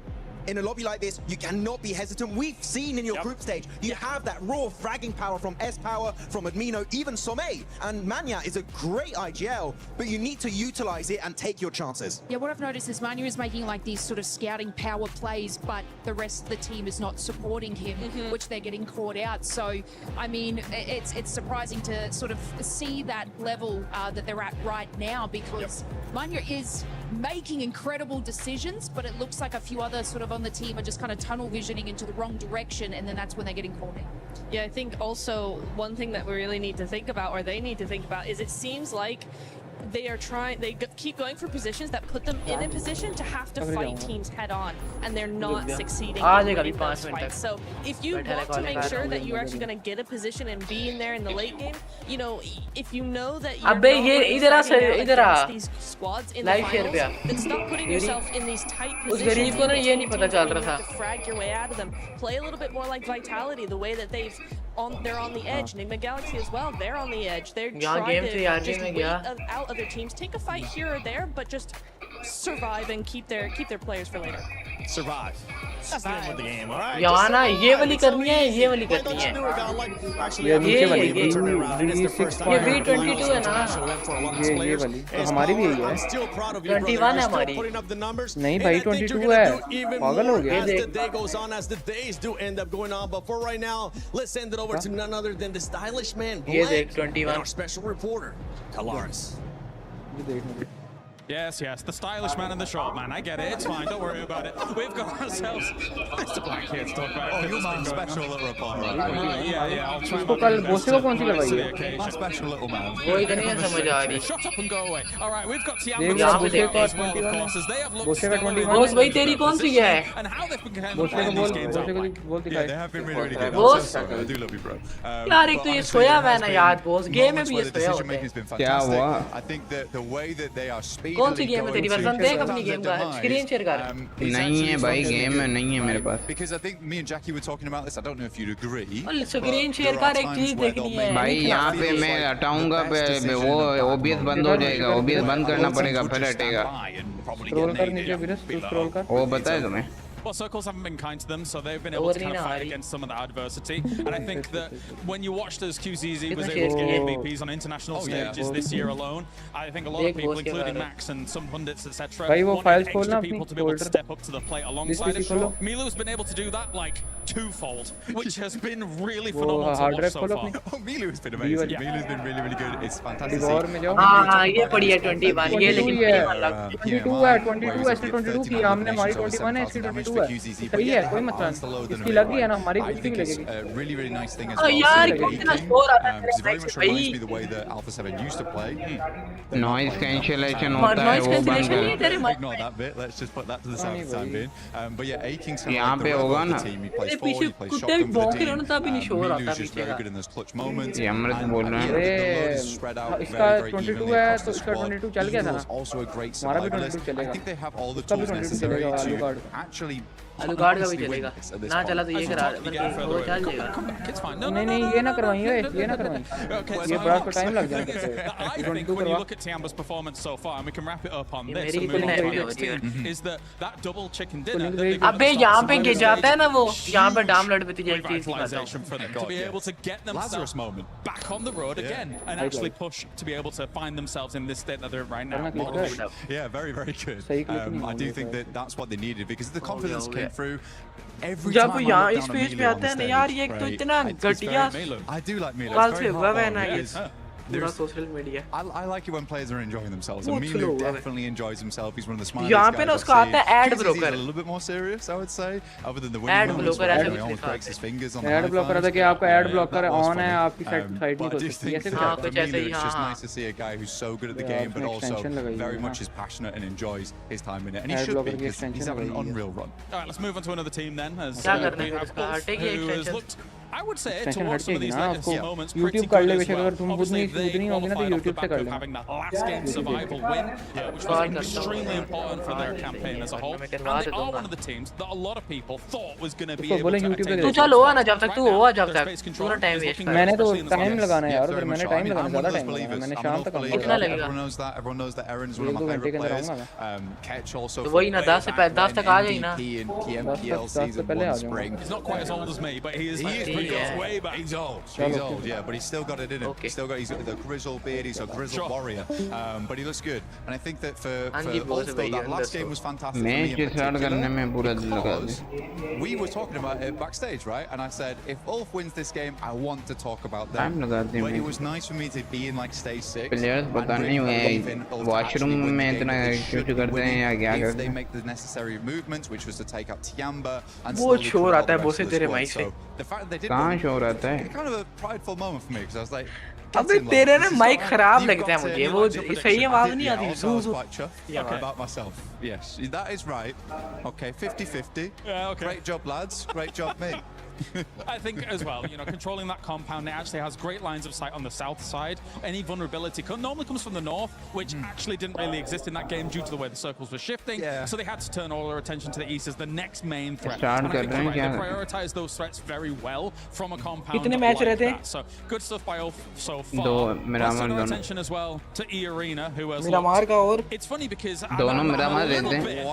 in a lobby like this, you cannot be hesitant. We've seen in your group stage, you have that raw fragging power from S-Power, from Admino, even Sommei. And Mania is a great IGL, but you need to utilize it and take your chances. Yeah, what I've noticed is Mania is making like these sort of scouting power plays, but the rest of the team is not supporting him, which they're getting caught out. So, I mean, it's surprising to sort of see that level that they're at right now because Mania is making incredible decisions, but it looks like a few other sort of on the team are just kind of tunnel visioning into the wrong direction, and then that's when they're getting caught in. Yeah, I think also one thing that we really need to think about, or they need to think about, is it seems like they keep going for positions that put them in a position to have to fight teams head on, and they're not succeeding in winning those fights. So if you want to make sure that you're actually going to get a position and be in there in the late game, you know, if you know that you're not against these squads in the finals, then stop putting yourself in these tight positions. To frag your way out of them. Play a little bit more like Vitality, the way that they're on the edge. Nigma Galaxy as well, they're on the edge. They're trying to just wait out other teams. Take a fight here or there, but just survive and keep their players for later. Survive. That's the name of the game, all right? यहाँ ना ये वाली करनी है, ये वाली करनी है। ये B22 है ना? ये वाली तो हमारी भी यही है। 21 है हमारी। नहीं भाई 22 है। पागल हो गया। As the day goes on, as the days do end up going on, but for right now, let's send it over to none other than the stylish man, Blank, and our special reporter, Kalaris. Yes, the stylish man and the short man. I get it. It's fine. Don't worry about it. We've got ourselves Mr. Black here to talk about. Oh, your man's special little report. Yeah. I'll try. उसको कल बोसे को कौन सी करवाई है? My special little man. वो इधर नहीं समझ आ रही। Shut up and go away. All right, we've got Tiamba बोसे का 21 बोसे का 21 बोस भाई तेरी कौन सी है? and how they've been बोसे को बोल दिखाए। They have been really good. Boss? I do love you, bro. यार एक तो ये सोया हुआ है ना यार बोस गेम में भी ये सोया होता है। क्या हुआ? I think that the way that they are speedily कौन सी गेम है तेरी वर्जन देख अपनी गेम का स्क्रीन शेयर कर। नहीं है भाई गेम में नहीं है मेरे पास। Because I think me and Jackie were talking about this. I don't know if you'd agree. Screen share कर एक चीज देखनी है। भाई यहाँ पे मैं हटाऊंगा वो OBS बंद हो जाएगा। OBS बंद करना पड़ेगा फिर हटेगा। स्क्रॉल कर नीचे वीरस तू स्क्रॉल कर। वो बताए तुम्हें? Well, Circles haven't been kind to them, so they've been able to kind of fight against some of the adversity. And I think that when you watched as QZZ was able to get MVPs on international stages this year alone, I think a lot of people, including Max and some pundits, etc., wanted extra people to be able to step up to the plate alongside it. Milu's been able to do that like twofold, which has been really phenomenal to watch so far. Oh, Milu's been amazing. Milu's been really, really good. It's fantastic. हाँ ये पड़ी है 21 ये लेकिन 22 है 22 ऐसे 22 की हमने हमारी 21 है इसकी 22 सही है कोई मतलब इसकी लग गई है ना हमारी कुछ भी लगेगी। Really, really nice thing as well. यार कितना स्कोर आता है very much reminds me the way that Alpha 7 used to play. Noise cancellation होता है वो बंद कर। Ignore that bit. Let's just put that to the side for the time being. But yeah, Aking's kind of यहाँ पे होगा ना। team. He plays forward, he plays shotgun for the team. Milu's just very good in those clutch moments. ये अमृत बोल रहे हैं। इसका 22 है तो इसका 22 चल गया था ना। Also a great हमारा भी survivalist. 22 चलेगा। I think they have all the tools necessary to actually अलुगाड़ का भी चलेगा ना चला तो ये करा वो चल जाएगा। नहीं ये ना करवाइए ये ना करवाइए ये बड़ा तो टाइम लग जाएगा। I think when you look at Tiamba's performance so far, and we can wrap it up on this and move on to the next team, is that double chicken dinner. अबे यहाँ पे गिर जाता है ना वो यहाँ पे डामलट पे तुझे एक चीज revitalization for them to be able to get themselves back on the road again and actually push to be able to find themselves in this state that they're right now. Yeah, very, very good. I do think that that's what they needed because the confidence came through. जब यहाँ इस page पे आते हैं ना यार ये तो इतना घटिया I do like Milo. कल से हुआ है ना ये social media. I like it when players are enjoying themselves. And Milu definitely enjoys himself. He's one of the smartest यहाँ guys पे ना I've उसका आता है ad seen. blocker. He's a little bit more serious, I would say, other than the winning ad moments blocker where ऐसे he almost breaks his fingers on the ad blocker था कि आपका ad blocker on है आपकी side नहीं हो सकती ऐसे भी for Milu, it's just nice to see a guy who's so good at the game, but also very much is passionate and enjoys his time in it. And he should be because he's having an unreal run. All right, let's move on to another team then. As who has looked, I would say, towards some of these latest moments, YouTube कर ले बेशक अगर तुम खुद नहीं होगे ना तो YouTube से कर ले। Having that last game survival win, which was extremely important for their campaign as a whole. And they are one of the teams that a lot of people thought was going to be able to attain. तू चल हुआ ना जब तक तू हुआ जब तक पूरा टाइम वेस्ट कर। मैंने तो टाइम लगाना है यार उधर मैंने टाइम लगाना ज़्यादा टाइम लगाना मैंने शाम तक कितना लगेगा? Everyone knows that Aaron's one of my favorite players. Ketch also. तो वही ना 10 तक आ जाए ना। PLCs and one spring. He's not quite as old as me, but he is way back. He's old, yeah, but he's still got it in him. He's got the grizzled beard, he's a grizzled warrior, but he looks good. And I think that for Ulf, though, that last game was fantastic for me in particular because we were talking about it backstage, right? And I said, if Ulf wins this game, I want to talk about them. But it was nice for me to be in like stage 6. Players पता नहीं washroom में इतना shoot करते हैं या क्या करते हैं? If they make the necessary movements, which was to take out Tiamba and वो शोर आता है बोसे तेरे माइक से। The fact that they did कहाँ शोर आता है? kind of a prideful moment for me because I was like, अबे तेरे ना माइक खराब लगता है मुझे वो सही आवाज नहीं आती about myself. Yes, that is right. Okay, 50-50. Yeah, okay. Great job, lads. Great job, mate. I think as well, you know, controlling that compound, it actually has great lines of sight on the south side. Any vulnerability normally comes from the north, which actually didn't really exist in that game due to the way the circles were shifting. So they had to turn all their attention to the east as the next main threat. And I think you're right, they prioritize those threats very well from a compound like that. So good stuff by Ulf so far. Plus attention as well to E-Arena, who has it's funny because I'm a little bit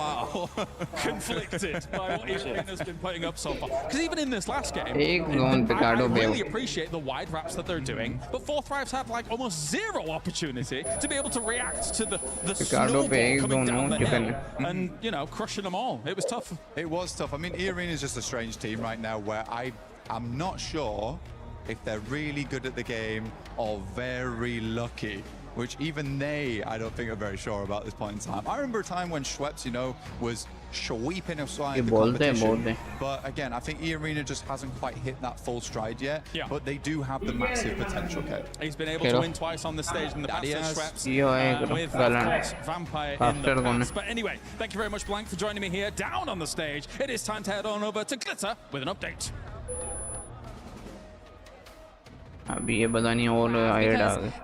conflicted by what E-Arena's been putting up so far. Because even in this last game, I really appreciate the wide wraps that they're doing, but Fourth Thrives have like almost zero opportunity to be able to react to the snowball coming down the hill and, you know, crushing them all. It was tough. It was tough. I mean, E-Arena is just a strange team right now where I'm not sure if they're really good at the game or very lucky, which even they, I don't think, are very sure about this point in time. I remember a time when Schweppes, you know, was sweeping aside the competition. But again, I think E-Arena just hasn't quite hit that full stride yet. But they do have the massive potential, Kev. He's been able to win twice on the stage in the past Schweppes, with, of course, Vampire in the past. But anyway, thank you very much, Blank, for joining me here down on the stage. It is time to head on over to Glitter with an update.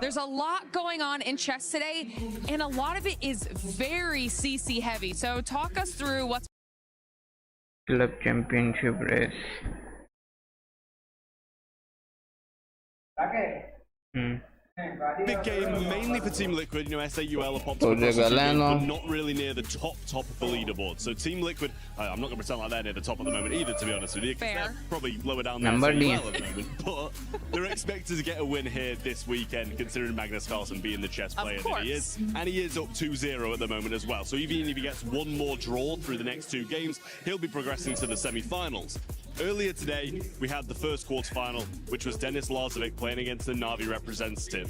There's a lot going on in chess today, and a lot of it is very CC heavy. So talk us through what's Club Championship race. Big game mainly for Team Liquid. You know, SAUL are popped up, but not really near the top of the leaderboard. So Team Liquid, I'm not going to pretend like they're near the top at the moment either, to be honest with you, because they're probably lower down there SAUL at the moment. But they're expected to get a win here this weekend, considering Magnus Carlsen being the chess player that he is. And he is up 2-0 at the moment as well. So even if he gets one more draw through the next 2 games, he'll be progressing to the semi-finals. Earlier today, we had the first quarterfinal, which was Denis Lazovic playing against the Na'Vi representative,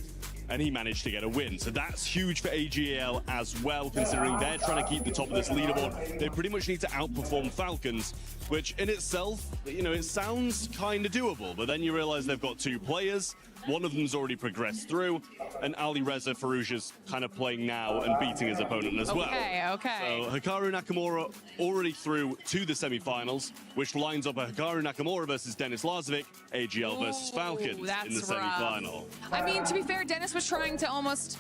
and he managed to get a win. So that's huge for AGL as well, considering they're trying to keep the top of this leaderboard. They pretty much need to outperform Falcons, which in itself, you know, it sounds kind of doable, but then you realize they've got 2 players. One of them's already progressed through, and Ali Reza Farouja's kind of playing now and beating his opponent as well. So Hikaru Nakamura already through to the semi-finals, which lines up a Hikaru Nakamura versus Denis Lazovic, AGL versus Falcons in the semi-final. I mean, to be fair, Denis was trying to almost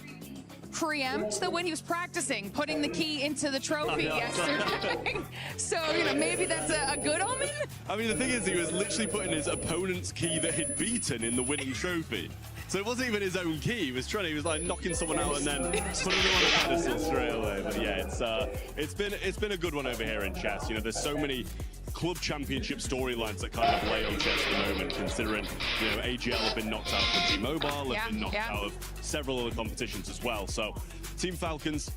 preempt the win. He was practicing putting the key into the trophy yesterday. So, you know, maybe that's a good omen? I mean, the thing is, he was literally putting his opponent's key that he'd beaten in the winning trophy. So it wasn't even his own key. He was like knocking someone out and then putting them on a pedestal straight away. But yeah, it's been a good one over here in chess. You know, there's so many club championship storylines that kind of lay on chess at the moment, considering, you know, AGL have been knocked out of PUBG Mobile, have been knocked out of several other competitions as well. So Team Falcons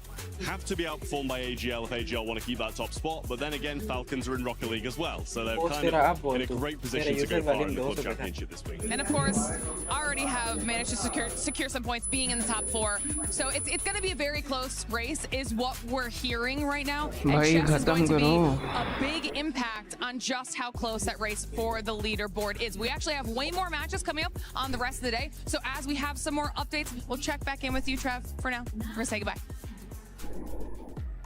have to be outperformed by AGL if AGL want to keep that top spot, but then again, Falcons are in Rocket League as well, so they're kind of in a great position to go far in the club championship this week. And of course, already have managed to secure some points, being in the top 4. So it's going to be a very close race, is what we're hearing right now. And chess is going to be a big impact on just how close that race for the leaderboard is. We actually have way more matches coming up on the rest of the day. So as we have some more updates, we'll check back in with you, Trev. For now, we're going to say goodbye.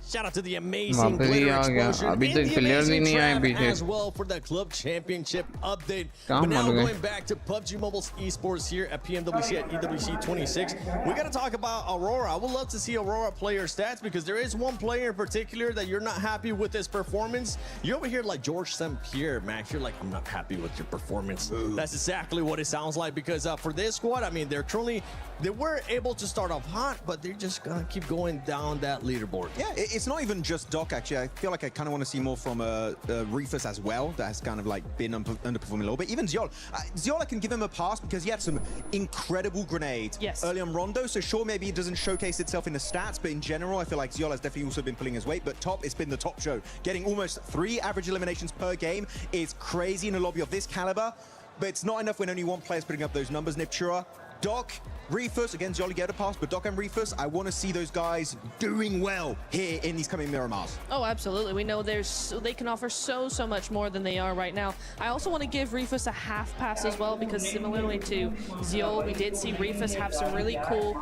Shout out to the amazing Glitter Explosion and the amazing Trav as well for the Club Championship update. But now going back to PUBG Mobile's esports here at PMWC at EWC 26, we got to talk about Aurora. I would love to see Aurora player stats, because there is one player in particular that you're not happy with his performance. You're over here like George St. Pierre, Max. You're like, I'm not happy with your performance. That's exactly what it sounds like, because for this squad, I mean, they were able to start off hot, but they're just going to keep going down that leaderboard. Yeah, it's not even just Doc, actually. I feel like I kind of want to see more from Reefus as well. That's kind of like been underperforming a little bit. Even Ziol. Ziol, I can give him a pass because he had some incredible grenades early on Rondo. So sure, maybe it doesn't showcase itself in the stats, but in general, I feel like Ziol has definitely also been pulling his weight. But top, it's been the top show. Getting almost 3 average eliminations per game is crazy in a lobby of this caliber, but it's not enough when only one player's putting up those numbers. Niptura, Doc, Reefus, again, Jolly get a pass, but Doc and Reefus, I want to see those guys doing well here in these coming Miramars. Oh, absolutely. We know they can offer so much more than they are right now. I also want to give Reefus a half pass as well, because similarly to Ziol, we did see Reefus have some really cool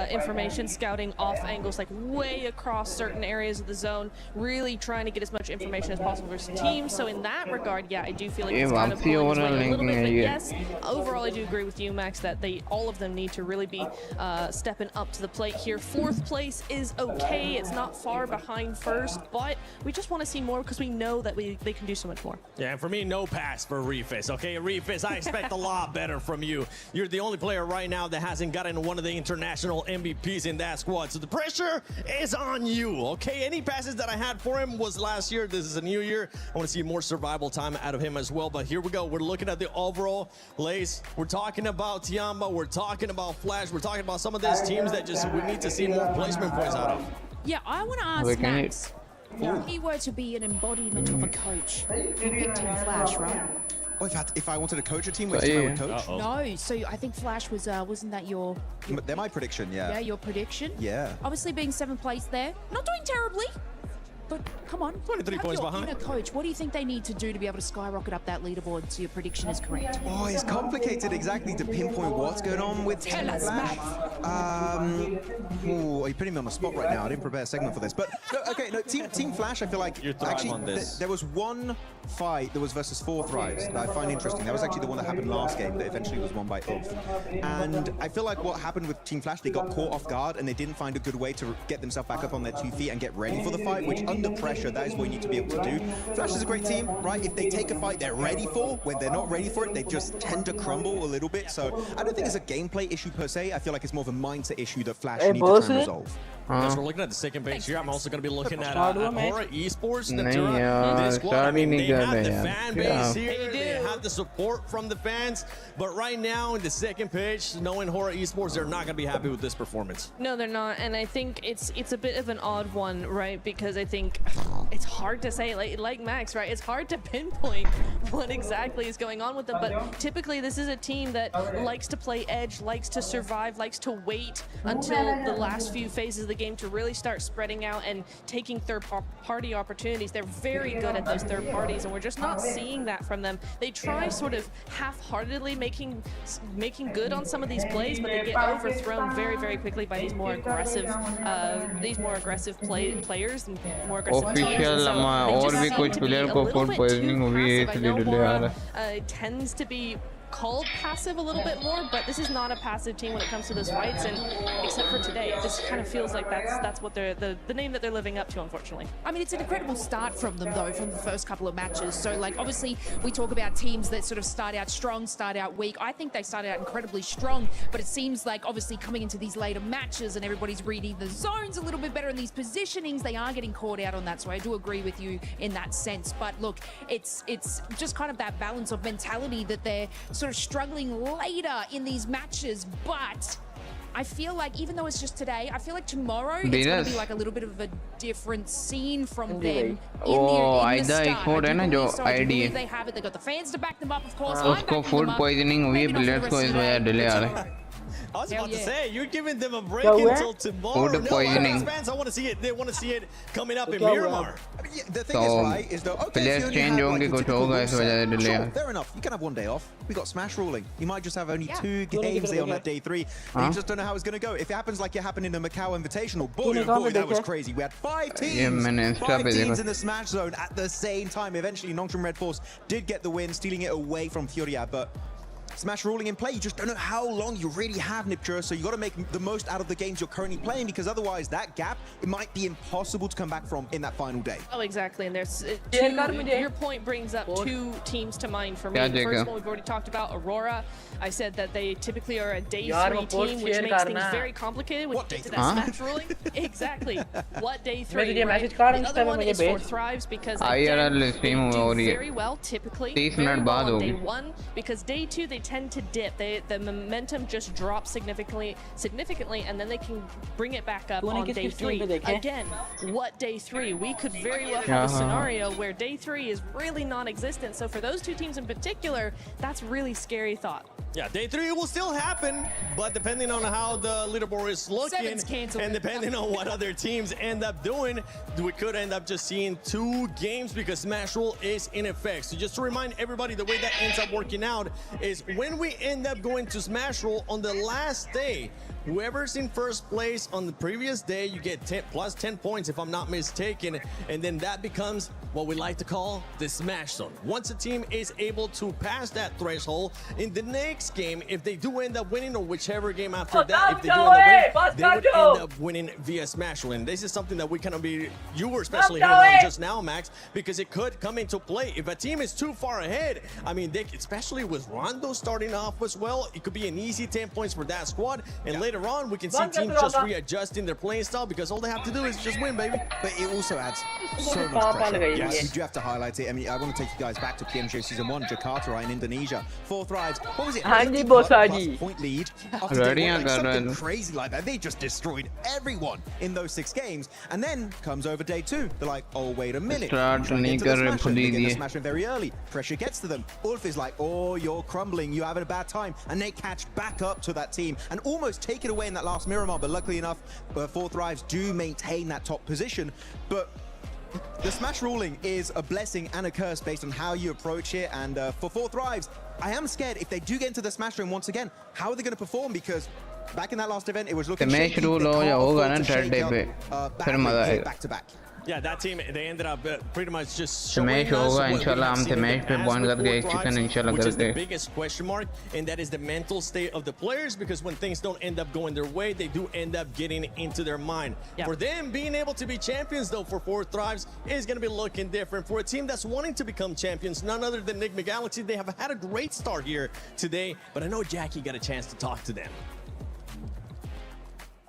information scouting off angles, like way across certain areas of the zone, really trying to get as much information as possible for his team. So in that regard, yeah, I do feel like it's kind of pulling his weight a little bit. But yes, overall, I do agree with you, Max, that all of them need to really be stepping up to the plate here. 4th place is okay. It's not far behind 1st, but we just want to see more because we know that they can do so much more. Yeah, and for me, no pass for Reefus. Okay, Reefus, I expect a lot better from you. You're the only player right now that hasn't gotten one of the international MVPs in that squad, so the pressure is on you, okay? Any passes that I had for him was last year. This is a new year. I want to see more survival time out of him as well, but here we go. We're looking at the overall Lace. We're talking about Tiamba. We're talking about Flash. We're talking about some of these teams that we need to see more placement points out of. Yeah, I want to ask Max, if he were to be an embodiment of a coach, you picked Team Flash, right? Oh, if I wanted to coach a team, which team I would coach? No, so I think Flash was, wasn't that your... They're my prediction, yeah. Yeah, your prediction? Yeah. Obviously being 7th place there, not doing terribly. But come on, 23 points behind. Inner coach, what do you think they need to do to be able to skyrocket up that leaderboard so your prediction is correct? Oh, it's complicated exactly to pinpoint what's going on with Team Flash. Oh, you're putting me on the spot right now. I didn't prepare a segment for this. But, Team Flash, I feel like actually there was one fight that was versus 4 Thrives that I find interesting. That was actually the one that happened last game that eventually was won by Ulf. And I feel like what happened with Team Flash, they got caught off guard and they didn't find a good way to get themselves back up on their 2 feet and get ready for the fight, which under pressure, that is what you need to be able to do. Flash is a great team, right? If they take a fight they're ready for, when they're not ready for it, they just tend to crumble a little bit. So I don't think it's a gameplay issue per se. I feel like it's more of a mindset issue that Flash need to try and resolve. As we're looking at the second page here, I'm also going to be looking at Aura Esports. This squad, I mean, they have the fan base here. They have the support from the fans. But right now, in the second page, knowing Hora Esports, they're not going to be happy with this performance. No, they're not. And I think it's a bit of an odd one, right? Because I think it's hard to say, like Max, right? It's hard to pinpoint what exactly is going on with them. But typically, this is a team that likes to play edge, likes to survive, likes to wait until the last few phases of the game to really start spreading out and taking third-party opportunities. They're very good at those third parties, and we're just not seeing that from them. They try sort of half-heartedly making good on some of these plays, but they get overthrown very, very quickly by these more aggressive players and more aggressive teams. It tends to be called passive a little bit more, but this is not a passive team when it comes to those fights, and except for today, it just kind of feels like that's what they're the name that they're living up to, unfortunately. I mean, it's an incredible start from them, though, from the first couple of matches. So, like, obviously, we talk about teams that sort of start out strong, start out weak. I think they started out incredibly strong, but it seems like, obviously, coming into these later matches and everybody's reading the zones a little bit better in these positionings, they are getting caught out on that. So I do agree with you in that sense. But look, it's just kind of that balance of mentality that they're sort of struggling later in these matches, but I feel like even though it's just today, I feel like tomorrow it's going to be like a little bit of a different scene from them in the start. I believe they have it. They got the fans to back them up, of course. Food poisoning हुई players को इस वजह delay आ रहा है. I was about to say, you're giving them a break until tomorrow. Food poisoning. Fans, I want to see it. They want to see it coming up in Miramar. I mean, the thing is, right, is that players change होंगे कुछ होगा इस वजह से delay आ. Fair enough. You can have one day off. We got Smash ruling. You might just have only 2 games on that day 3. And you just don't know how it's going to go. If it happens like it happened in the Macau Invitational, boy, oh boy, that was crazy. We had 5 teams. 5 teams in the Smash zone at the same time. Eventually, Nongshim Red Force did get the win, stealing it away from Furia, but Smash ruling in play, you just don't know how long you really have, Niptura, so you got to make the most out of the games you're currently playing, because otherwise that gap, it might be impossible to come back from in that final day. Oh, exactly, and there's your point brings up 2 teams to mind for me. The first one we've already talked about, Aurora. I said that they typically are a day 3 team, which makes things very complicated when you get to that Smash ruling. Exactly. What day 3? Right? The other one is for Thrives, because they do very well typically very well on day 1, because day 2 they tend to dip. The momentum just drops significantly, and then they can bring it back up on day 3. Again, what day 3? We could very well have a scenario where day 3 is really non-existent. So for those 2 teams in particular, that's really scary thought. Yeah, day 3 will still happen, but depending on how the leaderboard is looking and depending on what other teams end up doing, we could end up just seeing 2 games because Smash Roll is in effect. So just to remind everybody, the way that ends up working out is when we end up going to Smash Roll on the last day, whoever's in first place on the previous day, you get plus 10 points if I'm not mistaken, and then that becomes what we like to call the Smash Zone. Once a team is able to pass that threshold, in the next game, if they do end up winning, or whichever game after that, if they do end up winning, they would end up winning via Smash Roll. And this is something that we kind of you were especially hitting on just now, Max, because it could come into play. If a team is too far ahead, I mean, especially with Rondo starting off as well, it could be an easy 10 points for that squad, and later on, we can see teams just readjusting their playing style because all they have to do is just win, baby. But it also adds so much pressure. Yes. You do have to highlight it. I mean, I want to take you guys back to PMJ Season 1, Jakarta, right, in Indonesia. 4 Thrives. What was it? 80+ point lead. After day 1, like something crazy like that. They just destroyed everyone in those 6 games. And then comes over day 2. They're like, oh, wait a minute. They get the smash in very early. Pressure gets to them. Ulf is like, oh, you're crumbling. You're having a bad time. And they catch back up to that team and almost take it away in that last Miramar. But luckily enough, 4 Thrives do maintain that top position. But the smash ruling is a blessing and a curse based on how you approach it. And for 4 Thrives, I am scared if they do get into the smash room once again, how are they going to perform? Because back in that last event, it was looking shaky. They can't afford to shake up back to back. Yeah, that team, they ended up pretty much just showing Smash us होगा what इंशाल्लाह हम Smash पे bond करके एक chicken इंशाल्लाह which is the करके biggest question mark, and that is the mental state of the players, because when things don't end up going their way, they do end up getting into their mind. For them, being able to be champions, though, for 4 Thrives is going to be looking different. For a team that's wanting to become champions, none other than Enigma Galaxy, they have had a great start here today, but I know Jackie got a chance to talk to them.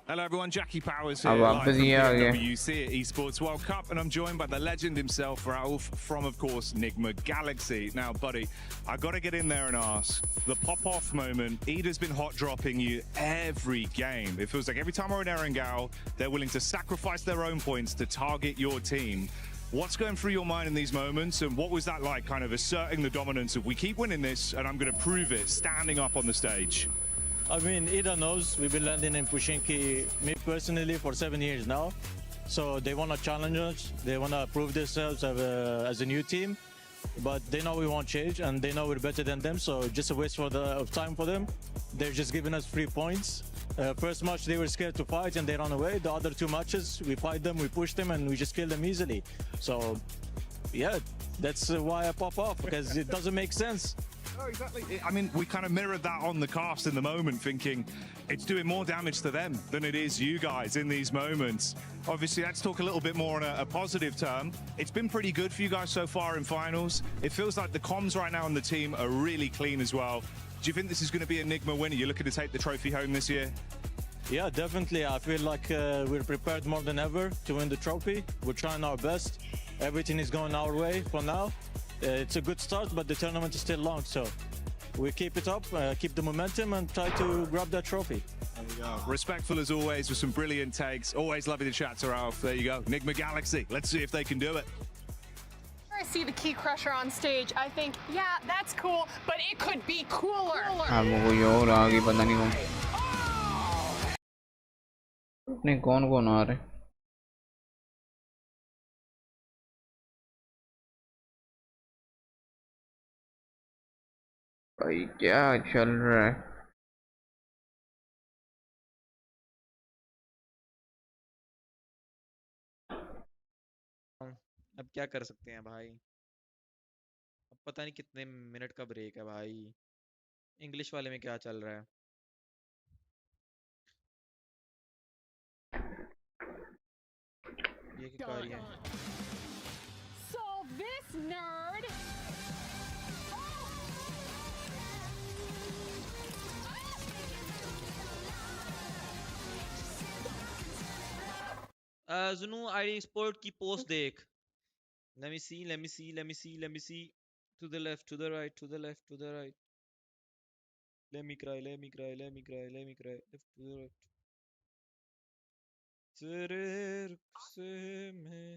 Hello everyone, Jackie Powers here, live from PWC at Esports World Cup, and I'm joined by the legend himself, Rauf, from, of course, Enigma Galaxy. Now, buddy, I got to get in there and ask, the pop-off moment, Ida's been hot-dropping you every game. It feels like every time we're in Erangel, they're willing to sacrifice their own points to target your team. What's going through your mind in these moments, and what was that like, kind of asserting the dominance of, we keep winning this, and I'm going to prove it, standing up on the stage? I mean, Ida knows we've been landing and pushing me personally for 7 years now. So they want to challenge us. They want to prove themselves as a new team. But they know we won't change, and they know we're better than them. So just a waste of time for them. They're just giving us 3 points. First match, they were scared to fight, and they ran away. The other 2 matches, we fight them, we push them, and we just kill them easily. So, yeah, that's why I pop off, because it doesn't make sense. Oh, exactly. I mean, we kind of mirrored that on the cast in the moment, thinking it's doing more damage to them than it is you guys in these moments. Obviously, let's talk a little bit more on a positive term. It's been pretty good for you guys so far in finals. It feels like the comms right now on the team are really clean as well. Do you think this is going to be Enigma winner? You're looking to take the trophy home this year? Yeah, definitely. I feel like we're prepared more than ever to win the trophy. We're trying our best. Everything is going our way for now. It's a good start, but the tournament is still long, so we keep it up, keep the momentum, and try to grab that trophy. There you go. Respectful as always with some brilliant takes. Always lovely to chat to Ralph. There you go. Enigma Galaxy. Let's see if they can do it. I see the Key Crusher on stage. I think, yeah, that's cool, but it could be cooler. अब वो कोई और आगे पता नहीं कौन आ रहे भाई क्या चल रहा है अब क्या कर सकते हैं भाई अब पता नहीं कितने मिनट का ब्रेक है भाई इंग्लिश वाले में क्या चल रहा है ये क्या कर रही है So this nerd जुनू आईडी स्पोर्ट की पोस्ट देख let me see to the left to the right to the left to the right let me cry left to the right तेरे रुख से मैं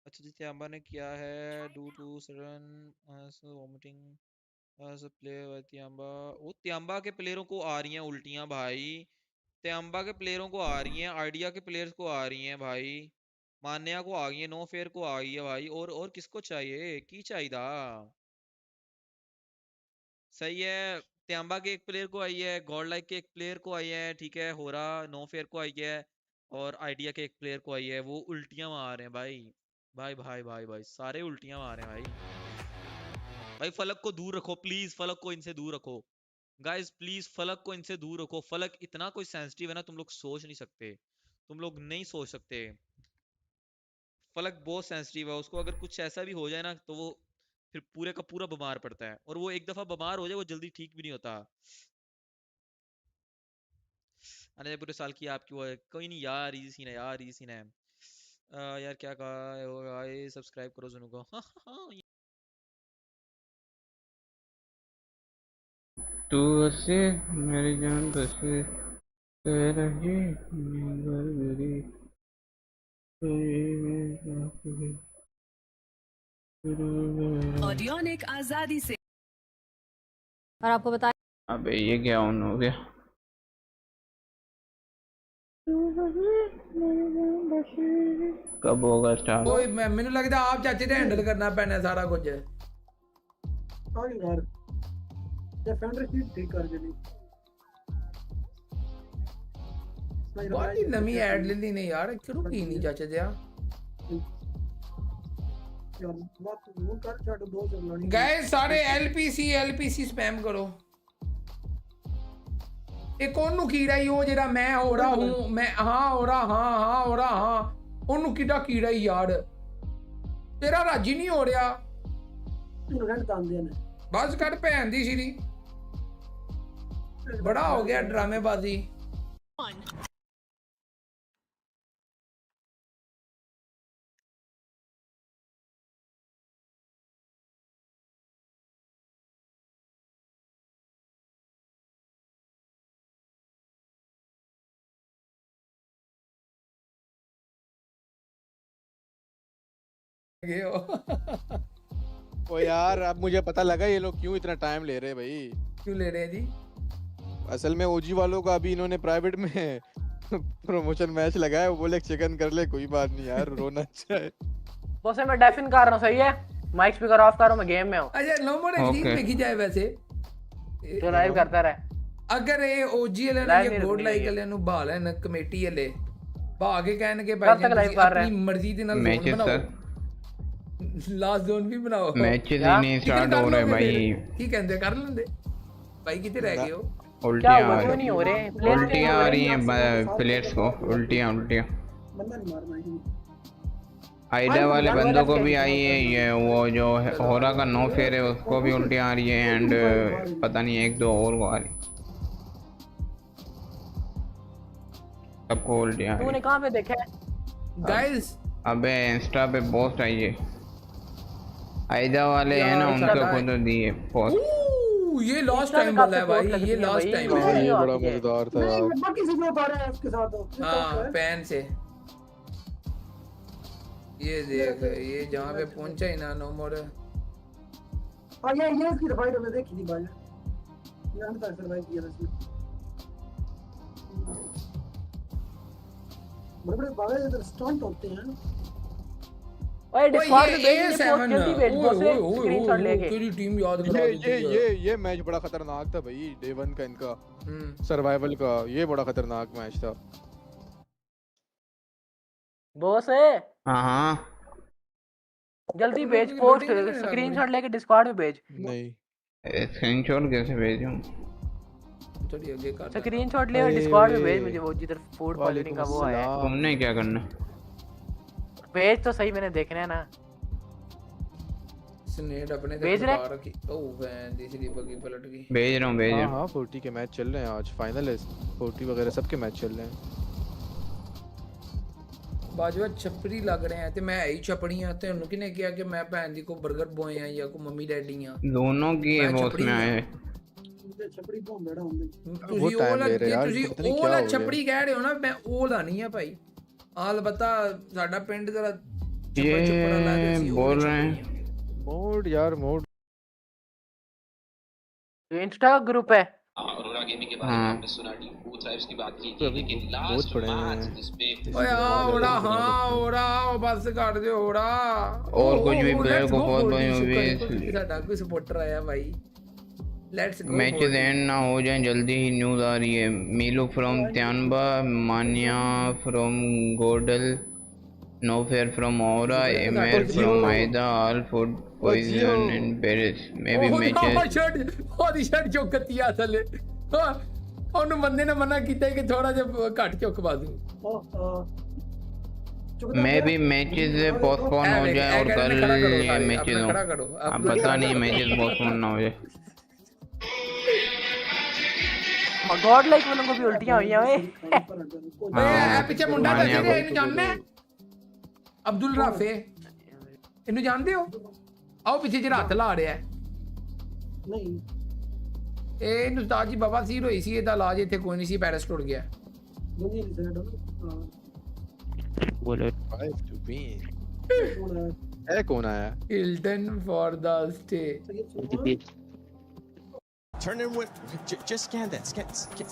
अच्छा जी अंबा ने किया है due to sudden vomiting as a player तियांबा, वो तियांबा के प्लेयरों को आ रही हैं उल्टियां भाई, तियांबा के प्लेयरों को आ रही हैं, आइडिया के प्लेयर्स को आ रही हैं भाई, मान्या को आ गई है, नो फेयर को आ गई है भाई, और किसको चाहिए की चाहिए? सही है, तियांबा के एक प्लेयर को आई है, गॉड लाइक के एक प्लेयर को आई है, ठीक है, हो रहा नो फेयर को आई है, और आइडिया के एक प्लेयर को आई है, वो उल्टियां मार रहे हैं भाई, भाई भाई भाई भाई सारे उल्टियां मार रहे हैं भाई फलक को दूर रखो प्लीज, फलक को इनसे दूर रखो गाइस, प्लीज फलक को इनसे दूर रखो, फलक इतना कोई सेंसिटिव है ना, तुम लोग सोच नहीं सकते, तुम लोग नहीं सोच सकते, फलक बहुत सेंसिटिव है, उसको अगर कुछ ऐसा भी हो जाए ना तो वो फिर पूरे का पूरा बीमार पड़ता है, और वो एक दफा बीमार हो जाए वो जल्दी ठीक भी नहीं होता। अरे पूरे साल की आपकी वो है, कोई नहीं यार, इजी सीन है यार, इजी सीन है। यार क्या कहा होगा, ये सब्सक्राइब करो सुनो को। तू हंसे मेरी जान बसे तेरा जी मेरी ऑडियोनिक आजादी से। और आपको बता, अबे ये क्या ऑन हो गया? कब होगा स्टार्ट? ओए मैनू लगदा आप चाचे ते हैंडल करना पैना सारा कुछ। हां यार डिफेंडर की ठीक कर देनी। बाकी नवी ऐड ले ली ने यार, क्यों की नहीं चाचे दिया गाइस, सारे एलपीसी स्पैम करो। एक ओनू कीड़ा ही हो जेड़ा मैं हो रहा हूं, मैं हां हो रहा, हां हो रहा, हां ओनू किडा कीड़ा ही यार, तेरा राजी नहीं हो रहा, बस कर भैन दी सीरी, बड़ा हो गया ड्रामेबाजी। ओ यार अब मुझे पता लगा ये लोग क्यों इतना टाइम ले रहे हैं भाई। क्यों ले रहे हैं जी? असल में ओजी वालों का अभी इन्होंने प्राइवेट में प्रमोशन मैच लगाया, वो बोले चिकन कर ले, कोई बात नहीं यार, रोना अच्छा है। बॉस मैं डेफिन कर रहा हूं, सही है, माइक स्पीकर ऑफ कर रहा हूं, मैं गेम में हूं। अच्छा नो मोर एक्सट्रीम देखी जाए वैसे तो लाइव करता रहे, अगर ये ओजी वाले ने ये गोड लाइक वाले नु बहा लेन कमेटी वाले बहा के कहन के भाई अपनी मर्जी दे नाल जोन बनाओ, लास्ट जोन भी बनाओ, मैचेस ही नहीं स्टार्ट हो रहे भाई, की कहंदे कर लेंदे भाई, कितने रह गए हो? उल्टियां आ रही हैं प्लेयर्स को, उल्टियां आइडिया वाले बंदों को भी आई है, ये वो जो होरा का नो फेयर है उसको भी उल्टियां आ रही है, एंड पता नहीं एक दो और को आ रही, सबको उल्टियां। तूने कहां पे देखा है गाइस? अबे इंस्टा पे पोस्ट आई है, आइडिया वाले हैं ना उनको खुद दिए पोस्ट। ये लास्ट टाइम वाला है भाई, ये लास्ट टाइम है, ये बड़ा मजेदार था यार। बाकी से जो आ रहा है उसके साथ हां पैन से ये देख, ये जहां पे पहुंचा ही ना नो मोर। हां ये इसकी फाइट में देखी थी भाई, यहां तक सर्वाइव किया इसने, बड़े बाबा इधर स्टंट होते हैं। ओए डिस्कॉर्ड पे भेज दे, पोस्ट जल्दी भेज दो से स्क्रीनशॉट लेके। तेरी टीम याद करा दी। ये मैच बड़ा खतरनाक था भाई, डे 1 का इनका सर्वाइवल का, ये बड़ा खतरनाक मैच था। बॉस है हां जल्दी भेज, पोस्ट स्क्रीनशॉट लेके डिस्कॉर्ड पे भेज। नहीं स्क्रीनशॉट कैसे भेजूं? थोड़ी आगे कर, स्क्रीनशॉट ले और डिस्कॉर्ड पे भेज मुझे, वो जिधर फूड पॉइजनिंग का वो आया है। तुमने क्या करना? भेज तो सही, मैंने देखना है ना। स्नेड अपने भेज रहे रखी, ओ वैन दूसरी बगी पलट गई। भेज रहा हूं। हां 40 के मैच चल रहे हैं आज, फाइनल है 40 वगैरह सबके मैच चल रहे हैं। बाजवा छपरी लग रहे हैं ते मैं ही छपड़ी हां, ते उन्होंने किने किया कि मैं भैन दी को बर्गर बॉय हां या को मम्मी डैडी हां, दोनों की वो उसमें आए छपड़ी भोंबड़ा होंदे। ਤੁਸੀਂ ਉਹ ਵਾਲਾ ਛਪੜੀ ਕਹਿ ਰਹੇ ਹੋ ਨਾ, ਮੈਂ ਉਹ ਲਾਣੀ ਆ ਭਾਈ। अलबत्ता साडा पिंड जरा ये बोल रहे हैं मोड यार, मोड इंस्टा ग्रुप है अरोरा गेमिंग के बारे में आपने सुना टीम बूथ ट्राइब्स की बात की थी लेकिन लास्ट मैच जिसमें ओए ओड़ा हाँ ओड़ा बस काट दे ओड़ा और कुछ भी प्लेयर को बहुत बड़ी साडा कोई सपोर्टर आया भाई लेट्स गो मैचेस एंड ना हो जाएं जल्दी ही न्यूज़ आ रही है मीलू फ्रॉम त्यांबा मानिया फ्रॉम गोडल नो फेयर फ्रॉम ओरा एमर फ्रॉम आयदा all food poison in Paris maybe matches ਉਹਦੀ ਸ਼ਰਟ ਚੁੱਕਤੀ ਆ ਥੱਲੇ ਉਹਨੂੰ ਬੰਦੇ ਨੇ ਮਨਾ ਕੀਤਾ ਕਿ ਥੋੜਾ ਜਿਹਾ ਘੱਟ ਚੁੱਕ ਪਾ ਦੂੰ मे भी मैचेस पोस्टपोन हो जाए और कल ये मैचेस हो अब पता नहीं मैचेस पोस्टपोन ना हो जाए गॉड लाइक वालों को भी उल्टियां हुई हैं ओए पीछे मुंडा बैठे ने ਇਹਨੂੰ ਜਾਣਦੇ ਅਬਦੁਲ ਰਾਫੇ ਇਹਨੂੰ ਜਾਣਦੇ ਹੋ ਆਓ ਪਿੱਛੇ ਜਿਹੜਾ ਹੱਥ ਲਾ ਰਿਹਾ ਨਹੀਂ ਇਹ ਉਸਤਾਦ ਜੀ ਬਾਬਾ ਸੀਰ ਹੋਈ ਸੀ ਇਹਦਾ ਇਲਾਜ ਇੱਥੇ ਕੋਈ ਨਹੀਂ ਸੀ ਪੈਰਿਸ ਟੁੱਟ ਗਿਆ ਨਹੀਂ ਨਹੀਂ बोलो 5 to win है कौन आया Hilton for the stay Turn in with, just scan that,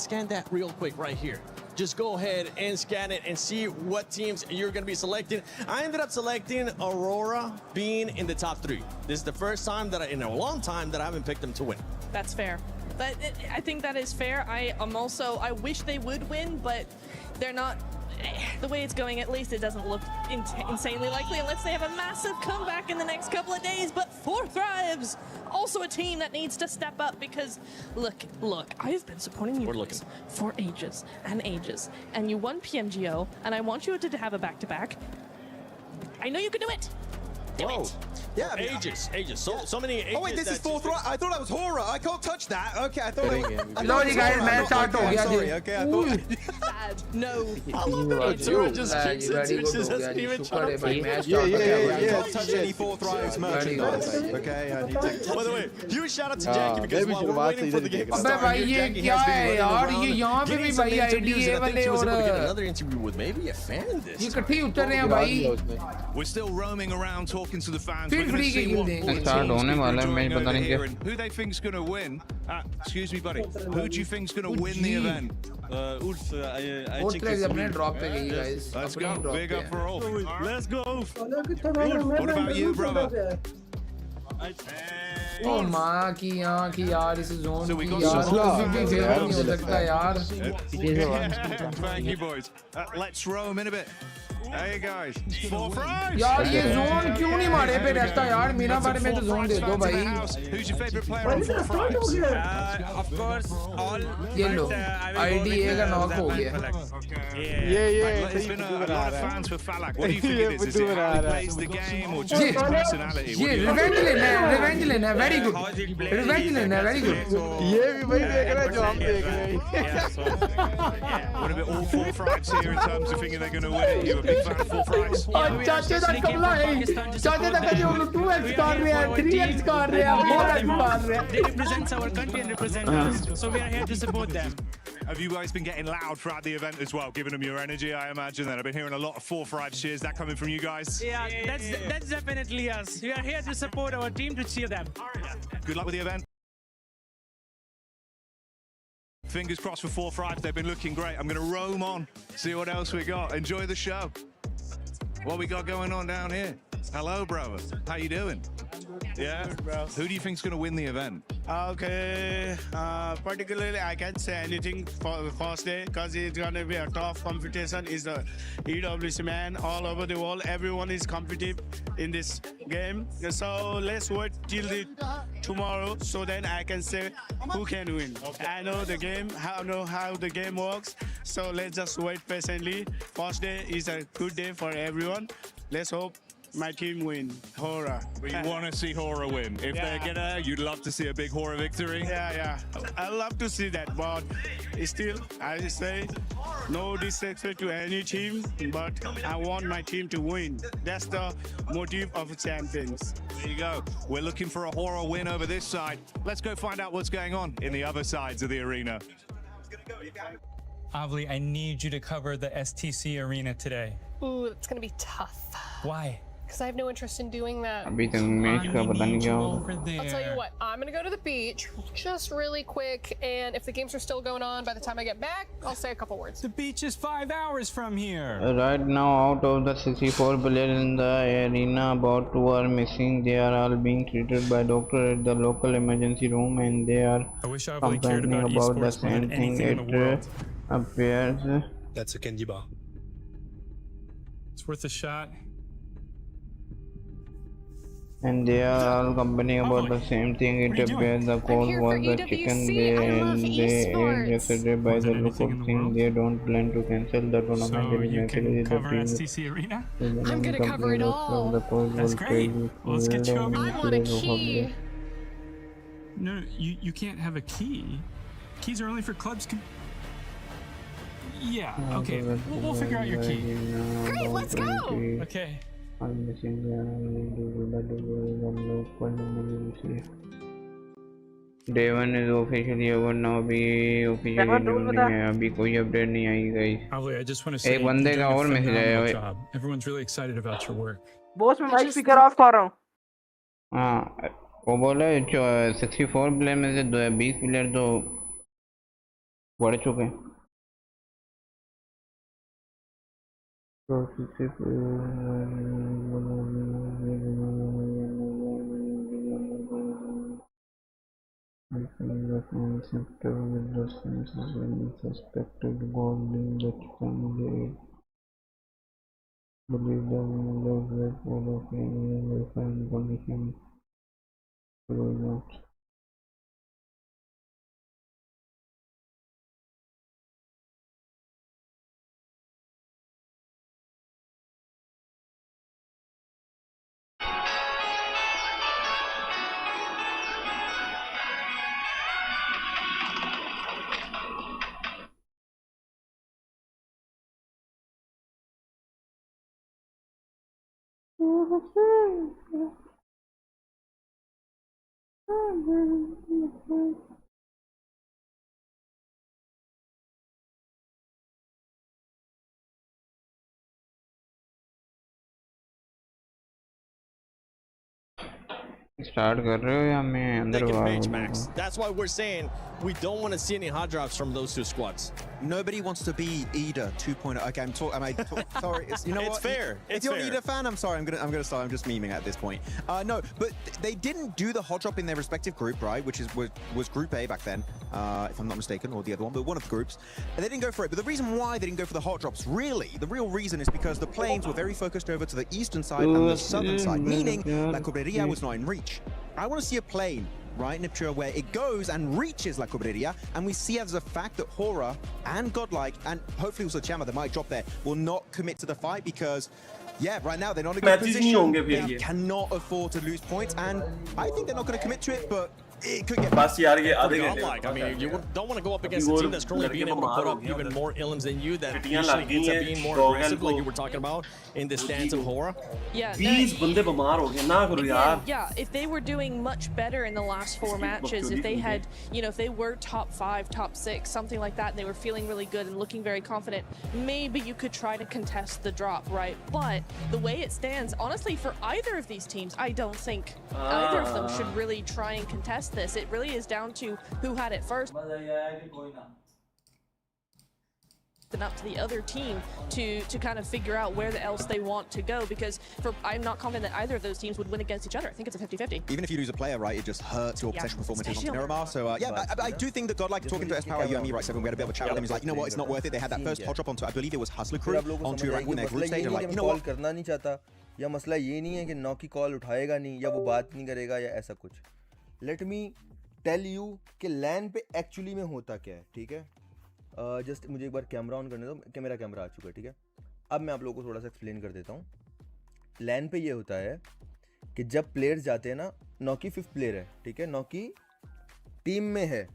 scan that real quick right here. Just go ahead and scan it and see what teams you're going to be selecting. I ended up selecting Aurora being in the top 3. This is the first time that in a long time that I haven't picked them to win. That's fair. I think that is fair. I wish they would win, but they're not. The way it's going, at least it doesn't look insanely likely unless they have a massive comeback in the next couple of days. But 4 Thrives, also a team that needs to step up because, look, I've been supporting you guys for ages and ages. And you won PMGO, and I want you to have a back-to-back. I know you can do it. Do it. Yeah, I mean, ages. So many ages. Oh wait, this is 4th right. I thought that was horror. I can't touch that. Okay, I thought. No, you guys, man, start okay, talking. Sorry. Okay, I thought. Bad. No. I love that. It just kicks it. It just doesn't even try to fight. Yeah. Don't touch any 4th Thrives merchandise. Okay, I need to. By the way, huge shout out to Jackie because while we're waiting for the game to अबे start, भाई ये क्या है यार ये यहाँ पे भी भाई आईडीए वाले और another interview with maybe a fan this. ये इकट्ठे उतर रहे हैं भाई. We're still roaming around talking to the fans. Feel free to give them. Start होने वाला है मैच पता नहीं क्या Who they think's going to win? Excuse me, buddy. Who do you think's going to win the event? Ulf, I Ulf guys अपने drop पे गई guys. Let's go. Big up for Ulf. Let's go. What about you, brother? Oh माँ की यार इस zone की यार भी फेल नहीं हो सकता यार. Thank you, boys. Let's roam in a bit. Hey guys, 4 Thrives. यार ये जोन क्यों नहीं मारे पे रहता यार मेरा बारे में तो जोन दे दो भाई. Who's your favorite player on 4 Thrives? Of course, all. ये लो आईडीए का नॉक हो गया. There's been a lot of fans for Falak. What do you think it is? Is it how he plays the game or just his personality? ये revenge लेना है very good. Revenge लेना है very good. ये भी वही देख रहा है जो हम देख रहे हैं. What about all 4 Thrives here in terms of thinking they're going to win it? You a big fan of 4 Thrives? चाचे का कमला है. चाचे का जो 2x कर रहे हैं 3x कर रहे हैं 4x कर रहे हैं. They represent our country and represent us, so we are here to support them. Have you guys been getting loud throughout the event as well, giving them your energy? I imagine that. I've been hearing a lot of 4 Thrives cheers. That coming from you guys? Yeah, that's definitely us. We are here to support our team, to cheer them. Good luck with the event. Fingers crossed for 4 Thrives. They've been looking great. I'm going to roam on, see what else we got. Enjoy the show. What we got going on down here? Hello, brother. How you doing? Yeah. Who do you think's going to win the event? Okay. Particularly, I can't say anything for the first day because it's going to be a tough competition. It's the EWC man all over the world. Everyone is competitive in this game. So let's wait till tomorrow so then I can say who can win. I know the game. I know how the game works. So let's just wait patiently. First day is a good day for everyone. Let's hope my team win. Horror. We want to see Horror win. If they're gonna, you'd love to see a big Horror victory. Yeah. I love to see that, but still, I say no disrespect to any team, but I want my team to win. That's the motive of champions. There you go. We're looking for a Horror win over this side. Let's go find out what's going on in the other sides of the arena. Avli, I need you to cover the STC arena today. Ooh, it's gonna be tough. Why? because I have no interest in doing that. अभी तक match का पता नहीं क्या होगा. I'll tell you what, I'm gonna go to the beach just really quick, and if the games are still going on by the time I get back, I'll say a couple words. The beach is 5 hours from here. Right now, out of the 64 players in the arena, about 2 are missing. They are all being treated by doctor at the local emergency room, and they are complaining about the same thing. It appears. That's a candy bar. It's worth a shot. And they are all complaining about the same thing. It appears the cause was the chicken they ate yesterday. By the look of things, they don't plan to cancel the tournament. So you can cover STC Arena? I'm gonna cover it all. That's great. Well, let's get you over. I want a key. No, you can't have a key. Keys are only for clubs. Yeah, okay. We'll figure out your key. Great, let's go. Okay. I'm missing Day 1 is officially over now. अभी officially नहीं है. अभी कोई update नहीं आई guys. I just want to say एक बंदे का और मैसेज आया है. Everyone's really excited about your work. Boss मैं माइक स्पीकर ऑफ कर रहा हूँ. हाँ वो बोला 64 प्लेयर में से 20 प्लेयर तो बढ़ चुके हैं. The concept with the senses and suspected goblin that can be believe the love for the family and condition will not. Start कर रहे हो या मैं अंदर Page, Max. That's why we're saying we don't want to see any hot drops from those two squads. Nobody wants to be Ida 2.0. Okay, sorry. You know it's what? Fair. If you're an Ida fan, I'm sorry. I'm gonna start. I'm just memeing at this point. No, but they didn't do the hot drop in their respective group, right? Which was Group A back then, if I'm not mistaken, or the other one, but one of the groups. And they didn't go for it. But the reason why they didn't go for the hot drops, really, the real reason is because the planes were very focused over to the eastern side and the southern side, meaning La Cobreria was not in reach. I want to see a plane, right, Niptura, where it goes and reaches La Cobreria, and we see as a fact that Hora and Godlike, and hopefully also Chama, that might drop there, will not commit to the fight because, yeah, right now they're not in a good position. They cannot afford to lose points, and I think they're not going to commit to it, but it could get bad. I mean, you don't want to go up against a team that's currently being able to put up even more ilms than you, that usually ends up being more aggressive, like you were talking about in the stance of Hora. Yeah, yeah, if they were doing much better in the last 4 matches, if they had, if they were top 5, top 6, something like that, and they were feeling really good and looking very confident, maybe you could try to contest the drop, right? But the way it stands, honestly, for either of these teams, I don't think either of them should really try and contest this. It really is down to who had it first and up to the other team to kind of figure out where else they want to go, because I'm not confident that either of those teams would win against each other. I think it's a 50-50. Even if you lose a player, right, it just hurts your possession performances on Miramar. So yeah, I do think that Godlike, talking to S-Power, you and me, right, Seven, we had a bit of a chat with him. He's like, you know what, it's not worth it. They had that first hot drop onto, I believe it was Hustler Crew, onto Iraq in their group stage, and like, you know what? करना नहीं चाहता, या मसला ये नहीं है कि नॉकी call उठाएगा नहीं या वो बात नहीं करेगा या ऐसा कुछ. लेट मी टेल यू कि लैन पे एक्चुअली में होता क्या है, ठीक है. जस्ट मुझे एक बार कैमरा ऑन करने दो कि मेरा कैमरा आ चुका है, ठीक है. अब मैं आप लोगों को थोड़ा सा एक्सप्लेन कर देता हूँ. लैन पे ये होता है कि जब प्लेयर्स जाते हैं ना, नॉकी 5th प्लेयर है, ठीक है, नॉकी टीम में है.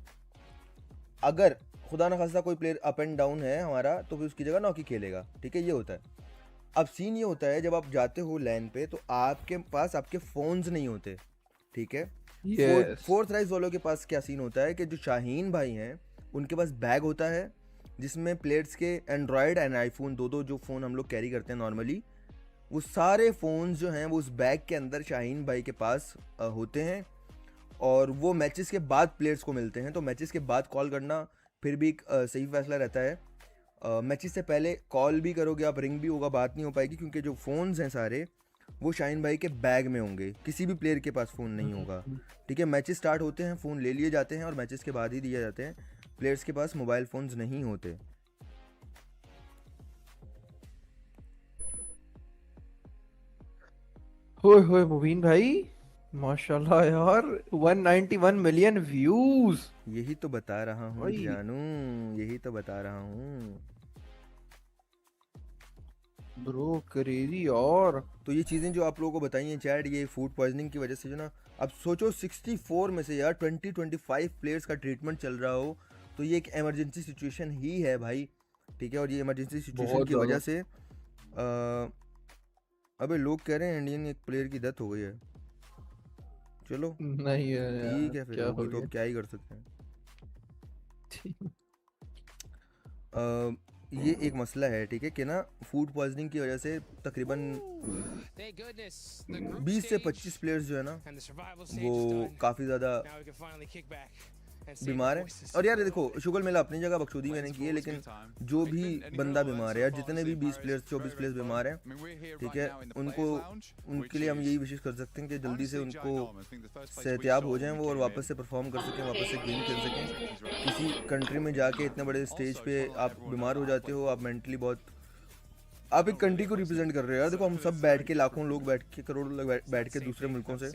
अगर खुदा न खास्ता कोई प्लेयर अप एंड डाउन है हमारा, तो फिर उसकी जगह नॉकी खेलेगा, ठीक है. ये होता है. अब सीन ये होता है, जब आप जाते हो लैन पे तो आपके पास आपके फ़ोन्स नहीं होते, ठीक है. फोर्थ राइज वालों के पास क्या सीन होता है कि जो शाहीन भाई हैं उनके पास बैग होता है जिसमें प्लेयर्स के एंड्रॉयड एंड आईफोन, दो जो फ़ोन हम लोग कैरी करते हैं नॉर्मली, वो सारे फ़ोन्स जो हैं वो उस बैग के अंदर शाहीन भाई के पास होते हैं, और वो मैचेस के बाद प्लेयर्स को मिलते हैं। तो मैचेस के बाद कॉल करना फिर भी एक सही फैसला रहता है। मैचेस से पहले कॉल भी करोगे आप, रिंग भी होगा, बात नहीं हो पाएगी, क्योंकि जो फ़ोन्स हैं सारे वो शाहीन भाई के बैग में होंगे, किसी भी प्लेयर के पास फ़ोन नहीं होगा। ठीक है, मैचेस स्टार्ट होते हैं, फ़ोन ले लिए जाते हैं और मैचेस के बाद ही दिए जाते हैं। प्लेयर्स के पास मोबाइल फ़ोन्स नहीं होते। होए होए मुबीन भाई, माशाल्लाह यार, 191 मिलियन व्यूज। यही तो बता रहा हूँ जानू, यही तो बता रहा हूँ ब्रो, क्रेजी। और तो ये चीज़ें जो आप लोगों को बताई हैं चैट, ये फूड पॉइजनिंग की वजह से जो ना, अब सोचो 64 में से यार 25 प्लेयर्स का ट्रीटमेंट चल रहा हो, तो ये एक इमरजेंसी सिचुएशन ही है भाई। ठीक है, और ये इमरजेंसी सिचुएशन की वजह से अबे लोग कह रहे हैं इंडियन एक प्लेयर की डेथ हो गई है। चलो नहीं है ठीक है, फिर होगी तो क्या ही कर सकते हैं। ये एक मसला है, ठीक है, कि ना फूड पॉइजनिंग की वजह से तकरीबन 20 से 25 प्लेयर्स जो है ना वो काफ़ी ज़्यादा बीमार है। और यार देखो, शुगर मेला अपनी जगह बखशूदी मैंने की है, लेकिन जो भी बंदा बीमार है यार, जितने भी 20 प्लेयर्स 24 प्लेयर्स बीमार हैं, ठीक है, उनके लिए हम यही विशेष कर सकते हैं कि जल्दी से उनको सेहतियाब हो जाएं वो, और वापस से परफॉर्म कर सकें, वापस से गेम खेल सकें। किसी कंट्री में जाके इतने बड़े स्टेज पे आप बीमार हो जाते हो, आप मेंटली बहुत, आप एक कंट्री को रिप्रेजेंट कर रहे हो यार। देखो, हम सब बैठ के, लाखों लोग बैठ के, करोड़ों लोग बैठ के दूसरे मुल्कों से,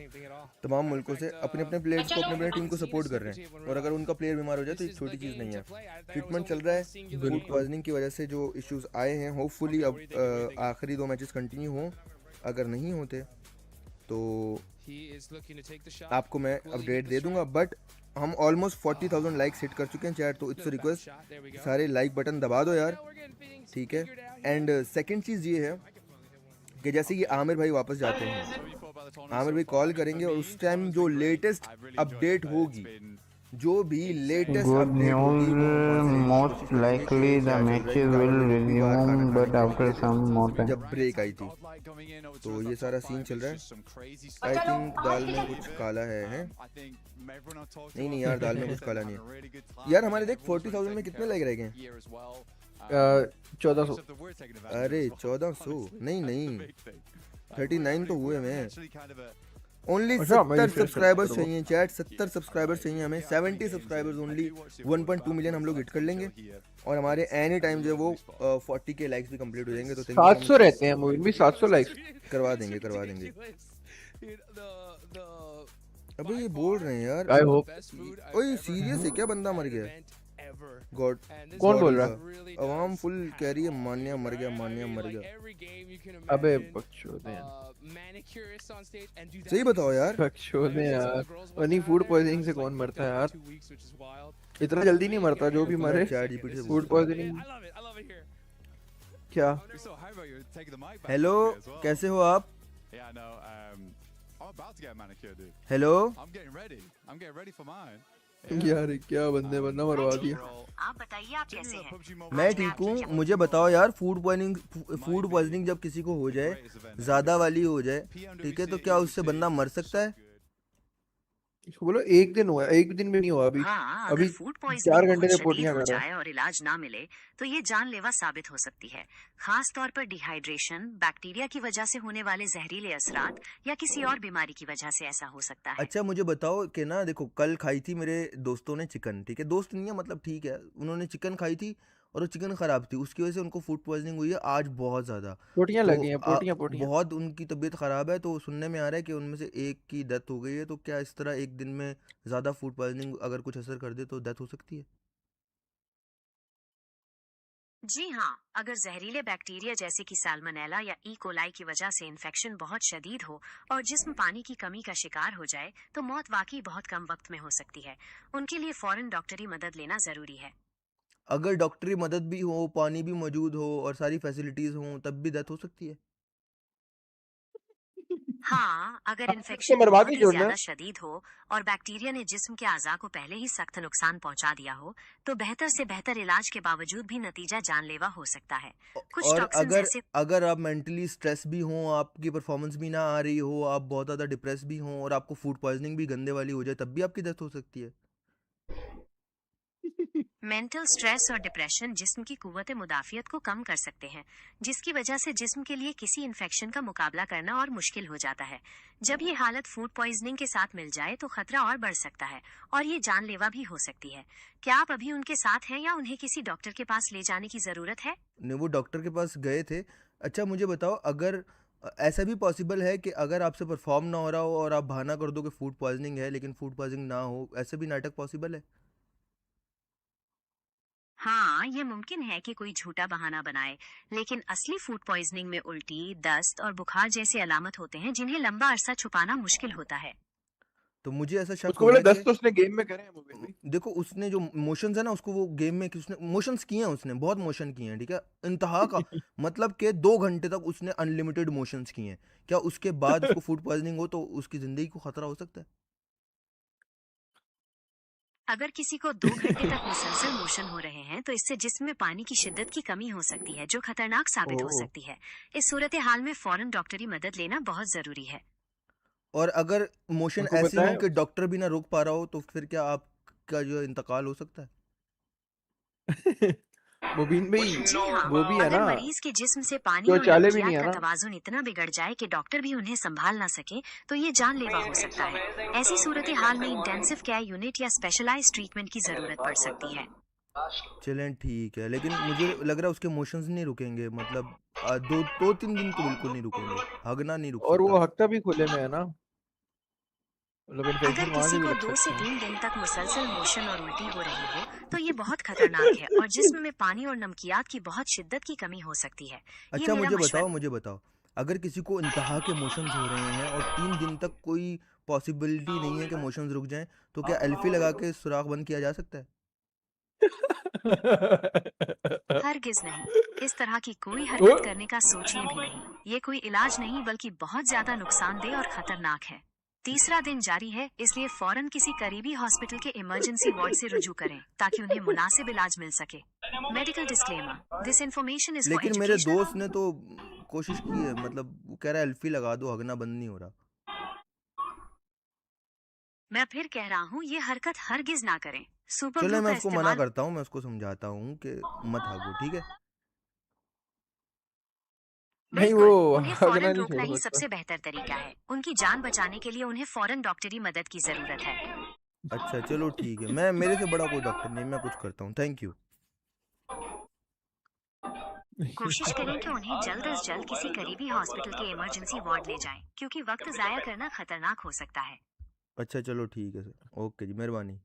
तमाम मुल्कों से अपने अपने प्लेयर्स को, अपने अपने टीम को सपोर्ट कर रहे हैं, और अगर उनका प्लेयर बीमार हो जाए तो एक छोटी चीज़ नहीं है। ट्रीटमेंट चल रहा है, फूड पॉइजनिंग की वजह से जो इश्यूज आए हैं, होपफुली अब आखिरी 2 मैचेस कंटिन्यू हों। अगर नहीं होते तो आपको मैं अपडेट दे दूंगा। बट हम ऑलमोस्ट 40,000 लाइक्स हिट कर चुके हैं चैट, तो इट्स रिक्वेस्ट, सारे लाइक बटन दबा दो यार, ठीक है। एंड सेकंड चीज़ ये है कि जैसे कि आमिर भाई वापस जाते हैं, आमिर भाई कॉल करेंगे और उस टाइम जो लेटेस्ट अपडेट होगी, जो भी लेटेस्ट अपडेट होगी, most likely the matches will resume but after some more time. जब ब्रेक आई थी, तो ये सारा सीन चल रहा है। आई थिंक दाल में कुछ काला है? नहीं यार, दाल में कुछ काला नहीं है यार। हमारे देख 40,000 में कितने लाइक रह गए? 1400। अरे 1400 नहीं 39 तो हुए मैं। ओनली 70 सब्सक्राइबर्स चाहिए चैट, 70 सब्सक्राइबर्स चाहिए हमें। 70 सब्सक्राइबर्स ओनली, 1.2 मिलियन हम लोग हिट कर लेंगे, और हमारे एनी टाइम जो है वो 40K लाइक्स भी कंप्लीट हो जाएंगे। तो 700 रहते हैं मूवी भी, 700 लाइक्स करवा देंगे। अबे ये बोल रहे हैं यार, आई होप। ओए सीरियस है क्या, बंदा मर गया? गॉड, कौन बोल रहा है? अवाम फुल कह रही है मान्या मर गया। अबे बकचोदे सही बताओ यार, बकचोदे यार। नहीं, फूड पॉइजनिंग से कौन मरता है यार? इतना जल्दी नहीं मरता जो भी मरे फूड पॉइजनिंग। क्या? हेलो, कैसे हो आप? हेलो यार, क्या बंदे बंदा मरवा दिया। आप बताइए, आप कैसे हैं? मैं ठीक हूँ। मुझे बताओ यार, फूड पॉइजनिंग जब किसी को हो जाए, ज्यादा वाली हो जाए, ठीक है, तो क्या उससे बंदा मर सकता है? बोलो एक दिन हुआ, एक दिन भी नहीं हुआ अभी। हाँ, अभी अगर फूड 4 पॉइजनिंग घंटे बहुत से पोटियां शदीद हो कर रहा है। जाए और इलाज ना मिले तो ये जानलेवा साबित हो सकती है, खास तौर पर डिहाइड्रेशन, बैक्टीरिया की वजह से होने वाले जहरीले असरात या किसी और बीमारी की वजह से ऐसा हो सकता है। अच्छा मुझे बताओ कि ना, देखो कल खाई थी मेरे दोस्तों ने चिकन, ठीक है, दोस्त नहीं है मतलब, ठीक है, उन्होंने चिकन खाई थी और वो चिकन खराब थी, उसकी वजह से उनको फूड पॉइजनिंग हुई है आज बहुत ज़्यादा। पोटियां तो लगी हैं, पोटियां। बहुत उनकी तबीयत ख़राब है, तो सुनने में आ रहा है कि उनमें से एक की डेथ हो गई है। तो क्या इस तरह एक दिन में ज़्यादा फूड पॉइजनिंग अगर कुछ असर कर दे तो डेथ हो सकती है? जी हाँ, अगर जहरीले बैक्टीरिया जैसे कि साल्मोनेला या ई कोलाई की वजह से इन्फेक्शन बहुत शदीद हो और जिस्म पानी की कमी का शिकार हो जाए तो मौत वाकई बहुत कम वक्त में हो सकती है। उनके लिए फौरन डॉक्टरी मदद लेना जरूरी है। अगर डॉक्टरी मदद भी हो, पानी भी मौजूद हो और सारी फैसिलिटीज़ हों, तब भी डेथ हो सकती है? हाँ, अगर तो इन्फेक्शन मरवा बहुत के ही छोड़ना ज्यादा शदीद हो और बैक्टीरिया ने जिस्म के अज़ा को पहले ही सख्त नुकसान पहुंचा दिया हो, तो बेहतर से बेहतर इलाज के बावजूद भी नतीजा जानलेवा हो सकता है। कुछ और टॉक्सिन्स अगर ऐसे अगर आप मेंटली स्ट्रेस भी हो, आपकी परफॉर्मेंस भी ना आ रही हो, आप बहुत ज़्यादा डिप्रेस भी हो और आपको फूड पॉइजनिंग भी गंदे वाली हो जाए, तब भी आपकी डेथ हो सकती है। मेंटल स्ट्रेस और डिप्रेशन जिस्म की कुव्वत मुदाफियत को कम कर सकते हैं, जिसकी वजह से जिस्म के लिए किसी इन्फेक्शन का मुकाबला करना और मुश्किल हो जाता है। जब ये हालत फूड पॉइजनिंग के साथ मिल जाए तो खतरा और बढ़ सकता है और ये जानलेवा भी हो सकती है। क्या आप अभी उनके साथ हैं या उन्हें किसी डॉक्टर के पास ले जाने की जरूरत है? नहीं, वो डॉक्टर के पास गए थे। अच्छा मुझे बताओ, अगर ऐसा भी पॉसिबल है कि अगर आपसे परफॉर्म ना हो रहा हो और आप बहाना कर दो कि फूड पॉइजनिंग है, लेकिन फूड पॉइजनिंग ना हो, ऐसे भी नाटक पॉसिबल है? हाँ, ये मुमकिन है कि कोई झूठा बहाना बनाए, लेकिन असली फूड पॉइजनिंग में उल्टी, दस्त और बुखार जैसे अलामत होते हैं जिन्हें लंबा अरसा छुपाना मुश्किल होता है। तो मुझे ऐसा शक उसको हो बोले रहा है 10 तो उसने गेम में करे हैं मोबाइल में। देखो उसने जो मोशंस है ना, उसको वो गेम में कि उसने मोशंस किए हैं, उसने बहुत मोशन किए हैं, ठीक है, इंतहा का मतलब कि 2 घंटे तक उसने अनलिमिटेड मोशंस किए हैं। क्या उसके बाद उसको फूड पॉइजनिंग हो तो उसकी ज़िंदगी को खतरा हो सकता है? अगर किसी को 2 घंटे तक मुसलसल मोशन हो रहे हैं तो इससे जिस्म में पानी की शिद्दत की कमी हो सकती है, जो खतरनाक साबित हो सकती है। इस सूरत हाल में फौरन डॉक्टरी मदद लेना बहुत जरूरी है। और अगर मोशन उनको ऐसे हो बताया कि डॉक्टर भी ना रोक पा रहा हो, तो फिर क्या आपका जो है इंतकाल हो सकता है? मुबीन भाई जी हाँ, वो भी है अगर ना, मरीज के जिस्म से पानी जो और चाले भी नहीं नमकियात है का ना। तवाजुन इतना बिगड़ जाए कि डॉक्टर भी उन्हें संभाल ना सके, तो ये जानलेवा हो सकता है। ऐसी सूरत हाल में इंटेंसिव केयर यूनिट या स्पेशलाइज्ड ट्रीटमेंट की जरूरत पड़ सकती है। चलें ठीक है, लेकिन मुझे लग रहा है उसके मोशंस नहीं रुकेंगे, मतलब 2-3 दिन तो बिल्कुल नहीं रुकेंगे, हगना नहीं रुक और सकता। वो हफ्ता भी खुले में है ना, मतलब इन्फेक्शन अगर वहां किसी से भी को लग 2 से सकते 3 हैं। दिन तक मुसलसल मोशन और उल्टी हो रही हो, तो ये बहुत खतरनाक है और जिस्म में पानी और नमकियात की बहुत शिद्दत की कमी हो सकती है। ये अच्छा मेरा मशवरा। मुझे बताओ, अगर किसी को इंतहा के मोशंस हो रहे हैं और 3 दिन तक कोई पॉसिबिलिटी नहीं है कि मोशंस रुक जाएं, तो क्या एल्फी लगा के सुराख बंद किया जा सकता है? हरगिज नहीं, इस तरह की कोई हरकत करने का सोचिए भी नहीं। ये कोई इलाज नहीं बल्कि बहुत ज्यादा नुकसानदेह और खतरनाक है। तीसरा दिन जारी है, इसलिए फौरन किसी करीबी हॉस्पिटल के इमरजेंसी वार्ड से रुजू करें ताकि उन्हें मुनासिब इलाज मिल सके। Medical disclaimer, this information is for लेकिन मेरे एजुकेशनल। दोस्त ने तो कोशिश की है, मतलब वो कह रहा है एल्फी लगा दो, हगना बंद नहीं हो रहा। मैं फिर कह रहा हूँ, ये हरकत हरगिज ना करें। सुपर चले ग्लू मैं का उसको मना इस्तेमाल करता हूँ, मैं उसको समझाता हूँ कि मत हगो, ठीक है? नहीं बिल्कुल, वो उन्हें हगना फौरन नहीं रोकना छोड़ ही सकता। सबसे बेहतर तरीका है। उनकी जान बचाने के लिए उन्हें फौरन डॉक्टरी मदद की जरूरत है। अच्छा चलो ठीक है, मैं मेरे से बड़ा कोई डॉक्टर नहीं, मैं कुछ करता हूँ, थैंक यू। कोशिश करें कि उन्हें जल्द अज जल्द किसी करीबी हॉस्पिटल के इमरजेंसी वार्ड ले जाएं, क्योंकि वक्त जाया करना खतरनाक हो सकता है। अच्छा चलो ठीक है सर, ओके जी, मेहरबानी।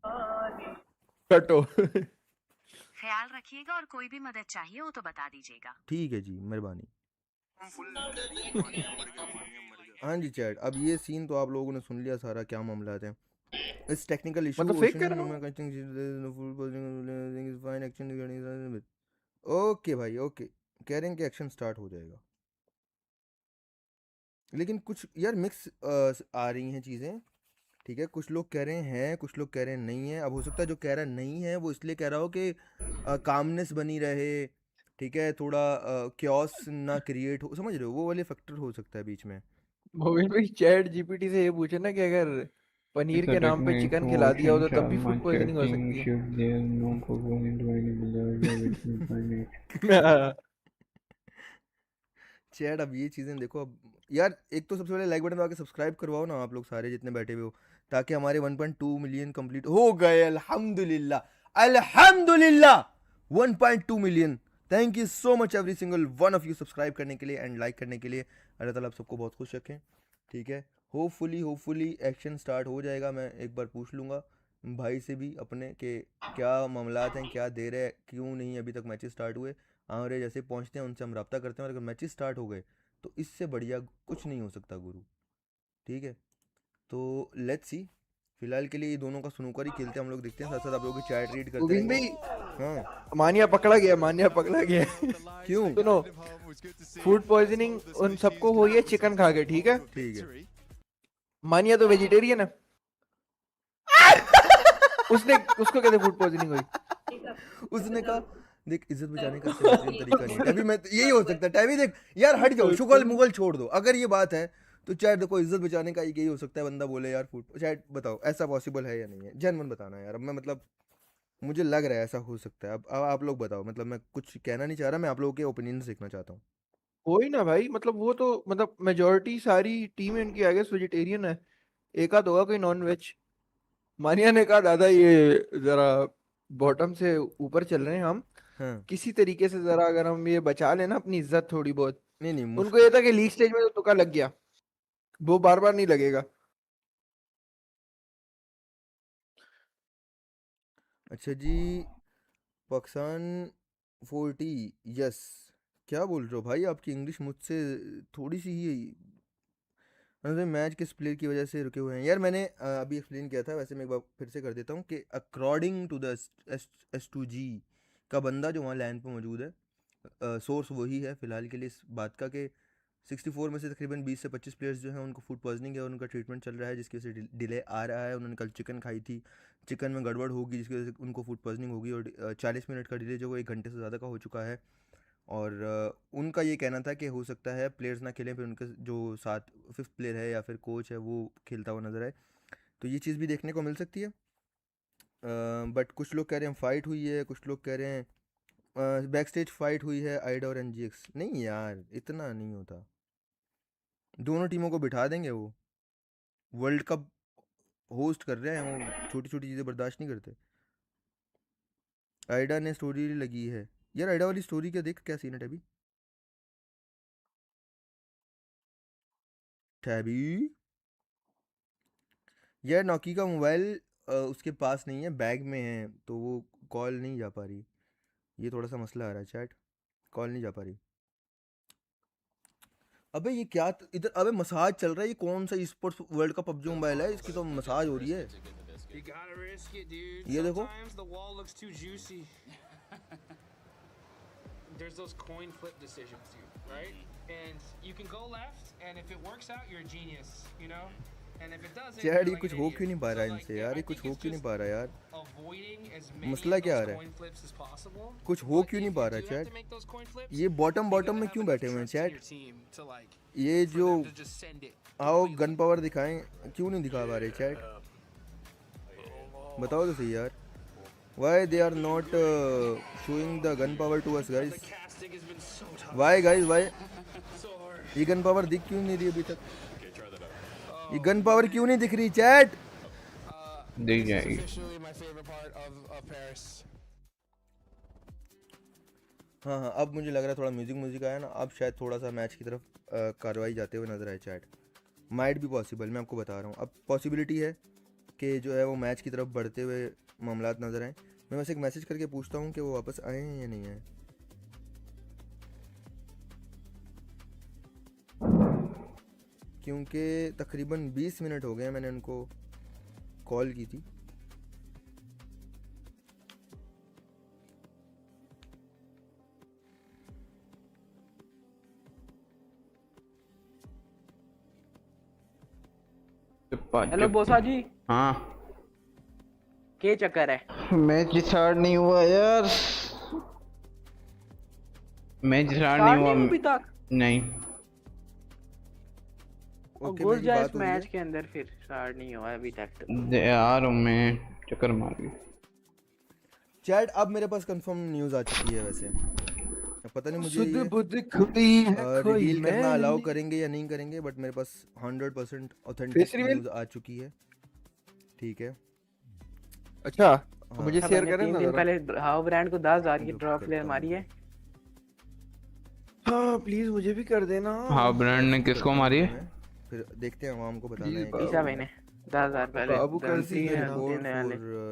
कटो। ख्याल रखिएगा और कोई भी मदद चाहिए हो तो बता दीजिएगा। ठीक है जी, मेहरबानी। हाँ जी चैट, अब ये सीन तो आप लोगों ने सुन लिया सारा, क्या मामला है इस टेक्निकल इशू। मतलब फेक कर रहा हूँ। ओके भाई ओके, कह रहे हैं कि एक्शन स्टार्ट हो जाएगा, लेकिन कुछ यार मिक्स आ रही हैं चीज़ें, ठीक है? कुछ लोग कह रहे हैं, कुछ लोग कह रहे हैं नहीं है। अब हो सकता है जो कह रहा नहीं है वो इसलिए कह रहा हो कि कामनेस बनी रहे, ठीक है, थोड़ा क्योस ना क्रिएट हो, समझ रहे हो, वो वाले फैक्टर हो सकता है बीच में। मोबाइल भाई चैट जीपीटी से ये पूछे ना कि अगर पनीर के नाम पे चिकन खिला दिया हो तो तब भी फूड पॉइजनिंग हो सकती है। चैट अब ये चीज़ें देखो, अब यार एक तो सबसे पहले लाइक बटन दबा के सब्सक्राइब करवाओ ना आप लोग सारे जितने बैठे हुए हो, ताकि हमारे 1.2 मिलियन कंप्लीट हो गए। अल्हम्दुलिल्लाह अल्हम्दुलिल्लाह, 1.2 million. Thank you so much every single one of you subscribe करने के लिए एंड लाइक करने के लिए। अल्लाह ताला आप सबको बहुत खुश रखें, ठीक है? होपफुली एक्शन स्टार्ट हो जाएगा। मैं एक बार पूछ लूँगा भाई से भी अपने के क्या मामलात हैं, क्या दे रहे, क्यों नहीं अभी तक मैचेस स्टार्ट हुए। और जैसे पहुंचते हैं उनसे हम रब्ता करते हैं, और अगर मैचेस स्टार्ट हो गए तो इससे बढ़िया कुछ नहीं हो सकता गुरु, ठीक है? तो लेट्स सी, फिलहाल के लिए ये दोनों का स्नूकर ही खेलते हैं हम लोग, देखते हैं, साथ साथ आप लोगों की चैट रीड करते गोविंद रहेंगे। भाई हाँ मानिया पकड़ा गया क्यों? सुनो, फूड पॉइजनिंग उन सबको हुई है चिकन खा के, ठीक है? ठीक है। मानिया तो वेजिटेरियन है। उसको कैसे फूड पॉइजनिंग हुई? उसने कहा देख इज्जत बचाने का इससे बेहतरीन तरीका नहीं है। टैबी मैं यही हो सकता है। टैबी देख यार हट जाओ, शुगल मुगल छोड़ दो। अगर ये बात है तो चाहे देखो इज्जत बचाने का यही हो सकता है, बंदा बोले यार फूड। चाहे बताओ ऐसा पॉसिबल है या नहीं है, जेन्युइन बताना यार। अब मैं मतलब मुझे लग रहा है ऐसा हो सकता है। अब आप लोग बताओ, मतलब मैं कुछ कहना नहीं चाह रहा, मैं आप लोगों के ओपिनियन सीखना चाहता हूँ। कोई ना भाई, मतलब वो तो मतलब मेजोरिटी सारी टीम इनकी आई गेस वेजिटेरियन है, एक आध होगा कोई नॉन वेज। मानिया ने कहा दादा ये जरा बॉटम से ऊपर चल रहे हैं हम, हाँ। किसी तरीके से जरा अगर हम ये बचा लेना अपनी इज्जत थोड़ी बहुत। नहीं उनको ये था कि लीग स्टेज में तो तुक्का लग गया, वो बार बार नहीं लगेगा। अच्छा जी, पाकिस्तान 40 यस। क्या बोल रहे हो भाई, आपकी इंग्लिश मुझसे थोड़ी सी ही मैच किस प्लेयर की वजह से रुके हुए हैं यार। मैंने अभी एक्सप्लेन किया था, वैसे मैं एक बार फिर से कर देता हूँ कि अकॉर्डिंग टू द S2G का बंदा जो वहाँ लैंड पे मौजूद है, सोर्स वही है फ़िलहाल के लिए इस बात का कि 64 में से तकरीबन 20 से 25 प्लेयर्स जो हैं उनको फूड पॉइजनिंग है और उनका ट्रीटमेंट चल रहा है, जिसकी वजह से डिले आ रहा है। उन्होंने कल चिकन खाई थी, चिकन में गड़बड़ होगी जिसकी वजह से उनको फूड पॉइजनिंग होगी, और 40 मिनट का डिले जो वो 1 घंटे से ज़्यादा का हो चुका है। और उनका ये कहना था कि हो सकता है प्लेयर्स ना खेलें, फिर उनके जो साथ 5th प्लेयर है या फिर कोच है वो खेलता हुआ नजर आए, तो ये चीज़ भी देखने को मिल सकती है। बट कुछ लोग कह रहे हैं फाइट हुई है, कुछ लोग कह रहे हैं बैक स्टेज फाइट हुई है आइडा और NGX। नहीं यार इतना नहीं होता, दोनों टीमों को बिठा देंगे। वो वर्ल्ड कप होस्ट कर रहे हैं, वो छोटी छोटी चीज़ें बर्दाश्त नहीं करते। आइडा ने स्टोरी लगी है यार, आइडा वाली स्टोरी क्या देख, क्या सीन है टैबी? टैबी यार नॉकी का मोबाइल उसके पास नहीं है, बैग में है, तो वो कॉल नहीं जा पा रही। ये थोड़ा सा मसला आ रहा है चैट, कॉल नहीं जा पा रही। अबे ये क्या इधर, अबे मसाज चल रहा है, ये कौन सा sports world cup PUBG mobile है, इसकी तो मसाज हो रही है। ये देखो there's those coin flip decisions, right? And you can go left, and if it works out, you're a genius, you know? And if it doesn't, chat ये कुछ हो क्यों नहीं पा रहा है इनसे यार, ये कुछ हो क्यों नहीं पा रहा यार, मसला क्या आ रहा है, कुछ हो क्यों नहीं पा रहा है चैट? ये बॉटम में क्यों बैठे हुए हैं चैट? ये जो आओ गन पावर दिखाएं, क्यों नहीं दिखा पा रहे चैट? बताओ तो सही यार, why they are not showing the gun power to us guys? Why guys, why? ये गन पावर दिख क्यों नहीं रही अभी तक? ये गन पावर क्यों नहीं दिख रही चैट? दिख जाएगी। हाँ अब मुझे लग रहा है थोड़ा म्यूजिक आया ना, अब शायद थोड़ा सा मैच की तरफ कार्रवाई जाते हुए नजर आए चैट। माइट भी पॉसिबल, मैं आपको बता रहा हूँ, अब पॉसिबिलिटी है कि जो है वो मैच की तरफ बढ़ते हुए मामलात नज़र आए। मैं वैसे एक मैसेज करके पूछता हूँ कि वो वापस आए हैं या नहीं आए। क्योंकि तकरीबन 20 मिनट हो गए मैंने उनको कॉल की थी। हेलो बोसा जी। हाँ क्या चक्कर है? मैच स्टार्ट नहीं हुआ यार, मैच स्टार्ट नहीं हुआ अभी तक नहीं। घुस जा इस मैच के अंदर, फिर स्टार्ट नहीं हुआ अभी तक यार मैं चक्कर मार गया चैट। अब मेरे पास कंफर्म न्यूज़ आ चुकी है, वैसे पता नहीं मुझे रिवील करना अलाउ करेंगे या नहीं करेंगे, बट मेरे पास 100% ऑथेंटिक न्यूज़ आ चुकी है। ठीक है अच्छा तो मुझे शेयर करें ना। 3 दिन पहले हाउ ब्रांड को 10,000 की ड्रॉप प्लेयर मारी है। हाँ प्लीज मुझे भी कर देना। हाउ ब्रांड ने किसको मारी है? फिर देखते हैं आवाम को बताना है। ईसा भाई ने 10,000 पहले बाबू कर दी है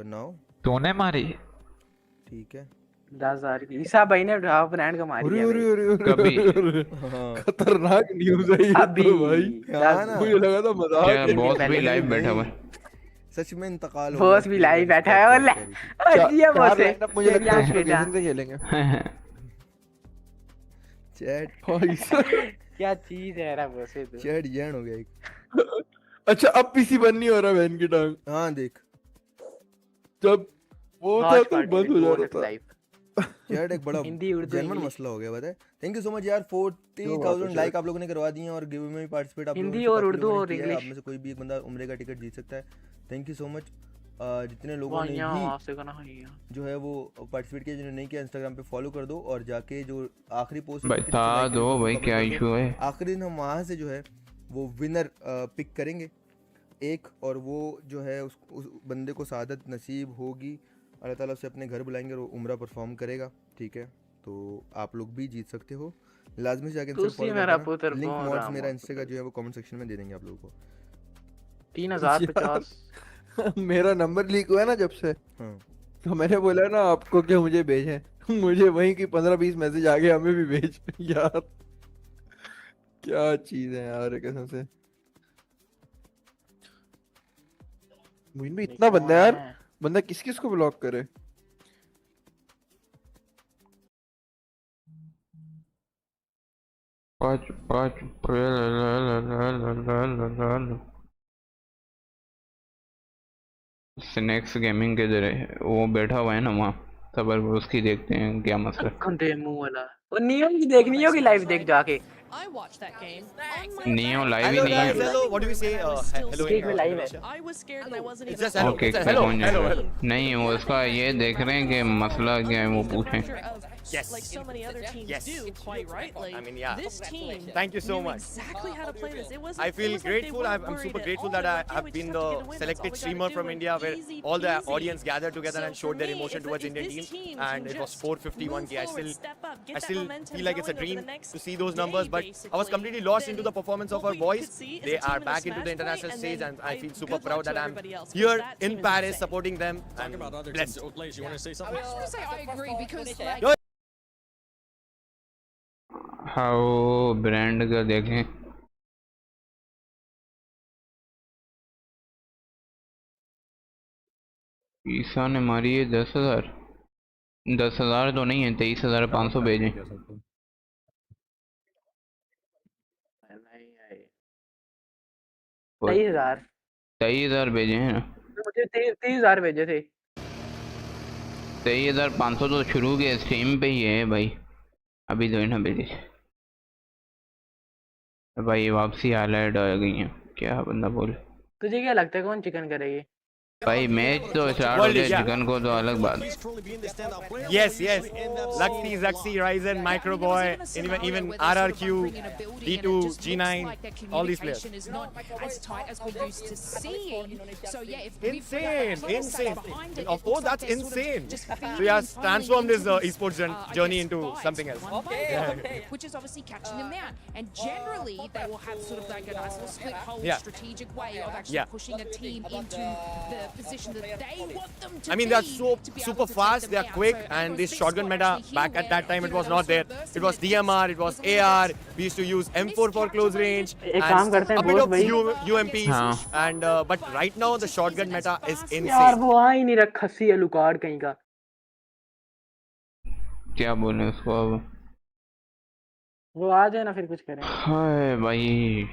नाउ। तूने मारी? ठीक है 10,000 की ईसा भाई ने हाउ ब्रांड को मारी है। कभी खतरनाक न्यूज़ है ये तो भाई, मुझे लगा था मजाक। बॉस भी लाइव बैठा हुआ है, सच में इंतकाल बॉस भी लाइव बैठा है। और ये बॉस है, मुझे लगता है लोकेशन से खेलेंगे चैट। क्या चीज है रा बॉस है, तो चैट जैन हो गया एक। अच्छा अब पीसी बंद नहीं हो रहा बहन की टांग। हाँ देख जब वो था तो बंद हो जा रहा था। चैट एक बड़ा हिंदी, उर्दू, जेन्युइन इंग्लिश। मसला हो गया पता है। थैंक यू सो मच यार, 40,000 लाइक आप लोगों ने करवा दिए हैं और गिव में भी पार्टिसिपेट आप लोगों हिंदी में से और काफी उर्दू लोगों ने और किया है। आप इंग्लिश। में से कोई भी एक बंदा उम्रे का टिकट जीत सकता है। थैंक यू सो मच जितने लोगों वाह ने यहाँ भी वहाँ से करना है जो है वो पार्टिसिपेट किया, जिन्होंने नहीं किया इंस्टाग्राम पे फॉलो कर दो और जाके जो आखिरी पोस्ट बता दो भाई क्या इशू है। आखिरी दिन हम वहाँ से जो है वो विनर पिक करेंगे एक, और वो जो है उस बंदे को सादत नसीब होगी, अल्लाह ताला उसे अपने घर बुलाएंगे और वो उम्रा परफॉर्म करेगा। ठीक है, तो आप लोग भी जीत सकते हो, लाजमी से जाके तुसी मेरा पुत्र लिंक कौन मॉड्स राम मेरा हो इंस्टा का जो है वो कमेंट सेक्शन में दे देंगे आप लोगों को। 3050 मेरा नंबर लीक हुआ है ना जब से, हाँ तो मैंने बोला ना आपको कि मुझे भेजें मुझे वहीं की 15-20 मैसेज आ गए हमें भी भेज यार क्या चीज है यार कसम से। मुइन में इतना बंदा है यार, बंदा किस किस को ब्लॉक करे। स्नैक्स गेमिंग के जरिए वो बैठा हुआ है ना वहाँ, सबर उसकी देखते हैं क्या मसला। गंदे मुंह वाला। और नियो की देखनी होगी लाइव देख जाके। I watched that game. नियो लाइव ही नहीं है। Hello, what do we say? Hello Speak में live है। I was scared and I wasn't It's even. just hello. Okay It's a hello. कौन Hello. जाएगा? Hello. नहीं वो उसका ये देख रहे हैं कि मसला क्या है वो पूछें। Yes. Like so many other teams Yes. do, quite rightly. I mean, yeah. This team Thank you so knew much. exactly how to play this. It wasn't. I it feel wasn't like they grateful. weren't I'm worried super at grateful all. that They were like, I've "Hey, we been just have to the get a win. That's selected all we streamer gotta from do." India, where Easy all the peasy. audience gathered together So and showed for their me, emotion if towards this Indian team, team and can it was just 451k. move forward, step up, get I that still momentum feel like it's a going over dream the next to see those day, numbers, but I was basically, completely lost into the performance of what our we boys. could see is They a team are in the back into the smash play, international and stage, then and I feel super good luck proud to that I'm everybody else, here because that team in is Paris insane. supporting them. Talk And about other blessed. teams or players. You want to say I something? was just gonna say I agree because like Yo, हाँ वो brand का देखें। ईसा ने मारी है 10,000। 10,000 तो नहीं है, 23,500 भेजे। 23,000 23,000 भेजे हैं ना। मुझे 30,000 भेजे थे। 23,500 तो शुरू के स्ट्रीम पे ही है भाई, अभी तो इन्हें भेजे भाई। वापसी हाईलाइट आ गई है, क्या बंदा बोले। तुझे क्या लगता है कौन चिकन करेगी? भाई मैच तो स्टार्ट हो जाए, चिकन को तो अलग बात। yes, yes. Luxy, Zuxy, Ryzen, Micro Boy, even RRQ, D2, G9, all these players. is not as tight as we're used to seeing. So yeah, if Insane, insane. behind it, Of course, that's insane. So he has transformed his esports journey into something else. Which is obviously catching them out. And generally, they will have sort of like a nice little split hold strategic way of actually pushing a team into the position that they want them to I mean, they're be so to be able super to take fast. them They're out. quick, So and because this shotgun squad meta actually back here at that time where, it was you know, not there. they were It was versing DMR, it was AR. We used to use M4 for close range, एक काम करते हैं a bit Bose of भाई। UMPs. And but right now the shotgun meta is यार insane. वो आ ही नहीं रहा खस्सी है लुकाड़ कहीं का। क्या बोले उसको अब। वो आ जाए ना फिर कुछ करें। हाय भाई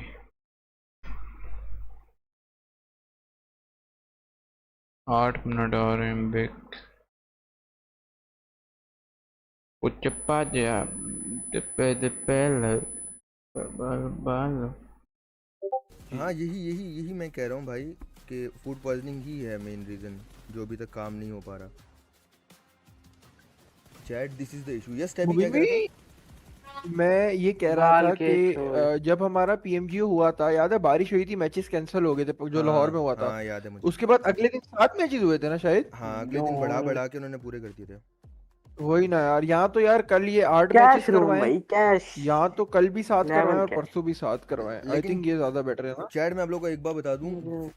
8 मिनट और बेक कुछ पाजा de pele बाल। हाँ यही मैं कह रहा हूँ भाई कि फूड पॉइजनिंग ही है मेन रीजन जो अभी तक काम नहीं हो पा रहा। Chat this is the issue. Yes tabby क्या कह रहा था? मैं ये कह रहा था कि जब हमारा पीएमजीओ हुआ था, याद है बारिश हुई थी, मैचेस कैंसिल हो गए थे जो लाहौर में हुआ था। हाँ याद है मुझे। उसके बाद अगले दिन 7 मैचेस हुए थे ना शायद। हाँ अगले दिन बढ़ा के उन्होंने पूरे कर दिए थे। वही ना यार, यहाँ तो यार कल ये 8 मैचेस करवाए, यहाँ तो कल भी 7 करवाए और परसों भी 7 करवाए। आई थिंक ये ज्यादा बेटर है ना। चैट में आप लोगों को एक बार बता दूं,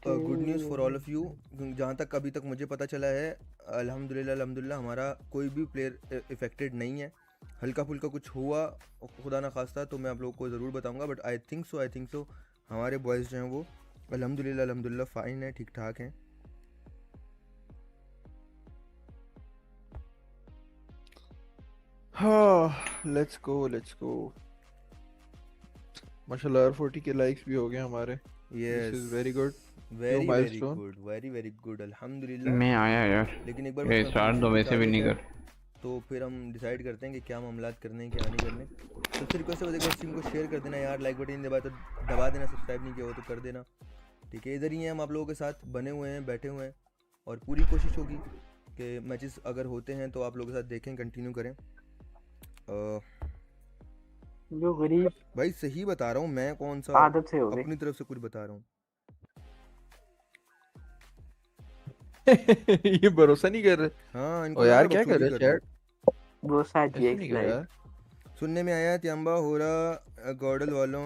good news for all of you. जहाँ तक अभी तक मुझे पता चला है अल्हम्दुलिल्लाह हमारा कोई भी प्लेयर इफेक्टेड नहीं है। हल्का फुल्का कुछ हुआ खुदा ना खास्ता तो मैं आप लोगों को ज़रूर बताऊंगा, बट आई थिंक सो हमारे बॉयज़ जो हैं वो अल्हम्दुलिल्लाह फ़ाइन है, ठीक ठाक हैं। हाँ लेट्स गो माशाल्लाह 40 के लाइक्स भी हो गए हमारे। This is very good. Very very milestone. Good, very very good, अल्हम्दुलिल्लाह। मैं आया यार, लेकिन एक बार ये स्टार्ट तो वैसे भी नहीं कर, तो फिर हम डिसाइड करते हैं कि क्या मामलात करने हैं क्या नहीं करने। सबसे रिक्वेस्ट है एक बार स्ट्रीम को शेयर कर देना यार, लाइक बटन दबा तो दबा देना, सब्सक्राइब नहीं किया हो तो कर देना, ठीक है। इधर ही हैं हम आप लोगों के साथ बने हुए हैं, बैठे हुए हैं, और पूरी कोशिश होगी कि मैचेस अगर होते हैं तो आप लोगों के साथ देखें, कंटिन्यू करें। जो गरीब भाई सही बता रहा हूँ मैं, कौन सा आदत से हो गई, अपनी तरफ से कुछ बता रहा हूँ। ये भरोसा नहीं कर रहे। हाँ ओ यार क्या कर रहे हैं चैट? वो शायद ये नहीं कर रहा यार। सुनने में आया त्यांबा हो रहा गॉडल वालों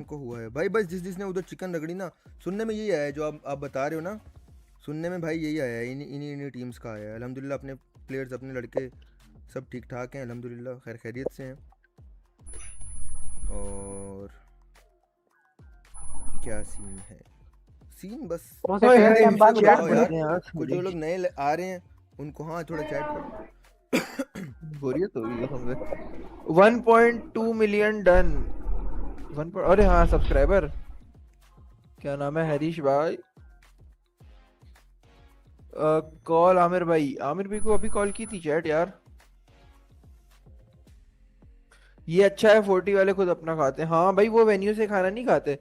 को हुआ है भाई, बस जिसने उधर चिकन रगड़ी ना, सुनने में यही आया है जो आप बता रहे हो ना, सुनने में भाई यही आया है, इन्हीं टीम्स का आया है। अल्हम्दुलिल्लाह अपने प्लेयर्स, अपने लड़के सब ठीक ठाक हैं अल्हम्दुलिल्लाह, खैर खैरियत से हैं। और क्या सीन है, सीन बस कुछ जो लोग नए आ रहे हैं उनको हाँ थोड़ा चैट कर बोरियत हो गई हमसे। 1.2 मिलियन डन। अरे हाँ सब्सक्राइबर, क्या नाम है? हरीश भाई। कॉल आमिर भाई को अभी कॉल की थी चैट यार। ये अच्छा है 40 वाले खुद अपना खाते हैं। हाँ भाई वो वेन्यू से खाना नहीं खाते,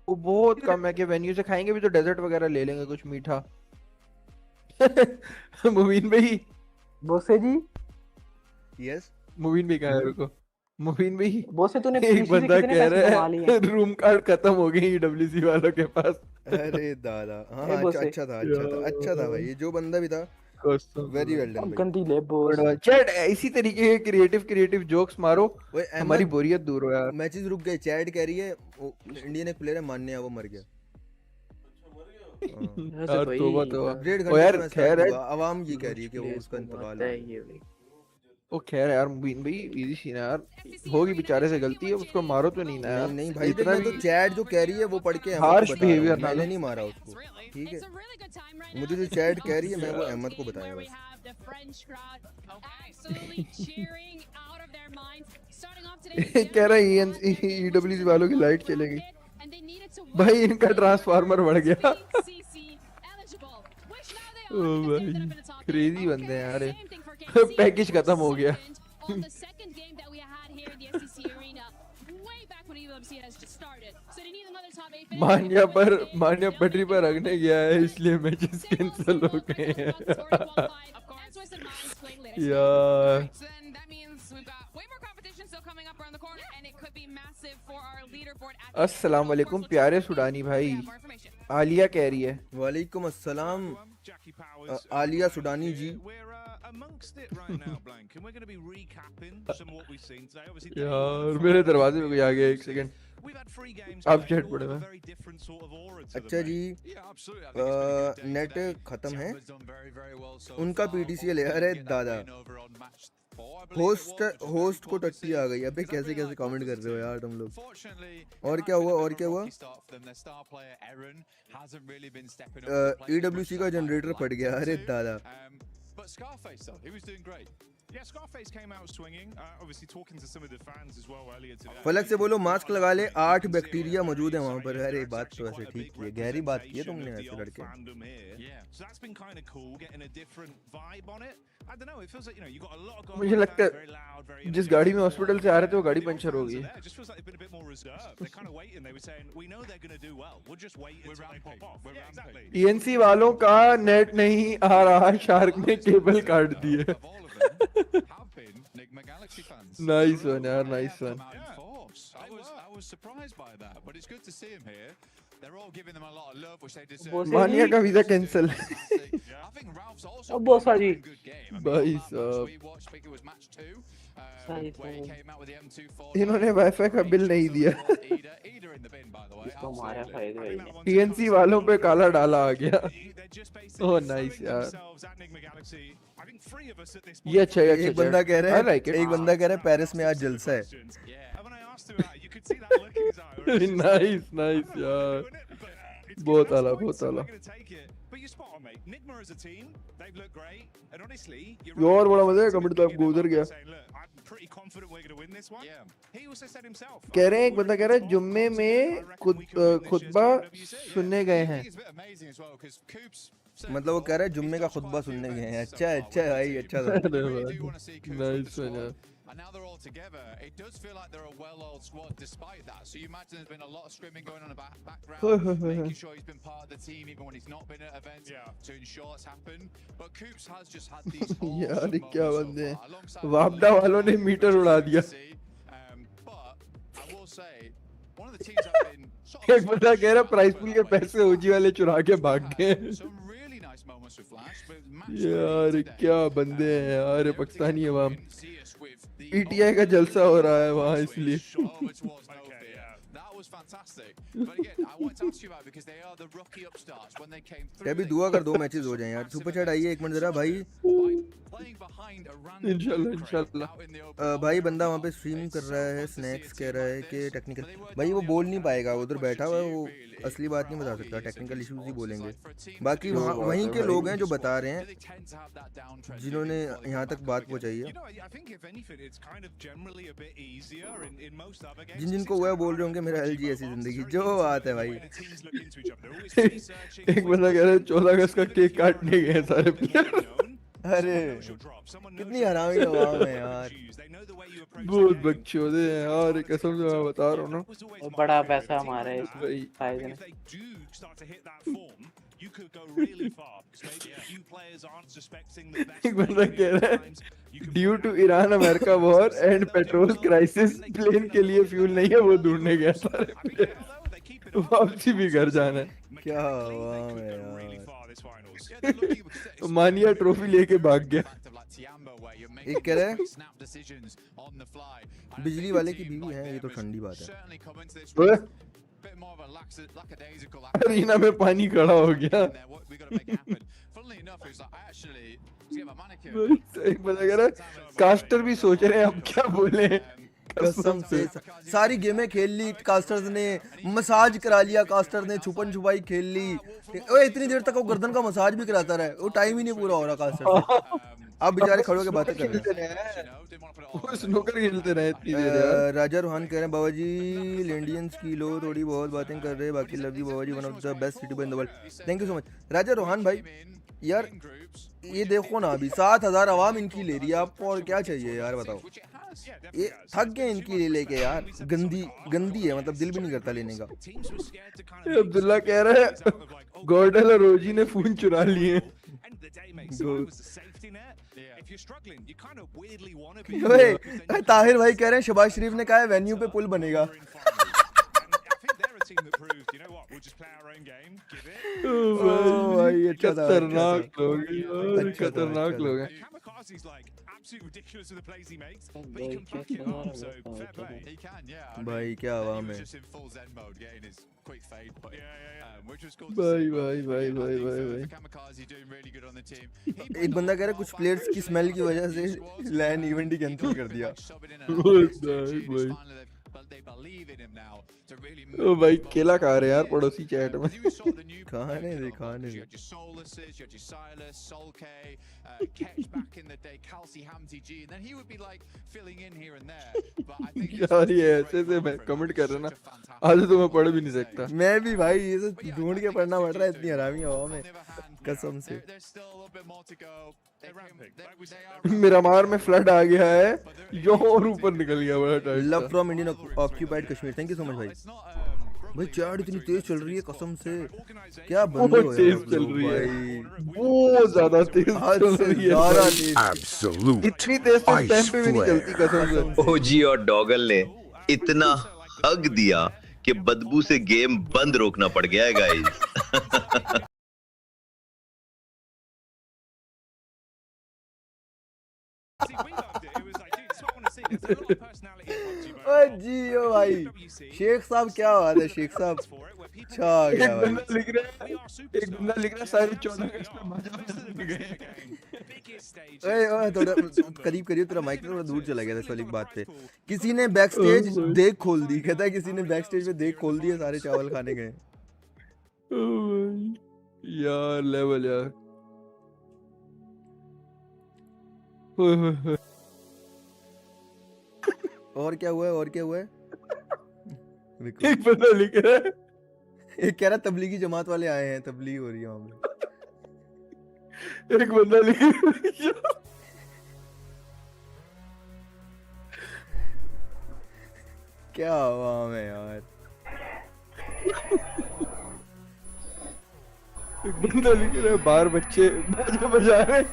वो बहुत कम है कि वेन्यू से खाएंगे भी तो डेजर्ट वगैरह ले लेंगे कुछ मीठा। मुबीन भाई, बोसे जी, यस मुबीन भाई कहाँ है? रुको मुबीन भाई, बोसे तूने एक बंदा कह रहा है रूम कार्ड खत्म हो गई ईडब्ल्यूसी वालों के पास। अरे दादा हाँ अच्छा था भाई, ये जो बंदा भी था वेरी वेल डन गंदी ले बोस। चैट इसी तरीके के क्रिएटिव जोक्स मारो, हमारी बोरियत दूर हो यार। मैचेस रुक गए, चैट कह रही है इंडियन एक प्लेयर है मानने है वो मर गया। तो यार खैर है, आवाम ये कह रही है कि वो उसका इंतकाल है। ओ खैर यार मुबीन भाई इजी सीन है यार, होगी बेचारे से गलती है, उसको मारो तो नहीं ना यार। नहीं भाई इतना तो चैट जो कह रही है वो पढ़ के हार्श बिहेवियर मैंने नहीं मारा उसको, ठीक है। मुझे जो चैट कह रही है मैं वो अहमद को बताया बस। कह रहा है ईडब्ल्यूसी वालों की लाइट चलेगी भाई, इनका ट्रांसफार्मर बढ़ गया। ओ भाई क्रेजी बंदे हैं यार, पैकेज खत्म हो गया। मान्या पटरी पर रखने गया है इसलिए मैचेस कैंसिल हो गए हैं यार। अस्सलाम वालेकुम प्यारे सुडानी भाई, आलिया कह रही है। वालेकुम अस्सलाम आलिया सुडानी जी। यार मेरे दरवाजे में कोई आ गया, एक सेकंड आप चैट पढ़े हुए। अच्छा जी नेट खत्म है उनका, पीटीसी ले आ रहे दादा। होस्ट को टट्टी आ गई। अबे कैसे कमेंट कर रहे हो यार तुम लोग। और क्या हुआ ईडब्ल्यूसी का जनरेटर फट गया, अरे दादा। फलक से बोलो मास्क लगा ले, 8 बैक्टीरिया मौजूद है वहाँ पर। अरे बात तो ऐसे ठीक की है, गहरी बात की है तुमने ऐसे लड़के। मुझे लगता है जिस गाड़ी में हॉस्पिटल से आ रहे थे वो गाड़ी पंचर हो गई। टीएनसी वालों का नेट नहीं आ रहा, शार्क ने केबल काट दी है। नाइस वन यार, नाइस वन। मानिया का वीजा कैंसिल। भाई साहब इन्होंने वाईफाई का बिल नहीं दिया। टीएनसी वालों पे काला डाला आ गया। ओह नाइस यार, ये अच्छा है। एक बंदा कह रहा है पेरिस में आज जलसा है। नाइस यार, बहुत आला। और बड़ा मजा है कमेंट तो आपको उधर गया कह रहे हैं एक बंदा कह रहा है जुम्मे में खुतबा सुनने गए हैं मतलब वो कह रहा है जुम्मे का खुतबा सुनने गए हैं अच्छा है भाई अच्छा था And now they're all together. It does feel like they're a well-oiled squad despite that. So you imagine there's been a lot of scrimming going on in the background, making sure he's been part of the team even when he's not been at events to ensure it's happened. But Coops has just had these यार क्या बंदे वापडा वालों ने metre उड़ा दिया but I will say one of the teams have been एक बंदा कह रहा प्राइस पूल के पैसे ओजी वाले चुरा के भाग गए यार क्या बंदे हैं यार पाकिस्तानी अवाम पीटीआई का जलसा हो रहा है वहाँ इसलिए अभी दुआ कर 2 मैचेस हो जाएं यार सुपर चैट आइए 1 मिनट जरा भाई इंशाल्लाह भाई बंदा वहाँ पे स्ट्रीम कर रहा है स्नैक्स कह रहा है कि टेक्निकल भाई वो बोल नहीं पाएगा उधर बैठा हुआ है वो असली बात नहीं बता सकता टेक्निकल इश्यूज ही बोलेंगे बाकी वहीं के लोग हैं जो बता रहे हैं जिन्होंने यहाँ तक बात पहुँचाई है जिनको हुआ बोल रहे होंगे मेरा एलजी ऐसी जिंदगी जो बात है भाई एक बंदा कह रहा है 14 अगस्त का केक काटने गए सारे प्लेयर अरे कितनी हरामी आवाम है यार बहुत बकचोदे हैं यार कसम से मैं बता रहा हूँ ना बड़ा पैसा हमारा है फायदे में एक बंदा कह रहा है due to Iran America war and petrol crisis plane के लिए फ्यूल नहीं है वो ढूंढने गया सारे प्लेयर वापसी भी घर जाना है क्या आवाम है यार मानिया ट्रॉफी लेके भाग गया एक कह रहा है बिजली वाले की बीवी है ये तो ठंडी बात है अरीना में पानी खड़ा हो गया एक बंदा कह रहा है कास्टर भी सोच रहे हैं अब क्या बोले कसम से सारी गेमें खेल ली कास्टर्स ने मसाज करा लिया कास्टर ने छुपन छुपाई खेल ली ओए इतनी देर तक वो गर्दन का मसाज भी कराता रहा वो टाइम ही नहीं पूरा हो रहा कास्टर अब बेचारे खड़े होकर बातें कर रहे हैं स्नूकर खेलते रहे इतनी देर राजा रोहान कह रहे हैं बाबा जी इंडियंस की लो थोड़ी बहुत बातें कर रहे हैं बाकी love you Baba ji one of the best city in the world thank you so much Raja Rohan भाई यार ये देखो ना अभी 7000 आवाम इनकी ले रही है आपको और क्या चाहिए यार बताओ ये थक गए इनकी लेके यार गंदी है मतलब दिल भी नहीं करता लेने का अब्दुल्ला कह रहा है गॉर्डल और रोजी ने फोन चुरा लिए ताहिर भाई कह रहे हैं शहबाज शरीफ ने कहा है वेन्यू पे पुल बनेगा खतरनाक लोग खतरनाक लोग हैं ridiculous with the plays he makes, but he can back it up, so fair play. He can, yeah. भाई क्या आवाम है? Just in full zen mode, getting his quick fade, but which was cool. भाई. Kamikaze doing really good on the team. एक बंदा कह रहा है कुछ प्लेयर्स की स्मेल की वजह से लैन इवेंट ही कैंसिल कर दिया. They believe in him now to really ओ भाई केला खा रहे यार पड़ोसी चैट में खाने दे you had your Soluses, you had your Silas, Sol K, Ketch back in the day, Kelsey Hamzy G, and then he would be like filling in here and there, but I think यार ये ऐसे से मैं comment कर रहा ना आज तो मैं पढ़ भी नहीं सकता मैं भी भाई ये सब ढूंढ के पढ़ना पड़ रहा है इतनी हरामी हवा में कसम से मेरा मार में फ्लड आ गया है जो और ऊपर निकल गया बड़ा tight love from Indian occupied Kashmir thank you so much भाई चैट इतनी तेज चल रही है कसम से क्या बंदे हो तेज चल रही है बहुत ज्यादा तेज चल रही है एब्सोल्यूट इतनी तेज तो टाइम पे भी नहीं चलती कसम से ओजी और डॉगल ने इतना हग दिया कि बदबू से गेम बंद रोकना पड़ गया है गाइस जियो भाई शेख साहब क्या बात है शेख साहब अच्छा गया भाई एक बंदा लिख रहा है सारे 14 अगस्त पे मजा गए ओए थोड़ा करीब करिए तेरा माइक थोड़ा दूर चला गया था इस वाली बात पे किसी ने बैक स्टेज देख खोल दी कहता है किसी ने बैक स्टेज पे देख खोल दी है सारे चावल खाने गए यार लेवल यार। और क्या हुआ है, और क्या हुआ है? एक बंदा लिख रहा है, एक कह रहा तबलीगी जमात वाले आए हैं, तबलीग हो रही है वहां पे। एक बंदा लिख रहा है, क्या आवाम है यार। एक बंदा लिख रहा है बाहर बच्चे बाजा बजा रहे हैं।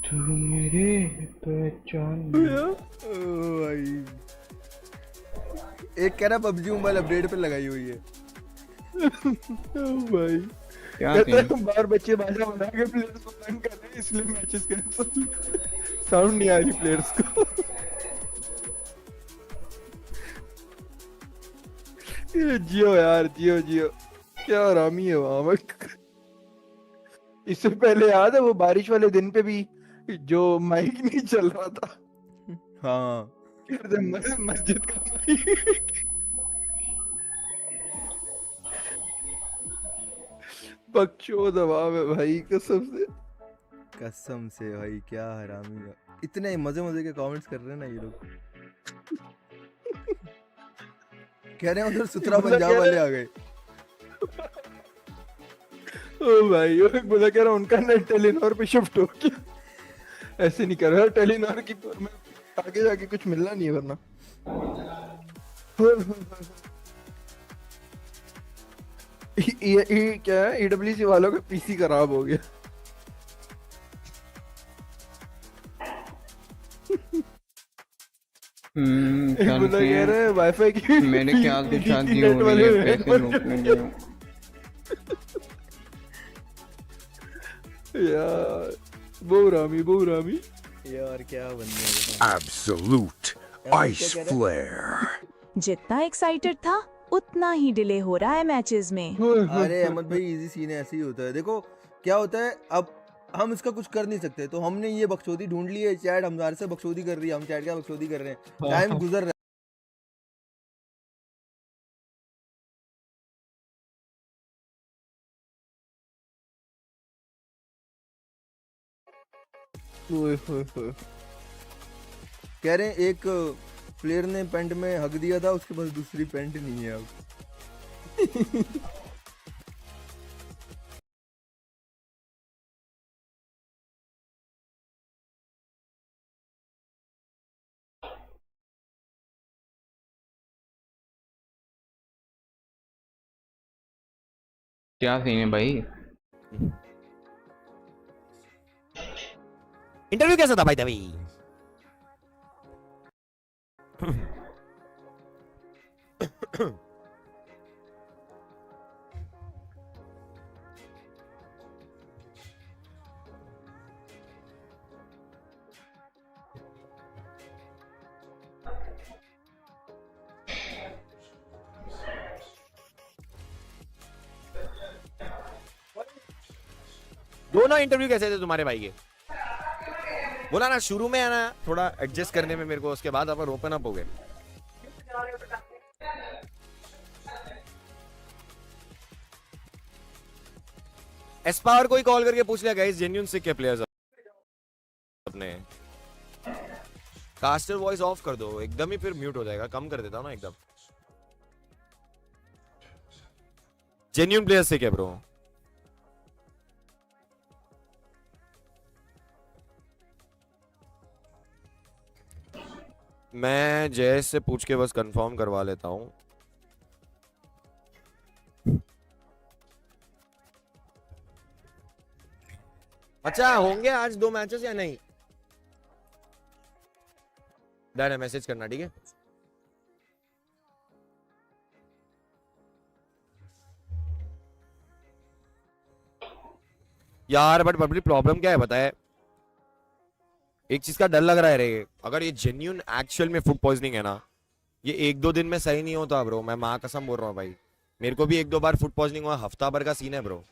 तू मेरे पहचान भाई एक कह रहा पबजी मोबाइल अपडेट पे लगाई हुई है। भाई क्या कहता है बाहर बच्चे बाजा बना के प्लेयर्स को तंग कर रहे हैं, इसलिए मैचेस कैंसिल। साउंड नहीं आ रही प्लेयर्स को। ये जियो यार, जियो जियो क्या हरामी है वहां पर। इससे पहले याद है वो बारिश वाले दिन पे भी जो माइक नहीं चल रहा था। हाँ मस्जिद का माइक। बकचोद दबाव है भाई, कसम से भाई, क्या हरामी है। इतने मजे मजे के कमेंट्स कर रहे हैं ना ये लोग। कह रहे हैं उधर सुथरा पंजाब वाले आ गए। ओ भाई वो बोला कह रहा उनका नेट टेलीनॉर पे शिफ्ट हो गया। ऐसे नहीं कर रहा, टेलीनॉर की में आगे जाके कुछ मिलना नहीं है वरना। क्या है, ईडब्ल्यूसी वालों का पीसी खराब हो गया। बोला कह रहे हैं वाईफाई की मेरे ख्याल से शादी हो रही है, पैसे रोकने यार बहुरामी यार क्या बंदे हैं। Absolute ice flare. जितना एक्साइटेड था उतना ही डिले हो रहा है मैचेस में। अरे अहमद भाई इजी सीन है, ऐसे ही होता है। देखो क्या होता है, अब हम इसका कुछ कर नहीं सकते, तो हमने ये बकचोदी ढूंढ ली है। चैट हमारे से बकचोदी कर रही है, हम चैट क्या बकचोदी कर रहे हैं। टाइम गुजर रहा है। कह रहे हैं एक प्लेयर ने पेंट में हक दिया था, उसके पास दूसरी पेंट नहीं है अब। क्या सीन है भाई? इंटरव्यू कैसा था भाई तभी? दोनों इंटरव्यू कैसे थे तुम्हारे भाई के? बोला ना शुरू में है ना थोड़ा एडजस्ट करने में मेरे को, उसके बाद अपन ओपन अप हो गए। एस्पावर को ही कॉल करके पूछ लिया गाइस जेन्युइन से क्या प्लेयर्स अपने। कास्टर वॉइस ऑफ कर दो एकदम ही, फिर म्यूट हो जाएगा। कम कर देता हूं ना एकदम। जेन्युइन प्लेयर्स से क्या ब्रो? मैं जयेश से पूछ के बस कंफर्म करवा लेता हूं। अच्छा होंगे आज 2 मैचेस या नहीं? डायरेक्ट मैसेज करना, ठीक है? यार बट पब्लिक प्रॉब्लम क्या है बताए? एक चीज का डर लग रहा है रे, अगर ये जेन्युइन एक्चुअल में फूड पॉइजनिंग है ना, ये 1-2 दिन में सही नहीं होता ब्रो। मैं माँ कसम बोल रहा हूँ भाई, मेरे को भी 1-2 बार फूड पॉइजनिंग हुआ। हफ्ता भर का सीन है ब्रो।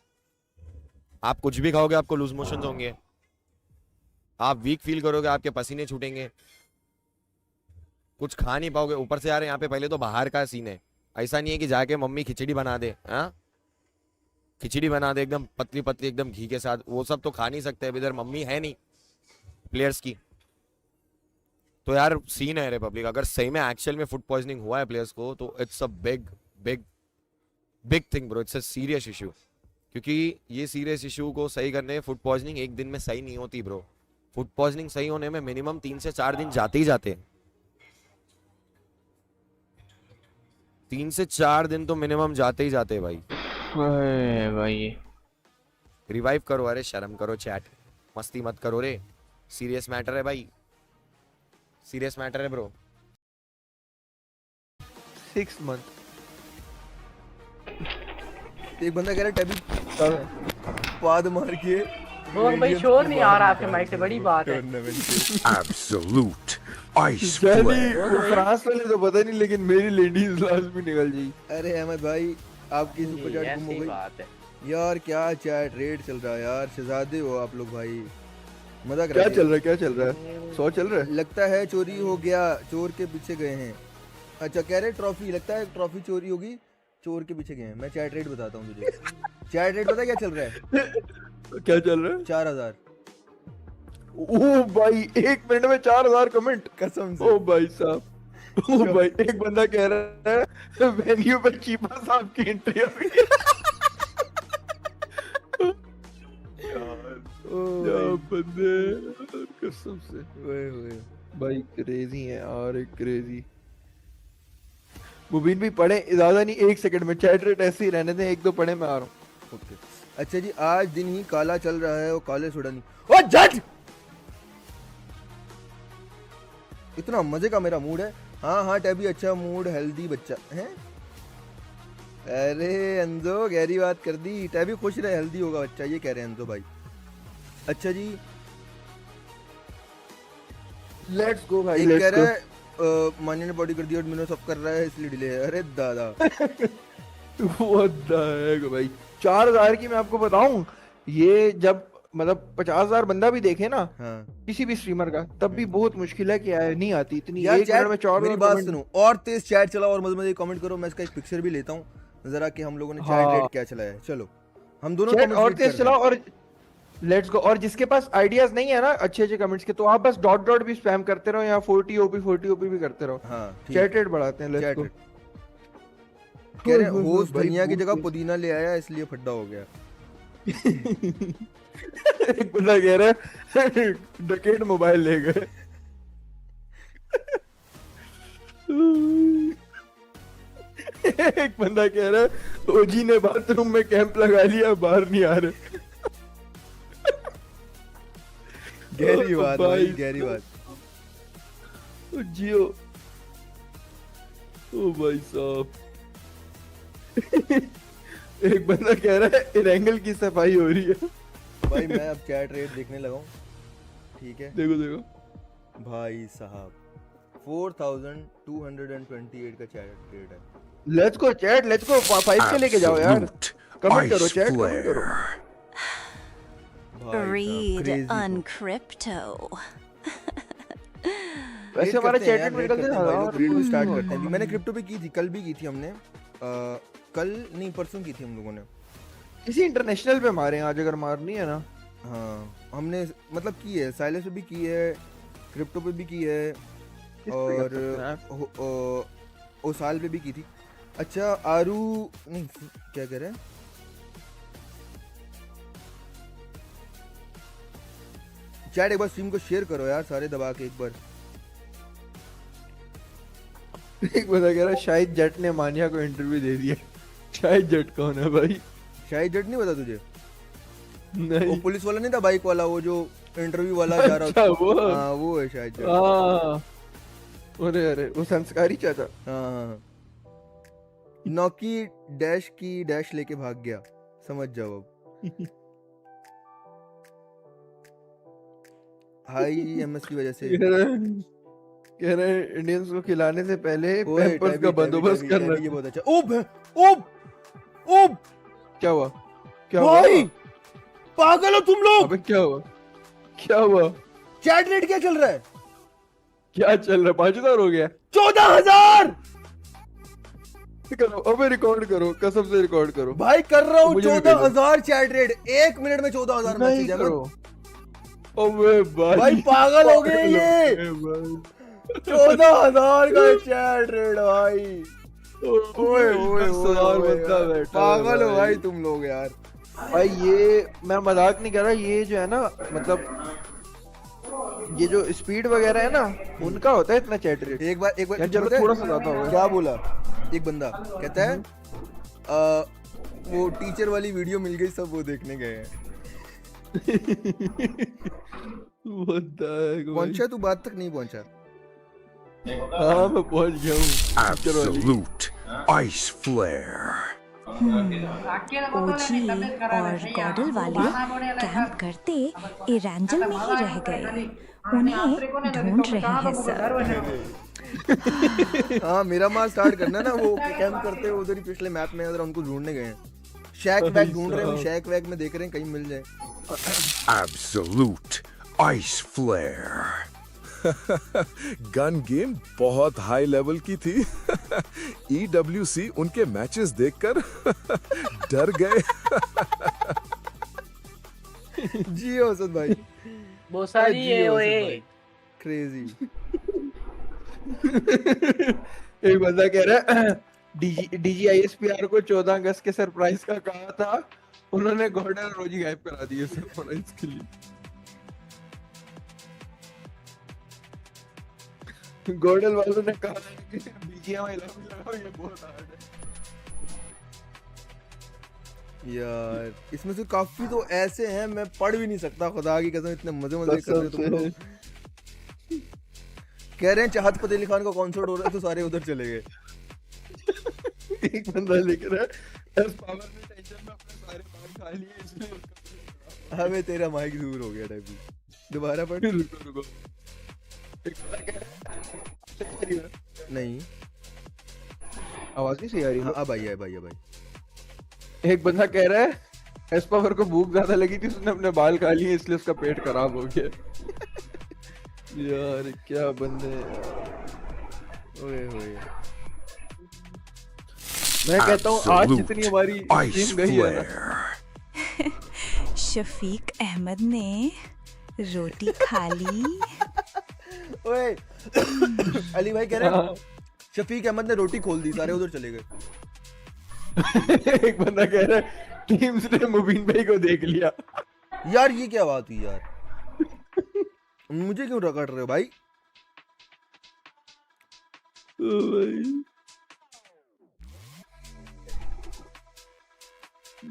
आप कुछ भी खाओगे आपको लूज मोशंस होंगे। आप वीक फील करोगे, आपके पसीने छूटेंगे, कुछ खा नहीं पाओगे। ऊपर से यार यहाँ पे पहले तो बाहर का सीन है, ऐसा नहीं है कि जाके मम्मी खिचड़ी बना दे, हाँ खिचड़ी बना दे एकदम पतली पतली एकदम घी के साथ, वो सब तो खा नहीं सकते, इधर मम्मी है नहीं प्लेयर्स की। तो यार सीन है रिपब्लिक, अगर सही में एक्चुअल में फूड पॉइजनिंग हुआ है प्लेयर्स को तो it's a big big big thing bro, it's a serious issue. क्योंकि ये सीरियस इशू को सही करने, फूड पॉइजनिंग एक दिन में सही नहीं होती ब्रो। फूड पॉइजनिंग सही होने में मिनिमम 3 से 4 दिन जाते ही जाते हैं। 3 से 4 दिन तो मिनिमम जाते ही जाते हैं भाई। भाई रिवाइव करो, अरे शर्म करो चैट, मस्ती मत करो रे, सीरियस मैटर है भाई, सीरियस मैटर है ब्रो। 6 मंथ। एक बंदा कह रहा है टैबी पाद मार के वो भाई शोर नहीं आ रहा आपके माइक से, बड़ी बात है। Absolute ice जानी flare. फ्रांस वाले तो पता नहीं, लेकिन मेरी लेडीज लास्ट में निकल जाएगी। अरे अहमद भाई आपकी सुपर चैट गुम हो गई यार, क्या चैट रेट चल रहा है यार, शहजादे हो आप लोग भाई, मजा कर क्या चल रहा है, क्या चल रहा है? 100 चल रहा है। लगता है चोरी हो गया, चोर के पीछे गए हैं। अच्छा कह रहे ट्रॉफी, लगता है ट्रॉफी चोरी होगी, चोर के पीछे गए हैं। मैं चैट रेट बताता हूँ तुझे। चैट रेट पता क्या चल रहा है? क्या चल रहा है? 4000। ओ भाई 1 मिनट में 4000 कमेंट, कसम से। ओ भाई साहब, ओ भाई एक बंदा कह रहा है वेन्यू पे चीपा साहब की एंट्री हो गई। बंदे कसम से ओए भाई क्रेजी है यार, क्रेजी। मुबीन भी पढ़े, ज्यादा नहीं 1 सेकंड में, चैट रेट ऐसे ही रहने दें, 1-2 पढ़े मैं आ रहा हूँ। ओके अच्छा जी, आज दिन ही काला चल रहा है और काले सोडा नहीं। ओ जज, इतना मजे का मेरा मूड है। हाँ हाँ टैबी अच्छा मूड, हेल्दी बच्चा है। अरे अंजो गहरी बात कर दी, टैबी खुश रहे, हेल्दी होगा बच्चा, ये कह रहे हैं अंजो भाई। अच्छा जी लेट्स गो भाई, एक कह रहा है मान्य ने बॉडी कर दी और मैंने सब कर रहा है इसलिए डिले है। अरे दादा व्हाट द हेक भाई, 4000 की मैं आपको बताऊं, ये जब मतलब 50,000 बंदा भी देखे ना किसी भी स्ट्रीमर का, तब भी बहुत मुश्किल है कि नहीं आती इतनी। यार एक मिनट में 4 मेरी बात सुनो, और तेज चैट चलाओ और मजे कमेंट करो। मैं इसका एक पिक्चर भी लेता हूँ जरा कि हम लोगों ने चैट रेट क्या चलाया है। चलो हम दोनों और तेज चलाओ और लेट्स गो। और जिसके पास आइडियाज नहीं है ना अच्छे अच्छे कमेंट्स के, तो आप बस डॉट डॉट भी स्पैम करते रहो या 40 ओपी भी करते रहो। चैट रेट बढ़ाते हैं। Let's go. कह रहे हैं होस्ट धनिया की जगह पुदीना ले आया इसलिए फड्डा हो गया। एक बंदा कह रहा है डकेट मोबाइल ले गए। एक बंदा कह रहा है ओजी ने बाथरूम में कैंप लगा लिया, बाहर नहीं आ रहे। गहरी बात भाई, गहरी बात। जियो ओ भाई साहब। एक बंदा कह रहा है इरेंगल की सफाई हो रही है। भाई मैं अब चैट रेट देखने लगा हूँ, ठीक है? देखो देखो भाई साहब 4228 का चैट रेट है। Let's go chat, let's go 5 के लेके जाओ यार, कमेंट करो चैट, कमेंट करो। Read uncrypto. वैसे हमारा चैट रेट निकल गया भाई, रेट भी स्टार्ट करते हैं। मैंने क्रिप्टो पे की थी, कल भी की थी हमने, कल नहीं परसों की थी हम लोगों ने। किसी इंटरनेशनल पे मारे आज अगर मारनी है ना। हाँ हमने मतलब की है, साइलेंस पे भी की है, क्रिप्टो पे भी की है और ओसाल पे भी की थी। अच्छा आरू नहीं क्या कह रहे हैं, चैट एक बार स्ट्रीम को शेयर करो यार सारे दबा के एक बार। एक बंदा कह रहा है शायद जट ने मानिया को इंटरव्यू दे दिया। शायद जट कौन है भाई? शायद जट नहीं पता तुझे? नहीं। वो पुलिस वाला नहीं था बाइक वाला, वो जो इंटरव्यू वाला जा रहा था। हाँ वो है शायद जट। अरे वो संस्कारी चाचा। हाँ नौकी डैश की डैश लेके भाग गया, समझ जाओ अब। हाई एमएस की वजह से कह रहे हैं इंडियंस को खिलाने से पहले पैम्पर्स का बंदोबस्त करना। ये बहुत अच्छा। ओब ओब क्या हुआ? क्या भाई हुआ? पागल हो तुम लोग? अबे क्या हुआ? क्या हुआ? चैट रेट क्या चल रहा है? क्या चल रहा है? 5000 हो गया। 14,000 करो, अबे रिकॉर्ड करो, कसम से रिकॉर्ड करो भाई। कर रहा हूँ। मुझे भी 14,000 चैट रेट 1 मिनट में। 14,000 मैसेज है। अबे भाई पागल हो गए ये। 14,000 का चैट रेट भाई। ओए ओए ओए, पागल हो भाई तुम लोग यार। भाई ये मैं मजाक नहीं कर रहा, ये जो है ना मतलब ये जो स्पीड वगैरह है ना उनका होता है इतना चैट रेट। एक बार चलो थोड़ा सा ज्यादा होगा। क्या बोला एक बंदा, कहता है वो टीचर वाली वीडियो मिल गई, सब वो देखने गए हैं। पहुंचा तू? बात तक नहीं पहुंचा। हाँ मैं पहुंच गया हूँ। Absolute ice flare. ओजी और गॉडल वाले कैंप करते इरेंजल में ही रह गए, उन्हें ढूंढ रहे हैं सब। हाँ मेरा मार स्टार्ट करना ना, वो कैंप करते हैं उधर ही पिछले मैप में, उधर उनको ढूंढने गए हैं। शैक वैक ढूंढ रहे हैं, शैक वैक में देख रहे हैं कहीं मिल जाए। Absolute ice flare. Gun game बहुत हाई लेवल की थी। EWC उनके मैचेस देखकर डर गए। जी औसत भाई, बहुत सारी है ओए, क्रेजी। एक बंदा कह रहा है DGISPR को 14 अगस्त के सरप्राइज का कहा था, उन्होंने गॉर्डन रोजी गायब करा दिए सरप्राइज के लिए। गॉर्डन वालों ने कहा कि BGMI लगाओ, ये बहुत हार्ड है यार। इसमें से काफी तो ऐसे हैं मैं पढ़ भी नहीं सकता, खुदा की कसम, इतने मजे मजे कर रहे तुम लोग। कह रहे हैं चाहत फतेह अली खान का कॉन्सर्ट हो रहा है तो सारे उधर चले गए। एक बंदा लिख रहा है एस पावर ने टेंशन में अपने सारे बाल खा लिए इसलिए। हमें तेरा माइक दूर हो गया टाइप। दोबारा पढ़। रुको नहीं आवाज नहीं सही आ रही। हाँ अब आई भाई। एक बंदा कह रहा है एस पावर को भूख ज्यादा लगी थी, उसने अपने बाल खा लिए इसलिए उसका पेट खराब हो गया। यार क्या बंदे। ओए ओए, मैं कहता हूँ आज जितनी हमारी टीम गई है ना। शफीक अहमद ने रोटी खा ली। ओए अली भाई कह रहे हैं शफीक अहमद ने रोटी खोल दी, सारे उधर चले गए। एक बंदा कह रहा है टीम्स ने मुबीन भाई को देख लिया। यार ये क्या बात हुई यार, मुझे क्यों रगड़ रहे हो भाई?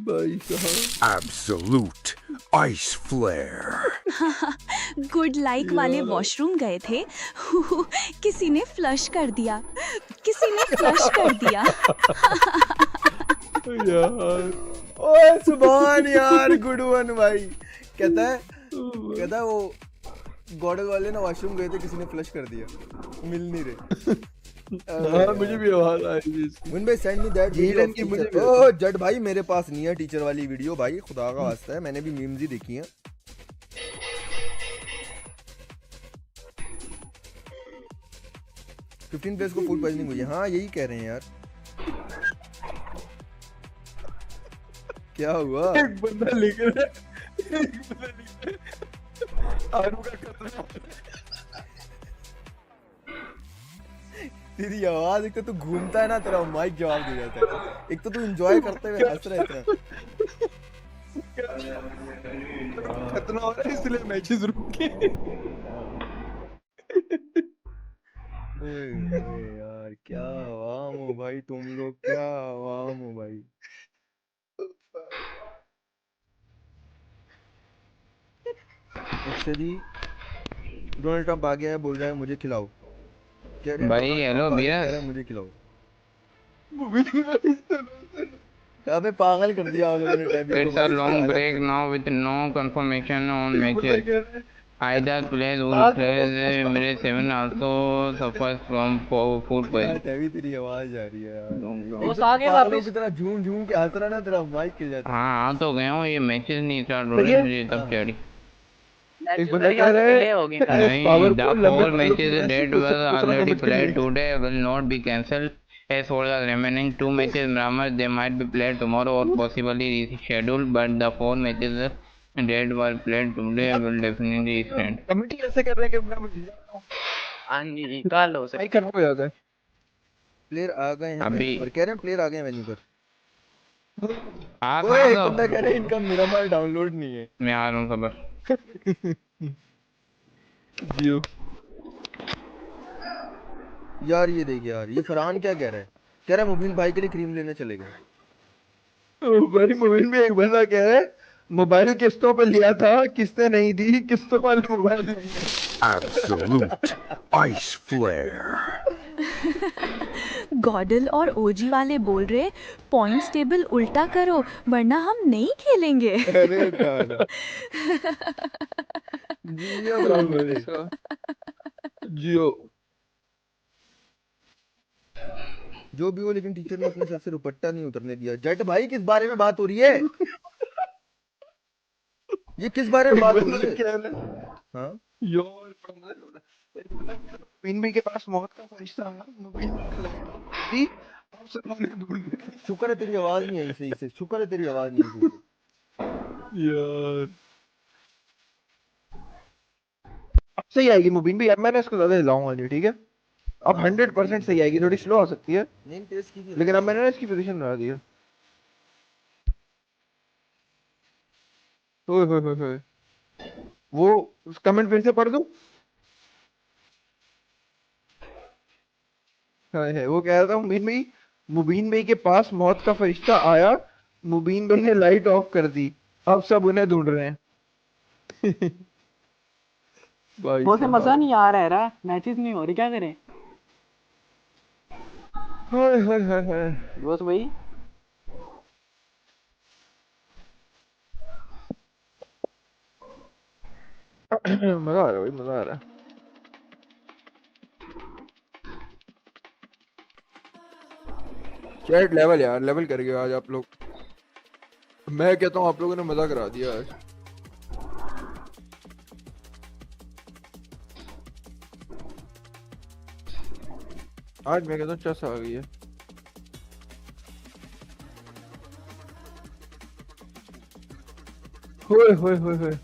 भाई साहब Absolute ice flare. Good like वाले वॉशरूम गए थे, किसी ने फ्लश कर दिया, किसी ने फ्लश कर दिया। यार ओए सुभान यार, गुड वन भाई। कहता है वो गॉडल वाले ना वॉशरूम गए थे, किसी ने फ्लश कर दिया, मिल नहीं रहे। हाँ मुझे भी आवाज आई। मुन भाई सेंड मी दैट वीडियो की मुझे। ओह जट भाई मेरे पास नहीं है टीचर वाली वीडियो भाई, खुदा का वास्ता है, मैंने भी मीम्स ही देखी हैं। फिफ्टीन प्लेस को फूड पॉइजनिंग हुई है। हाँ यही कह रहे हैं यार। क्या हुआ? एक बंदा लिख रहा है आलू का खतरा। तेरी आवाज, एक तो तू घूमता है ना, तेरा माइक जवाब दे जाता है। एक तो तू एंजॉय करते हुए हंस रहा है। खतरा हो रहा है इसलिए मैचेस रुक गए। यार क्या आवाम हो भाई तुम लोग, क्या आवाम हो भाई। अच्छा जी, डोनाल्ड ट्रंप आ गया है, बोल रहा है मुझे खिलाओ। भाई हेलो भैया, मुझे खिलाओ। अबे पागल कर दिया It's a long break now with no confirmation on matches. Either plays will play मेरे 7 also suffers from food poisoning. तभी तेरी आवाज आ रही है यार। वो आ गया वापस की तरह झूम झूम के हंस रहा ना, तेरा माइक खिल जाता है। हाँ तो गया हूँ, ये मैचेस नहीं स्टार्ट हो रहे मुझे तब चढ़ी। एक बंदा कह रहा है नहीं, the 4 matches that were already played today will not be cancelled. As for the remaining 2 matches, Brahmas, they might be played tomorrow or possibly rescheduled, but the 4 matches that were played today will definitely stand. Committee ऐसे कर रहे हैं कि मैं मुझे निकाल हो भाई खराब हो जाता है। प्लेयर आ गए हैं अभी venue पर, कह रहे हैं प्लेयर आ गए हैं वेन्यू पर। आ ओए एक खा बंदा कह रहा है इनका मिरामार डाउनलोड नहीं है। मैं आ रहा हूँ खबर। जियो यार ये देख यार, ये फरहान क्या कह रहा है, कह रहा है मुबीन भाई के लिए क्रीम लेने चले गए। भाई मोबाइल में एक बंदा कह रहा है मोबाइल किस्तों पे लिया था, किस्तें नहीं दी, किस्तों वाले मोबाइल नहीं है। Absolute ice flare. गॉडल और ओजी वाले बोल रहे पॉइंट्स टेबल उल्टा करो वरना हम नहीं खेलेंगे। अरे दादा जियो ब्राह्मण जियो जो भी हो, लेकिन टीचर ने अपने सर से दुपट्टा नहीं उतरने दिया। जट भाई किस बारे में बात हो रही है? ये किस बारे में बात हो रही है? हाँ यार मुबीन भाई के पास मौत का फरिश्ता है। मुबीन दी आप सब लोग ढूंढ रहे। शुक्र है तेरी आवाज नहीं आई सही से, शुक्र है तेरी आवाज नहीं आई सही से। यार अब सही आएगी मुबीन भाई, अब मैंने इसको ज्यादा हिलाऊंगा नहीं, ठीक है? अब 100% सही आएगी, थोड़ी स्लो हो सकती है नहीं टेस्ट की थी, लेकिन अब मैंने इसकी पोजीशन बना दी है। ओए होए होए होए, वो उस कमेंट फिर से पढ़ दूं? है वो कह रहा था मुबीन भाई के पास मौत का फरिश्ता आया, मुबीन भाई ने लाइट ऑफ कर दी, अब सब उन्हें ढूंढ रहे हैं। वो से मजा नहीं आ रहा है, मैचेस नहीं हो रहे, क्या करें? हाय हाय हाय हाय बस भाई मजा आ रहा है भाई, मजा आ रहा है। चैट लेवल यार, लेवल कर गए आज आप लोग। मैं कहता हूँ आप लोगों ने मजा करा दिया आज। आज मैं कहता हूँ चस आ गई है। होए होए होए होए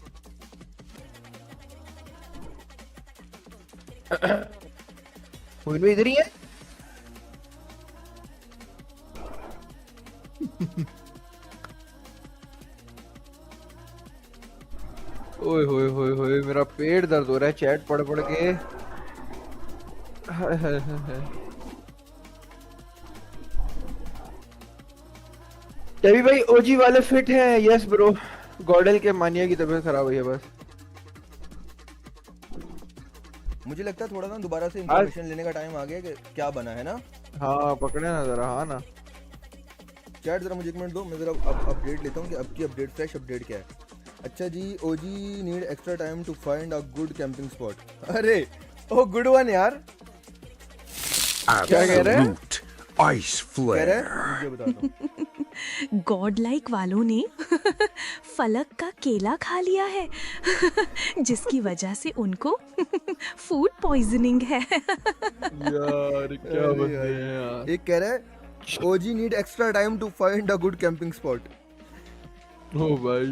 मुबीन भाई इधर ही है। ओए होए होए होए मेरा पेट दर्द हो रहा है चैट पढ़ पढ़ के। हाय हाय हाय तभी भाई ओजी वाले फिट हैं। यस ब्रो, गॉडल के मानिया की तबीयत खराब हुई है बस। मुझे लगता है थोड़ा ना दोबारा से इंफॉर्मेशन लेने का टाइम आ गया कि क्या बना है ना। हाँ पकड़े ना जरा, हाँ ना चैट जरा मुझे एक मिनट दो, मैं जरा अपडेट लेता हूँ कि अब की अपडेट फ्रेश अपडेट क्या है। अच्छा जी, OG need extra time to find a good camping spot. अरे ओ गुड वन यार, क्या कह रहे हैं? Ice flare. मुझे बता दो। गॉड लाइक वालों ने फलक का केला खा लिया है जिसकी वजह से उनको फूड पॉइजनिंग है। यार क्या बंदे हैं यार। एक कह रहा है OG need extra time to find a good camping spot. ओ भाई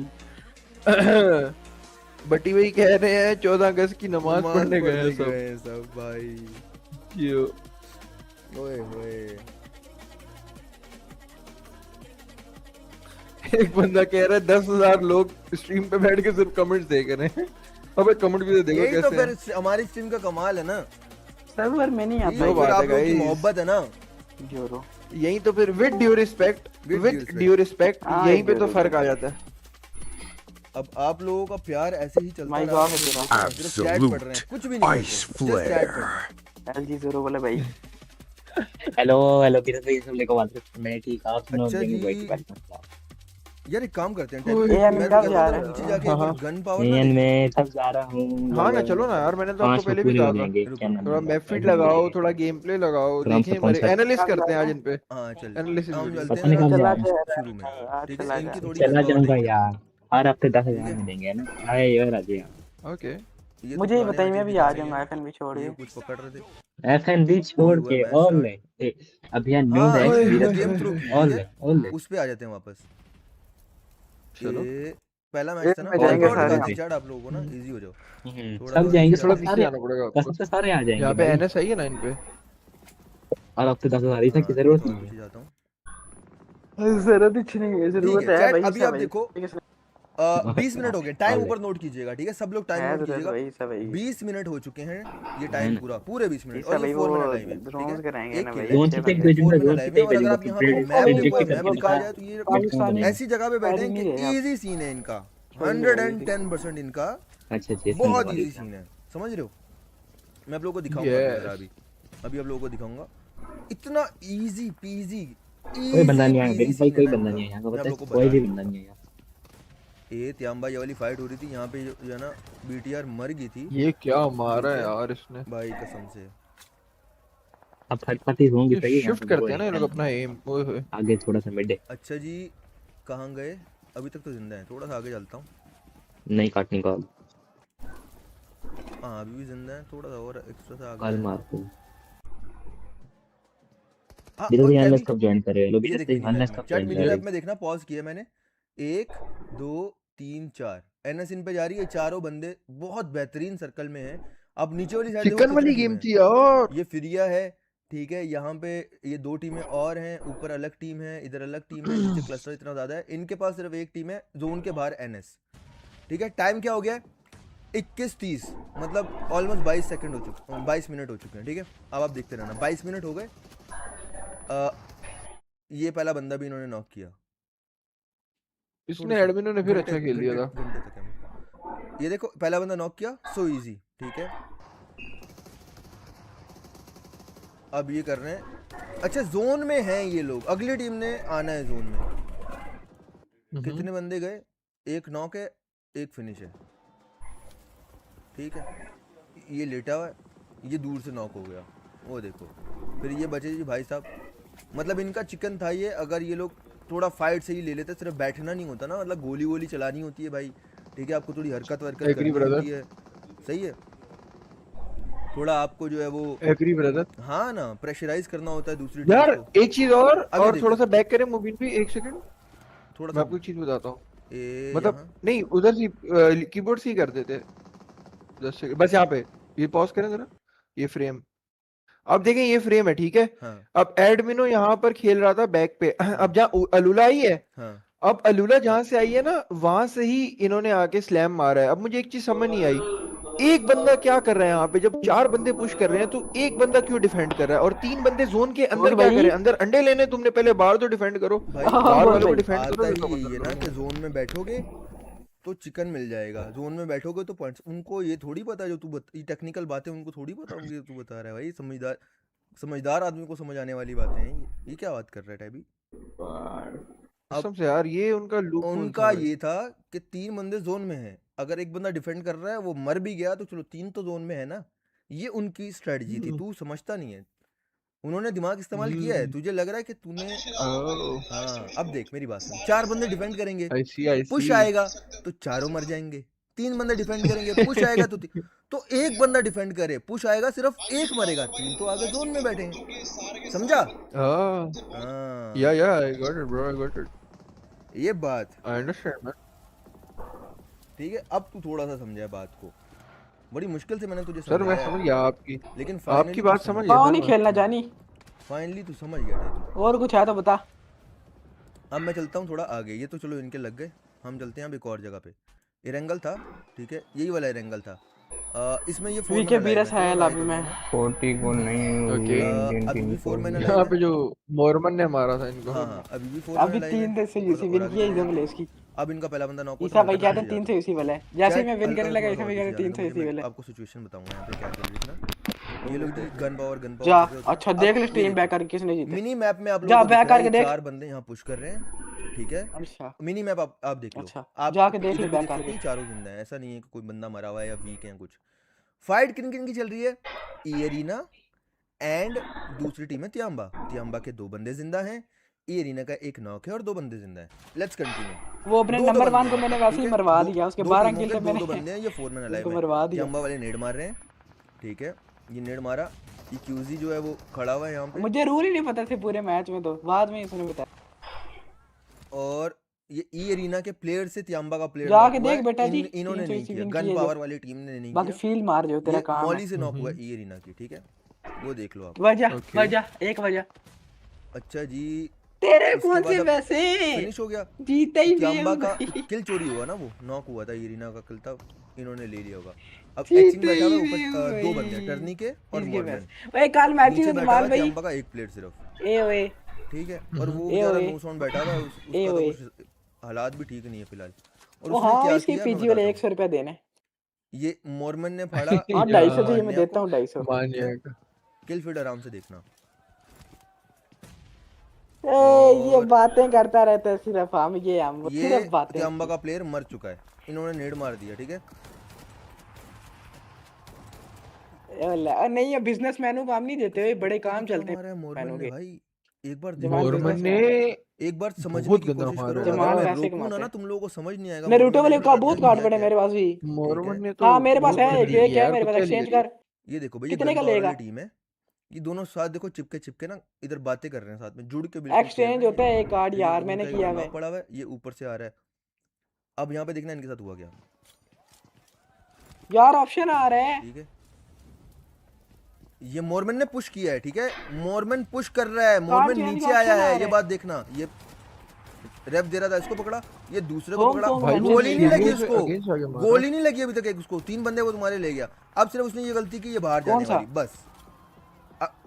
बटी भाई कह रहे हैं 14 अगस्त की नमाज पढ़ने गए सब भाई। क्यों? ओए होए एक बंदा कह रहा है 10,000 लोग स्ट्रीम पे बैठ के सिर्फ कमेंट्स देख रहे हैं। अबे कमेंट भी तो देखो यही कैसे तो फिर हमारी स्ट्रीम का कमाल है ना, सर्वर में नहीं आता, वो बात आप है लोगों की गाइस। मोहब्बत है ना। जोरो यही तो फिर विद ड्यू रिस्पेक्ट यहीं पे तो फर्क आ जाता है। अब आप लोगों का प्यार ऐसे ही चलता माय रहा, गॉड सिर्फ चैट पढ़ रहे हैं, कुछ भी नहीं Ice कर रहे, just chat पढ़ रहे flare. हैं। एलजी जोरो वाला भाई। हेलो हेलो किरण भाई, सब लेको बात करते हैं। मैं ठीक, आप सुनो? अच्छा गेमिंग जी। भाई की बात करते हैं। यार एक काम करते हैं, मैं मैं कब तो जा कहता रहा हूँ है? नीचे जाके एक बार गन पावर ना एन देखें। में तब जा रहा हूँ। हाँ ना चलो ना यार, मैंने तो आपको 5 पहले भी पूरे कहा हो था जाएंगे, क्या नाम थोड़ा है? मैफिट लगाओ, थोड़ा गेम प्ले लगाओ, तो हम देखें कौन सा एनालिस्ट करते हैं आज इन पे। हाँ चल एनालिसिस हम वीडियो। चलते पता नहीं हैं कब ना जा रहा शुरू में, ठीक चला है? इनकी थोड़ी चला गन पावर जाऊंगा देखें। यार, हर हफ्ते 10,000 मिलेंगे ना। अरे यार राजे यार, ओके ये मुझे ही बताइए, मैं भी आ जाऊंगा एफएनबी छोड़ ये के। कुछ पकड़ रहे थे। एफएनबी छोड़ हुआ के मैच ऑल स्टार्ट। अब यहाँ हाँ नूब है ये वीरत गेम थ्रो की, ऑल ठीक है उस पे आ जाते हैं वापस। चलो ये पहला मैच था ना, में जाएंगे रिकॉर्ड सारे दिखा दी हम। चैट आप लोगों को ना, इजी हो जाओ। थोड़ा सब सा जाएंगे, नीचे थोड़ा सब आओ। पीछे सारे आना पड़ेगा आपको। कसम से सारे आ जाएंगे यहाँ पे भाई। एनएस है ना इन पे। और अब तो 10,000 ही तक की हाँ जरूरत थोड़ा नहीं है। पीछे जाता हूँ। जरूरत ही नहीं है, ठीक जरूरत है है चैट, भाई अभी से आप भाई। देखो 20 मिनट हो गए, टाइम ऊपर नोट कीजिएगा, ठीक है सब लोग टाइम है नोट जरूरत कीजिएगा। भाई से भाई। 20 मिनट हो चुके हैं ये टाइम पूरा, पूरे 20 मिनट, ऐसा और ये भाई 4 वो मैन लाइव है, ठीक ड्रोन्स कराएंगे है ना एक भाई, किल है, 6 बंदे। 4 मैन ड्रोन लाइव है। से और अगर आप यहाँ पे मैप देखो, मैप दिखाया जाए तो ये पाकिस्तानी ऐसी जगह पे बैठे हैं नहीं कि रहे आप। इजी सीन है इनका, छोड़ेंगे भाई। 110% इनका अच्छा अच्छा बहुत इजी सीन है, समझ रहे हो। मैं आप लोगों को दिखाऊंगा जरा, यस अभी आप लोगों को दिखाऊंगा, इतना इजी पीजी कोई बंदा इजी नहीं आया पीजी भाई, सीन है कोई ना बंदा इनका, नहीं है यहाँ का, मैं आप पता है लोगों को कोई बता भी रहा बंदा नहीं है यहाँ। हूँ। ये त्याम्बा ये वाली फाइट हो रही थी यहाँ पे, जो है ना बीटीआर मर गई थी। ये क्या मारा ठीक है है यार इसने। भाई कसम से। अब फटफटी होंगी ये सही है यहाँ शिफ्ट पे, करते हैं ना ये लोग अपना एम। ओए होए आगे थोड़ा सा मिड है। अच्छा जी कहाँ गए, अभी तक तो जिंदा है, थोड़ा सा आगे चलता हूँ। नहीं काटने का हाँ अभी भी जिंदा है, थोड़ा सा और एक्स्ट्रा सा आगे कॉल है। मार को हाँ बिल्कुल और ध्यान क्या में भी, कब ज्वाइन करे लोग, ये देख मिनी ध्यान में मैप में, कब चैट ज्वाइन मिनी मैप करे। में देखना, पॉज किया मैंने, 1 2 3 4 एनएस इन पे जा रही है, चारों बंदे बहुत बेहतरीन सर्कल में हैं। अब नीचे वाली साइड देखो चिकन वाली कितनी टीम गेम है, थी यार। ये फिरिया है, ठीक है यहाँ पे ये 2 टीमें और हैं, ऊपर अलग टीम है, इधर अलग टीम है, नीचे क्लस्टर इतना ज्यादा है, इनके पास सिर्फ एक टीम है, जोन के बाहर एनएस, ठीक है। टाइम क्या हो गया है 21:30, मतलब ऑलमोस्ट 22 सेकंड हो चुके, 22 मिनट हो चुके हैं, ठीक है। अब आप देखते रहना, 22 मिनट हो गए। ये पहला बंदा भी इन्होंने नॉक किया, इसने एडमिनो ने फिर अच्छा खेल दिया था। घंटे तक है। ये देखो पहला बंदा नॉक किया, सो इजी, ठीक है। अब ये कर रहे हैं, अच्छा जोन में हैं ये लोग, अगली टीम ने आना है जोन में। कितने बंदे गए, एक नॉक है, एक फिनिश है, ठीक है। ये लेटा हुआ है, ये दूर से नॉक हो गया, वो देखो। फिर ये बचे जी भाई साहब, मतलब इनका चिकन था ये। अगर ये लोग थोड़ा फाइट से ही ले लेते, सिर्फ बैठना नहीं होता ना, मतलब गोली वोली चलानी होती है भाई, ठीक है। आपको थोड़ी हरकत वरकत करनी होती है, सही है। थोड़ा आपको जो है वो एग्री ब्रदर, हाँ ना, प्रेशराइज करना होता है दूसरी टीम यार को। एक चीज और थोड़ा सा बैक करें मुबीन भी, एक सेकंड थोड़ा मैं आपको एक चीज बताता हूँ। मतलब यहाँ नहीं उधर से कीबोर्ड से ही कर देते 10 सेकंड बस। यहाँ पे ये पॉज करें जरा, ये फ्रेम अब देखें, ये फ्रेम है, ठीक है। हाँ। अब एडमिनो यहाँ पर खेल रहा था बैक पे। अब जहाँ अलूला आई है, हाँ। अब अलूला जहाँ से आई है ना, वहां से ही इन्होंने आके स्लैम मारा है। अब मुझे एक चीज समझ नहीं आई, एक बंदा क्या कर रहा है यहाँ पे, जब 4 बंदे पुश कर रहे हैं तो एक बंदा क्यों डिफेंड कर रहा है, और 3 बंदे जोन के अंदर क्या करें, अंदर अंडे लेने, तुमने पहले बाहर तो डिफेंड करो, बाहर वालों को डिफेंड करो। ये ना कि जोन में बैठोगे तो चिकन मिल जाएगा, जोन में बैठोगे तो पॉइंट्स। उनको ये थोड़ी पता जो तू ये टेक्निकल बातें उनको थोड़ी पता होंगी, तू बता रहा है भाई। समझदार आदमी को समझ आने वाली बातें हैं ये क्या बात कर रहा है टैबी। कसम से यार, ये उनका ये था कि 3 बंदे जोन में हैं, अगर एक बंदा डिफेंड कर रहा है, वो मर भी गया तो चलो 3 तो जोन में है ना। ये उनकी स्ट्रेटजी थी, तू समझता नहीं है। उन्होंने दिमाग इस्तेमाल किया है, तुझे लग रहा है कि तूने हाँ। अब देख मेरी बात सुन, 4 बंदे डिफेंड करेंगे, पुश आएगा तो चारों मर जाएंगे। 3 बंदे डिफेंड करेंगे, पुश आएगा तो एक बंदा डिफेंड करे, पुश आएगा सिर्फ एक मरेगा, 3 तो आगे जोन में बैठे हैं, समझा। या I got it bro, I got it, ये बात आई अंडरस्टैंड मैन, ठीक है। अब तू थोड़ा सा समझा बात को, बड़ी मुश्किल से मैंने तुझे सर मैं समझ गया आपकी, लेकिन आपकी बात समझ गया। नहीं खेलना जानी, फाइनली तू समझ गया था। और कुछ है तो बता। अब मैं चलता हूँ थोड़ा आगे, ये तो चलो इनके लग गए, हम चलते हैं अब एक और जगह पे। एरेंगल था, ठीक है, यही वाला एरेंगल था। इसमें ये 4 के बीरस है लॉबी में 40 को नहीं ओके। अभी भी 4 मैंने यहाँ पे जो मोरमन ने मारा था इनको, हाँ अभी भी 4 अभी 3 से यूसी विन किया इधर ले इसकी। अब इनका पहला बंदा नॉक ईसा भाई कहते हैं 3 से यूसी वाला है, जैसे मैं विन करने लगा ईसा भाई कहते 3 से यूसी वाला है। आपको सिचुएशन बताऊंगा यहाँ पे क्या कर रही है। ये लोग गन पावर जा, अच्छा देख ले टीम बैक करके किसने जीती। मिनी मैप में आप जा लोग बैक करके देख, 4 बंदे यहाँ पुश कर रहे हैं, ठीक है। अच्छा मिनी मैप आप देख लो, अच्छा आप जाके देख ले बैक करके, चारों जिंदा है, ऐसा नहीं है कि कोई बंदा मरा हुआ है या वीक है कुछ। फाइट किन किन की चल रही है, इयरीना एंड दूसरी टीम है त्याम्बा। त्याम्बा के 2 बंदे जिंदा हैं, ये एरिना का एक नॉक है और 2 बंदे जिंदा हैं। Let's continue. वो अपने नंबर 1 को मैंने वैसे ही मरवा दिया, उसके 12 किल थे मैंने। 2 बंदे हैं, ये 4 मैन अलाइव उनको मरवा दिया। यम्बा वाले नेड मार रहे हैं, ठीक है, ये नेड मारा, ये क्यूजी जो है वो खड़ा हुआ है यहाँ पे। मुझे रूल ही नहीं पता थे पूरे मैच में, तो बाद में इसने बताया। और ये ई एरिना के प्लेयर से तियांबा का प्लेयर जाके देख बेटा जी, इन्होंने नहीं किया, गन पावर वाली टीम ने नहीं बाकी किया। फील मार जो तेरा काम है। मॉली से नॉक हुआ ई एरिना की, ठीक है, वो देख लो आप। वजह एक वजह। अच्छा जी, तेरे कौन से वैसे फिनिश हो गया, जीते ही तियांबा का किल चोरी हुआ ना, वो नॉक हुआ था, एरिना का किल था, इन्होंने ले लिया होगा। अब एचिंग बैठा हुआ ऊपर 2 बंदे टर्नी के और मॉर्गन। ओए काल मैच ही संभाल भाई, तियांबा का एक प्लेयर सिर्फ। ए ओए ठीक है, और वो बेचारा नो साउंड बैठा हुआ, उसका तो कुछ हालात भी ठीक नहीं है फिलहाल। और उसने क्या किया, पीजी वाले 100 रुपया देने, ये मॉर्मन ने फाड़ा। हां 250 तो ये मैं देता हूं, 250 मान जाएगा। किल फीड आराम से देखना। ये बातें करता रहता है सिर्फ, हम ये सिर्फ बातें। तियांबा का प्लेयर मर चुका है, इन्होंने नेड मार दिया, ठीक है। नहीं, ये बिजनेसमैनों को हम नहीं देते हुए, बड़े काम चलते हैं मॉर्मन ने भाई। एक बार मॉर्मन ने एक बार समझने की कोशिश करो, अगर रोकूंगा ना तुम लोगों को समझ नहीं आएगा। नरूटो वाले का बहुत कार्ड पड़े मेरे पास भी। मॉर्मन ने तो हां मेरे पास है, एक है मेरे पास, एक्सचेंज कर। ये देखो भाई, कितने का लेगा टीम है, ये दोनों साथ देखो चिपके ना इधर बातें कर रहे हैं साथ में, जुड़ के बिल्कुल एक्सचेंज होता है एक कार्ड यार, मैंने किया है, पड़ा हुआ है, ये ऊपर से आ रहा है। अब यहाँ पे देखना इनके साथ हुआ क्या यार, ऑप्शन आ रहा है, ठीक है। ये मॉर्मन ने पुश किया है, ठीक है, मॉर्मन पुश कर रहा है, मॉर्मन नीचे आया है, ये बात देखना। ये रेप दे रहा था, इसको पकड़ा, ये दूसरे को पकड़ा, गोली नहीं लगी उसको, गोली नहीं लगी अभी तक, एक उसको 3 बंदे वो तुम्हारे ले गया। अब सिर्फ उसने ये गलती की, ये बाहर जाने वाली, बस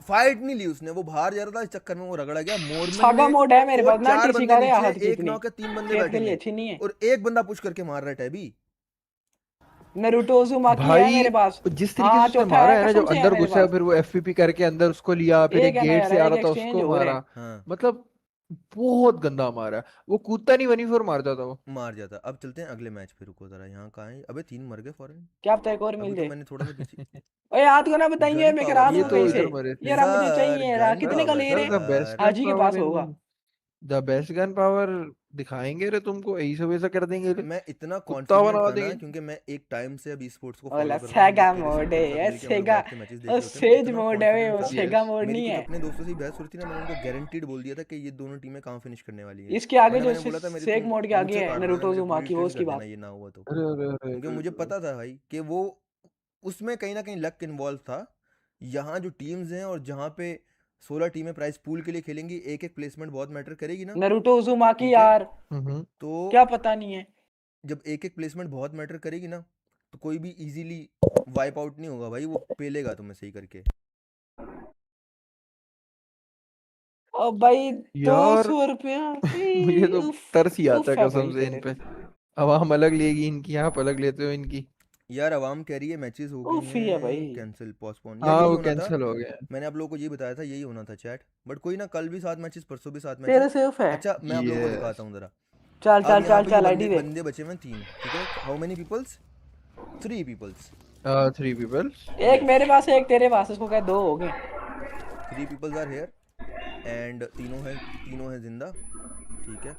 फाइट नहीं ली उसने, वो बाहर जा रहा था, इस चक्कर में वो रगड़ा गया। सागा मोड है मेरे पास ना, किसी का हाथ एक नॉक है, 3 बंदे बैठे हैं और एक बंदा पुश करके मार रहा है टैबी। नरूटो उज़ुमाकी है मेरे पास। जिस तरीके से मारा है ना, जब अंदर घुसा फिर वो एफपीपी करके अंदर उसको लिया, फिर एक गेट से आ रहा था उसको मारा, मतलब बहुत गंदा मारा। वो कूदता नहीं, 1v4 मार जाता, वो मार जाता। अब चलते हैं अगले मैच पे, रुको जरा, यहाँ कहाँ है? अबे 3 मर गए फौरन, क्या पता एक और मिल जाए। मैंने थोड़ा सा पीछे ओए याद को ना बताइए, मैं करा दूं कहीं से। ये यार मुझे चाहिए यार, कितने का ले रहे? हाजी के पास होगा। द बेस्ट गन पावर दिखाएंगे रे तुमको, ऐसा वैसा कर देंगे रे। मैं इतना कॉन्फिडेंट था ना, क्योंकि मैं एक टाइम से अभी स्पोर्ट्स को फॉलो कर रहा हूं। सेगा मोड है, सेगा सेज मोड है, वो सेगा मोड नहीं है। अपने दोस्तों से बहस हो रही थी ना, मैंने उनको गारंटीड बोल दिया था कि ये दोनों टीमें कहां फिनिश करने वाली है। इसके आगे जो सेग मोड के आगे है नारुतो उज़ुमाकी, वो उसकी बात ये ना हुआ तो, क्योंकि मुझे पता था भाई कि वो उसमें कहीं ना कहीं लक इन्वॉल्व था। यहाँ जो टीम्स हैं और जहाँ पे 16 टीमें प्राइस पूल के लिए खेलेंगी, एक एक प्लेसमेंट बहुत मैटर करेगी ना। नारुतो उज़ुमाकी यार, तो क्या पता नहीं है, जब एक एक प्लेसमेंट बहुत मैटर करेगी ना, तो कोई भी इजीली वाइप आउट नहीं होगा भाई, वो पेलेगा तुम्हें सही करके। ओ भाई 200 रुपया मुझे तो तरस ही आता है कसम से इन पे। अवाम अलग लेगी इनकी, आप अलग लेते हो इनकी। यार अवाम कह रही है मैचेस हो गए हैं कैंसिल, पोस्टपोन। हाँ वो कैंसिल हो गया। मैंने आप लोगों को ये बताया था, यही होना था चैट, बट कोई ना, कल भी 7 मैचेस, परसों भी 7 तेरे मैचेस। सेफ है। अच्छा मैं आप लोगों को दिखाता हूँ जरा। चल आईडी दे। बंदे बचे हैं 3, ठीक है। How many peoples? 3 peoples. 3 peoples. एक मेरे पास है, एक तेरे पास, इसको क्या 2 हो गए। 3 पीपल्स आर हियर एंड तीनों हैं जिंदा, ठीक है।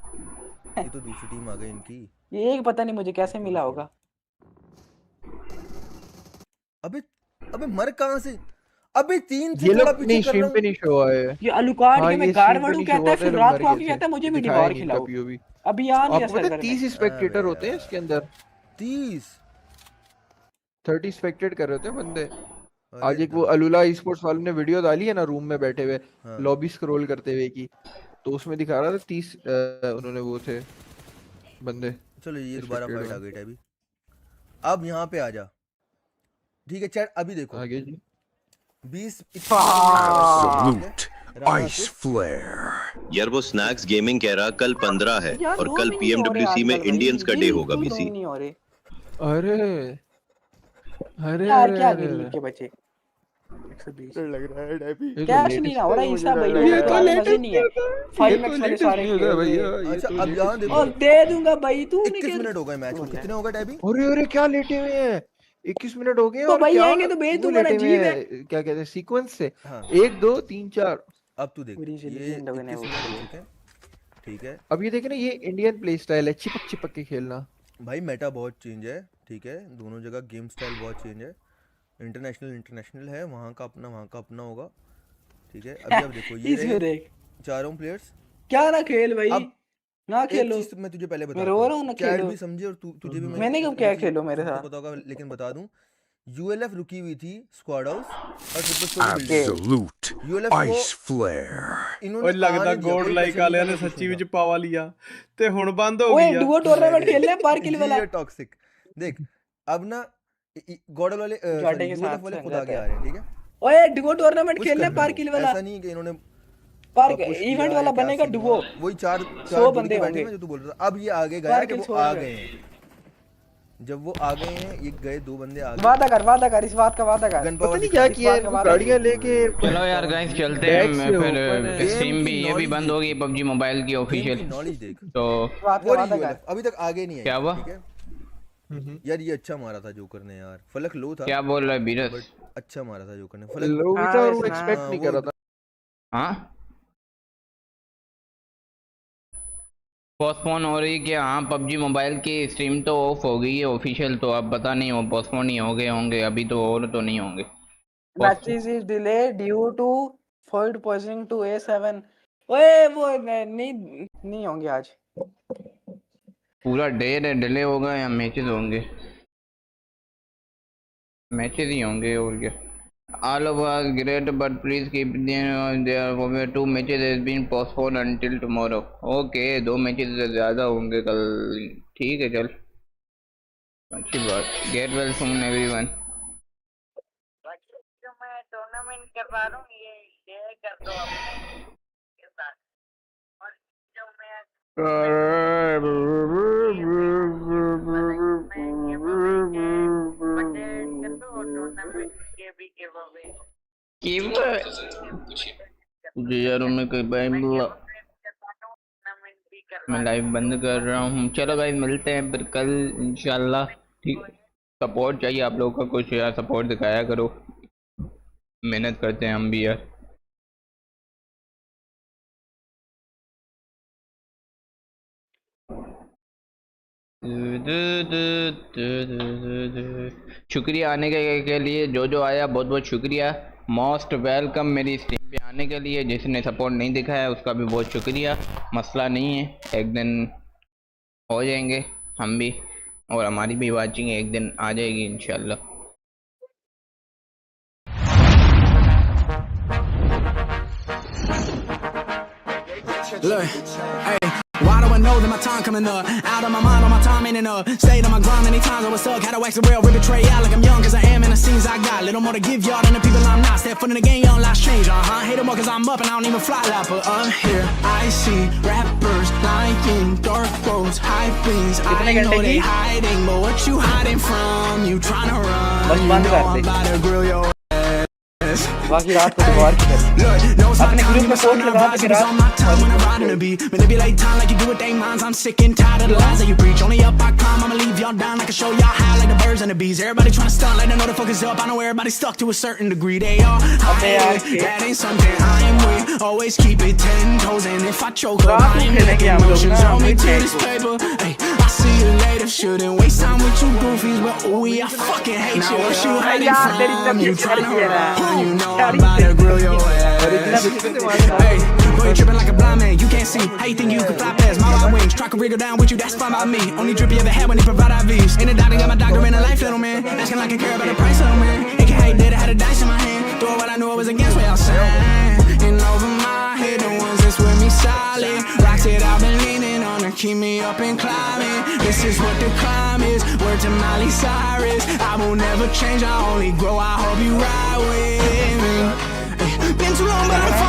ये तो दूसरी टीम आ गई इनकी। ये एक पता नहीं मुझे कैसे मिला होगा। अबे मर कहां से? अबे 3 से ये थोड़ा लोग पीछे नहीं कर रहा स्ट्रीम हूं। पे नहीं शो आए। ये अलुकार्ड के मैं गार्ड कहता है, फिर रात को आके कहता है मुझे भी डिवार खिलाओ। अभी यहां नहीं असर कर रहा है। 30 स्पेक्टेटर होते हैं इसके अंदर, 30 स्पेक्टेट कर रहे होते हैं बंदे। आज एक वो अलुला ई स्पोर्ट्स वाले ने वीडियो डाली है ना, रूम में बैठे हुए लॉबी स्क्रॉल करते हुए की, तो उसमें दिखा रहा था 30 उन्होंने वो थे बंदे। चलो ये दोबारा फाइट आ गई है अभी। अब यहाँ पे आ जा, ठीक है चैट। अभी देखो आगे जी 20 आइस फ्लेयर। यार वो स्नैक्स गेमिंग कह रहा कल 15 है और कल पीएमडब्ल्यूसी में इंडियंस का डे होगा बीसी। अरे अरे यार क्या गरीब के बच्चे, 120 लग रहा है डैबी। कैश नहीं हो रहा ईसा भाई, ये तो लेटेस्ट नहीं है। 5 मैक्स वाले सारे भैया। अच्छा अब यहाँ देखो, और दे दूंगा भाई, तू 21 मिनट हो गए मैच में। कितने हो गए डैबी? अरे अरे क्या लेटे हुए हैं, 21 मिनट हो गए। तो भाई आएंगे तो भेज दूंगा ना, जीव है। क्या कहते हैं सीक्वेंस से 1 2 3 4। अब तू देख, ये 21 मिनट हो चुके हैं, ठीक है। अब ये देखे ना, ये इंडियन प्ले स्टाइल है, चिपक चिपक के खेलना। भाई मेटा बहुत चेंज है, ठीक है, दोनों जगह गेम स्टाइल बहुत चेंज है। इंटरनेशनल है, वहाँ का अपना होगा, ठीक है। अभी आप देखो ये चारों प्लेयर्स क्या ना खेल भाई, ना खेलो। एक चीज मैं तुझे पहले बता मैं रो रहा हूँ ना चैट खेलो। भी समझे और तुझे भी मैंने कब क्या खेलो मेरे साथ पता होगा, लेकिन बता दूं यूएलएफ रुकी हुई थी स्क्वाड हाउस और Absolute ice flare. ਓਏ ਲੱਗਦਾ ਗੋਡ ਲਾਈਕ ਵਾਲਿਆਂ ਨੇ ਸੱਚੀ ਵਿੱਚ ਪਾਵਾ ਲਿਆ ਤੇ ਹੁਣ ਬੰਦ ਹੋ ओए ਗਿਆ। डुओ टूर्नामेंट खेल ले पार किल वाला। ये टॉक्सिक देख, अब ना गॉड वाले यूएलएफ वाले खुद आगे आ रहे हैं, ठीक है। ओए डुओ टूर्नामेंट खेल ले पार किल वाला। ऐसा नहीं कि इन्होंने पार इवेंट वाला बनेगा डुओ, वही चार 100 बंदे होंगे जो तू बोल रहा था। अब ये आगे गया कि वो आ गए हैं, जब वो आ गए हैं ये गए 2 बंदे आ गए। वादा कर इस बात का वादा कर। पता नहीं क्या किया गाड़ियां लेके। चलो यार गाइस चलते हैं, फिर स्ट्रीम भी ये भी बंद हो गई पबजी मोबाइल की ऑफिशियल। नॉलेज देख तो अभी तक आगे नहीं है, क्या हुआ? ठीक है यार, ये अच्छा मारा था जोकर ने यार। फलक लो था, क्या बोल रहा है बीरस? अच्छा मारा था जोकर ने, फलक लो भी था और वो एक्सपेक्ट नहीं कर रहा था। हाँ पोस्टपोन हो रही क्या? हाँ पबजी मोबाइल की स्ट्रीम तो ऑफ हो गई है ऑफिशियल, तो अब पता नहीं वो पोस्टपोन ही हो गए होंगे, अभी तो और तो नहीं होंगे। Matches is delay due to food poisoning to A7। ओए वो नहीं होंगे आज, पूरा डे डिले होगा या मैचेस होंगे? मैचेस ही होंगे और क्या। All of us great, but please keep there over 2 matches has been postponed until tomorrow. Okay, 2 matches से ज़्यादा होंगे कल, ठीक है चल, अच्छी बात। Get well soon everyone. जो मैं टूर्नामेंट करवा रहा हूँ ये कर दो के साथ, और जो मैं लाइव बंद कर रहा हूँ। चलो गाइस मिलते हैं फिर कल इंशाल्लाह, ठीक। सपोर्ट चाहिए आप लोगों का, कुछ यार सपोर्ट दिखाया करो, मेहनत करते हैं हम भी यार। शुक्रिया आने के लिए, जो आया बहुत बहुत शुक्रिया, मोस्ट वेलकम मेरी स्ट्रीम पे आने के लिए। जिसने सपोर्ट नहीं दिखाया उसका भी बहुत शुक्रिया, मसला नहीं है, एक दिन हो जाएंगे हम भी, और हमारी भी वाचिंग एक दिन आ जाएगी इंशाल्लाह। Look, hey, why do I know that my time coming up? Out of my mind, all my time ain't enough. Stayed on my grind many times, I was stuck. Had to wax the rail, rip betray out like I'm young, cause I am in the scenes I got. Little more to give y'all than the people I'm not. Step foot in the game, young lives change, Hate them more cause I'm up and I don't even fly like, but I'm here. I see rappers lying, dark roads, high things. I know they hiding, but what you hiding from? You trying to run, you know I'm about to grill your बाकी रात को बाहर की अपने group में post लगा के manipulate time like you do with their minds. I'm sick and tired of the lies that you preach. Only up I climb, I'ma leave y'all down. I can show y'all high like the birds and the bees. Everybody trying to stunt like they know the focus up. I know everybody stuck to a certain degree. They all high, that ain't something I am with. Always keep it 10 toes, and if I choke up, I ain't letting emotions on me to this paper. Hey, I see you later. Shouldn't waste time with you goofies, but ooh, I fucking hate you. What you hiding from? You trying to run, you know I'm about to grill your ass. Hey, boy, you tripping like a blind man. You can't see. How you think you can fly past my white wings? Try to wriggle down with you, that's fine by me. Only drip you ever had when they provide IVs. And the doctor got my doctor in a life, little man. Asking like I care about the price, little man. It can hate that I had a dice in my hand. Throw what I knew I was against what y'all saying. And over my head, the ones that's with me solid. Rocks that I've been leaning on to keep me up and climbing. This is what the climb is. Word to Miley Cyrus. I will never change, I only grow. I hope you ride with me. Been too long, but I'm fine.